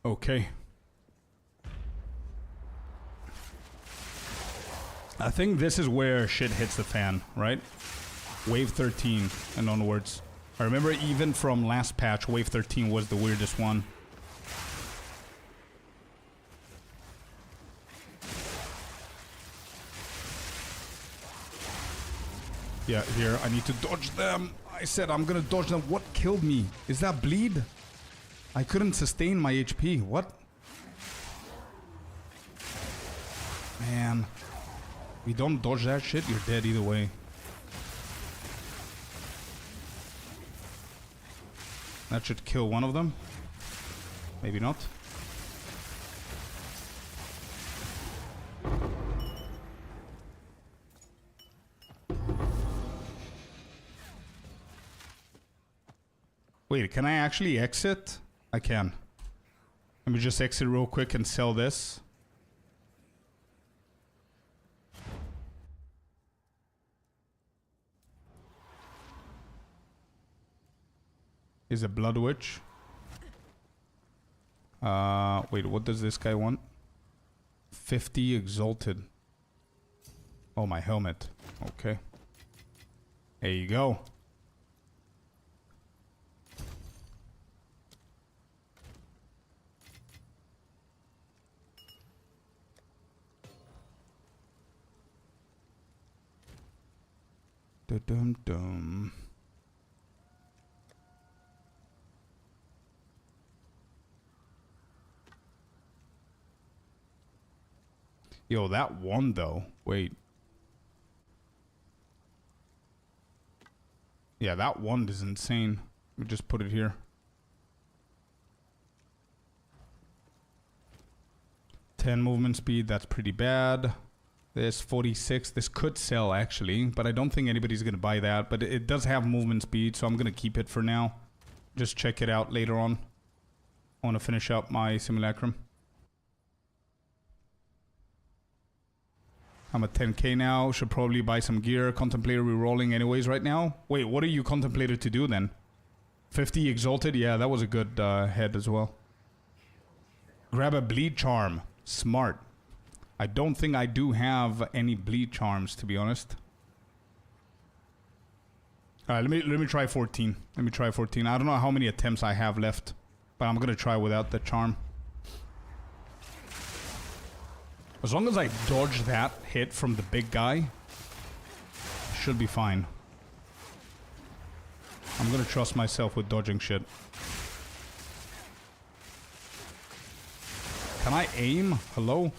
Okay. I think this is where shit hits the fan, right? Wave 13 and onwards. I remember even from last patch, wave 13 was the weirdest one. Yeah, here, I need to dodge them. I said I'm gonna dodge them. What killed me? Is that bleed? I couldn't sustain my HP. What? Man. If you don't dodge that shit, you're dead either way. That should kill one of them. Maybe not. Wait, can I actually exit? I can. Let me just exit real quick and sell this. Is a Blood Witch. Wait, what does this guy want? 50 Exalted. Oh, my helmet. Okay. There you go. Dum-dum. Yo, that one though. Wait. Yeah, that one is insane. Let me just put it here. Ten movement speed, that's pretty bad. This 46, this could sell actually, but I don't think anybody's gonna buy that. But it does have movement speed, so I'm gonna keep it for now. Just check it out later on. I wanna finish up my simulacrum. I'm at 10k now, should probably buy some gear. Contemplator rerolling anyways right now. Wait, what are you contemplated to do then? 50 Exalted? Yeah, that was a good head as well. Grab a bleed charm. Smart. I don't think I do have any bleed charms, to be honest. Alright, let me try 14. Let me try 14. I don't know how many attempts I have left, but I'm gonna try without the charm. As long as I dodge that hit from the big guy, should be fine. I'm gonna trust myself with dodging shit. Can I aim? Hello?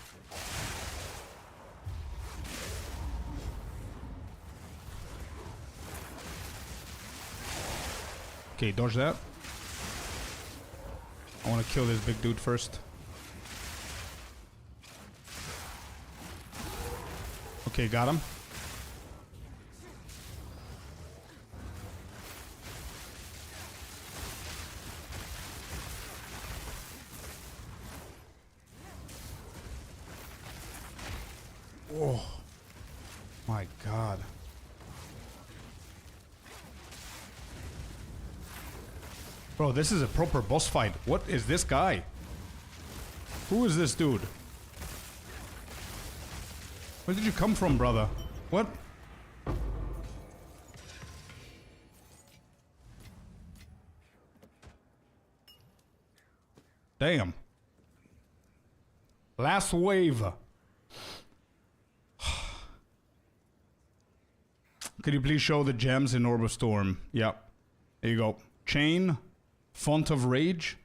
Okay, dodge that. I want to kill this big dude first. Okay, got him. Oh my god. Bro, this is a proper boss fight. What is this guy? Who is this dude? Where did you come from, brother? What? Damn. Last wave. Could you please show the gems in Orb of Storm? Yep. There you go. Chain, Font of Rage,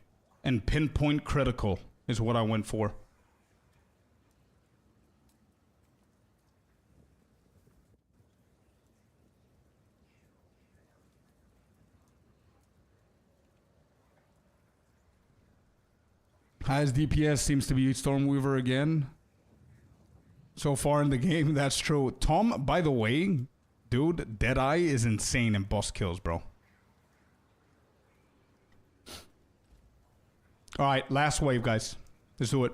and Pinpoint Critical is what I went for. Highest DPS seems to be Stormweaver again. So far in the game, that's true. Tom, by the way, dude, Deadeye is insane in boss kills, bro. Alright, last wave, guys. Let's do it.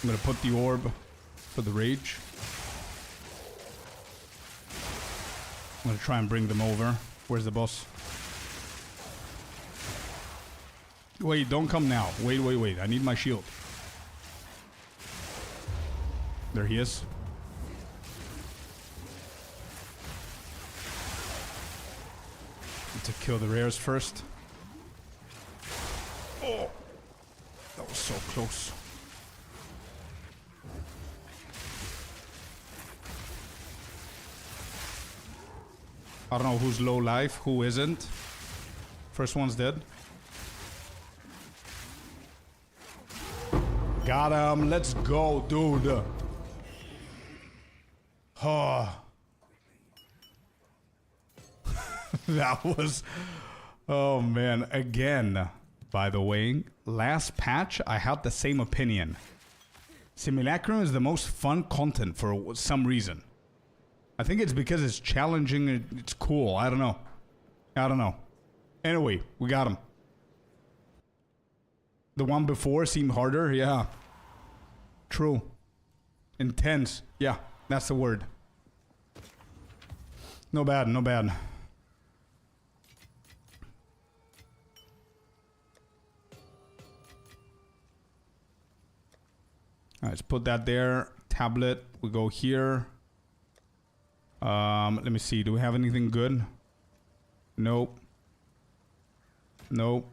I'm gonna put the orb for the rage. I'm gonna try and bring them over. Where's the boss? Wait, don't come now. Wait, wait, wait. I need my shield. There he is. Need to kill the rares first. Oh! That was so close. I don't know who's low life, who isn't. First one's dead. Got him. Let's go, dude. Oh. That was... Oh, man. Again, by the way, last patch, I had the same opinion. Simulacrum is the most fun content for some reason. I think it's because it's challenging, it's cool. I don't know. I don't know. Anyway, we got him. The one before seemed harder, yeah. True. Intense, yeah, that's the word. No bad, no bad. Alright, let's put that there. Tablet, we go here. Let me see, do we have anything good? Nope. Nope.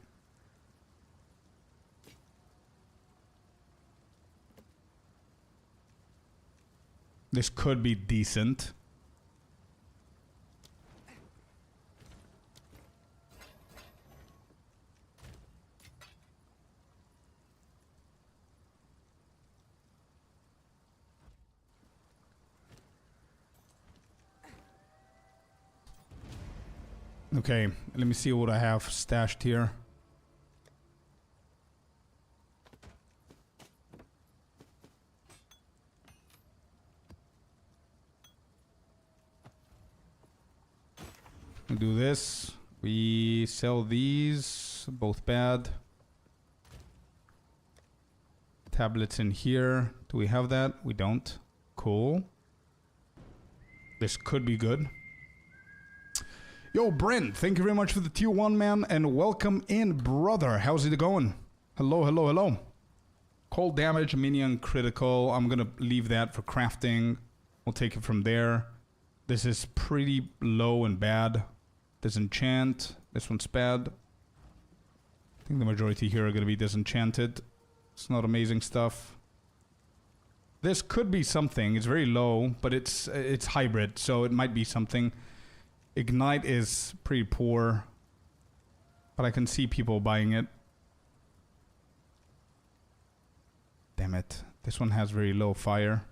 This could be decent. Okay, let me see what I have stashed here. We do this. We sell these. Both bad. Tablets in here. Do we have that? We don't. Cool. This could be good. Yo, Brent, thank you very much for the tier 1, man, and welcome in, brother. How's it going? Hello, hello, hello. Cold damage, minion, critical. I'm gonna leave that for crafting. We'll take it from there. This is pretty low and bad. Disenchant. This one's bad. I think the majority here are gonna be disenchanted. It's not amazing stuff. This could be something. It's very low, but it's hybrid, so it might be something. Ignite is pretty poor, but I can see people buying it. Damn it. This one has very low fire.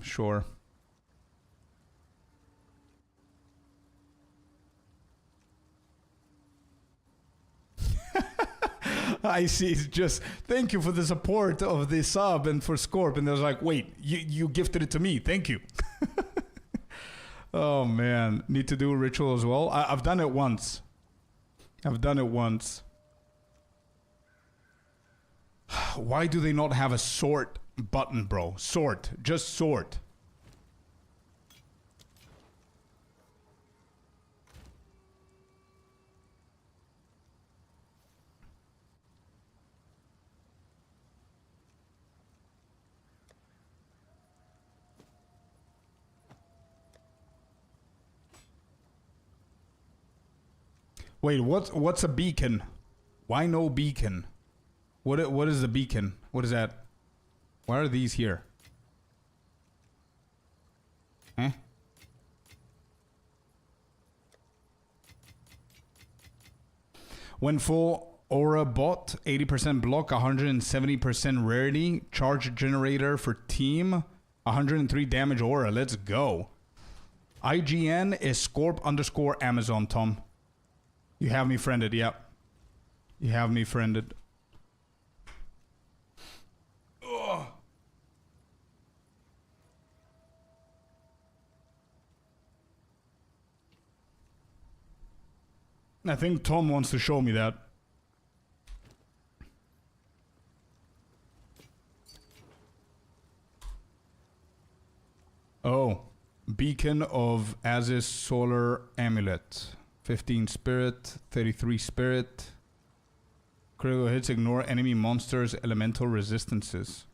Sure. I see. It's just thank you for the support of the sub and for Scorp. And I was like, wait, you gifted it to me. Thank you. Oh man, need to do a ritual as well. I've done it once. I've done it once. Why do they not have a sort button, bro? Sort, just sort. Wait, what's a beacon? Why no beacon? What is the beacon? What is that? Why are these here? Eh? When full aura bot, 80% block, 170% rarity, charge generator for team, 103 damage aura. Let's go. IGN is Scorp_Amazon, Tom. You have me friended, yep. You have me friended. Ugh. I think Tom wants to show me that. Oh. Beacon of Aziz Solar Amulet. 15 spirit, 33 spirit. Critical hits ignore enemy monsters' elemental resistances.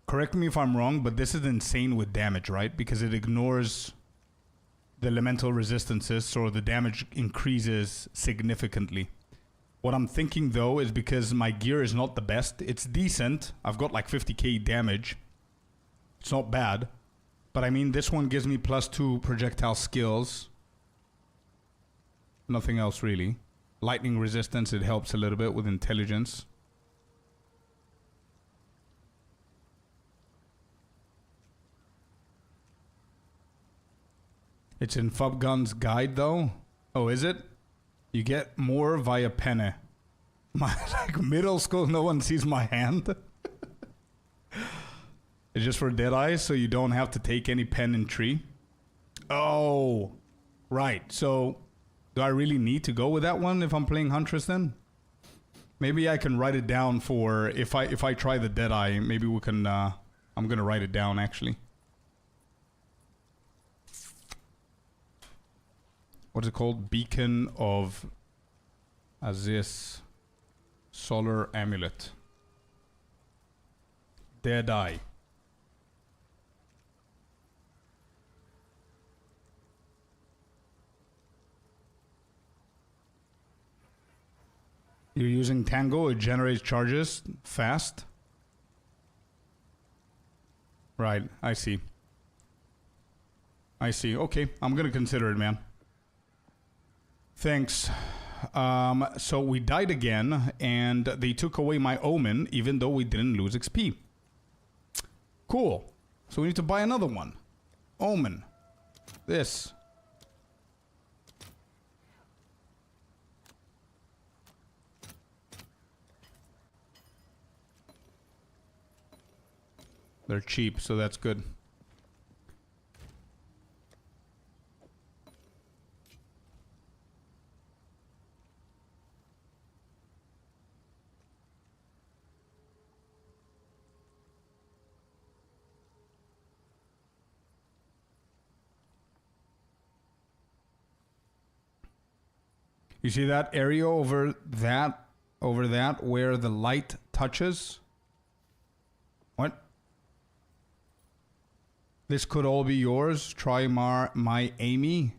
Correct me if I'm wrong, but this is insane with damage, right? Because it ignores the elemental resistances, so the damage increases significantly. What I'm thinking though is because my gear is not the best. It's decent. I've got like 50k damage. It's not bad. But I mean, this one gives me +2 projectile skills. Nothing else really. Lightning resistance, it helps a little bit with intelligence. It's in Fubgun's guide though. Oh, is it? You get more via penne. My like middle school, no one sees my hand. It's just for Deadeye, so you don't have to take any pen and tree. Oh, right. So, do I really need to go with that one if I'm playing Huntress then? Maybe I can write it down for if I try the Deadeye. Maybe we can. I'm gonna write it down actually. What's it called? Beacon of Aziz Solar Amulet. Deadeye. You're using Tango, it generates charges fast. Right, I see. I see. Okay, I'm gonna consider it, man. Thanks. So we died again, and they took away my Omen, even though we didn't lose XP. Cool. So we need to buy another one. Omen. This. They're cheap, so that's good. You see that area over that where the light touches? What? This could all be yours. Try my Amy.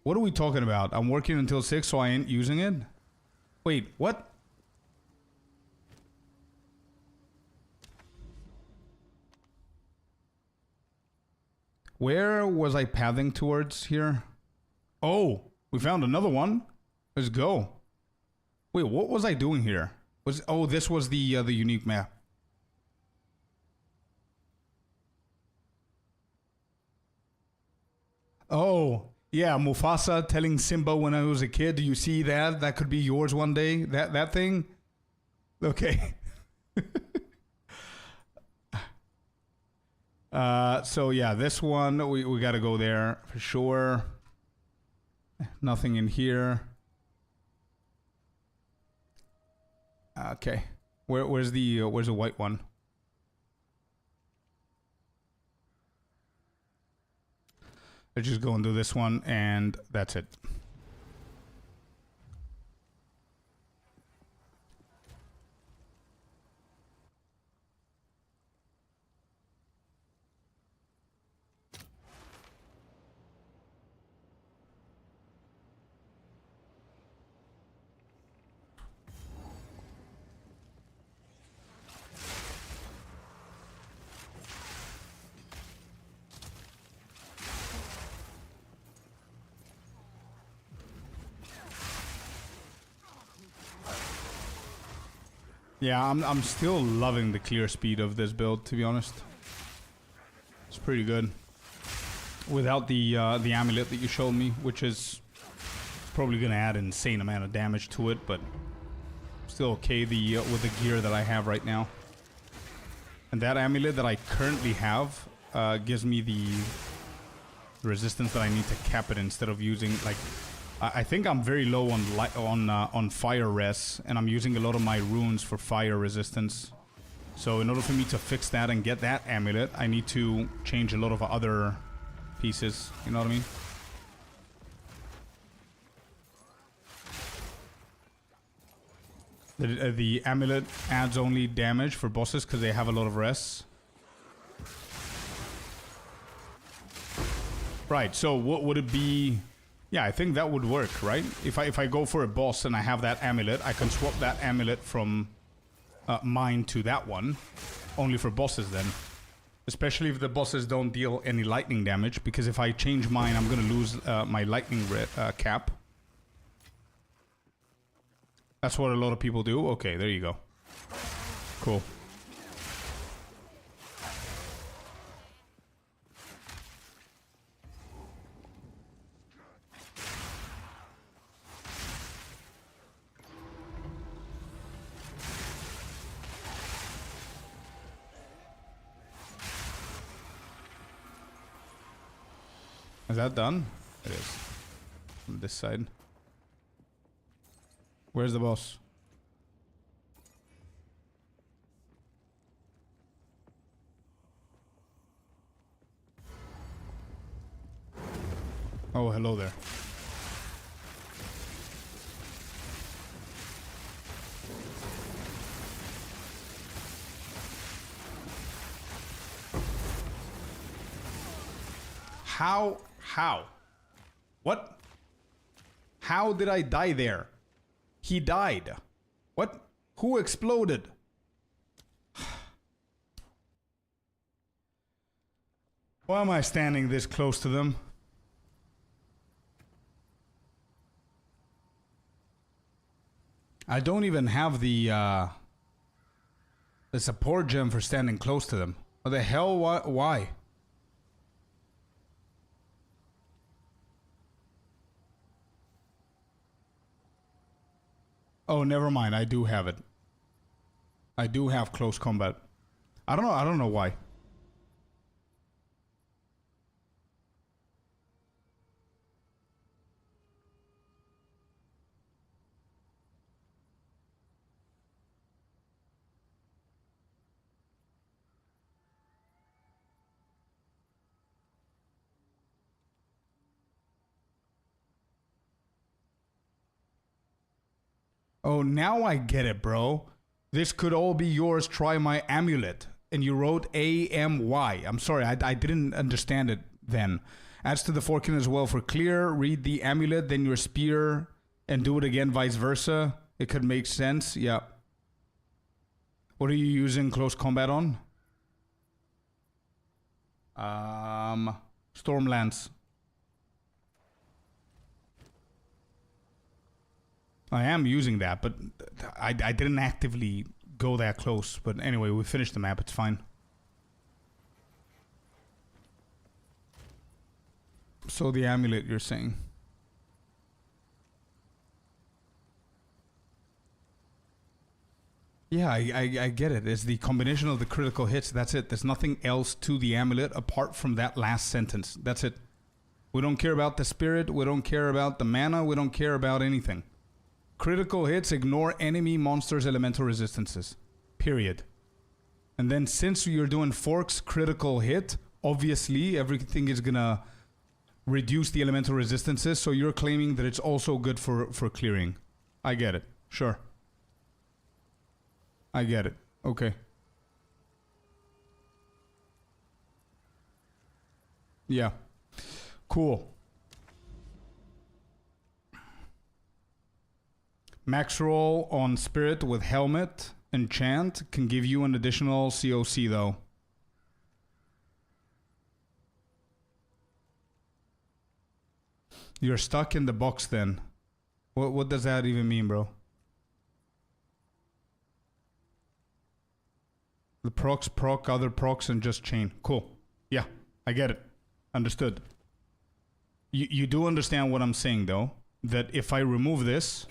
What are we talking about? I'm working until 6, so I ain't using it? Wait, what? Where was I pathing towards here? Oh, we found another one. Let's go. Wait, what was I doing here? Oh, this was the unique map. Oh, yeah, Mufasa telling Simba when I was a kid. Do you see that? That could be yours one day. That thing. Okay. So yeah, this one we gotta go there for sure. Nothing in here. Okay, where's the white one? Let's just go and do this one, and that's it. Yeah, I'm still loving the clear speed of this build, to be honest. It's pretty good. Without the amulet that you showed me, which is probably gonna add an insane amount of damage to it, but still okay with the gear that I have right now. And that amulet that I currently have gives me the resistance that I need to cap it instead of using like. I think I'm very low on fire res, and I'm using a lot of my runes for fire resistance. So in order for me to fix that and get that amulet, I need to change a lot of other pieces. You know what I mean? The amulet adds only damage for bosses because they have a lot of res. Right. So what would it be? Yeah, I think that would work, right? If I go for a boss and I have that amulet, I can swap that amulet from mine to that one, only for bosses then. Especially if the bosses don't deal any lightning damage, because if I change mine, I'm gonna lose my lightning cap. That's what a lot of people do. Okay, there you go. Cool. Is that done? It is. On this side. Where's the boss? Oh, hello there. How? What? How did I die there? He died. What? Who exploded? Why am I standing this close to them? I don't even have the support gem for standing close to them. What the hell? Why? Oh, never mind. I do have it. I do have close combat. I don't know why. Oh, now I get it, bro. This could all be yours. Try my amulet. and you wrote AMY. I'm sorry, I didn't understand it then. Adds to the forking as well for clear. Read the amulet, then your spear, and do it again, vice versa. It could make sense, yeah. What are you using close combat on? Stormlands. I am using that, but I didn't actively go that close. But anyway, we finished the map, it's fine. So the amulet, you're saying? Yeah, I get it. It's the combination of the critical hits. That's it. There's nothing else to the amulet apart from that last sentence. That's it. We don't care about the spirit. We don't care about the mana. We don't care about anything. Critical hits ignore enemy, monsters, elemental resistances. Period. And then since you're doing forks critical hit, obviously everything is gonna reduce the elemental resistances. So you're claiming that it's also good for clearing. I get it. Sure. I get it. Okay. Yeah. Cool. Max roll on spirit with helmet enchant can give you an additional COC though. You're stuck in the box then. What does that even mean, bro? The procs proc other procs and just chain. Cool. Yeah, I get it. Understood. You do understand what I'm saying though, that if I remove this,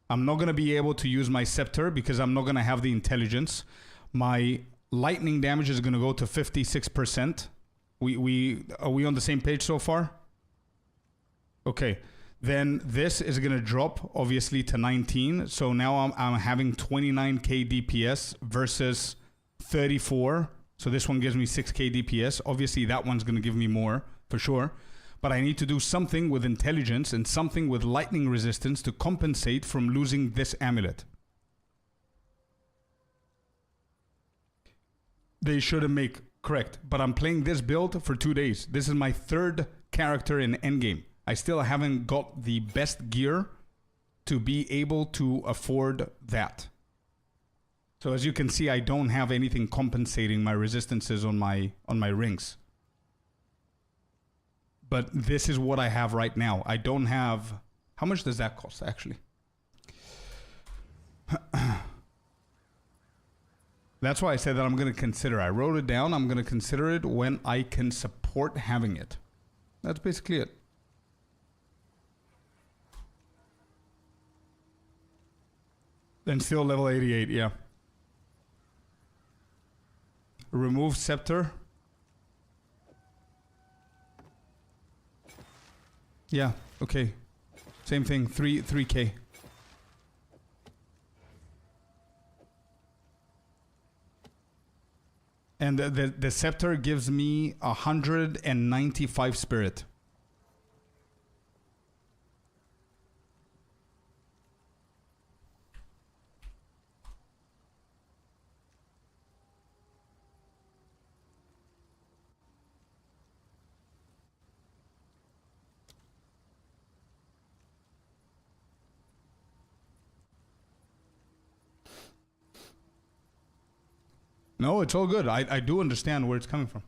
I'm not going to be able to use my scepter because I'm not going to have the intelligence. My lightning damage is going to go to 56%. Are we on the same page so far? Okay. Then this is going to drop obviously to 19. So now I'm having 29k DPS versus 34. So this one gives me 6k DPS. Obviously that one's going to give me more for sure. But I need to do something with intelligence and something with lightning resistance to compensate from losing this amulet. They shouldn't make, correct. But I'm playing this build for 2 days. This is my third character in endgame. I still haven't got the best gear to be able to afford that. So as you can see, I don't have anything compensating my resistances on my rings. But this is what I have right now. I don't have... How much does that cost, actually? That's why I said that I'm going to consider. I wrote it down. I'm going to consider it when I can support having it. That's basically it. And still level 88, yeah. Remove scepter. Yeah, okay. Same thing, 3k. And the scepter gives me 195 spirit. No, it's all good. I do understand where it's coming from.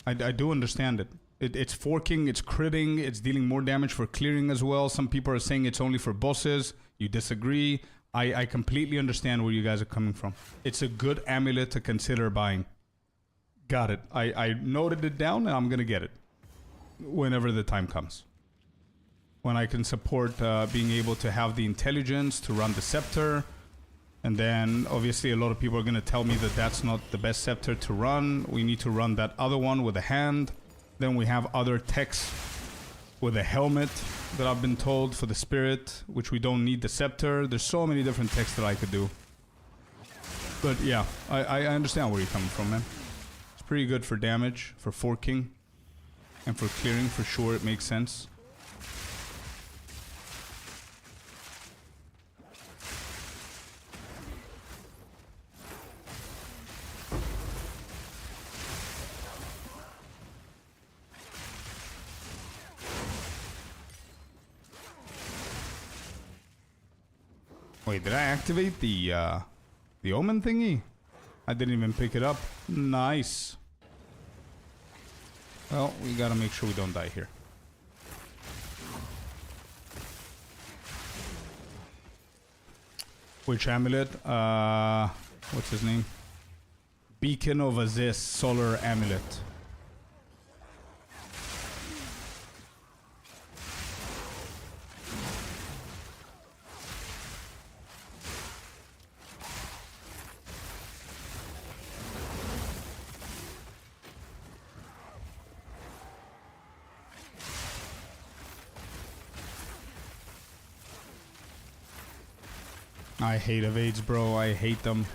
I do understand it. It's forking, it's critting, it's dealing more damage for clearing as well. Some people are saying it's only for bosses. You disagree. I completely understand where you guys are coming from. It's a good amulet to consider buying. Got it. I noted it down and I'm going to get it. Whenever the time comes. When I can support being able to have the intelligence to run the scepter. And then obviously a lot of people are going to tell me that that's not the best scepter to run. We need to run that other one with a hand. Then we have other techs with a helmet that I've been told for the spirit, which we don't need the scepter. There's so many different techs that I could do. But yeah, I understand where you're coming from, man. It's pretty good for damage, for forking, and for clearing for sure. It makes sense. Wait, did I activate the omen thingy? I didn't even pick it up. Nice. Well, we gotta make sure we don't die here. Which amulet? What's his name? Beacon of Aziz Solar Amulet. I hate evades, bro. I hate them.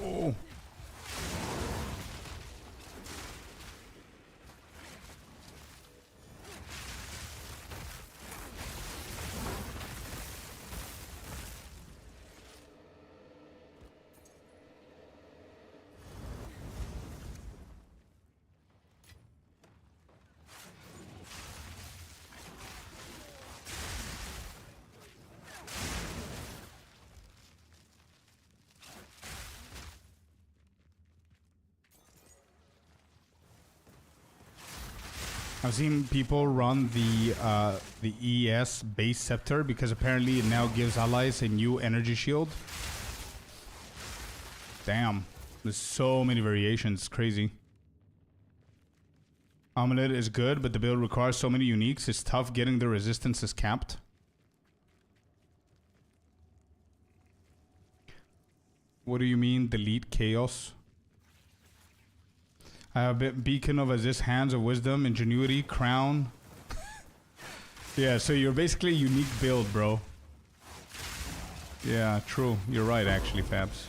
Oh. I've seen people run the ES base scepter because apparently it now gives allies a new energy shield. Damn, there's so many variations, it's crazy. Amulet is good, but the build requires so many uniques, it's tough getting the resistance is capped. What do you mean, delete chaos? I have a beacon of Aziz, hands of wisdom, ingenuity, crown. Yeah, so you're basically a unique build, bro. Yeah, true. You're right, actually, Fabs.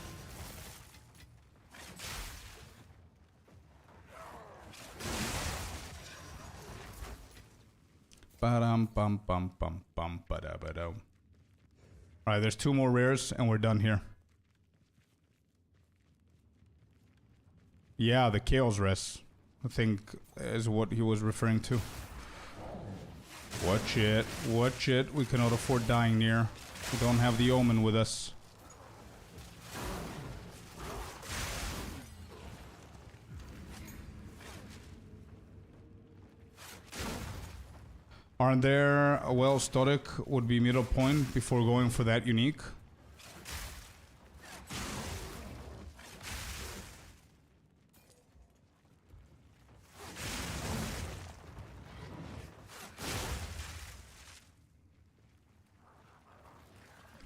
Ba-dum bum bum bum bum ba-da ba-da. Alright, there's 2 more rares and we're done here. Yeah, the Chaos Rest, I think, is what he was referring to. Watch it, watch it. We cannot afford dying near. We don't have the Omen with us. Aren't there, well, Stoic would be middle point before going for that unique.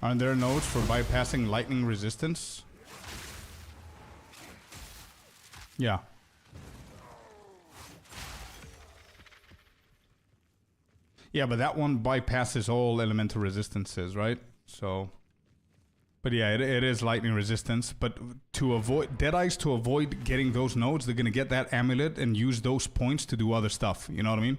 Aren't there notes for bypassing lightning resistance? Yeah. Yeah, but that one bypasses all elemental resistances, right? So... But yeah, it is lightning resistance. But to avoid... Deadeyes, to avoid getting those nodes, they're gonna get that amulet and use those points to do other stuff. You know what I mean?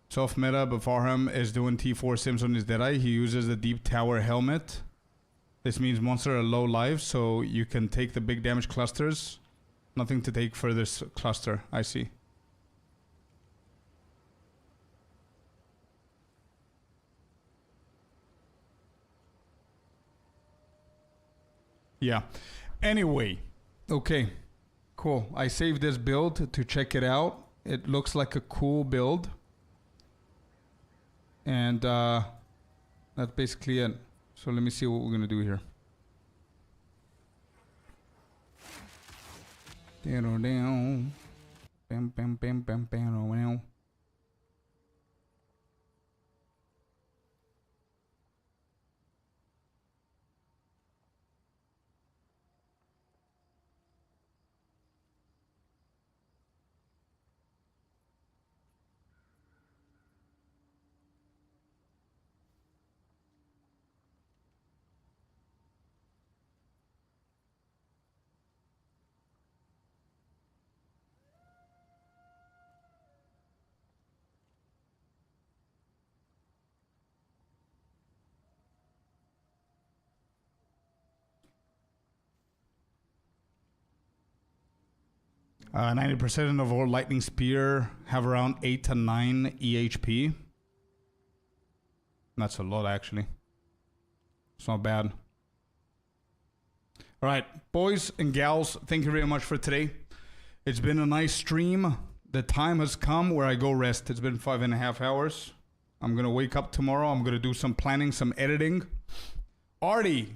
Soft meta, but Farham is doing T4 Sims on his Deadeye. He uses the Deep Tower Helmet. This means monsters are low life, so you can take the big damage clusters. Nothing to take for this cluster, I see. Yeah. Anyway. Okay. Cool. I saved this build to check it out. It looks like a cool build. And that's basically it. So let me see what we're gonna do here. Down. Bam bam bam bam bam. 90% of our lightning spear have around 8 to 9 EHP. That's a lot, actually. It's not bad. All right, boys and gals, thank you very much for today. It's been a nice stream. The time has come where I go rest. It's been 5.5 hours. I'm going to wake up tomorrow. I'm going to do some planning, some editing. Artie,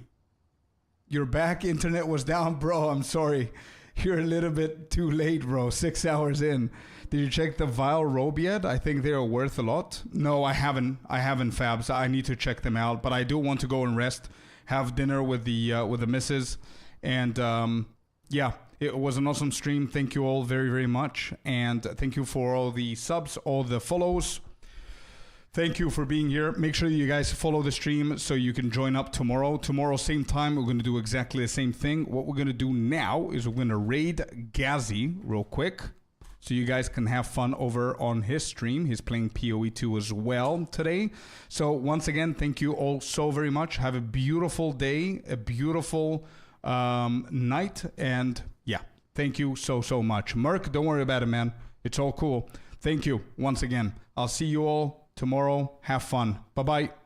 you're back. Internet was down, bro. I'm sorry. You're a little bit too late, bro. 6 hours in. Did you check the Vile robe yet? I think they are worth a lot. No, I haven't. Fabs. I need to check them out. But I do want to go and rest, have dinner with the missus. And yeah, it was an awesome stream. Thank you all very, very much. And thank you for all the subs, all the follows. Thank you for being here. Make sure you guys follow the stream so you can join up tomorrow. Tomorrow, same time, we're going to do exactly the same thing. What we're going to do now is we're going to raid Gazi real quick so you guys can have fun over on his stream. He's playing PoE 2 as well today. So once again, thank you all so very much. Have a beautiful day, a beautiful night, and yeah, thank you so much. Merc, don't worry about it, man. It's all cool. Thank you once again. I'll see you all tomorrow. Have fun. Bye-bye.